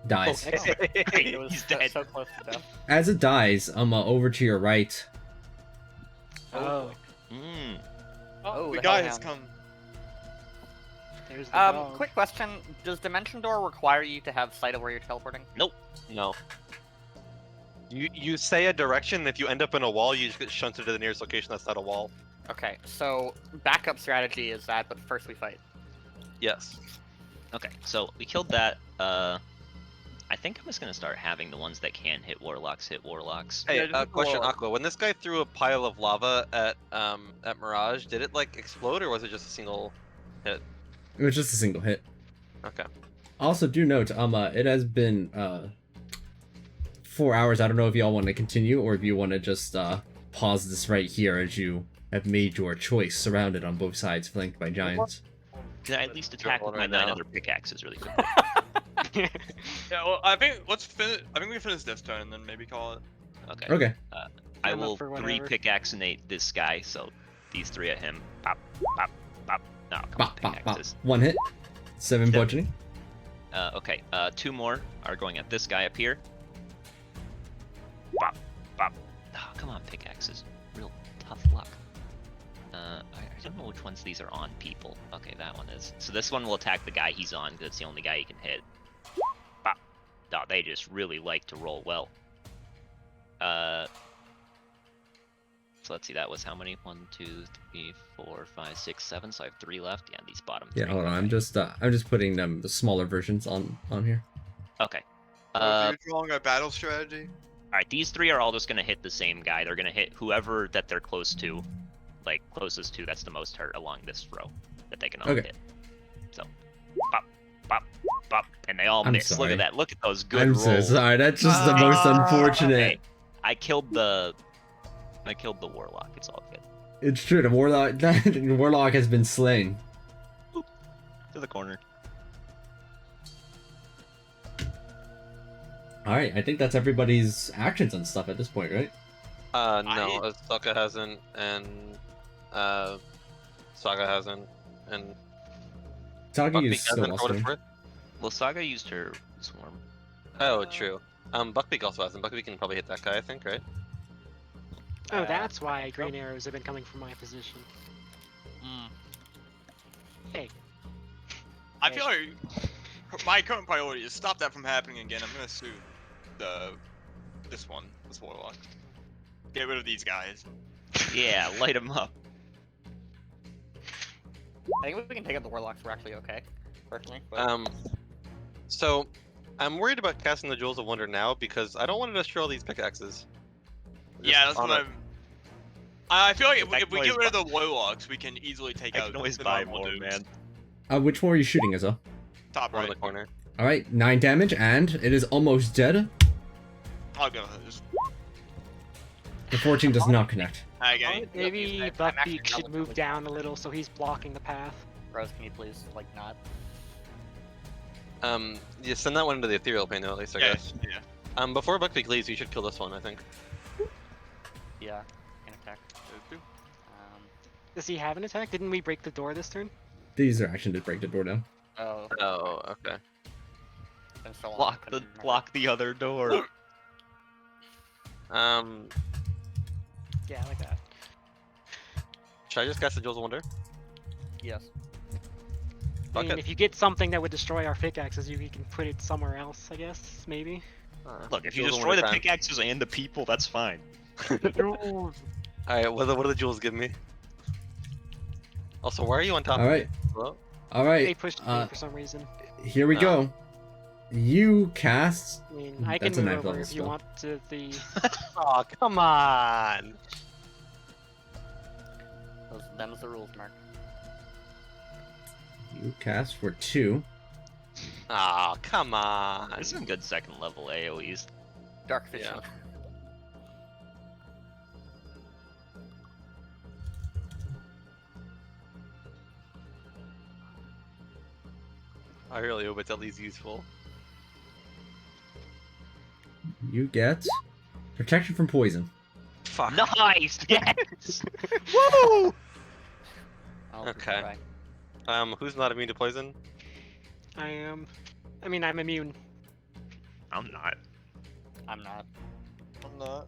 dies. It was He's dead. so close to death. As it dies, over to your right. Oh, Hmm. Oh, the the guy hellhound. has come. there's the dog. Quick question: does Dimension Door require you to have sight of where you're teleporting? No. You say a direction, if you end up in a wall, you just get shunted to the nearest location that's not a wall. Okay, so backup strategy is that, but first we fight. Yes. Okay, so we killed that. I think I'm just gonna start having the ones that can hit warlocks hit warlocks. Hey, Yeah, just a question, warlock. Aqua. When this guy threw a pile of lava at Mirage, did it like explode or was it just a single hit? It was just a single hit. Okay. Also, do note, it has been 4 hours. I don't know if y'all want to continue or if you want to just pause this right here as you have made your choice, surrounded on both sides, flanked by giants. Can I at least Sure, attack with hold my right 9 now. other pickaxes really quick? Yeah, well, I think let's finish. I think we finish this turn and then maybe call it. Okay. Okay. I I'm up will for 3 whatever. pickaxinate this guy, so these 3 at him. Pop, pop, pop. No, come on, Bop, bop, bop. pickaxes. 1 hit. 7 Yep. bludgeoning. Okay, 2 more are going at this guy up here. Bop, bop. Oh, come on, pickaxes. Real tough luck. I don't know which ones these are on people. Okay, that one is. So this one will attack the guy he's on, because it's the only guy he can hit. Bop. Oh, they just really like to roll well. So let's see, that was how many? 1, 2, 3, 4, 5, 6, 7. So I have 3 left. Yeah, these bottom 3. Yeah, hold on. I'm just putting them the smaller versions on here. Okay. So you're drawing a battle strategy. Alright, these 3 are all just gonna hit the same guy. They're gonna hit whoever that they're close to, like closest to that's the most hurt along this row that they can all Okay. hit. So, bop, bop, bop, and they all I'm miss. Look sorry. at that. Look at those good I'm rolls. so sorry. That's just the most unfortunate. Okay, I killed the warlock. It's all good. It's true. The warlock has been slain. To the corner. All right. I think that's everybody's actions and stuff at this point, right? No, Sokka hasn't, and Saga hasn't, and Taki Buckbeak is still hasn't, for what it's lost. worth. Well, Saga used her swarm. Oh, true. Buckbeak also hasn't. Buckbeak can probably hit that guy, I think, right? Oh, that's why green arrows have been coming from my position. Hey. I feel like my current priority is stop that from happening again. I'm gonna sue this warlock. Get rid of these guys. Yeah, light him up. I think we can take out the warlocks. We're actually okay, personally. But... So I'm worried about casting the Jewels of Wonder now because I don't want to destroy all these pickaxes. Yeah, that's what I feel like I if we can get rid of always the warlocks, we can easily take I out can always the buy normal more, dudes. man. Which one are you shooting, Izzo? Top One in right. the corner. All right, 9 damage, and it is almost dead. I'll go. Just, The 14 does not connect. okay. Maybe I'm actually Buckbeak should move relatively down a little so he's blocking the path. Rose, can you please like not? You send that one into the ethereal plane though, at least I guess. Yeah. Before Buckbeak leaves, you should kill this one, I think. Yeah, can attack. Does he have an attack? Didn't we break the door this turn? These are action to break the door down. Oh, Oh, okay. been so long, I Block couldn't the remember. block the other door. Yeah, like that. Should I just cast the Jewels of Wonder? Yes. I Fuck mean, it. if you get something that would destroy our pickaxes, you can put it somewhere else, I guess, maybe. Look, if you Jewels of destroy Wonder the time. pickaxes and the people, that's fine. Alright, what do the Jewels give me? Also, why are you on top All of right, me? Hello? all They right. pushed me for some reason. Here we go. You cast. I mean, I can That's a move 9th over level if you spell. want to the... Oh, come on! Them's the rules, Mark. You cast for 2. Oh, come on. This is some good second level AoEs. Dark vision. Yeah. I really hope it's at least useful. You get protection from poison. Fuck. Nice! Yes! Woo! I'll Okay. try. Who's not immune to poison? I am. I mean, I'm immune. I'm not. I'm not. I'm not.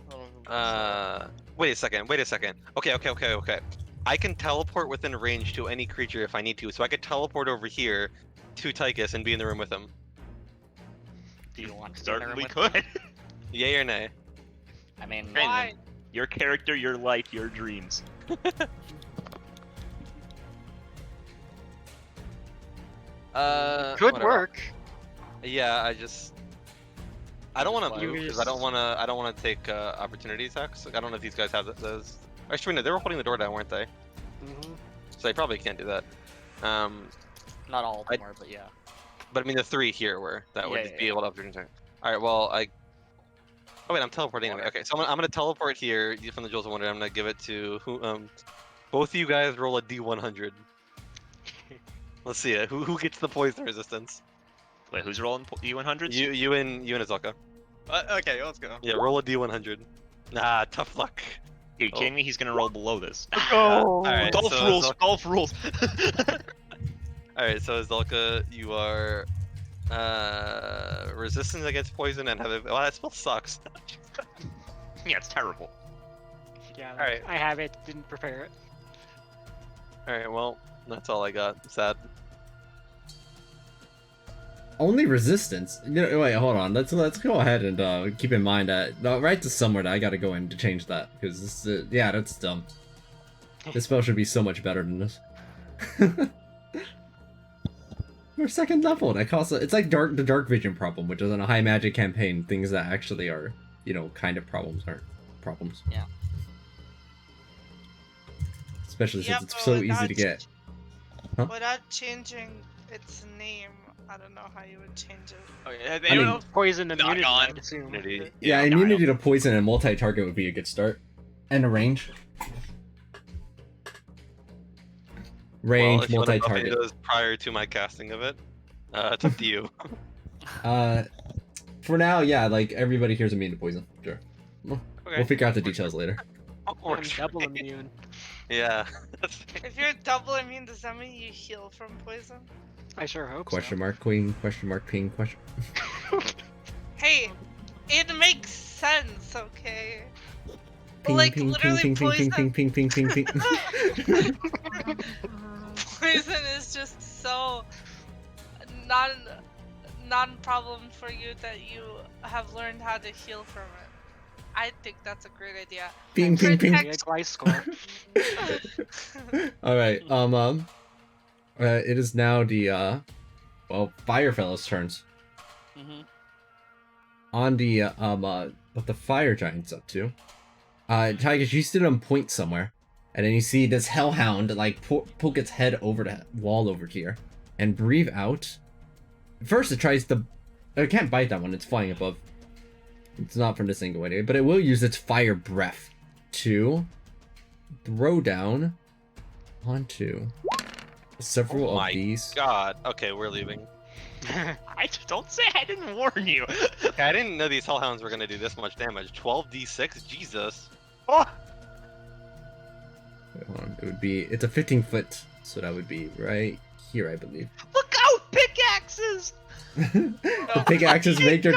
I don't know. Wait a second. Okay. I can teleport within range to any creature if I need to, so I could teleport over here to Tychus and be in the room with him. Do you want to be in the room Certainly with me? could. Yay or nay? I mean, Brandon, Why? your character, your life, your dreams. Could whatever. work. Yeah, I don't want to You move because just- I don't want to take opportunity attacks. Like, I don't know if these guys have those. Actually, no, they were holding the door down, weren't they? Mhm. So they probably can't do that. not all of them were, but yeah. But I mean, the 3 here were that would Yeah, be yeah. able to opportunity attack. All right, well, Oh wait, I'm teleporting anyway. Okay, so I'm gonna teleport here from the Jewels of Wonder. I'm gonna give it to who? Both of you guys roll a D100. Let's see it. Who gets the poison resistance? Wait, who's rolling E100s? You and Azalka. Okay, let's go. Yeah, roll a D100. Nah, tough luck. Are you kidding me? He's gonna roll below this. All right, Golf so rules, Azalka- golf rules. All right, so Azalka, you are resistant against poison and have a. Well, that spell sucks. Yeah, it's terrible. Yeah. Alright. I have it. Didn't prepare it. All right, well, that's all I got. Sad. Only resistance. Wait, hold on. Let's go ahead and keep in mind that right to somewhere that I gotta go in to change that because this, yeah, that's dumb. This spell should be so much better than this. We're second level. That costs. It's like the dark vision problem, which is in a high magic campaign. Things that actually are, kind of problems aren't problems. Yeah. Especially Yeah, since it's but so easy without to get. Huh? Without changing its name, I don't know how you would change it. Okay, they I don't mean- know. Poison Not immunity, gone. I'd assume. Immunity. Yeah, immunity to poison and multi-target would be a good start. And a range. Range, Well, if you wanna buff any multi-target. of those prior to my casting of it, it's up to you. For now, yeah, like everybody here's immune to poison. Sure. We'll figure out the details later. I'm double immune. Yeah. If you're double immune, does that mean you heal from poison? I sure hope Question mark queen, question mark ping, question. Hey, it makes sense, okay? But Ping, like ping, literally ping, ping, ping, poison, ping, ping, ping, ping, ping. poison is just so non-problem for you that you have learned how to heal from it. I think that's a great idea. Ping, ping, ping. Yeah, Glyce score. All right. It is now the Firefellow's turns. Mm-hmm. On the what the fire giant's up to. Tygus, you stood on point somewhere, and then you see this hellhound like poke its head over the wall over here, and breathe out. First, it tries to. It can't bite that one. It's flying above. It's not from this angle anyway, but it will use its fire breath to throw down onto several of these. God. Okay, we're leaving. I don't say I didn't warn you. Okay, I didn't know these hellhounds were gonna do this much damage. 12d6, Jesus. Wait, hold on. It would be. It's a 15-foot, so that would be right here, I believe. Look out, pickaxes! The pickaxes make their.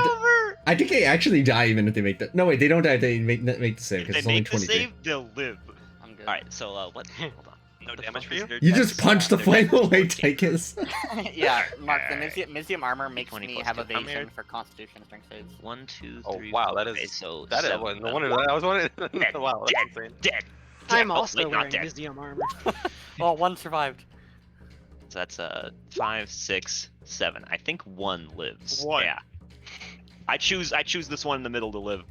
I think they actually die even if they make the. No wait, they don't die. They make the save If because they it's only make the 23. save, they'll live. I'm good. Alright, so what? Hold on. No What the damage fuck for is you? their You just dex? punched the Their flame dex is away, 14. Tychus. Yeah, Mark, the Alright. Museum armor makes 20 me plus have two. How many evasion are- for Constitution strength saves. 1, 2, Oh 3, wow, that 4. is Okay, so that is 7. no wonder that I was wondering. Dead, Wow, that's dead, insane. dead. I'm Oh, also wait, not wearing dead. museum armor. Oh, one survived. So that's 5, 6, 7. I think 1 lives. One. Yeah. I choose this one in the middle to live,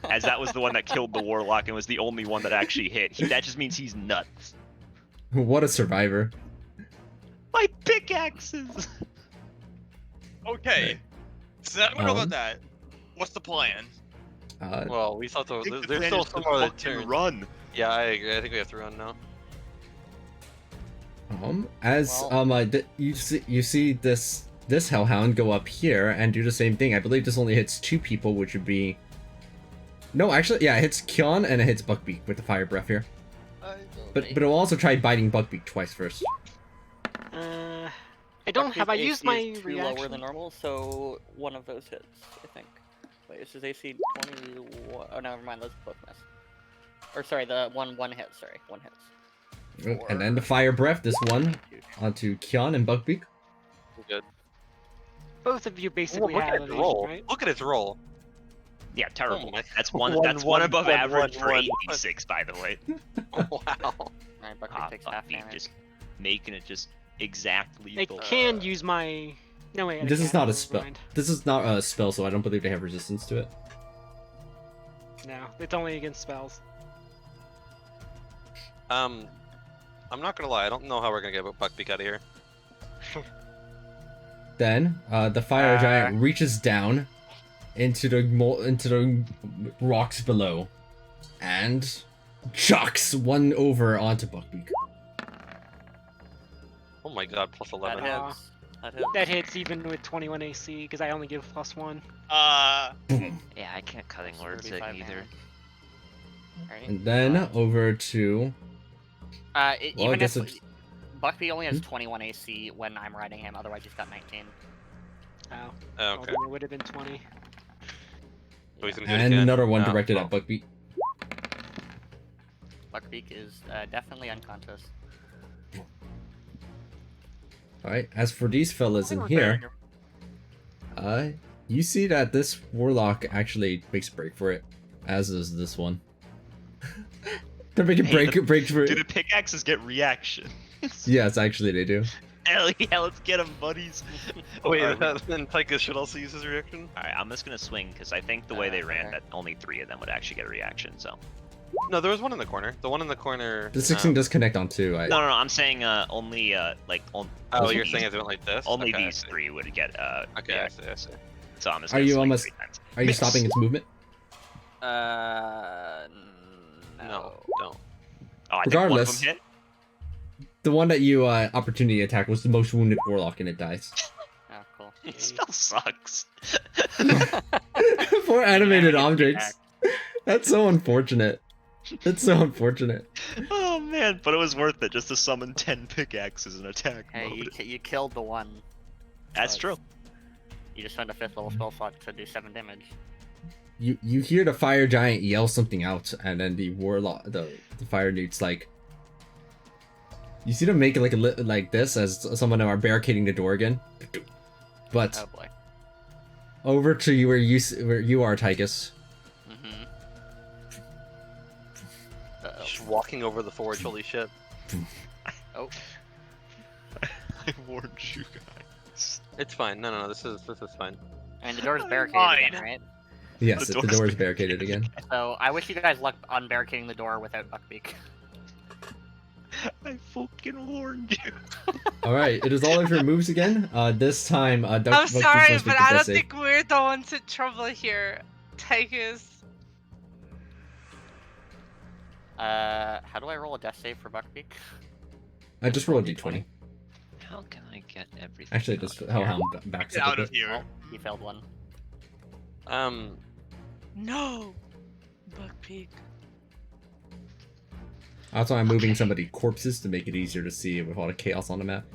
as that was the one that killed the warlock and was the only one that actually hit. That just means he's nuts. What a survivor. My pickaxes! Okay. So now we know about Um, that. What's the plan? Well, we thought I think the there's plan still is to some more that fucking turn. run. Yeah, I agree. I think we have to run now. You see this hellhound go up here and do the same thing. I believe this only hits 2 people, which would be. No, actually, yeah, it hits Kyon and it hits Buckbeak with the fire breath here. But it'll also try biting Buckbeak twice first. I don't have. I AC used my is 2 reaction. lower than normal, so one of those hits, I think. Wait, this is AC 21. Oh, no, never mind. Let's both miss. Or sorry, the one hit. Sorry, 1 hits. And then the fire breath, this one onto Kyon and Buckbeak. Good. Both of you basically Look have at its evasion, roll. right? Look at its roll. Yeah, terrible. Oh my- That's one. One, That's one one, above one, average one, for one. 86, by the way. Wow. Alright, Buckbeak takes half Buckbeak damage. just making it just exactly. I can use my. No wait. I This is can't, not a never spell. mind. This is not a spell, so I don't believe they have resistance to it. No, it's only against spells. I'm not gonna lie. I don't know how we're gonna get Buckbeak out of here. Then the fire giant reaches down into the rocks below and chucks one over onto Buckbeak. Oh my god, plus 11. That hits. That hits. That hits even with 21 AC because I only give +1. Boom. Yeah, I can't cutting words it 35 either. damage. Alright. And then over to well, I Even guess if it's- Buckbeak only has 21 AC when I'm riding him, otherwise he's got 19. Oh. Oh, Well, okay. then it would have been 20. So he's gonna do it and again. another one Oh, directed oh. at Buckbeak. Buckbeak is definitely unconscious. All right. As for these fellas in here, you see that this warlock actually makes a break for it, as does this one. They're making break for Do it. the pickaxes get reaction? Yes, actually they do. Hell yeah, let's get him, buddies. Wait, Alright, then Tychus should also use his reaction? Alright, I'm just gonna swing because I think the way they ran, okay. that only 3 of them would actually get a reaction. So No, there was one in the corner. The one in the corner. The 16 does connect on 2. no, I'm saying only like Oh, only you're these- saying it went like this? only Okay, I these see. 3 would get Okay, yeah, I see. So I'm just Are gonna you swing almost- 3 times. Are you Miss. stopping its movement? No, don't. Oh, I think one of Regardless. them hit. The one that you opportunity attack was the most wounded warlock, and it dies. Oh, cool. This spell sucks. Poor animated Yeah, objects. That's so unfortunate. That's so unfortunate. Oh man, but it was worth it just to summon 10 pickaxes in attack Hey, mode. you killed the one. That's So true. You just spent a 5th level spell slot to do 7 damage. You hear the fire giant yell something out, and then the warlock, the fire dude's like, you see them make it like this as some of them are barricading the door again. But Oh boy. over to you where you are, Tychus. Mm-hmm. Just walking over the forge, holy shit. Oh. I warned you guys. It's fine. No, this is fine. And the door's I'm barricaded again, fine. right? Yes, The the door's door is barricaded again. So I wish you guys luck on barricading the door without Buckbeak. I fucking warned you. All right, it is all of your moves again. This time, I'm Buckbeak sorry, must but make a I don't death save. think we're the ones in trouble here. Tychus. How do I roll a death save for Buckbeak? I just rolled a d20. How can I get everything? Actually, just Hellhound backs Get up out a of bit. here. Oh, he failed one. No! Buckbeak. Also, I'm moving some of the corpses to make it easier to see with all the chaos on the map.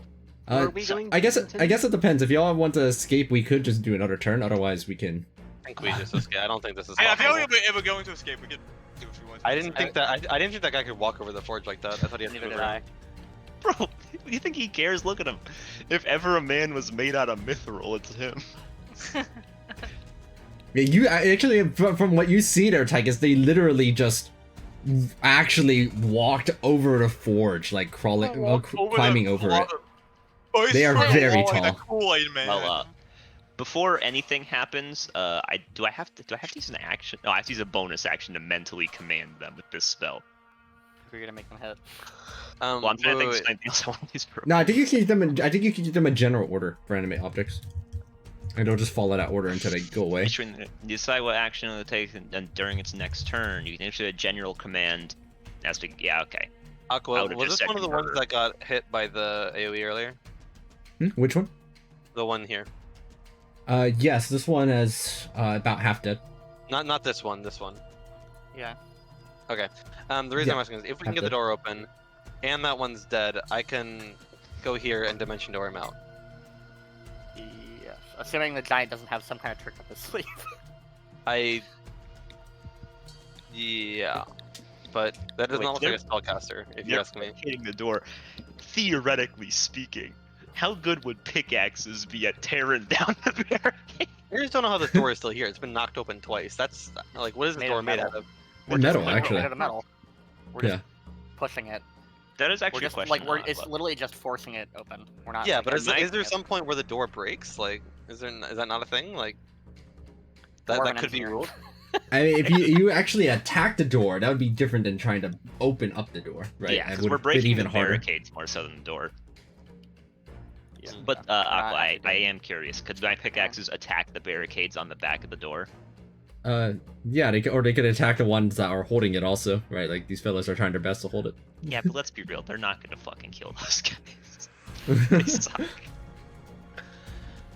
Are we going I guess to I continue? guess it depends. If y'all want to escape, we could just do another turn. Otherwise, we can. I think we just escape. I don't think this is I feel possible. like if we're going to escape, we could do if we want to. I didn't think that. I didn't think that guy could walk over the forge like that. I thought he had to Neither move did I. around. Bro, you think he cares? Look at him. If ever a man was made out of mithril, it's him. Yeah, you actually, from what you see there, Tychus, they literally just actually walked over the forge, like climbing over it. Oh, he's They are throwing very a wall like tall. a Kool-Aid man. Well, before anything happens, do I have to use an action? No, I have to use a bonus action to mentally command them with this spell. who you're gonna make them hit. Well, I'm trying to think wait, of something else I want to use for. No, I think you can use them. I think you can use them in general order for animate objects, and they'll just follow that order until they go away. Decide what action it will take during its next turn. You can issue a general command. As to okay. I Aqua, would've was just this said one of the ones convert. that got hit by the AoE earlier? Which one? The one here. Yes, this one is about half dead. Not this one. This one. Yeah. Okay. The reason Yeah, I'm asking is if we can half get the dead. door open, and that one's dead, I can go here and dimension door him out. Yes. Assuming the giant doesn't have some kind of trick up his sleeve. Yeah. But that does Wait, not look like a spellcaster, if you You're ask me. hitting the door. Theoretically speaking, how good would pickaxes be at tearing down the barricade? I just don't know how this door is still here. It's been knocked open twice. That's like, what is this Made door of made metal. out of? Metal, We're actually. made of metal. We're just pushing it. That is We're actually just a question. like on it's Aqua. literally just forcing it open. We're not. Yeah, like, but is making there it. some point where the door breaks? Like, is that not a thing? Like, More of that an could be engineer. ruled. I mean, if you actually attack the door, that would be different than trying to open up the door, right? Yeah, It because would we're fit breaking even the harder. barricades more so than the door. Yeah. But Aqua, I actually am curious. Could my pickaxes attack the barricades on the back of the door? Yeah, they could attack the ones that are holding it also, right? Like these fellas are trying their best to hold it. Yeah, but let's be real. They're not gonna fucking kill those guys. They suck.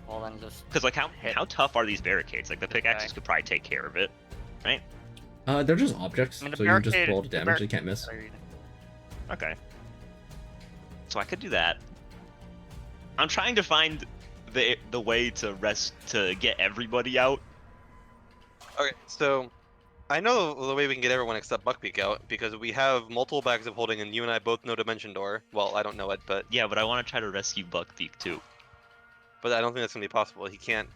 Well then just. Because like, how Hit. tough are these barricades? Like the pickaxes could probably take care of it, right? They're just objects, I mean, the so you just barricade- roll the damage. bar- They can't miss. Okay. So I could do that. I'm trying to find the way to get everybody out. Okay, so I know the way we can get everyone except Buckbeak out because we have multiple bags of holding, and you and I both know Dimension Door. Well, I don't know it, but Yeah, but I want to try to rescue Buckbeak too. I don't think that's gonna be possible. We can't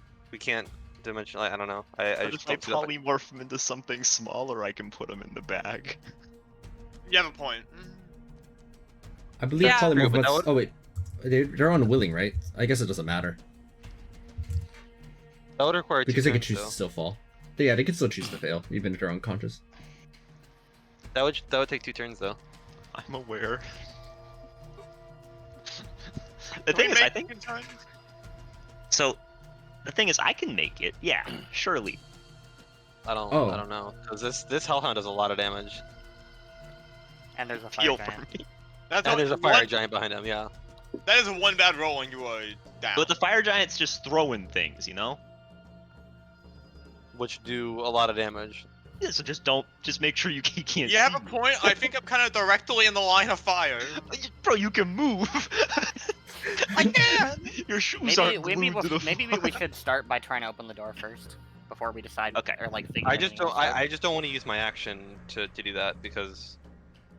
dimension. I don't know. I But just if I don't see that. polymorph him into something smaller, I can put him in the bag. You have a point. I believe Yeah. polymorph. But that What's, oh wait, they're unwilling, right? I guess it doesn't matter That would require because they two could choose turns, to still fall. Yeah, they could still choose to fail, even if they're unconscious. though. That would take 2 turns though. I'm aware. The thing is, I think Good times. so. The thing is, I can make it. Yeah, surely. I don't Oh. know because this Hellhound does a lot of damage, And there's a fire Feel for giant. me. That's and what- there's a fire one- giant behind him. Yeah. That is one bad roll and you are down. But the fire giant's just throwing things, you know. Which do a lot of damage. Yeah, so just make sure you can't. You have see a me. point. I think I'm kind of directly in the line of fire. Bro, you can move. I can. Your shoes Maybe aren't maybe, glued to the maybe floor. we should start by trying to open the door first before we decide. Okay. Or like think. I of just anything don't. else. I just don't want to use my action to do that because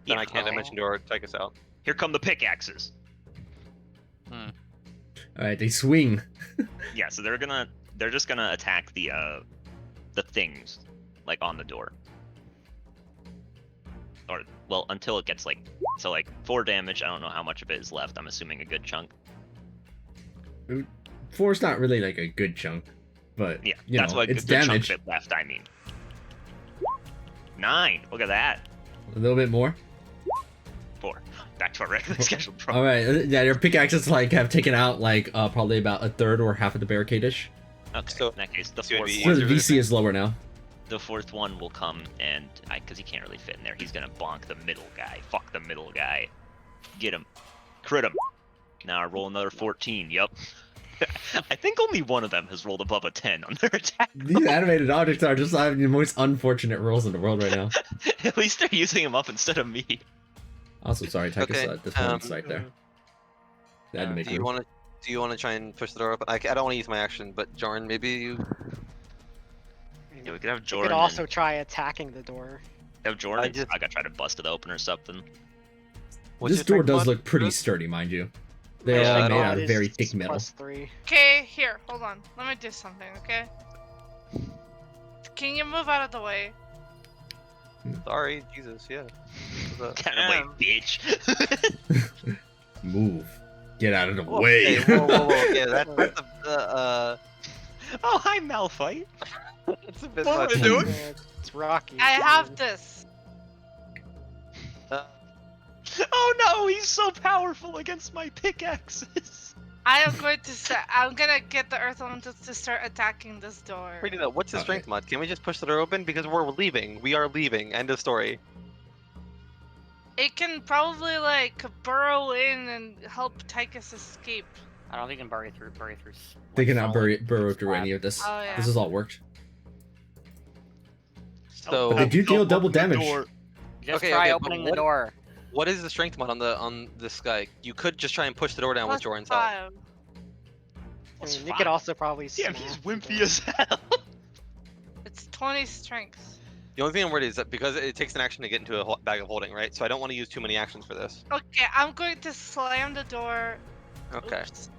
then Yeah, I can't oh. dimension door to take us out. Here come the pickaxes. All right, they swing. Yeah, so they're just gonna attack the things like on the door. Or well, until it gets like 4 damage. I don't know how much of it is left. I'm assuming a good chunk. 4's not really like a good chunk, but Yeah, you that's know, what a it's good damage. chunk of it left. I mean, 9. Look at that. A little bit more. 4. Back to our regular schedule. Bro. All right, yeah, your pickaxes like have taken out like probably about a third or half of the barricade-ish. Okay. So, in that case, the so it'd fourth be So one, the VC is lower now. the fourth one will come and because he can't really fit in there, he's gonna bonk the middle guy. Fuck the middle guy. Get him. Crit him. Now I roll another 14. Yup. I think only one of them has rolled above a 10 on their attack. These animated objects are just having the most unfortunate rolls in the world right now. At least they're using them up instead of me. Also, sorry, Tychus, Okay, this one's right there. The Yeah. animated Do you room. want to try and push the door open? I don't want to use my action, but Jorn, maybe you. Yeah, we could have You Jordan. could also try attacking the door. have Jordan. I and just- Saga try to bust it open or something. What's This your door strength does mod? look pretty sturdy, mind you. They're Yeah, all I made don't- out of very thick metal. +3. Okay, here, hold on. Let me do something, okay? Can you move out of the way? Sorry, Jesus, yeah. Kind of like, bitch. Move. Get out of the Whoa, way. hey, whoa. Yeah, that's Oh, hi, Malphite. that's a bit What much. am I doing? It's rocky. I have this. Oh no, he's so powerful against my pickaxes. I am going to I'm gonna get the earth elementals to start attacking this door. Wait, no, what's the strength mod? Can we just push the door open? Because we're leaving. We are leaving. End of story. It can probably like burrow in and help Tychus escape. I don't think you can bury through. They cannot solid burrow through slab. any of this. Oh, yeah. This has all worked. So But they do deal double Open the damage. door. Just Okay, try okay, but opening the what- door. what is the strength mod on this guy? You could just try and push the door down with Plus Joran's help. 5. I mean, you could also probably. Damn, he's smack the wimpy door. as hell. It's 20 strength. The only thing I'm worried is that because it takes an action to get into a bag of holding, right? So I don't want to use too many actions for this. Okay, I'm going to slam the door. Okay. Oops.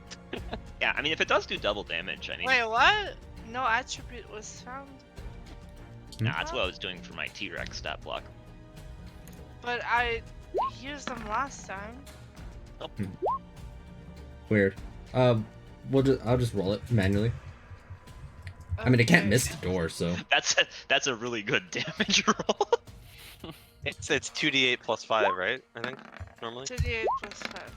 Yeah, I mean, if it does do double damage, I mean, Wait, what? No attribute was found. nah, that's what I was doing for my T-Rex stat block. But I used them last time. Weird. I'll just roll it manually. I mean, it can't miss the door, so. That's a really good damage roll. It's 2d8 plus 5, right? I think normally. 2d8 plus 5.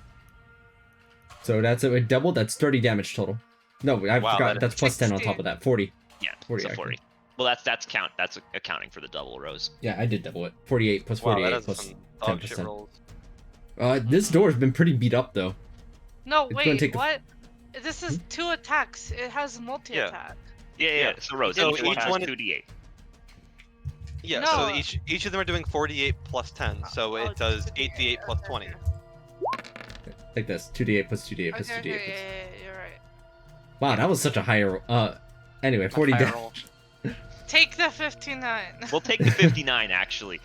So that's a double. That's 30 damage total. No, I Wow, forgot. that That's plus 10 on top 16. of that. 40. Yeah, 40 so actually. 40. Well, that's accounting for the double rows. Yeah, I did double it. 48 plus Wow, 48 that is plus some dog 10%. shit rolls. This door has been pretty beat up though. No, It's gonna wait, take a- what? This is 2 attacks. It has multi-attack. Yeah. So rows. So each one each has one- 2d8. Yeah, No. so each of them are doing 48 plus 10, so Oh, it does 2d8, 8d8 plus okay, 20. okay. Like this. 2d8 plus 2d8 plus Okay, 2d8 okay, plus... yeah, you're right. Wow, that was such a high roll. Anyway, 40 High damage. roll. Take the 59. We'll take the 59 actually.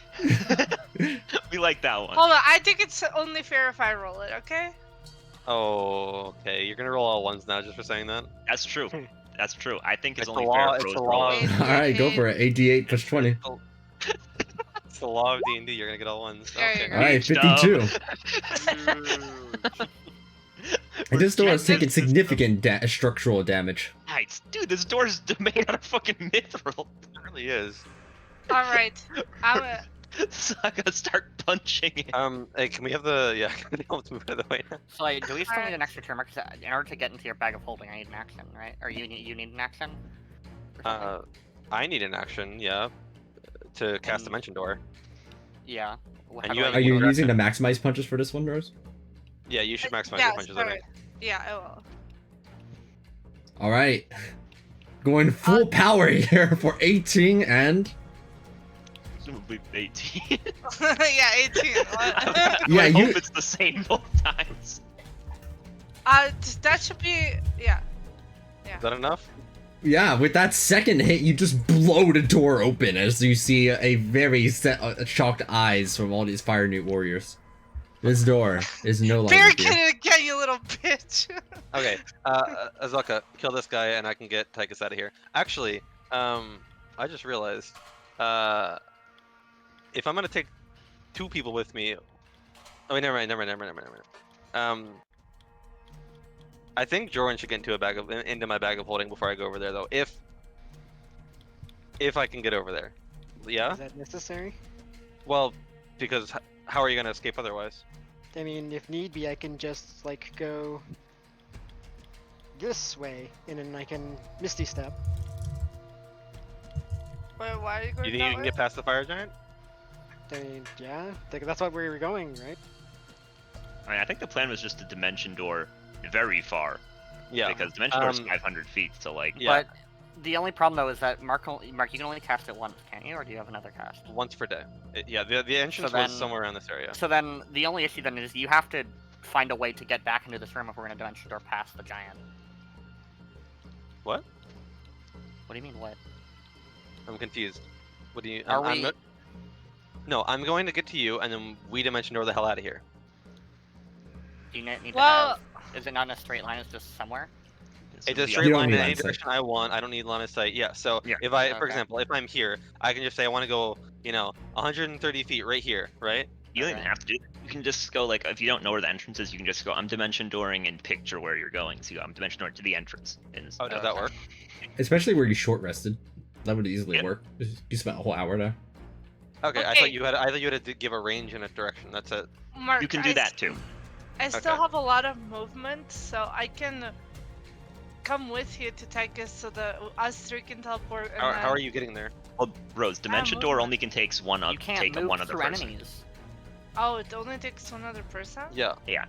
We like that one. Hold on, I think it's only fair if I roll it, okay? Oh, okay. You're gonna roll all ones now just for saying that? That's true. That's true. I think it's It's only the fair law- if it's Rose the roll law. it. Alright, go for it. 88 plus 20. It's the law of D&D, you're gonna get all ones. There you Okay. go. Alright, Huge 52. And this door has taken significant structural damage. Nice. Dude, this door's made out of fucking mithril. It really is. Alright. So I'm gonna start punching it. Hey, can we have the... Yeah, let's move out of the way now. So like, do we still need an extra turn? Because in order to get into your bag of holding, I need an action, right? Or you need an action? Or something? I need an action, yeah, to cast And- Dimension Door. Yeah. Well, And how you do I have- Are get you your using the maximize punches for this one, Rose? Yeah, you should maximize yeah, your punches, I sorry. think. Yeah, I will. Alright. Going full power here for 18 and... Presumably 18. Yeah, 18. What? Yeah, I you- hope it's the same both times. That should be. Yeah. Is that enough? Yeah, with that second hit, you just blow the door open as you see a very shocked eyes from all these Fire Newt warriors. This door is no longer Barricade here. it again, you little bitch. Okay, Azuka, kill this guy and I can get Tychus out of here. Actually, I just realized, if I'm gonna take 2 people with me... Oh wait, never mind. I think Joran should get into my bag of holding before I go over there, though. If I can get over there, yeah. Is that necessary? Well, because how are you gonna escape otherwise? I mean, if need be, I can just like go this way, and then I can Misty Step. Wait, why are you going You think that you can way? get past the fire giant? I mean, yeah, that's why we were going, right? I mean, I think the plan was just to dimension door very far. Yeah. Because dimension door is 500 feet, so like. Yeah. But the only problem though is that Mark, you can only cast it once, can't you? Or do you have another cast? Once per day. Yeah, the entrance then- was somewhere around this area. So then the only issue then is you have to find a way to get back into this room if we're gonna dimension door past the giant. What? What do you mean what? I'm confused. What do you? Are I'm we- not... No, I'm going to get to you, and then we dimension door the hell out of here. Do you need Well- to have? Is it not in a straight line? It's just somewhere. It's a You straight don't line need in line any of sight. direction I want. I don't need line of sight. Yeah. So Yeah. if I, for Okay. example, if I'm here, I can just say I want to go, 130 feet right here, right? You don't even Okay. have to do that. You can just go like, if you don't know where the entrance is, you can just go, I'm dimension dooring and picture where you're going. So you go, I'm dimension dooring to the entrance. And Oh, does that Okay. work? Especially where you short rested. That would easily Yeah. work. You spent a whole hour there. Okay, I Okay. thought you had to give a range and a direction. That's it. Mark, You can do that too. I still Okay. have a lot of movement, so I can come with you to take us so that us three can teleport. And How are you getting there? Well, Rose, Dimension Door movement. only can takes one You can't take move one other through person. enemies. Oh, it only takes one other person? Yeah. Yeah.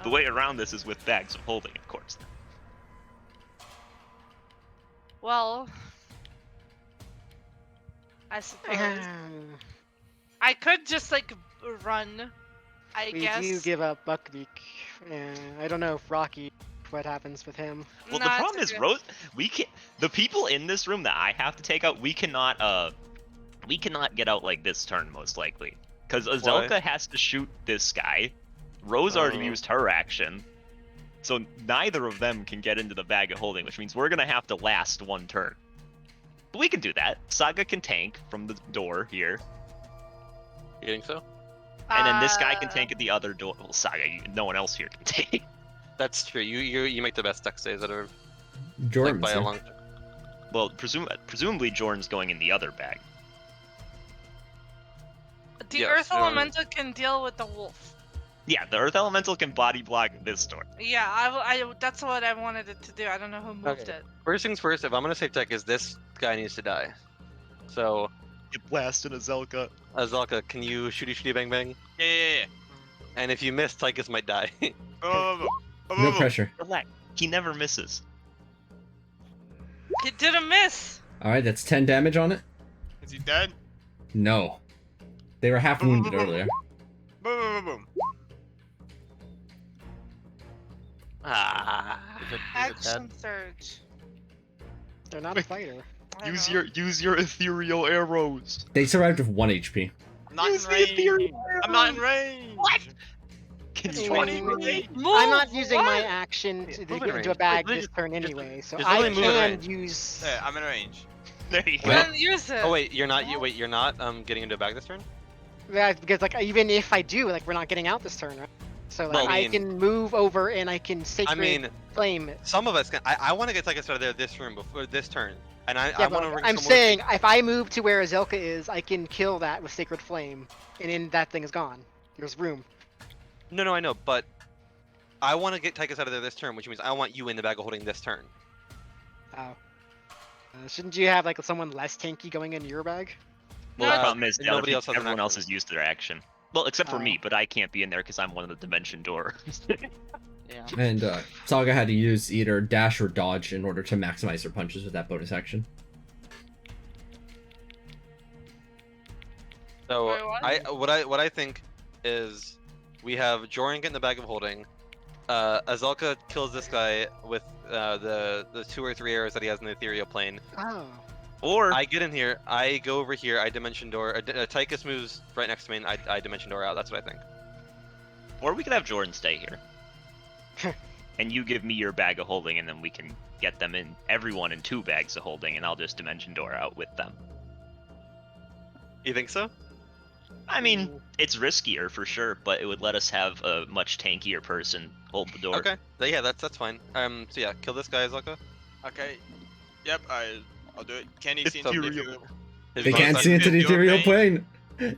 The way around this is with bags of holding, of course. Well, I suppose. I could just, like, run, I We guess. do give up Buckbeak. I don't know if Rocky, what happens with him. Well, Nah, the it's problem is, okay. Rose, the people in this room that I have to take out, we cannot get out like this turn, most likely. Because Azelka has to shoot this guy. Rose already used her action. So neither of them can get into the bag of holding, which means we're gonna have to last one turn. But we can do that. Saga can tank from the door here, You think so? and then this guy can tank at the other door. Well, Saga, no one else here can tank. That's true. You make the best deck saves that are Jordan. by a long. Well, presumably Jordan's going in the other bag. The Yes, Earth no, no. Elemental can deal with the wolf. Yeah, the Earth Elemental can body block this door. Yeah, I that's what I wanted it to do. I don't know who moved Okay. it. First things first. If I'm gonna save tech, is this guy needs to die. So Get blasted, Azelka. Azalka, can you shooty bang bang? Yeah. And if you miss, Tychus might die. No pressure. Relax. He never misses. He didn't miss. All right, that's 10 damage on it. Is he dead? No, they were half wounded earlier. Boom, boom, boom, boom. Ah. Action surge. They're not a fighter. I know. Use your ethereal arrows. They survived with 1 HP. I'm not in Use the ethereal range. I'm not in range. What? Can you Mm, Move, I'm not using my what? action to Move get in into a range. bag Just- this turn anyway, so just I only move in can range. use. Yeah, I'm in range. There you go. Then use it. Oh wait, you're not. You're not. Getting into a bag this turn. Yeah, because like even if I do, like we're not getting out this turn, right? So like Well, I I mean- can move over and I can sacred I mean, flame it. some of us can. I want to get Tychus out of there this room before this turn, and I Yeah, want to. but I'm saying if I move to where Azelka is, I can kill that with sacred flame, and then that thing is gone. There's room. No, I know, but I want to get Tychus out of there this turn, which means I want you in the bag of holding this turn. Oh. Shouldn't you have like someone less tanky going into your bag? Well, the Uh, problem is nobody else has an everyone else action. has used their action. Well, except for Oh. me, but I can't be in there because I'm one of the Dimension Door. Yeah. And Saga had to use either dash or dodge in order to maximize her punches with that bonus action. So Wait, what? what I think is we have Joran get in the bag of holding. Azalka kills this guy with the 2 or 3 arrows that he has in the ethereal plane. Oh. Or I get in here, I go over here, I dimension door. Tychus moves right next to me, and I dimension door out. That's what I think. we could have Jordan stay here. And you give me your bag of holding, and then we can get them in, everyone in 2 bags of holding, and I'll just Dimension Door out with them. You think so? I mean, it's riskier for sure, but it would let us have a much tankier person hold the door. Okay. Yeah, that's fine. So yeah, kill this guy, Azalka. Okay. Yep, I'll do it. Can he see into Ethereal. the view? They can't see into the ethereal plane.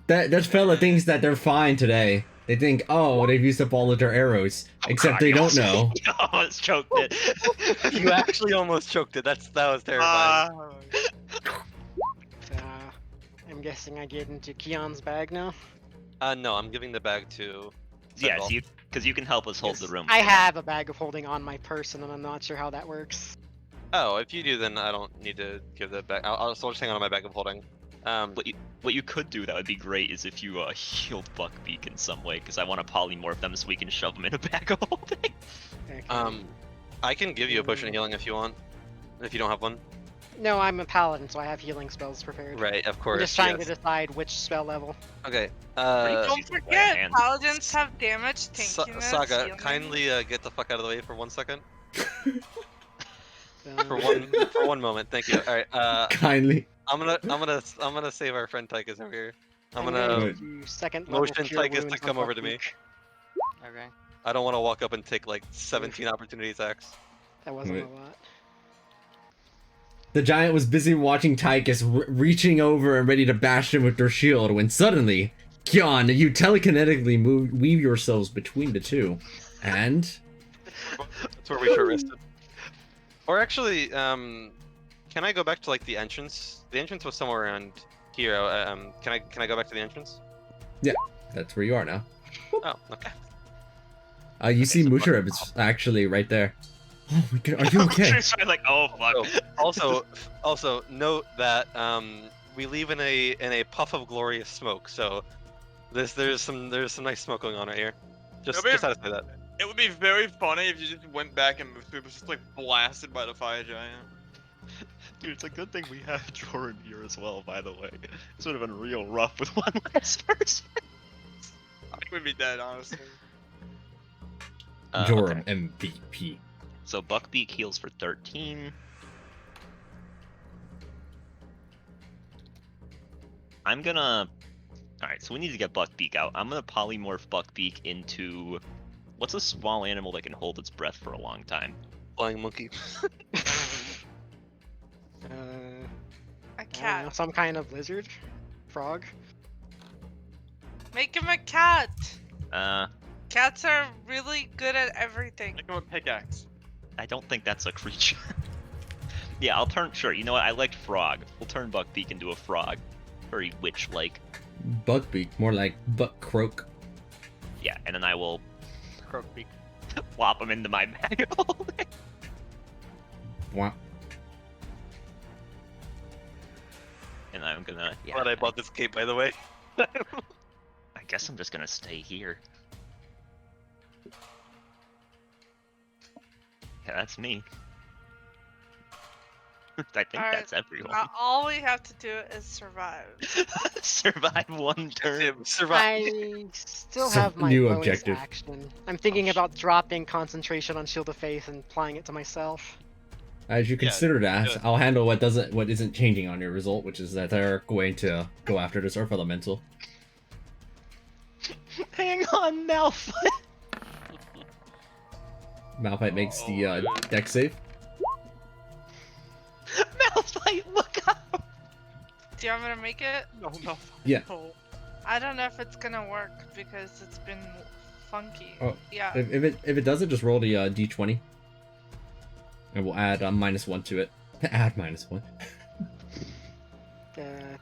That fella thinks that they're fine today. They think, oh, they've used up all of their arrows. Except they don't know. You almost choked it. You actually almost choked it. That was terrifying. I'm guessing I get into Keon's bag now. No, I'm giving the bag to. Yes, Sendal. because you can help us hold the Yes, room. I have a bag of holding on my person, and I'm not sure how that works. Oh, if you do, then I don't need to give the bag. I'll just hang on to my bag of holding. What you could do that would be great is if you healed Buckbeak in some way, because I want to polymorph them so we can shove them in a bag of holding. Okay. I can give you a potion of healing if you want. If you don't have one. No, I'm a paladin, so I have healing spells prepared. Right, of course. I'm just trying yes. to decide which spell level. Okay. Don't Use your forget, hand. paladins have damage, tankiness, Saga, healing. kindly get the fuck out of the way for 1 second. Um, For one moment, thank you. All right. Kindly. I'm gonna save our friend Tychus over here. I'm I'm gonna going to do second level motion cure Tychus to wounds come on over to me. Buckbeak. Okay. I don't want to walk up and take like 17 opportunities X. That wasn't Wait. a lot. The giant was busy watching Tychus reaching over and ready to bash him with their shield when suddenly, Kyon, you telekinetically weave yourselves between the two. And... That's where we short rested. Or actually, can I go back to like the entrance? The entrance was somewhere around here. Can I go back to the entrance? Yeah, that's where you are now. Oh, okay. You see Musharib is actually right there. Oh my god, are you okay? I'm like, oh fuck. Also note that we leave in a puff of glorious smoke. So there's some nice smoke going on right here. Just how to say that. It would be very funny if you just went back and it was just like blasted by the fire giant. Dude, it's a good thing we have Jordan here as well, by the way. This would have been real rough with one less person. I think we'd be dead, honestly. Joram Okay. MVP. So Buckbeak heals for 13. I'm gonna... Alright, so we need to get Buckbeak out. I'm gonna polymorph Buckbeak into... What's a small animal that can hold its breath for a long time? Flying monkey. A I don't know, cat. some kind of lizard, frog. Make him a cat. Uh, Cats are really good at everything. Make him a pickaxe. I don't think that's a creature. Yeah, I'll turn... Sure, you know what? I liked frog. We'll turn Buckbeak into a frog. Very witch-like. Buckbeak, more like butt croak. Yeah, and then I will Croakbeak. flop him into my bag. Wow. And I'm gonna... Yeah, Glad I bought this cape, by the way. I guess I'm just gonna stay here. Yeah, that's me. I think Alright, that's everyone. All we have to do is survive. Survive one turn. Survive. I still Some have my new bonus objective. action. I'm thinking about dropping concentration on Shield of Faith and applying it to myself. As you consider that, good. I'll handle what isn't changing on your result, which is that they're going to go after this Earth Elemental. Hang on, Malphite. Malphite makes the deck save. Malphite, look up. Do you want me to make it? No. Yeah. No. I don't know if it's gonna work because it's been funky. Oh, Yeah. If it doesn't, just roll the d20. And we'll add -1 to it. Add -1. Yeah,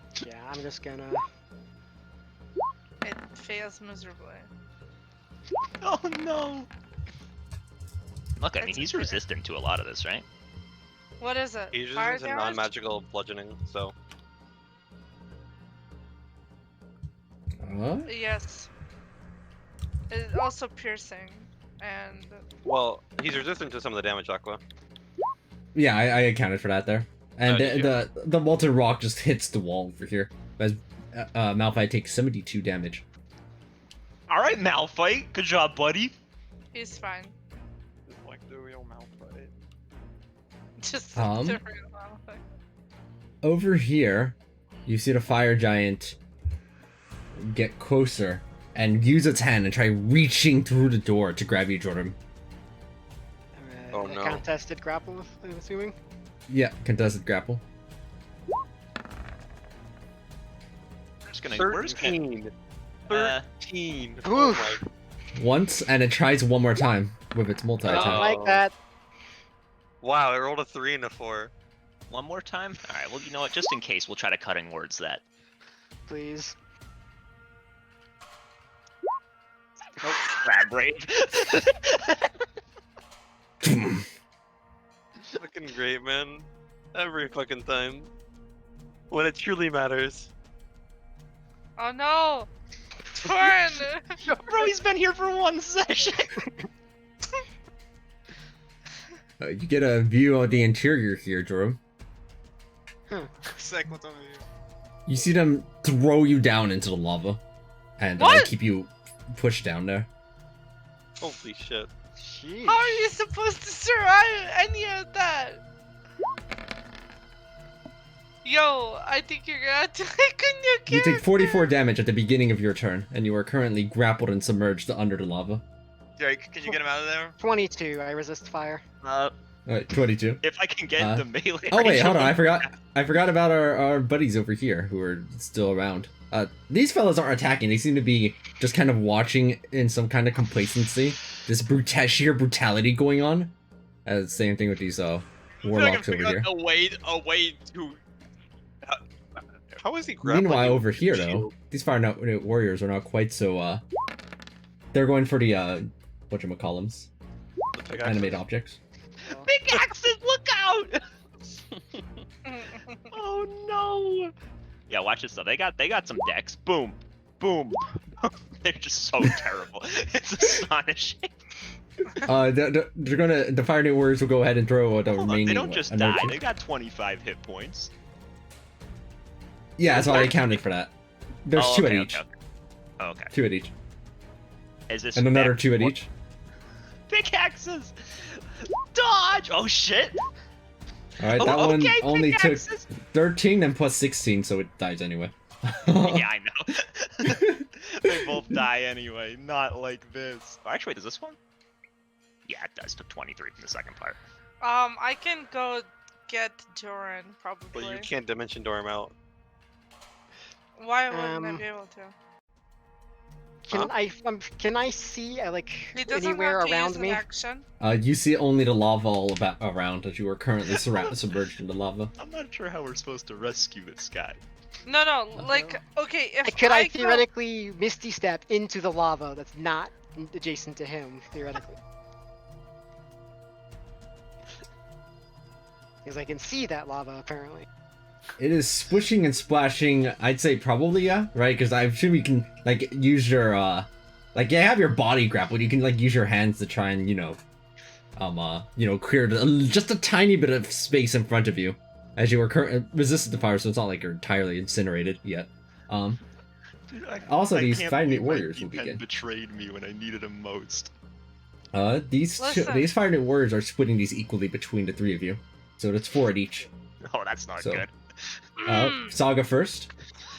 I'm just gonna... It fails miserably. Oh no. Look, I mean, That's he's okay. resistant to a lot of this, right? What is it? He's Fire just a damage? non-magical bludgeoning, so... Yes. It's also piercing, and Well, he's resistant to some of the damage, Aqua. Yeah, I accounted for that there. And Oh, did you? the molten rock just hits the wall over here. As Malphite takes 72 damage. All right, Malphite. Good job, buddy. he's fine. Like the real Malphite. Just Um, the real Malphite. Over here, you see the fire giant get closer and use its hand and try reaching through the door to grab you, Jordan. Oh, a no. contested grapple, I'm assuming? Yeah, contested grapple. Just gonna. Where's 13. Uh, 13. Oof. Oh my... Once, and it tries one more time with its multi-attack. Oh. Like that. Wow, I rolled a 3 and a 4. one more time? All right. Well, you know what? Just in case, we'll try to cutting words that. Please. Crab rave. Fucking great, man. Every fucking time. When it truly matters. Oh no! Torn! Bro, he's been here for one session. You get a view of the interior here, Jordan. Sick, what's over here? You see them throw you down into the lava, and What? keep you pushed down there. Holy shit. Sheesh. How are you supposed to survive any of that? Yo, I think you're gonna have to make a new You character. take 44 damage at the beginning of your turn, and you are currently grappled and submerged under the lava. Drake, can you get him out of there? 22, I resist fire. Alright, 22. If I can get the melee. Oh wait, range hold of on. them. I forgot about our buddies over here who are still around. These fellas aren't attacking. They seem to be just kind of watching in some kind of complacency. This sheer brutality going on. Same thing with these warlocks over here. A way to. How is he grappling? Meanwhile, you over with here the though, shield? these Fire Knight warriors are not quite so. They're going for the whatchamacallums, The pickaxe? animate objects. Pickaxes, look out! Oh no! Yeah, watch this though. They got some decks. Boom, boom. They're just so terrible. It's astonishing. They're gonna. The Fire Knight warriors will go ahead and throw the Hold on, remaining. they don't just another die. two. They got 25 hit points. Yeah, that's why I accounted for that. There's Oh, two okay, at each. okay, okay. Okay. 2 at each. Is this And another back- 2 at each. Pickaxes! Dodge! Oh shit! Alright, Oh, that one okay, only took pickaxes! 13 and plus 16, so it dies anyway. Yeah, I know. They both die anyway. Not like this. Oh, actually, does this one? Yeah, it does. Took 23 from the second part. I can go get Joran probably. But you can't dimension door him out. Why wouldn't I be able to? Can I see like He doesn't anywhere have to around use an me? action. You see only the lava all around as you are currently submerged in the lava. I'm not sure how we're supposed to rescue this guy. No, like okay, if Could I go- theoretically Misty Step into the lava that's not adjacent to him, theoretically? Because I can see that lava, apparently. It is splishing and splashing. I'd say probably yeah, right? Because I'm sure you can like use your like you have your body grappled. You can like use your hands to try and clear just a tiny bit of space in front of you, as you were resistant to fire, so it's not like you're entirely incinerated yet. Dude, Also, I these can't Fire Knight believe my warriors will D10 begin. betrayed me when I needed him most. These Listen. Fire Knight warriors are splitting these equally between the three of you, so that's 4 at each. Oh, that's not So- good. Saga first.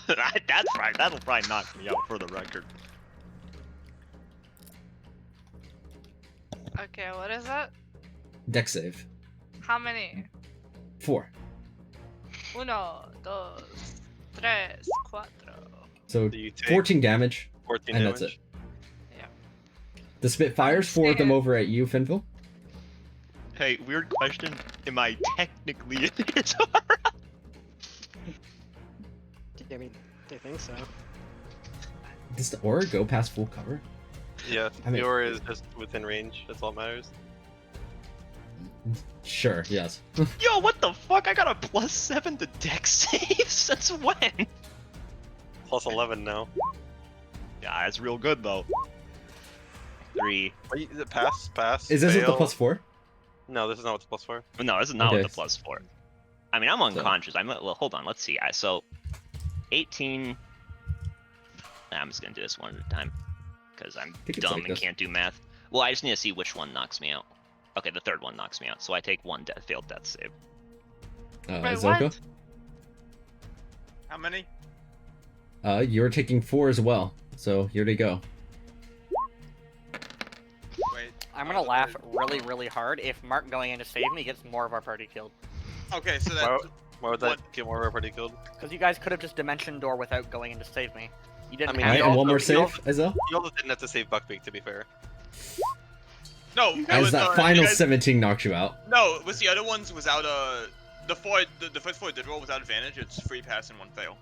That's right. That'll probably knock me out for the record. Okay, what is that? Dex save. How many? 4. Uno, dos, tres, cuatro. So Do you take 14 damage, 14 and damage? that's it. Yeah. The Spitfires, 4 of them Understand. over at you, Finville. Hey, weird question. Am I technically in his I mean, I think so. Does the aura go past full cover? Yeah, I mean- the aura is just within range. That's all that matters. Sure, yes. Yo, what the fuck? I got a +7 to dex save. Since when? Plus 11 now. Yeah, that's real good though. 3. Wait, pass. Is this with the fail. +4? No, this is not with the +4. No, this is not Okay. with the +4. I mean, I'm unconscious. Well, hold on. Let's see. So, 18. I'm just gonna do this one at a time because I'm think it's dumb like and this. can't do math. Well, I just need to see which one knocks me out. Okay, the third one knocks me out, so I take 1 failed death save. Wait, Zoka? what? How many? You're taking 4 as well, so here they go. Wait. I'm gonna laugh really, really hard if Mark going in to save me gets more of our party killed. Okay, so Why, that. why would that What? get more of our party killed? Because you guys could have just dimension door without going in to save me. You didn't I mean, have Alright, to. and one also- more you save, also- Ezel? You also didn't have to save Buckbeak, to be fair. No, As that the final guys- 17 knocks you out. No, was the other ones without the first 4 did roll without advantage. It's 3 pass and 1 fail.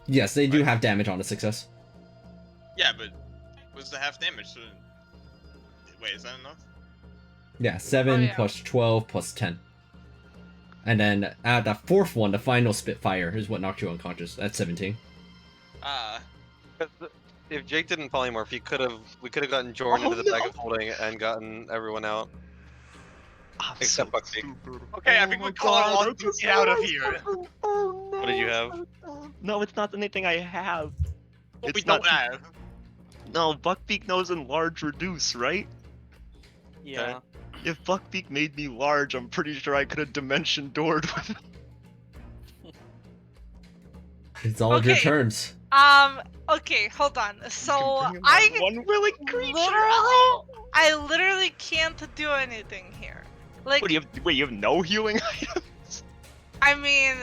Yes, they do Right. have damage on a success. Yeah, but was the half damage? So... Wait, is that enough? Yeah, 7 yeah. plus 12 plus 10. And then the fourth one, the final Spitfire, is what knocked you unconscious. That's 17. If Jake didn't polymorph, we could have gotten Jordan into the bag of holding and gotten everyone out. Except Buckbeak. Okay, I think we call it all to get out of here. What did you have? No, it's not anything I have. What we It's not- don't have. No, Buckbeak knows enlarge reduce, right? Yeah. If Buckbeak made me large, I'm pretty sure I could have dimension doored with It's all of your Okay. turns. Okay, hold on. So Bring him I down one willing creature. I literally can't do anything here. Like, What do you have? Wait, you have no healing items? I mean,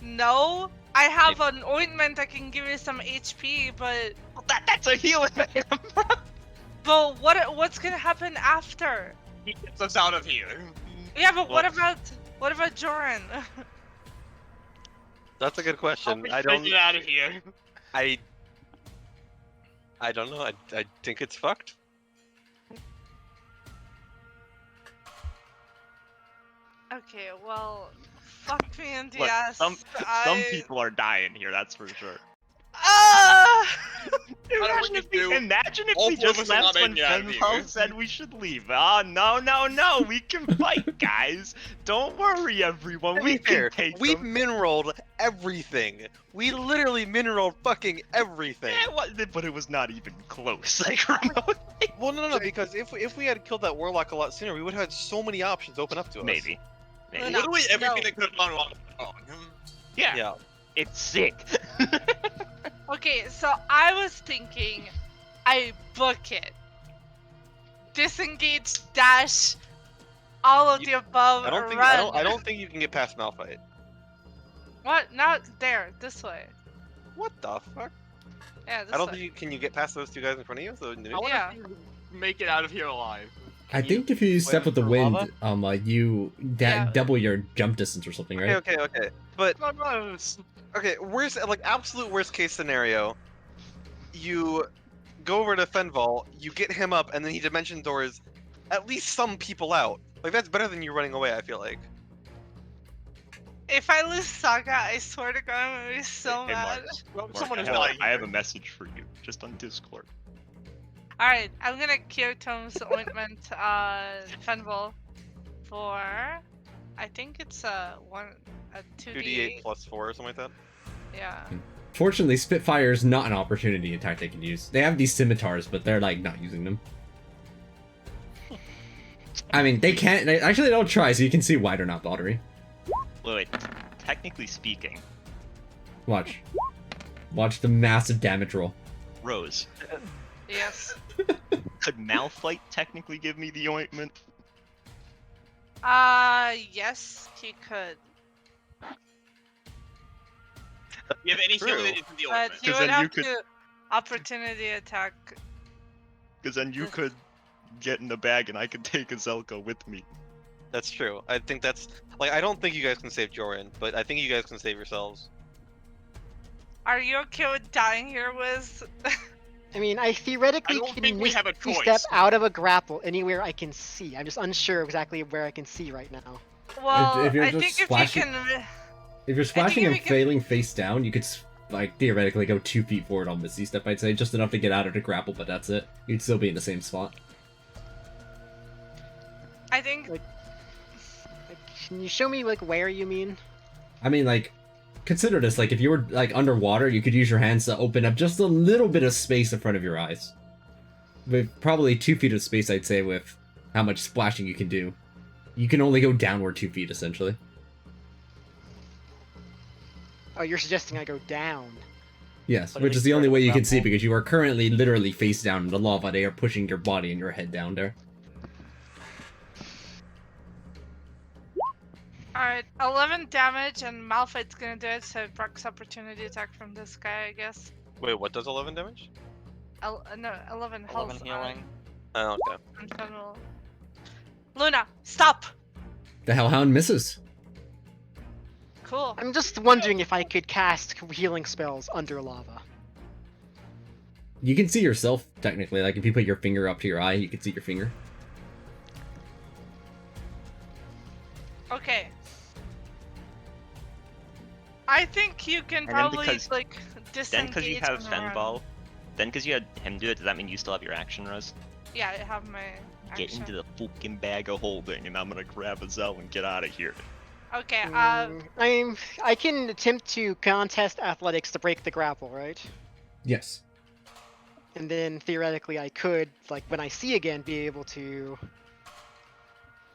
no. I have an ointment that can give you some HP, but That's a healing item. what's gonna happen after? He gets us out of here. Yeah, but Well- what about Joran? That's a good question. I Take don't. it out of here. I don't know. I think it's fucked. Okay, well, fuck me in the Look, ass. some I... people are dying here. That's for sure. Ah! Imagine we if we, do. imagine if All we four of just us are not left when making it out of Fenwell here. said we should leave. Oh, no, we can fight, guys. Don't worry, everyone. To We be fair, can take we've them. mineraled everything. We literally mineraled fucking everything. But it was not even close. Like, remotely. Well, no, because if we had killed that warlock a lot sooner, we would have had so many options open up to us. Maybe. No. Literally everything No. that could have gone wrong. Oh, Yeah. Yeah. It's sick. Okay, so I was thinking I book it. Disengage, dash, all of the above, I don't think run. I don't think you can get past Malphite. What? Not there, this way. What the fuck? Yeah, this I don't way. think you can. You get past those two guys in front of you. So I wonder Yeah. if you make it out of here alive. I think if you step with the for wind, lava? you Yeah. double your jump distance or something, right? Okay. But No. okay, absolute worst case scenario, you go over to Fenval, you get him up, and then he dimension doors at least some people out. Like that's better than you running away. I feel like. If I lose Saga, I swear to God, I'm gonna be so Hey, mad. Mark. Well, Mark, someone is I dying. have a message for you, just on Discord. Alright, I'm gonna cure Tom's ointment, Fenwell, for... I think it's a 2d8. 2d8 plus 4 or something like that. Yeah. Fortunately, Spitfire is not an opportunity attack they can use. They have these scimitars, but they're like not using them. I mean, they can't. Actually, they'll try, so you can see why they're not bottery. Wait, technically speaking, Watch the massive damage roll. Rose, Yes. could Malphite technically give me the ointment? Yes, he could. You have any True. healing into the But ointment. he 'Cause would then you have could- to opportunity attack. Because then you could get in the bag and I could take a Zelka with me. That's true. I think that's like I don't think you guys can save Joran, but I think you guys can save yourselves. Are you okay with dying here, Wiz? I mean, I theoretically I don't can think we have a misty choice. step out of a grapple anywhere I can see. I'm just unsure exactly where I can see right now. Well, if you're I just think if splashing- you can... If you're splashing if and we can- failing face down, you could theoretically go 2 feet forward on Misty Step. I'd say just enough to get out of the grapple, but that's it. You'd still be in the same spot. I think... Like, can you show me like where you mean? I mean, like, consider this. Like, if you were like underwater, you could use your hands to open up just a little bit of space in front of your eyes. With probably 2 feet of space, I'd say, with how much splashing you can do. You can only go downward 2 feet, essentially. Oh, you're suggesting I go down. Yes, But at which is least the you're only in way the you can see grapple. because you are currently literally face down in the lava. They are pushing your body and your head down there. Alright, 11 damage, and Malphite's gonna do it, so Brock's opportunity attack from this guy, I guess. Wait, what does 11 damage? No, 11 health. 11 healing. Oh, okay. On Fenwell. Luna, stop! The Hellhound misses. Cool. I'm just wondering if I could cast healing spells under lava. You can see yourself, technically. Like, if you put your finger up to your eye, you can see your finger. Okay. I think you can And then probably, because- like, Then disengage because you have and run. Fenball, then because you had him do it, does that mean you still have your action, Rose? Yeah, I have my Get action. into the fucking bag of holding, and I'm gonna grab a Zell and get out of here. Okay, I can attempt to contest athletics to break the grapple, right? Yes. And then theoretically I could, like when I see again, be able to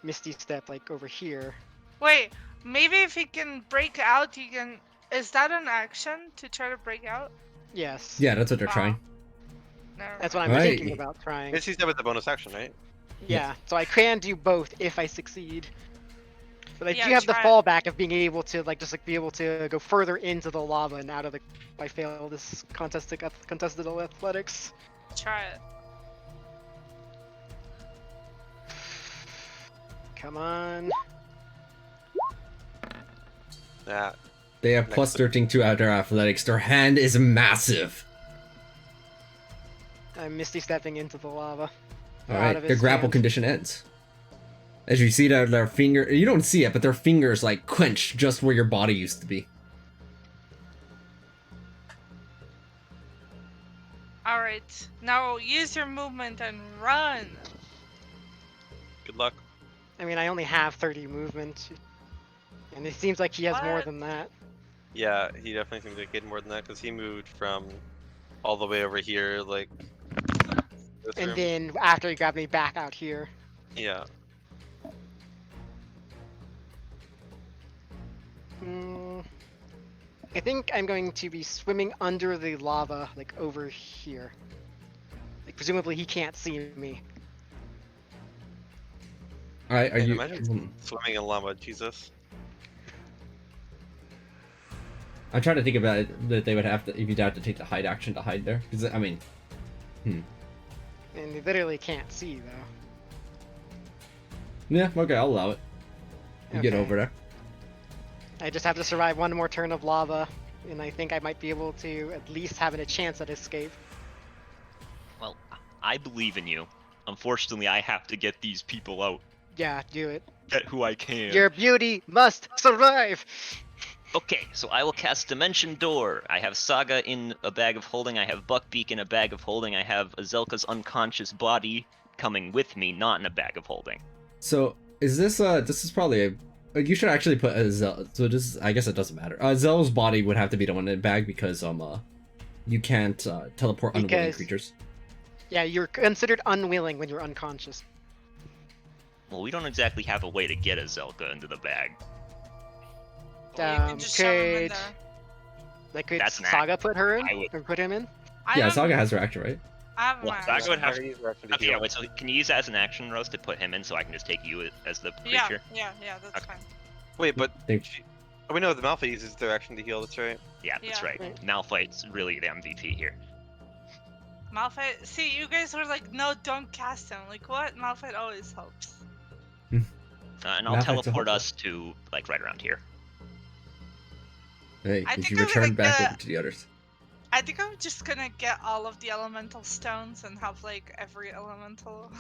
Misty Step like over here. wait, maybe if he can break out, you can... Is that an action to try to break out? Yes. Yeah, that's what they're trying. Never That's what I'm Right. thinking about trying. Misty Step is the bonus action, right? Yeah, so I can do both if I succeed. But I Yeah, do have the try it. fallback of being able to be able to go further into the lava and out of the. If I fail this contested athletics. Try it. Come on. Yeah. They have Next plus to- 13 to outer athletics. Their hand is massive. I'm misty stepping into the lava. All Out right, of the his grapple hand. condition ends. As you see that their finger, you don't see it, but their fingers like clench just where your body used to be. Alright, now use your movement and run. Good luck. I mean, I only have 30 movement, and it seems like he has more What? than that. Yeah, he definitely seems to get more than that because he moved from all the way over here, like. This And room. then after he grabbed me back out here. Yeah. I think I'm going to be swimming under the lava, like over here. Like presumably he can't see me. All right, are And you? imagine swimming in lava, Jesus. I'm trying to think about it, that they would have to, if you'd have to take the hide action to hide there. Because I mean, And he literally can't see though. yeah, okay, I'll allow it. You get Okay. over there. I just have to survive one more turn of lava, and I think I might be able to at least have a chance at escape. Well, I believe in you. Unfortunately, I have to get these people out. Yeah, do it. Get who I can. Your beauty must survive! Okay, so I will cast Dimension Door. I have Saga in a bag of holding. I have Buckbeak in a bag of holding. I have Azelka's unconscious body coming with me, not in a bag of holding. So is this this is probably a you should actually put a Zel, so this I guess it doesn't matter. Zel's body would have to be the one in the bag because you can't teleport unwilling Because- creatures. Yeah, you're considered unwilling when you're unconscious. Well, we don't exactly have a way to get Azelka into the bag. You can just shove him in Could there. like could That's an Saga put her in I would- or put him in? I Yeah, have- Saga has her action, right? I have Well, my Saga would have. Use your action to Okay, heal. wait. So can you use that as an action, Rose, to put him in, so I can just take you as the Yeah, creature? yeah, that's Okay. fine. Wait, but They, oh, we know the Malphite uses their action to heal. That's right. Yeah, that's Yeah. right. Right. Malphite's really the MVP here. Malphite, see, you guys were like, no, don't cast him. Like, what? Malphite always helps. And I'll Malphite's a teleport helper. us to like right around here. hey, I if think you I would return like back the- over to the others. I think I'm just gonna get all of the elemental stones and have like every elemental.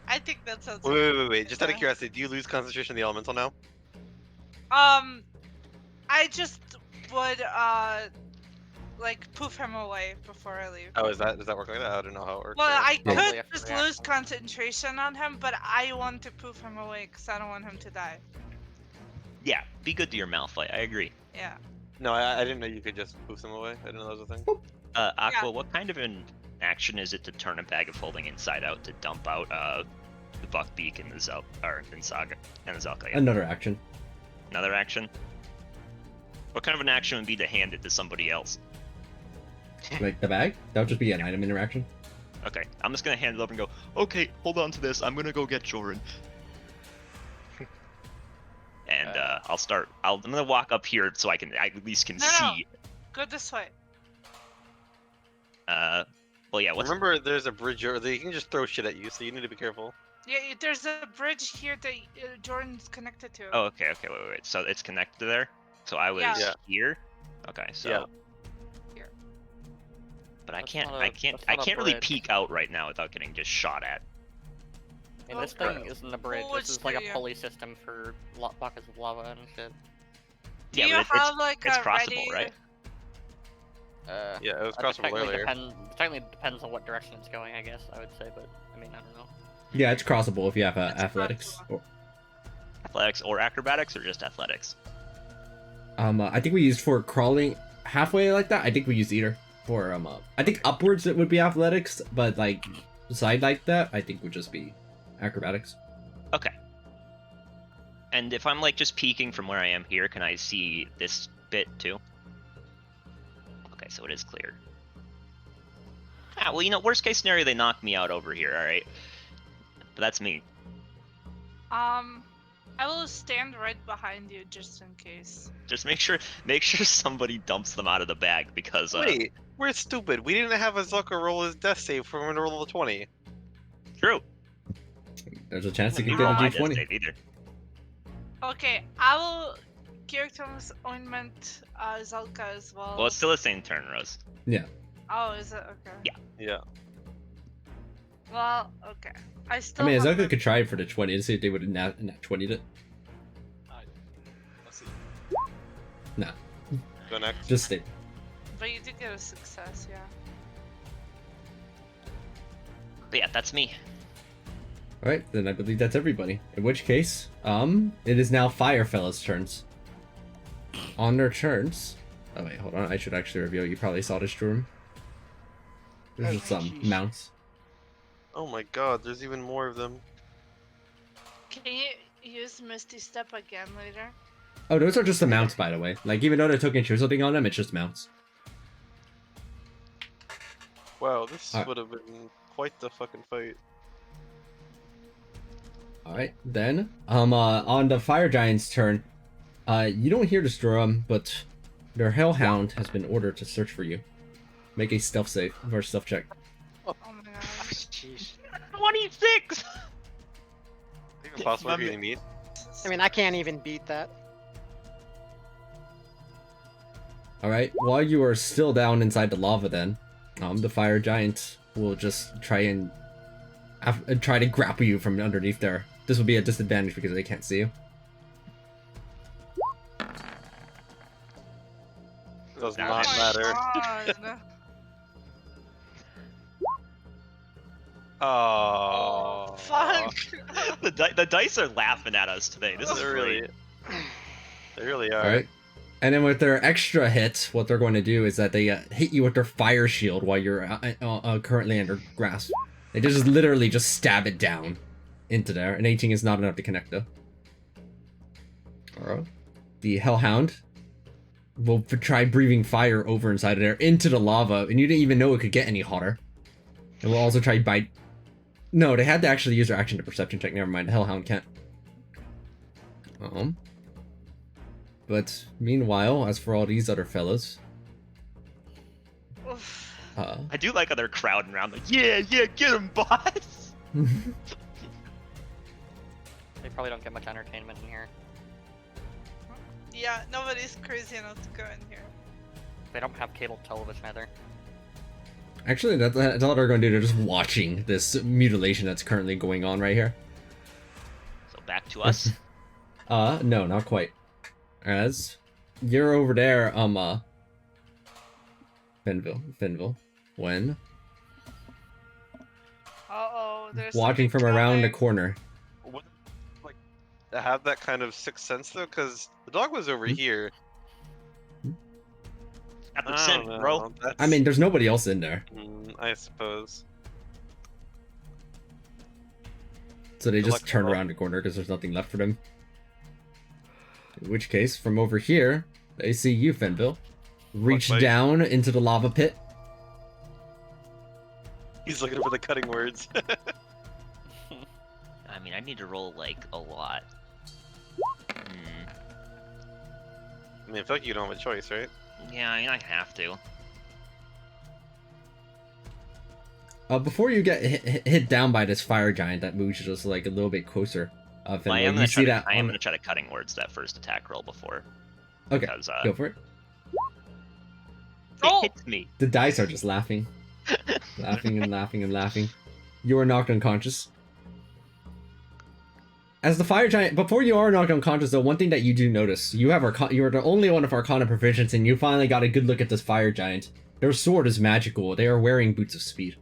I think that sounds. Wait. Just out of Yeah. curiosity, do you lose concentration of the elemental now? I just would like poof him away before I leave. Oh, does that work like that? I don't know how it works. Well, I Probably could after just the lose action. concentration on him, but I want to poof him away because I don't want him to die. Yeah, be good to your Malphite. I agree. Yeah. No, I didn't know you could just boost them away. I didn't know that was a thing. Aqua, Yeah. what kind of an action is it to turn a bag of holding inside out to dump out the Buckbeak and the Saga and the Zelka? Yeah. Another action. Another action. What kind of an action would be to hand it to somebody else? Like the bag? That would just be an item interaction. Okay, I'm just gonna hand it over and go. Okay, hold on to this. I'm gonna go get Joran. And I'm gonna walk up here so I at least can No. see. Go this way. Well, yeah. What's Remember, there's a bridge over there. You can just throw shit at you, so you need to be careful. Yeah, there's a bridge here that Jordan's connected to. Oh, okay. Wait. So it's connected there. So I was Yeah. here. Okay, so. Yeah. Here. But I That's can't. not I a- can't. that's I not a can't really bridge. peek out right now without getting just shot at. And this Okay. thing isn't a bridge. Well, This is like a yeah. pulley system for buckets of lava and shit. Do Yeah, you but it's- have like it's a crossable, ready? right? Yeah, it was That crossable technically earlier. technically depends on what direction it's going, I guess, I would say, but I mean, I don't know. Yeah, it's crossable if you have It's athletics. crossable. Athletics or acrobatics or just athletics? I think we used for crawling halfway like that. I think we used either for I think upwards it would be athletics, but like side like that, I think would just be acrobatics. Okay. And if I'm like just peeking from where I am here, can I see this bit too? Okay, so it is clear. Ah, well, worst case scenario, they knock me out over here, alright? But that's me. I will stand right behind you just in case. Just make sure somebody dumps them out of the bag because Wait, we're stupid. We didn't have Azuka roll his death save for him to roll a 20. true. There's a chance he You could roll get a my death D20. save either. Okay, I will Kirkton's ointment Zalka as well. Well, it's still the same turn, Rose. Oh, is it? Okay. Yeah. Yeah. Well, okay. I I still mean, have Azuka my- could try for the 20 to see if they would have nat 20'd it. Let's see. Nah, Go next. just stay. But you did get a success, yeah. But yeah, that's me. Alright, then I believe that's everybody. In which case, it is now Firefella's turns. On their turns... Oh wait, hold on, I should actually reveal, you probably saw this room. There's just some jeez. mounts. Oh my god, there's even more of them. Can you use Misty Step again later? Oh, those are just the mounts, by the way. Like, even though they're token something on them, it's just mounts. Wow, this Alright. would have been quite the fucking fight. Alright, then, on the Fire Giant's turn, you don't hear the Sturm, but their Hellhound has been ordered to search for you. Make a stealth save, or stealth check. Oh my gosh. Jeez. 26. Even possible if you didn't meet. I mean, I can't even beat that. Alright, while you are still down inside the lava then, the Fire Giant will just try to grapple you from underneath there. This will be a disadvantage because they can't see you. Does Oh not Oh my matter. God. Oh. Fuck. The dice are laughing at us today. This is They really. really, they really are. Alright. And then with their extra hit, what they're going to do is that they hit you with their fire shield while you're currently under grasp. They just literally just stab it down into there. An 18 is not enough to connect though. Alright. The Hellhound will try breathing fire over inside of there into the lava, and you didn't even know it could get any hotter. It will also try bite. No, they had to actually use their action to perception check. Never mind, the Hellhound can't. But meanwhile, as for all these other fellas, Oof. I do like how they're crowding around like, yeah, get him, boss. They probably don't get much entertainment in here. Yeah, nobody's crazy enough to go in here. They don't have cable television either. actually, that's all they're going to do. They're just watching this mutilation that's currently going on right here. So back to us. No, not quite. As you're over there, Finville, when Uh-oh, there's watching something from around the coming. corner. What, like, to have that kind of sixth sense though, because the dog was over here. Got the I scent, don't bro. know, that's- I mean, there's nobody else in there, I suppose. so they Good just luck, turn Carl. around the corner because there's nothing left for them. In which case, from over here, they see you, Finville, reach buddy. down into the lava pit. He's looking for the cutting words. I mean, I need to roll like a lot. I mean, I feel like you don't have a choice, right? Yeah, I mean, I have to. Before you get hit down by this fire giant that moves just like a little bit closer, Well, Finville, I am you gonna see that. I am on- gonna try to cutting words that first attack roll before. Okay, Because go for it. Oh! it hits me. The dice are just laughing, laughing and laughing and laughing. You are knocked unconscious. As the fire giant, before you are knocked unconscious, though, one thing that you do notice, you have you are the only one of Arcana proficiency, and you finally got a good look at this fire giant. Their sword is magical. They are wearing boots of speed.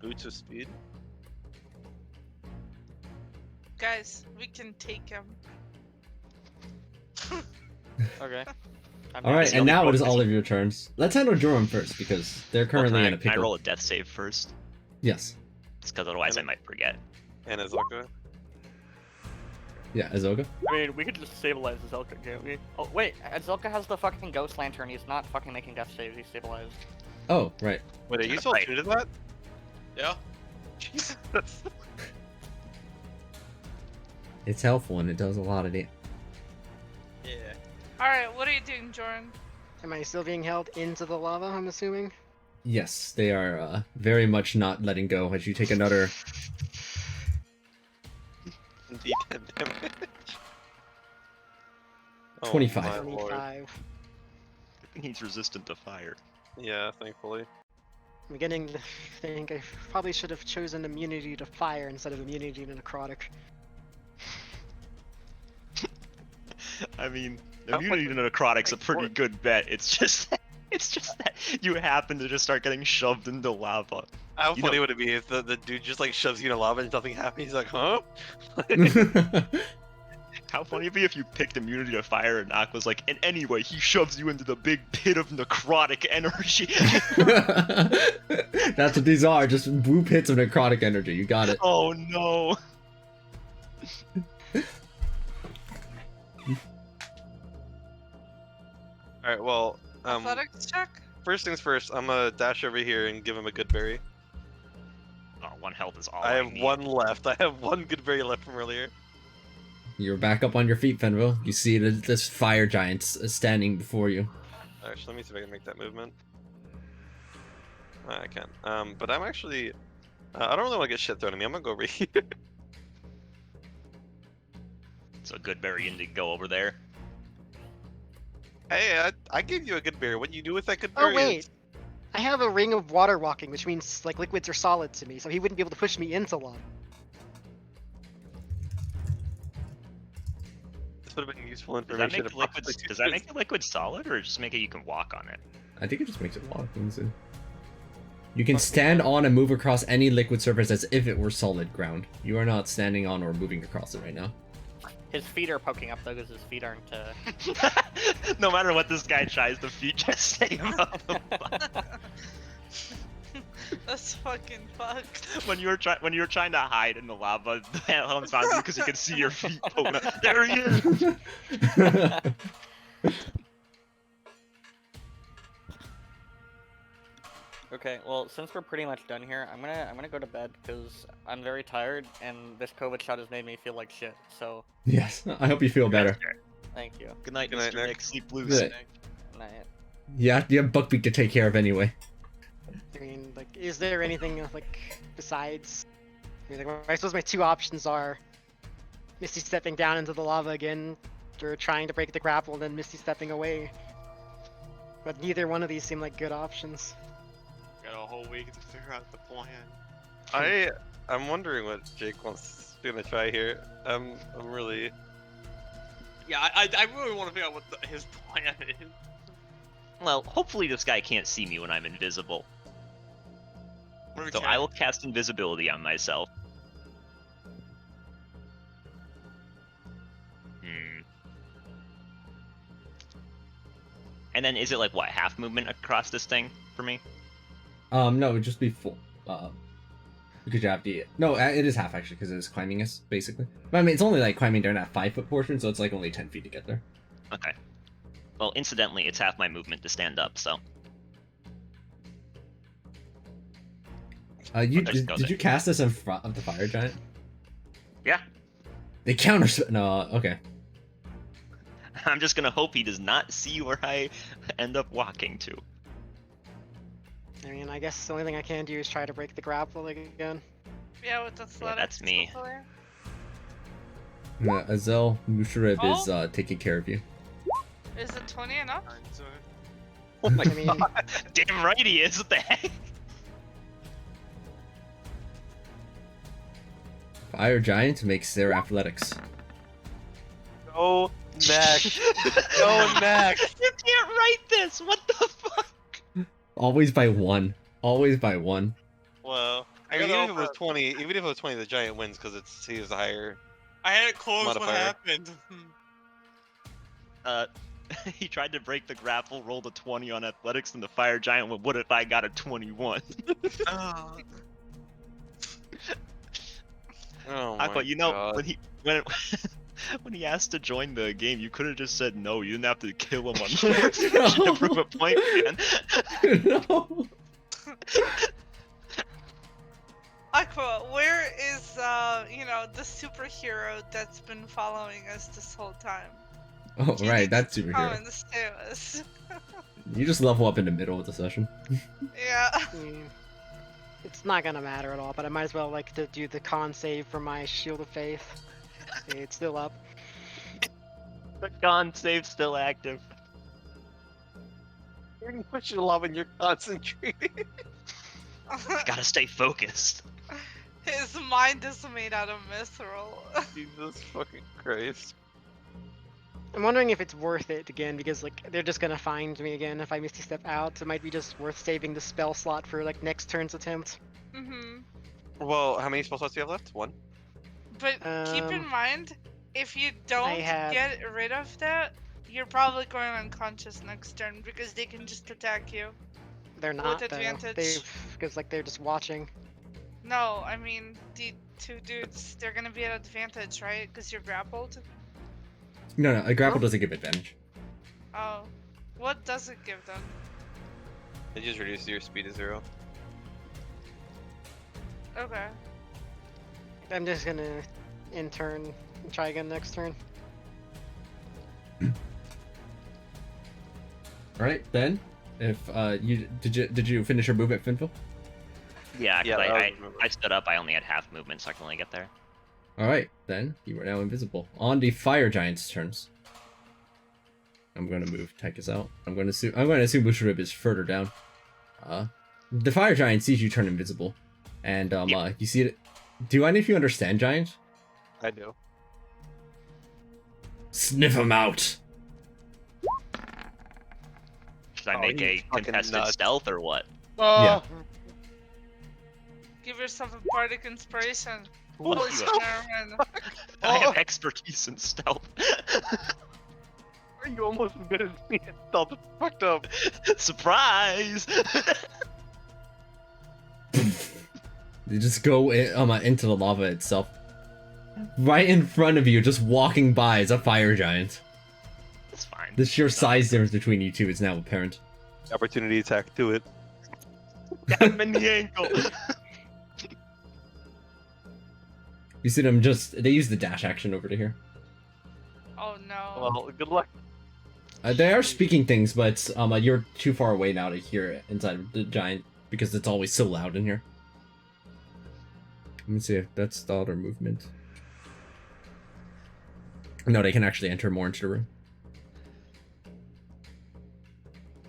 Boots of speed. Guys, we can take him. Okay. All right, Is he and only now it is focused? all of your turns. Let's handle Joram first because they're currently Well, in a can I pickle. roll a death save first? Yes. Just because otherwise I might forget. And Azuka. Yeah, Azoka. I mean, we could just stabilize Zelka, can't we? Oh, wait, Zelka has the fucking ghost lantern. He's not fucking making death saves. He's stabilized. Oh, right. Wait, are you still Right. tuned to that? Yeah. Jesus. It's helpful and it does a lot of it. Yeah. Alright, what are you doing, Jordan? Am I still being held into the lava, I'm assuming? Yes, they are very much not letting go as you take another. D10 damage. Oh 25. my lord. 25. He's resistant to fire. Yeah, thankfully. I'm beginning to think I probably should have chosen immunity to fire instead of immunity to necrotic. I mean, How immunity to necrotic's a pretty good bet. It's just that you happen to just start getting shoved into lava. How You funny know- would it be if the dude just like shoves you in lava and nothing happens? He's like, huh? How funny it'd be if you picked immunity to fire and Aqua's like, and anyway, he shoves you into the big pit of necrotic energy. That's what these are, just blue pits of necrotic energy. You got it. Oh no. Alright, well, Athletics check? first things first, I'm gonna dash over here and give him a good berry. Oh, 1 health is all I have need. 1 left. I have 1 good berry left from earlier. You're back up on your feet, Fenville. You see this fire giant standing before you. Actually, let me see if I can make that movement. I can. But I'm actually... I don't really want to get shit thrown at me. I'm gonna go over here. So good berry and to go over there. Hey, I gave you a good berry. What you do with that good berry? Oh wait! I have a ring of water walking, which means like liquids are solid to me, so he wouldn't be able to push me into lava. This would have been useful Does that information. make liquid? Does that make the liquid solid, or just make it you can walk on it? I think it just makes it walk. You can stand on and move across any liquid surface as if it were solid ground. You are not standing on or moving across it right now. His feet are poking up though, because his feet aren't. No matter what this guy tries, the feet just stay above the bottom. That's fucking fucked. When you were trying to hide in the lava, the helm's found you because he could see your feet poking up. There he is. Okay, well, since we're pretty much done here, I'm gonna go to bed because I'm very tired and this COVID shot has made me feel like shit. So Yes, I hope you feel better. thank you. Good night, Good night, Mr. Nick. Nick. Sleep loose. Good. Night. Yeah, you have Buckbeak to take care of anyway. I mean, like, is there anything like besides? I mean, like, I suppose my 2 options are Misty stepping down into the lava again, or trying to break the grapple and then Misty stepping away. But neither one of these seem like good options. Got a whole week to figure out the plan. I'm wondering what Jake gonna try here. I'm really... Yeah, I really want to figure out what his plan is. Well, hopefully this guy can't see me when I'm invisible. So I will cast invisibility on myself. And then is it like what, half movement across this thing for me? No, it would just be full. Because you have to. No, it is half actually, because it is climbing us basically. But I mean, it's only like climbing down that 5-foot portion, so it's like only 10 feet to get there. Okay. Well, incidentally, it's half my movement to stand up, so. Did you cast this in front of the fire giant? Yeah. They counter. No, okay. I'm just gonna hope he does not see where I end up walking to. I mean, I guess the only thing I can do is try to break the grapple again. Yeah, with athletics. that's me. hopefully. Azel Musharib is Oh. taking care of you. Is it 20 enough? Oh my I mean, Damn right he is. What the heck? Fire giant makes their athletics. Go next. Go next. You can't write this. What the fuck? Always by 1. Always by 1. Well, I mean, even if it was 20, the giant wins because he is the higher. I had it close. What Modifier. happened? He tried to break the grapple, rolled a 20 on athletics, and the fire giant went, what if I got a 21? Oh I my thought, you know, God. when he asked to join the game, you could have just said no. You didn't have to kill him on to prove a point, man. No. I Aqua, where is you know, the superhero that's been following us this whole time? Oh, He right, needs that to come superhero. and save us. You just level up in the middle of the session. Yeah. It's not gonna matter at all, but I might as well like to do the con save for my Shield of Faith. It's still up. The con save's still active. You're gonna push your love and you're concentrating. Gotta stay focused. His mind is made out of mithril. Jesus fucking Christ. I'm wondering if it's worth it again, because like they're just gonna find me again if I misty step out. It might be just worth saving the spell slot for like next turn's attempt. Well, how many spell slots do you have left? One? But keep in mind, if you don't have- get rid of that, you're probably going unconscious next turn because they can just attack you. They're not though. advantage. Because like they're just watching. No, I mean, the two dudes, they're gonna be at advantage, right? Because you're grappled? No, a grapple Oh. doesn't give advantage. Oh. What does it give them? It just reduces your speed to 0. Okay. I'm just gonna in turn and try again next turn. All right, Ben. If did you finish your movement, Finville? Yeah, Yeah, because that was I stood up, I only had half movement, so I can only get there. All right, then you are now invisible. On the fire giant's turns. I'm going to move Tychus out. I'm going to assume Busharib is further down. The fire giant sees you turn invisible, and you see it. Do any of you understand giant? I do. Sniff him out. Should I Oh, make you a fucking contested nuts. stealth or what? Yeah. Give yourself a bardic inspiration. What? Holy You shit, never mind. I have expertise in stealth. Are you almost as good as me? Stealth is fucked up. Surprise! You just go into the lava itself. Right in front of you, just walking by, is a fire giant. It's fine. The sheer size difference between you two is now apparent. Opportunity attack, do it. Stab him in the ankle. You see them they use the dash action over to here. Oh no. Well, good luck. They are speaking things, but you're too far away now to hear it inside of the giant because it's always so loud in here. Let me see if that's the other movement. No, they can actually enter more into the room.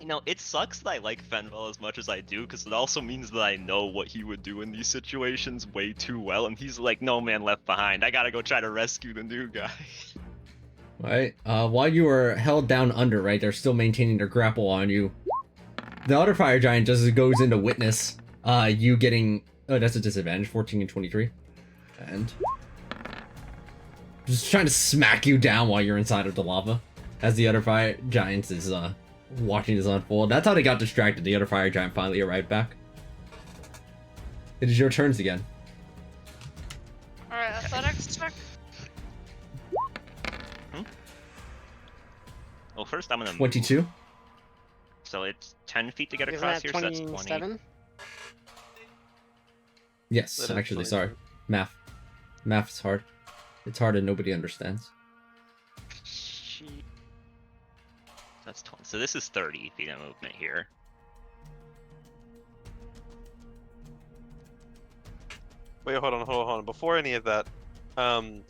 You know, it sucks that I like Fenwell as much as I do, because it also means that I know what he would do in these situations way too well, and he's like, no man left behind. I gotta go try to rescue the new guy. Right. While you are held down under, right, they're still maintaining their grapple on you. The other fire giant just goes into witness. You getting... Oh, that's a disadvantage, 14 and 23. And... just trying to smack you down while you're inside of the lava. As the other fire giant is, watching this unfold. That's how they got distracted. The other fire giant finally arrived back. It is your turns again. Alright, athletics check. Well, first I'm gonna move. 22. So it's 10 feet to get Isn't across that here, so that's 20. 27? Yes, That is actually, 22. sorry. Math. Math's hard. It's hard and nobody understands. That's 20. So this is 30 feet of movement here. Wait, hold on. Before any of that, I'm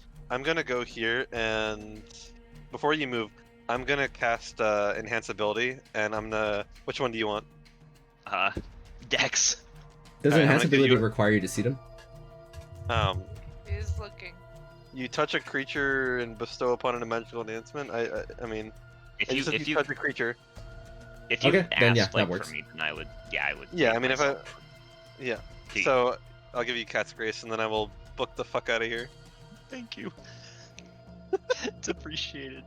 gonna go here and before you move, I'm gonna cast enhance ability, and I'm gonna. Which one do you want? Dex. Does Alright, I'm enhance gonna give ability you a- require you to see them? He's looking. You touch a creature and bestow upon it a magical enhancement. I mean, If you you said if you you touch a creature. if you Okay, asked then yeah, that like works. for me, then I would I would. Yeah, take I mean if I. myself. Yeah. Dude, So I'll give you Cat's Grace, and then I will book the fuck out of here. thank you. It's appreciated.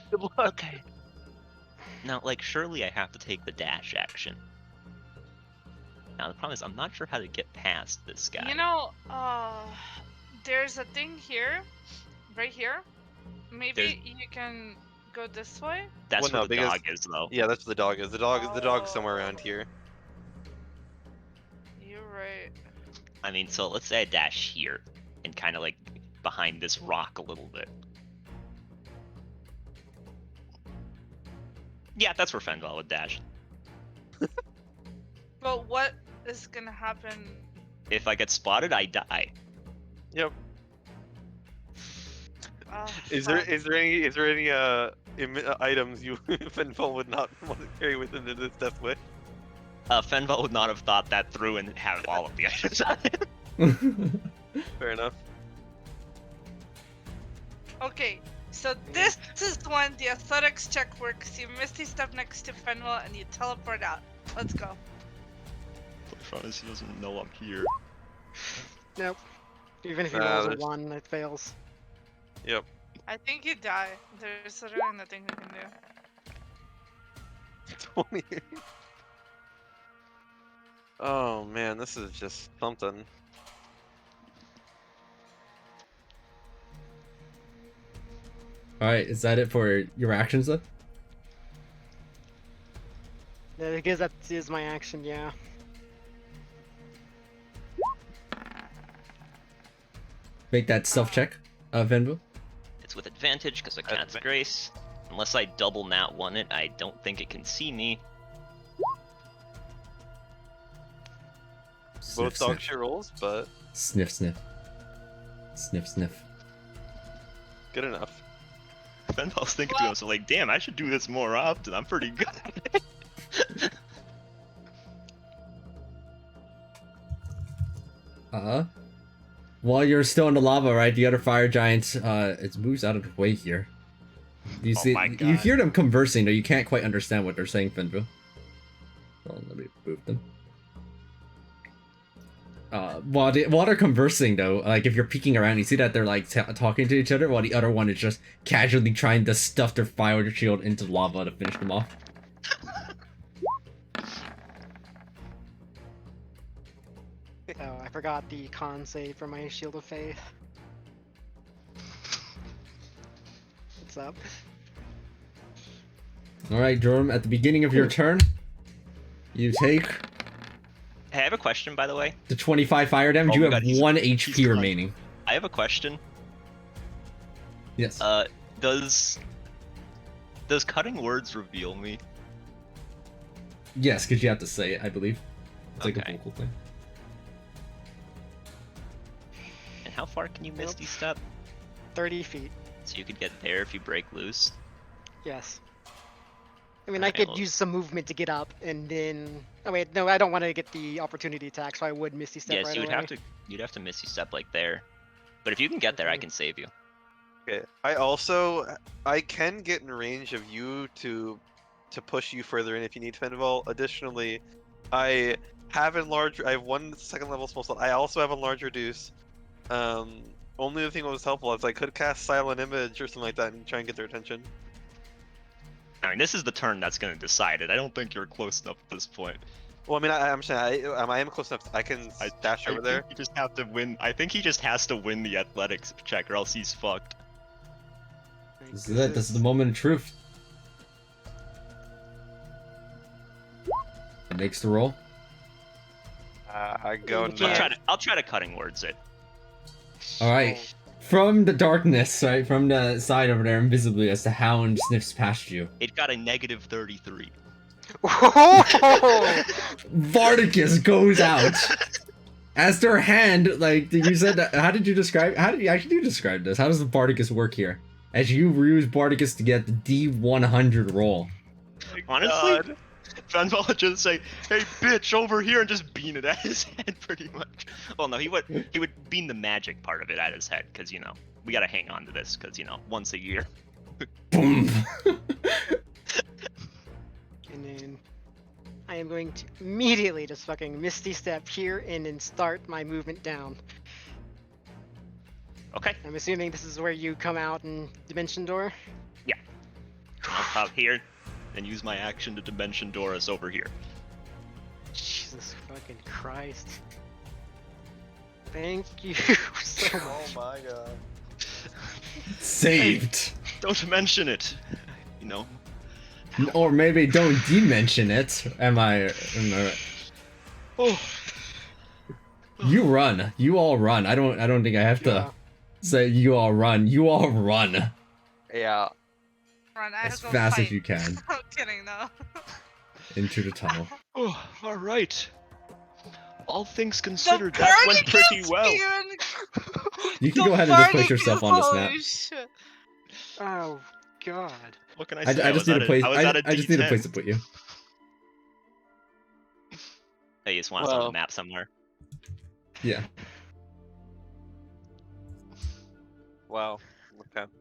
Good luck. Okay. Now, like, surely I have to take the dash action. Now, the problem is, I'm not sure how to get past this guy. You know, there's a thing here, right here. Maybe you can go this way. That's Well, no, where the because- dog is, though. Yeah, that's what the dog is. The dog's somewhere around here. You're right. I mean, so let's say I dash here and kind of like behind this rock a little bit. Yeah, that's where Fenval would dash. But what is gonna happen? If I get spotted, I die. Yep. Oh, Is there any items you Fenval would not want to carry with him in this death wish? Fenval would not have thought that through and have all of the items on him. Fair enough. Okay, so this is when the athletics check works. You Misty Step next to Fenwell and you teleport out. Let's go. Promise he doesn't know I'm here. Nope. Even if he Nah, rolls a there's- 1, it fails. Yep. I think you die. There's literally nothing we can do. 20. Oh man, this is just something. Alright, is that it for your actions then? I guess that is my action, yeah. Make that self check, Venbu. It's with advantage because of Cat's Grace. Unless I double nat 1 it, I don't think it can see me. Both dog shit rolls, but Sniff, sniff. Sniff, sniff. good enough. Fenval's thinking to himself, like, damn, I should do this more often. I'm pretty good at it. While you're still in the lava, right, the other fire giant, it moves out of the way here. You see, my you God. hear them conversing, though you can't quite understand what they're saying, Finvu. Well, let me move them. While they're conversing, though, like, if you're peeking around, you see that they're, like, talking to each other, while the other one is just casually trying to stuff their fire shield into lava to finish them off. Oh, I forgot the con save for my Shield of Faith. What's up? Alright, Jorm, at the beginning of your turn, you take Hey, I have a question, by the way. the 25 fire damage. Oh You my have God, he's 1 HP gone. remaining. I have a question. Yes. Does cutting words reveal me? Yes, because you have to say it, I believe. It's like a Okay. vocal thing. And how far can you Misty Step? 30 feet. So you could get there if you break loose. Yes. I mean, I Okay, could well- use some movement to get up, and then... Oh wait, no, I don't want to get the opportunity attack, so I would Misty Step Yes, right you would away. you'd have to Misty Step like there. But if you can get there, I Okay. can save you. Okay. I can get in range of you to push you further in if you need Fenval. Additionally, I have 1 second level spell slot. I also have Enlarge Reduce. Only the thing that was helpful is I could cast Silent Image or something like that and try and get their attention. I mean, this is the turn that's going to decide it. I don't think you're close enough at this point. Well, I mean, I'm saying I am close enough. I can dash over there. think you just have to win. I think he just has to win the athletics check, or else he's fucked. This is it. This is the moment of truth. It makes the roll. I go You nuts. can't- I'll try to cutting words it. Alright. From the darkness, right, from the side over there, invisibly, as the hound sniffs past you, It got a negative 33. Oh! Vardicus goes out. As their hand, like you said, how did you actually describe this? How does the Vardicus work here? As you use Vardicus to get the D100 roll. Honestly, Fenval would just say, "Hey, bitch, over here," and just beam it at his head, pretty much. Well, no, he would beam the magic part of it at his head, because we gotta hang on to this, because once a year. Boom. And then I am going to immediately just fucking Misty Step here and then start my movement down. Okay, I'm assuming this is where you come out and Dimension Door? I'll pop here, then use my action to Dimension Door us over here. Jesus fucking Christ. Thank you so much. my god. Saved. Don't mention it. Or maybe don't de-mention it. Am I right? Oh. You run. You all run. I don't think I have to say you all run. You all run. Yeah. Run, I As go fast as fight. you can. I'm kidding, though. Into the tunnel. Oh, all right. All things The considered, that went party pretty keeps well. even- You can the go ahead and just party place yourself on this map. Holy shit. Oh God. What can I I say? just need a place. I was at a I just need a place to D10. put you. Oh, you just want us on Well. the map somewhere. Yeah. Wow. Okay.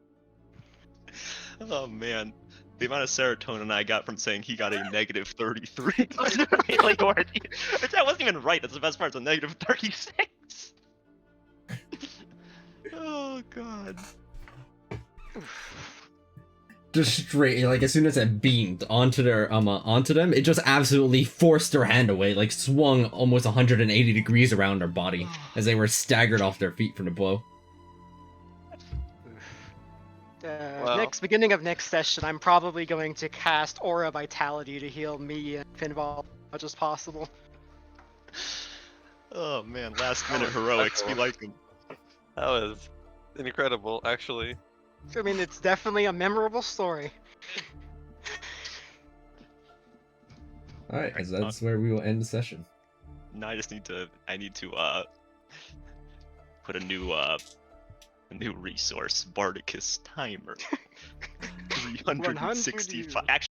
Oh man, the amount of serotonin I got from saying he got a negative 33 was really worth it. That wasn't even right. That's the best part. It's a negative 36. Oh god. Just straight, like as soon as it beamed onto them, it just absolutely forced their hand away, like swung almost 180 degrees around their body as they were staggered off their feet from the blow. Well. Beginning of next session, I'm probably going to cast Aura Vitality to heal me and Finball as much as possible. Oh man, last minute heroics. We like them. That was incredible, actually. I mean, it's definitely a memorable story. All right, as that's where we will end the session. Now I need to put a new resource, Bardicus timer. 365. Actually,